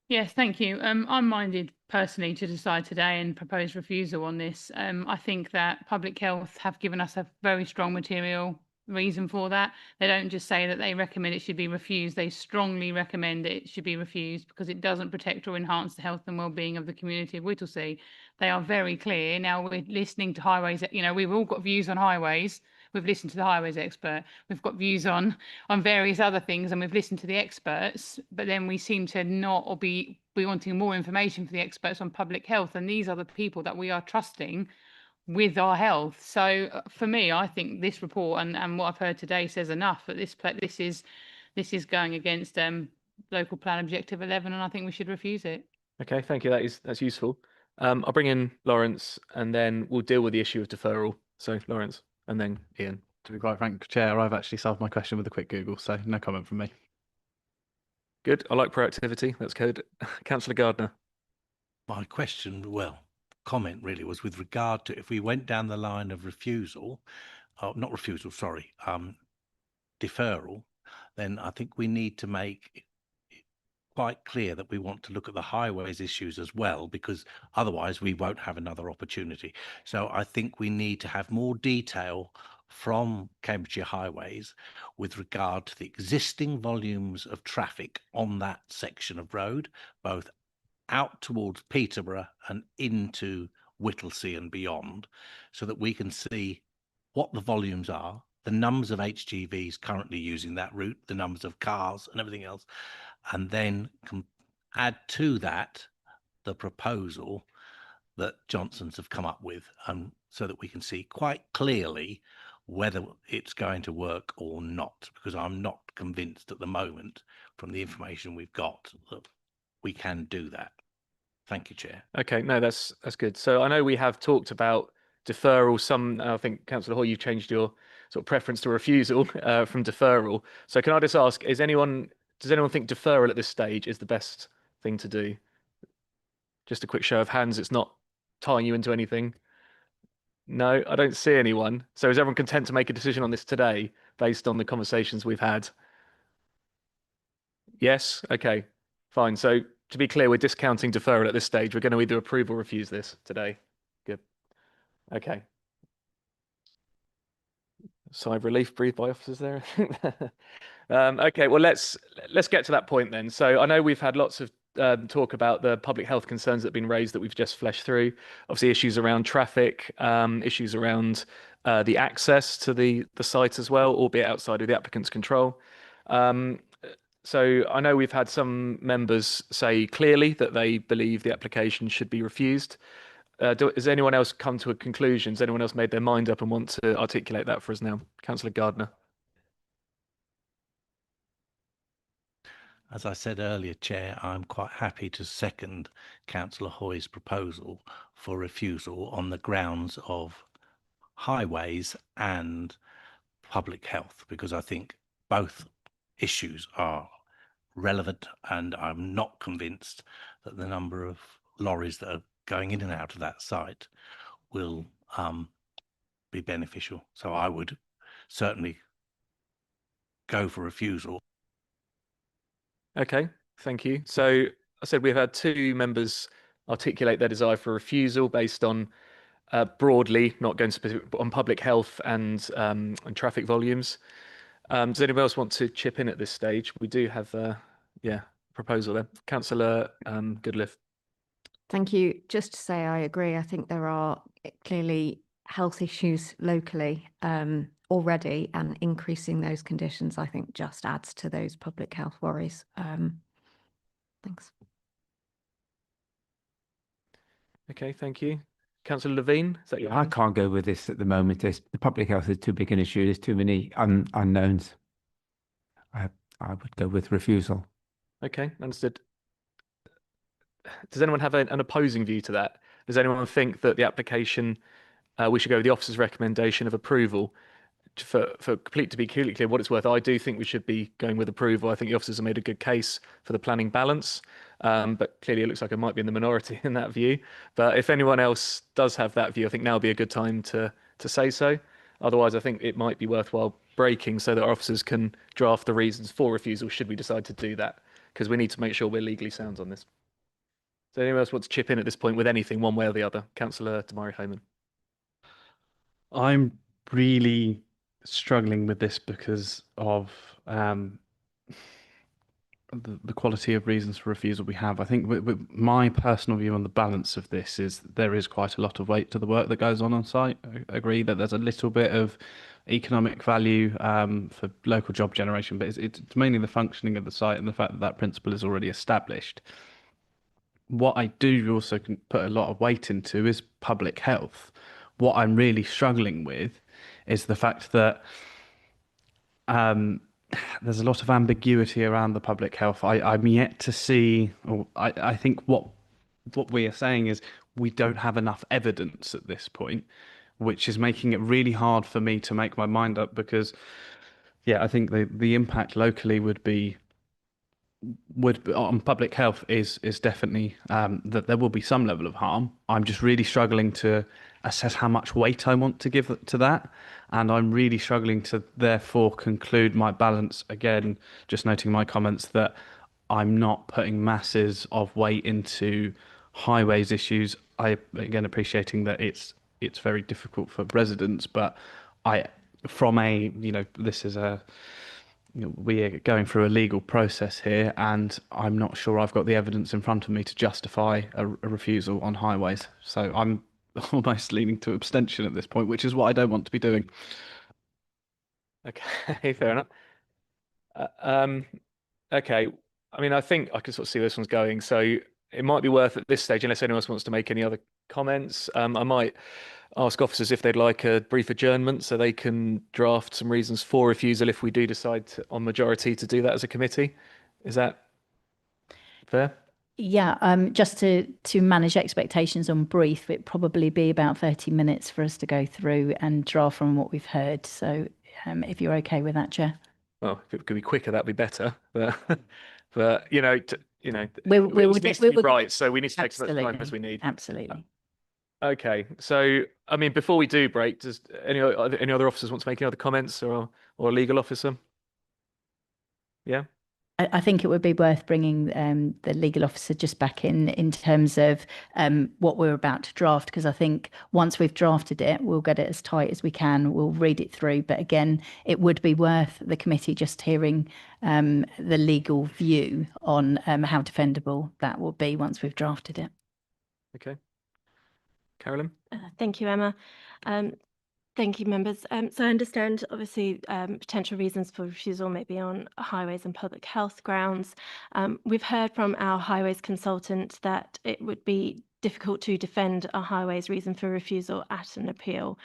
Yes, thank you. I'm minded personally to decide today and propose refusal on this. I think that Public Health have given us a very strong material reason for that. They don't just say that they recommend it should be refused, they strongly recommend it should be refused because it doesn't protect or enhance the health and well-being of the community of Whittlesea. They are very clear. Now we're listening to highways, we've all got views on highways. We've listened to the highways expert. We've got views on various other things, and we've listened to the experts, but then we seem to not or be wanting more information for the experts on public health, and these are the people that we are trusting with our health. So for me, I think this report and what I've heard today says enough that this is going against local plan objective 11, and I think we should refuse it. Okay, thank you. That's useful. I'll bring in Lawrence, and then we'll deal with the issue of deferral. So Lawrence, and then Ian. To be quite frank, Chair, I've actually solved my question with a quick Google, so no comment from me. Good. I like proactivity. That's good. Councillor Gardner. My question, comment really was with regard to if we went down the line of deferral, then I think we need to make quite clear that we want to look at the highways issues as well, because otherwise we won't have another opportunity. So I think we need to have more detail from Cambridgeshire Highways with regard to the existing volumes of traffic on that section of road, both out towards Peterborough and into Whittlesea and beyond, so that we can see what the volumes are, the numbers of HGVs currently using that route, the numbers of cars and everything else, and then add to that the proposal that Johnson's have come up with, so that we can see quite clearly whether it's going to work or not, because I'm not convinced at the moment from the information we've got that we can do that. Thank you, Chair. Okay, no, that's good. So I know we have talked about deferral. I think Councillor Hoy, you've changed your sort of preference to refusal from deferral. So can I just ask, does anyone think deferral at this stage is the best thing to do? Just a quick show of hands. It's not tying you into anything. No, I don't see anyone. So is everyone content to make a decision on this today based on the conversations we've had? Yes? Okay, fine. So to be clear, we're discounting deferral at this stage. We're going to either approve or refuse this today. Good. Okay. Sigh of relief breathed by officers there. Okay, well, let's get to that point then. So I know we've had lots of talk about the public health concerns that have been raised that we've just fleshed through. Obviously, issues around traffic, issues around the access to the site as well, albeit outside of the applicant's control. So I know we've had some members say clearly that they believe the application should be refused. Has anyone else come to a conclusion? Has anyone else made their mind up and want to articulate that for us now? Councillor Gardner. As I said earlier, Chair, I'm quite happy to second Councillor Hoy's proposal for refusal on the grounds of highways and public health, because I think both issues are relevant, and I'm not convinced that the number of lorries that are going in and out of that site will be beneficial. So I would certainly go for refusal. Okay, thank you. So I said we've had two members articulate their desire for refusal based on broadly, not going specific, but on public health and traffic volumes. Does anyone else want to chip in at this stage? We do have proposal there. Councillor Goodliff. Thank you. Just to say I agree. I think there are clearly health issues locally already, and increasing those conditions, I think, just adds to those public health worries. Thanks. Okay, thank you. Councillor Levine, is that your I hand? can't go with this at the moment. The public health is too big an issue. There's too many unknowns. I would go with refusal. Okay, understood. Does anyone have an opposing view to that? Does anyone think that the application, we should go with the officer's recommendation of approval? For to be clearly clear what it's worth, I do think we should be going with approval. I think the officers have made a good case for the planning balance, but clearly it looks like I might be in the minority in that view. But if anyone else does have that view, I think now would be a good time to say so. Otherwise, I think it might be worthwhile breaking so that our officers can draft the reasons for refusal should we decide to do that, because we need to make sure we're legally sound on this. Does anyone else want to chip in at this point with anything one way or the other? Councillor Damari Homan. I'm really struggling with this because of the quality of reasons for refusal we have. I think with my personal view on the balance of this is there is quite a lot of weight to the work that goes on site. I agree that there's a little bit of economic value for local job generation, but it's mainly the functioning of the site and the fact that that principle is already established. What I do also can put a lot of weight into is public health. What I'm really struggling with is the fact that there's a lot of ambiguity around the public health. I'm yet to see, or I think what we are saying is we don't have enough evidence at this point, which is making it really hard for me to make my mind up, because I think the impact locally would on public health is definitely that there will be some level of harm. I'm just really struggling to assess how much weight I want to give to that, and I'm really struggling to therefore conclude my balance. Again, just noting my comments that I'm not putting masses of weight into highways issues. I again appreciating that it's very difficult for residents, but from a this is a we are going through a legal process here, and I'm not sure I've got the evidence in front of me to justify a refusal on highways. So I'm almost leaning to abstention at this point, which is what I don't want to be doing. Okay, fair enough. Okay, I mean, I think I can sort of see where this one's going. So it might be worth at this stage, unless anyone else wants to make any other comments, I might ask officers if they'd like a brief adjournment so they can draft some reasons for refusal if we do decide on majority to do that as a committee. Is that fair? Yeah, just to manage expectations on brief, it'd probably be about 30 minutes for us to go through and draft from what we've heard. So if you're okay with that, Chair. Well, if it could be quicker, that'd be better. But but we it needs to be right, so we need to take as much time as we need. Absolutely. Okay, so I mean, before we do break, does any other officers want to make any other comments, or a legal officer? Yeah. I think it would be worth bringing the legal officer just back in terms of what we're about to draft, because I think once we've drafted it, we'll get it as tight as we can. We'll read it through. But again, it would be worth the committee just hearing the legal view on how defendable that will be once we've drafted it. Okay. Carolyn? Thank you, Emma. Thank you, members. So I understand, obviously, potential reasons for refusal may be on highways and public health grounds. We've heard from our highways consultant that it would be difficult to defend a highways reason for refusal at an appeal.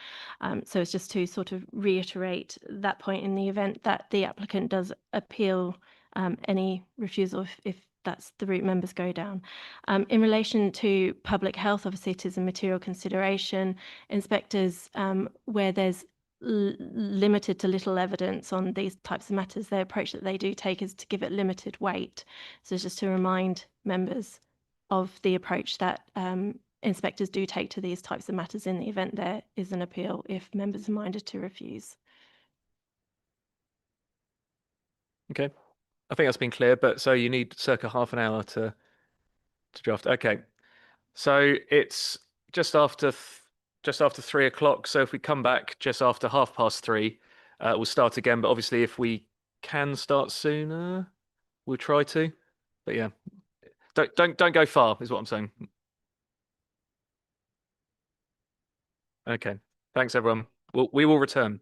So it's just to sort of reiterate that point in the event that the applicant does appeal any refusal if that's the route members go down. In relation to public health, obviously it is a material consideration. Inspectors, where there's limited to little evidence on these types of matters, the approach that they do take is to give it limited weight. So just to remind members of the approach that inspectors do take to these types of matters in the event there is an appeal if members are minded to refuse. Okay. I think that's been clear, but so you need circa half an hour to draft. Okay, so it's just after 3 o'clock. So if we come back just after 3:30, we'll start again. But obviously, if we can start sooner, we'll try to. But yeah, don't go far, is what I'm saying. Okay, thanks everyone. We will return.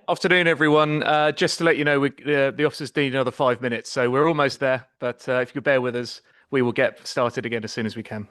Afternoon, everyone. Just to let you know, the officers need another 5 minutes, so we're almost there. But if you could bear with us, we will get started again as soon as we can.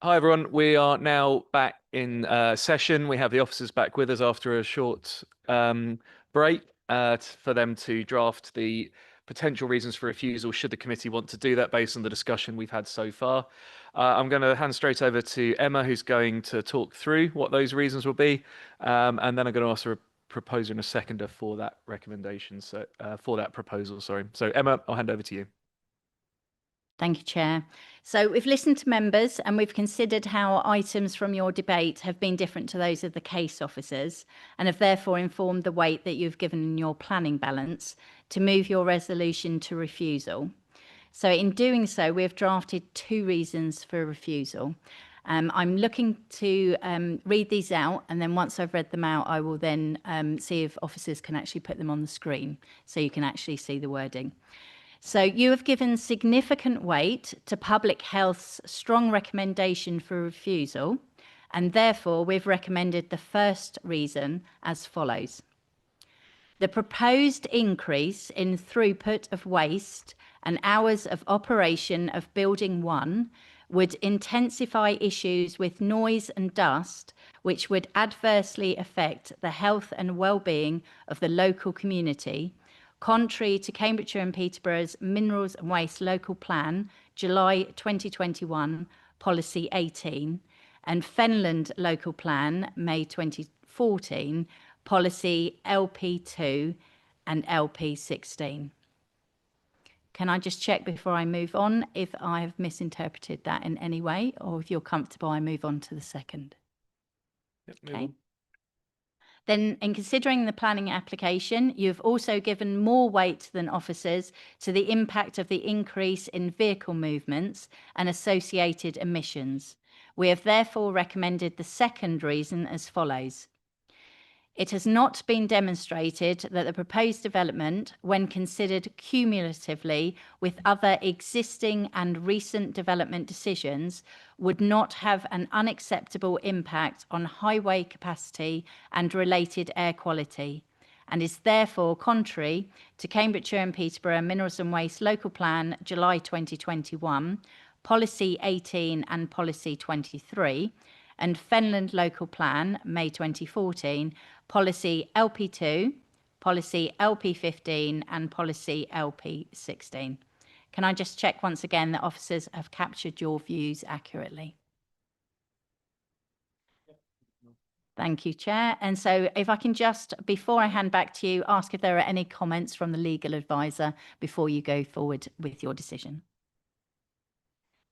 Hi everyone, we are now back in session. We have the officers back with us after a short break for them to draft the potential reasons for refusal should the committee want to do that based on the discussion we've had so far. I'm going to hand straight over to Emma, who's going to talk through what those reasons will be, and then I'm going to ask a proposer and a seconder for that recommendation, so for that proposal, sorry. So Emma, I'll hand over to you. Thank you, Chair. So we've listened to members and we've considered how items from your debate have been different to those of the case officers and have therefore informed the weight that you've given in your planning balance to move your resolution to refusal. So in doing so, we have drafted 2 reasons for refusal. I'm looking to read these out, and then once I've read them out, I will then see if officers can actually put them on the screen so you can actually see the wording. So you have given significant weight to public health's strong recommendation for refusal, and therefore we've recommended the first reason as follows. The proposed increase in throughput of waste and hours of operation of Building 1 would intensify issues with noise and dust, which would adversely affect the health and well-being of the local community, contrary to Cambridgeshire and Peterborough's Minerals and Waste Local Plan, July 2021, Policy 18, and Fenland Local Plan, May 2014, Policy LP2 and LP16. Can I just check before I move on if I have misinterpreted that in any way, or if you're comfortable, I move on to the second? Yep, okay. Then in considering the planning application, you've also given more weight than officers to the impact of the increase in vehicle movements and associated emissions. We have therefore recommended the second reason as follows. It has not been demonstrated that the proposed development, when considered cumulatively with other existing and recent development decisions, would not have an unacceptable impact on highway capacity and related air quality, and is therefore contrary to Cambridgeshire and Peterborough Minerals and Waste Local Plan, July 2021, Policy 18 and Policy 23, and Fenland Local Plan, May 2014, Policy LP2, Policy LP15 and Policy LP16. Can I just check once again that officers have captured your views accurately? Thank you, Chair. And so if I can just, before I hand back to you, ask if there are any comments from the legal advisor before you go forward with your decision.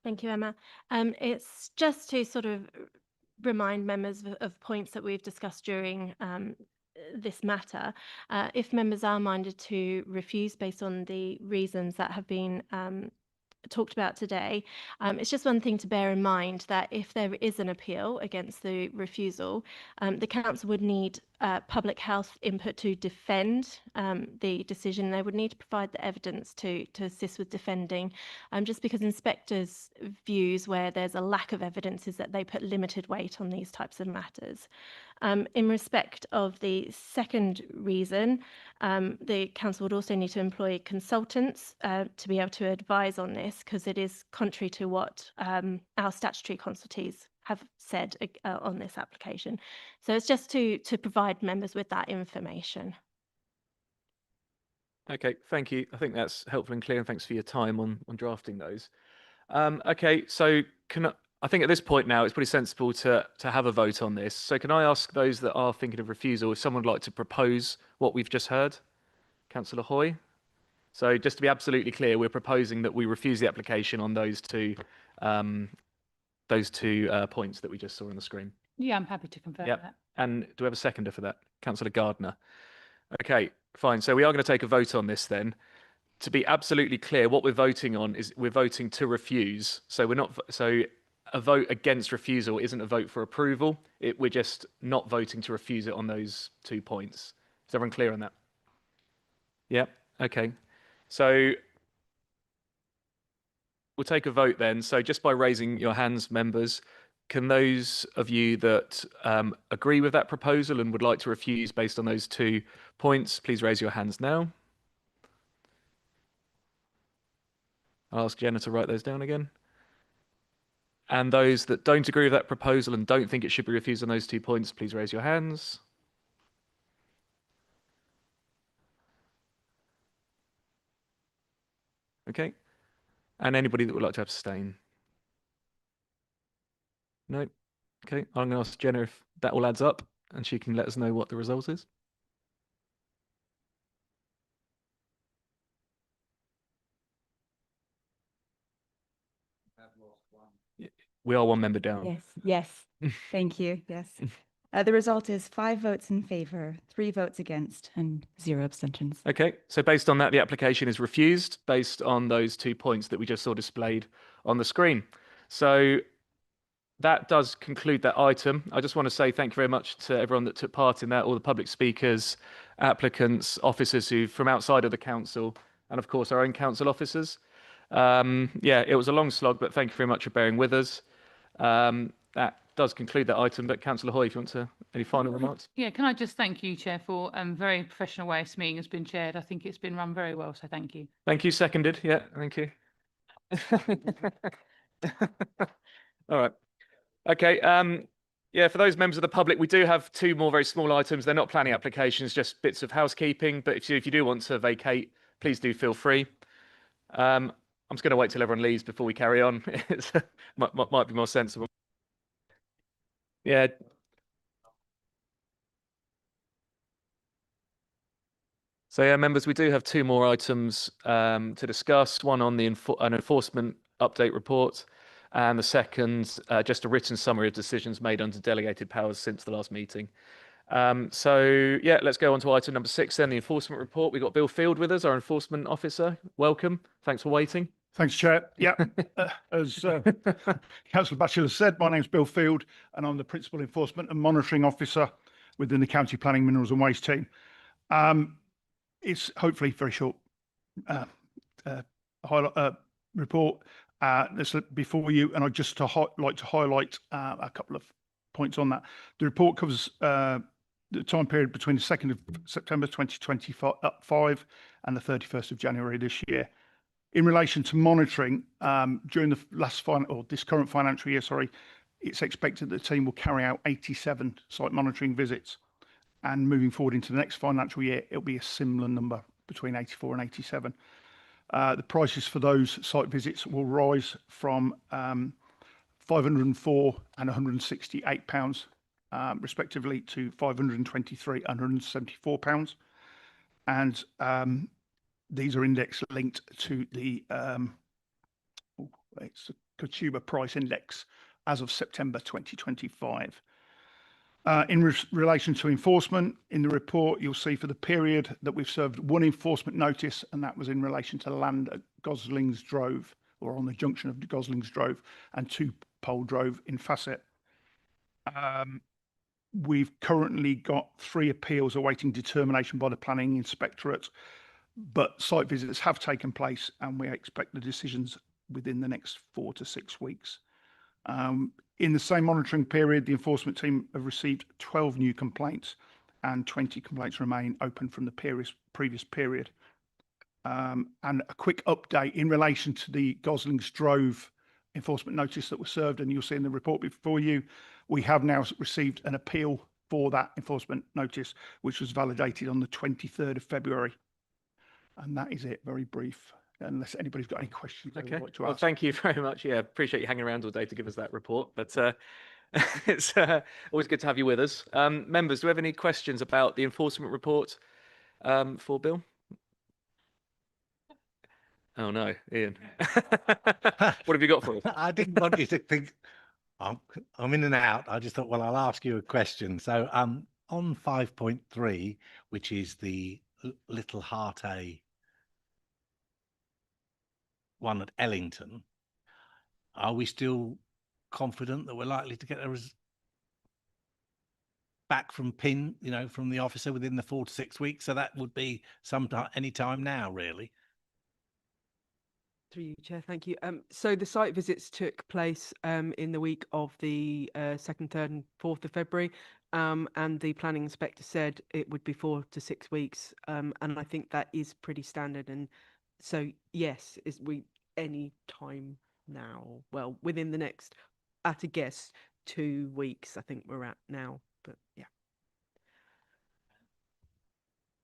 Thank you, Emma. It's just to sort of remind members of points that we've discussed during this matter. If members are minded to refuse based on the reasons that have been talked about today, it's just one thing to bear in mind that if there is an appeal against the refusal, the council would need public health input to defend the decision. They would need to provide the evidence to assist with defending, just because inspectors' views where there's a lack of evidence is that they put limited weight on these types of matters. In respect of the second reason, the council would also need to employ consultants to be able to advise on this, because it is contrary to what our statutory consultees have said on this application. So it's just to provide members with that information. Okay, thank you. I think that's helpful and clear, and thanks for your time on drafting those. Okay, so I think at this point now it's pretty sensible to have a vote on this. So can I ask those that are thinking of refusal if someone would like to propose what we've just heard? Councillor Hoy. So just to be absolutely clear, we're proposing that we refuse the application on those two points that we just saw on the screen. Yeah, I'm happy to confirm Yep. that. And do we have a seconder for that? Councillor Gardner. Okay, fine. So we are going to take a vote on this then. To be absolutely clear, what we're voting on is we're voting to refuse. So we're not. So a vote against refusal isn't a vote for approval. We're just not voting to refuse it on those 2 points. Is everyone clear on that? Yep. Okay. So we'll take a vote then. So just by raising your hands, members, can those of you that agree with that proposal and would like to refuse based on those 2 points, please raise your hands now. I'll ask Jenna to write those down again. And those that don't agree with that proposal and don't think it should be refused on those 2 points, please raise your hands. Okay. And anybody that would like to abstain? No. Okay. I'm going to ask Jenna if that all adds up and she can let us know what the result is. We are one member down. Yes. Thank you. Yes. The result is 5 votes in favour, 3 votes against, and 0 abstentions. Okay, so based on that, the application is refused based on those 2 points that we just saw displayed on the screen. So that does conclude that item. I just want to say thank you very much to everyone that took part in that, all the public speakers, applicants, officers who from outside of the council, and of course our own council officers. Yeah, it was a long slog, but thank you very much for bearing with us. That does conclude that item, but Councillor Hoy, if you want to, any final remarks? Yeah, can I just thank you, Chair, for very professional way this meeting has been chaired. I think it's been run very well, so thank you. Thank you, seconded. Yeah, thank you. All right. Okay. Yeah, for those members of the public, we do have 2 more very small items. They're not planning applications, just bits of housekeeping. But if you do want to vacate, please do feel free. I'm just going to wait till everyone leaves before we carry on. It might be more sensible. Yeah. So yeah, members, we do have 2 more items to discuss. One on the an enforcement update report, and the second just a written summary of decisions made under delegated powers since the last meeting. So yeah, let's go on to item number 6 then, the enforcement report. We've got Bill Field with us, our enforcement officer. Welcome. Thanks for waiting. Thanks, Chair. Yeah, as Councillor Batchelor said, my name's Bill Field and I'm the Principal Enforcement and Monitoring Officer within the County Planning, Minerals and Waste team. It's hopefully very short report that's before you, and I'd just like to highlight a couple of points on that. The report covers the time period between the 2nd of September 2025 and the 31st of January this year. In relation to monitoring, during the this current financial year, it's expected that the team will carry out 87 site monitoring visits. And moving forward into the next financial year, it'll be a similar number between 84 and 87. The prices for those site visits will rise from £504 and £168, respectively, to £523 and £174. And these are index linked to the it's the Consumer Price Index as of September 2025. In relation to enforcement, in the report, you'll see for the period that we've served 1 enforcement notice, and that was in relation to land at Goslings Drove, or on the junction of Goslings Drove, and 2 Pole Drove in Facet. We've currently got 3 appeals awaiting determination by the Planning Inspectorate, but site visits have taken place, and we expect the decisions within the next 4 to 6 weeks. In the same monitoring period, the enforcement team have received 12 new complaints and 20 complaints remain open from the previous period. And a quick update in relation to the Goslings Drove enforcement notice that was served, and you'll see in the report before you, we have now received an appeal for that enforcement notice, which was validated on the 23rd of February. And that is it, very brief. Unless anybody's got any questions they would like to ask. Well, thank you very much. Yeah, appreciate you hanging around all day to give us that report. But it's always good to have you with us. Members, do we have any questions about the enforcement report for Bill? Oh no, Ian. What have you got for us? I didn't want you to think I'm in and out. I just thought, well, I'll ask you a question. So on 5.3, which is the Little Heart A one at Ellington, are we still confident that we're likely to get a back from PIN, from the officer within the 4 to 6 weeks? So that would be any time now, really. Through you, Chair, thank you. So the site visits took place in the week of the 2nd, 3rd and 4th of February, and the planning inspector said it would be 4 to 6 weeks, and I think that is pretty standard. And so yes, any time now, well, within the next at a guess, 2 weeks, I think we're at now. But yeah.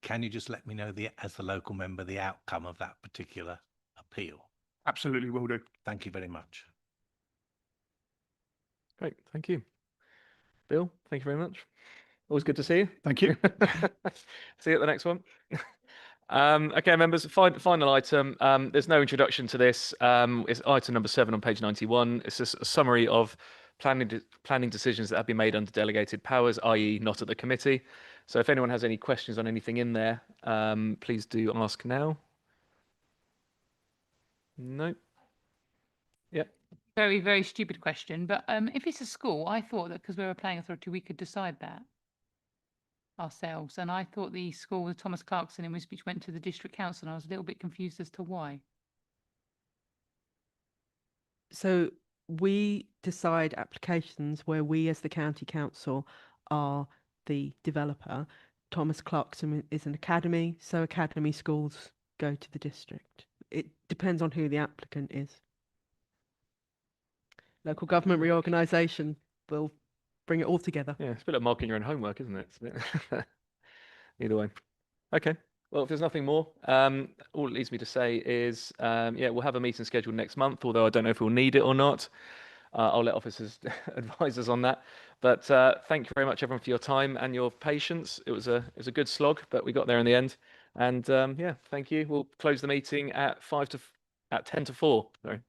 Can you just let me know, as the local member, the outcome of that particular appeal? Absolutely will do. Thank you very much. Great, thank you. Bill, thank you very much. Always good to see you. Thank you. See you at the next one. Okay, members, final item. There's no introduction to this. It's item number 7 on page 91. It's just a summary of planning decisions that have been made under delegated powers, i.e. not at the committee. So if anyone has any questions on anything in there, please do ask now. No. Yep. Very, very stupid question. But if it's a school, I thought that because we're a planning authority, we could decide that ourselves. And I thought the school with Thomas Clarkson in Wisbech went to the district council, and I was a little bit confused as to why. So we decide applications where we as the county council are the developer. Thomas Clarkson is an academy, so academy schools go to the district. It depends on who the applicant is. Local government reorganisation will bring it all together. Yeah, it's a bit like marking your own homework, isn't it? Either way. Okay. Well, if there's nothing more, all it leaves me to say is, yeah, we'll have a meeting scheduled next month, although I don't know if we'll need it or not. I'll let officers advise us on that. But thank you very much, everyone, for your time and your patience. It was a good slog, but we got there in the end. And yeah, thank you. We'll close the meeting at 10 to 4. Sorry.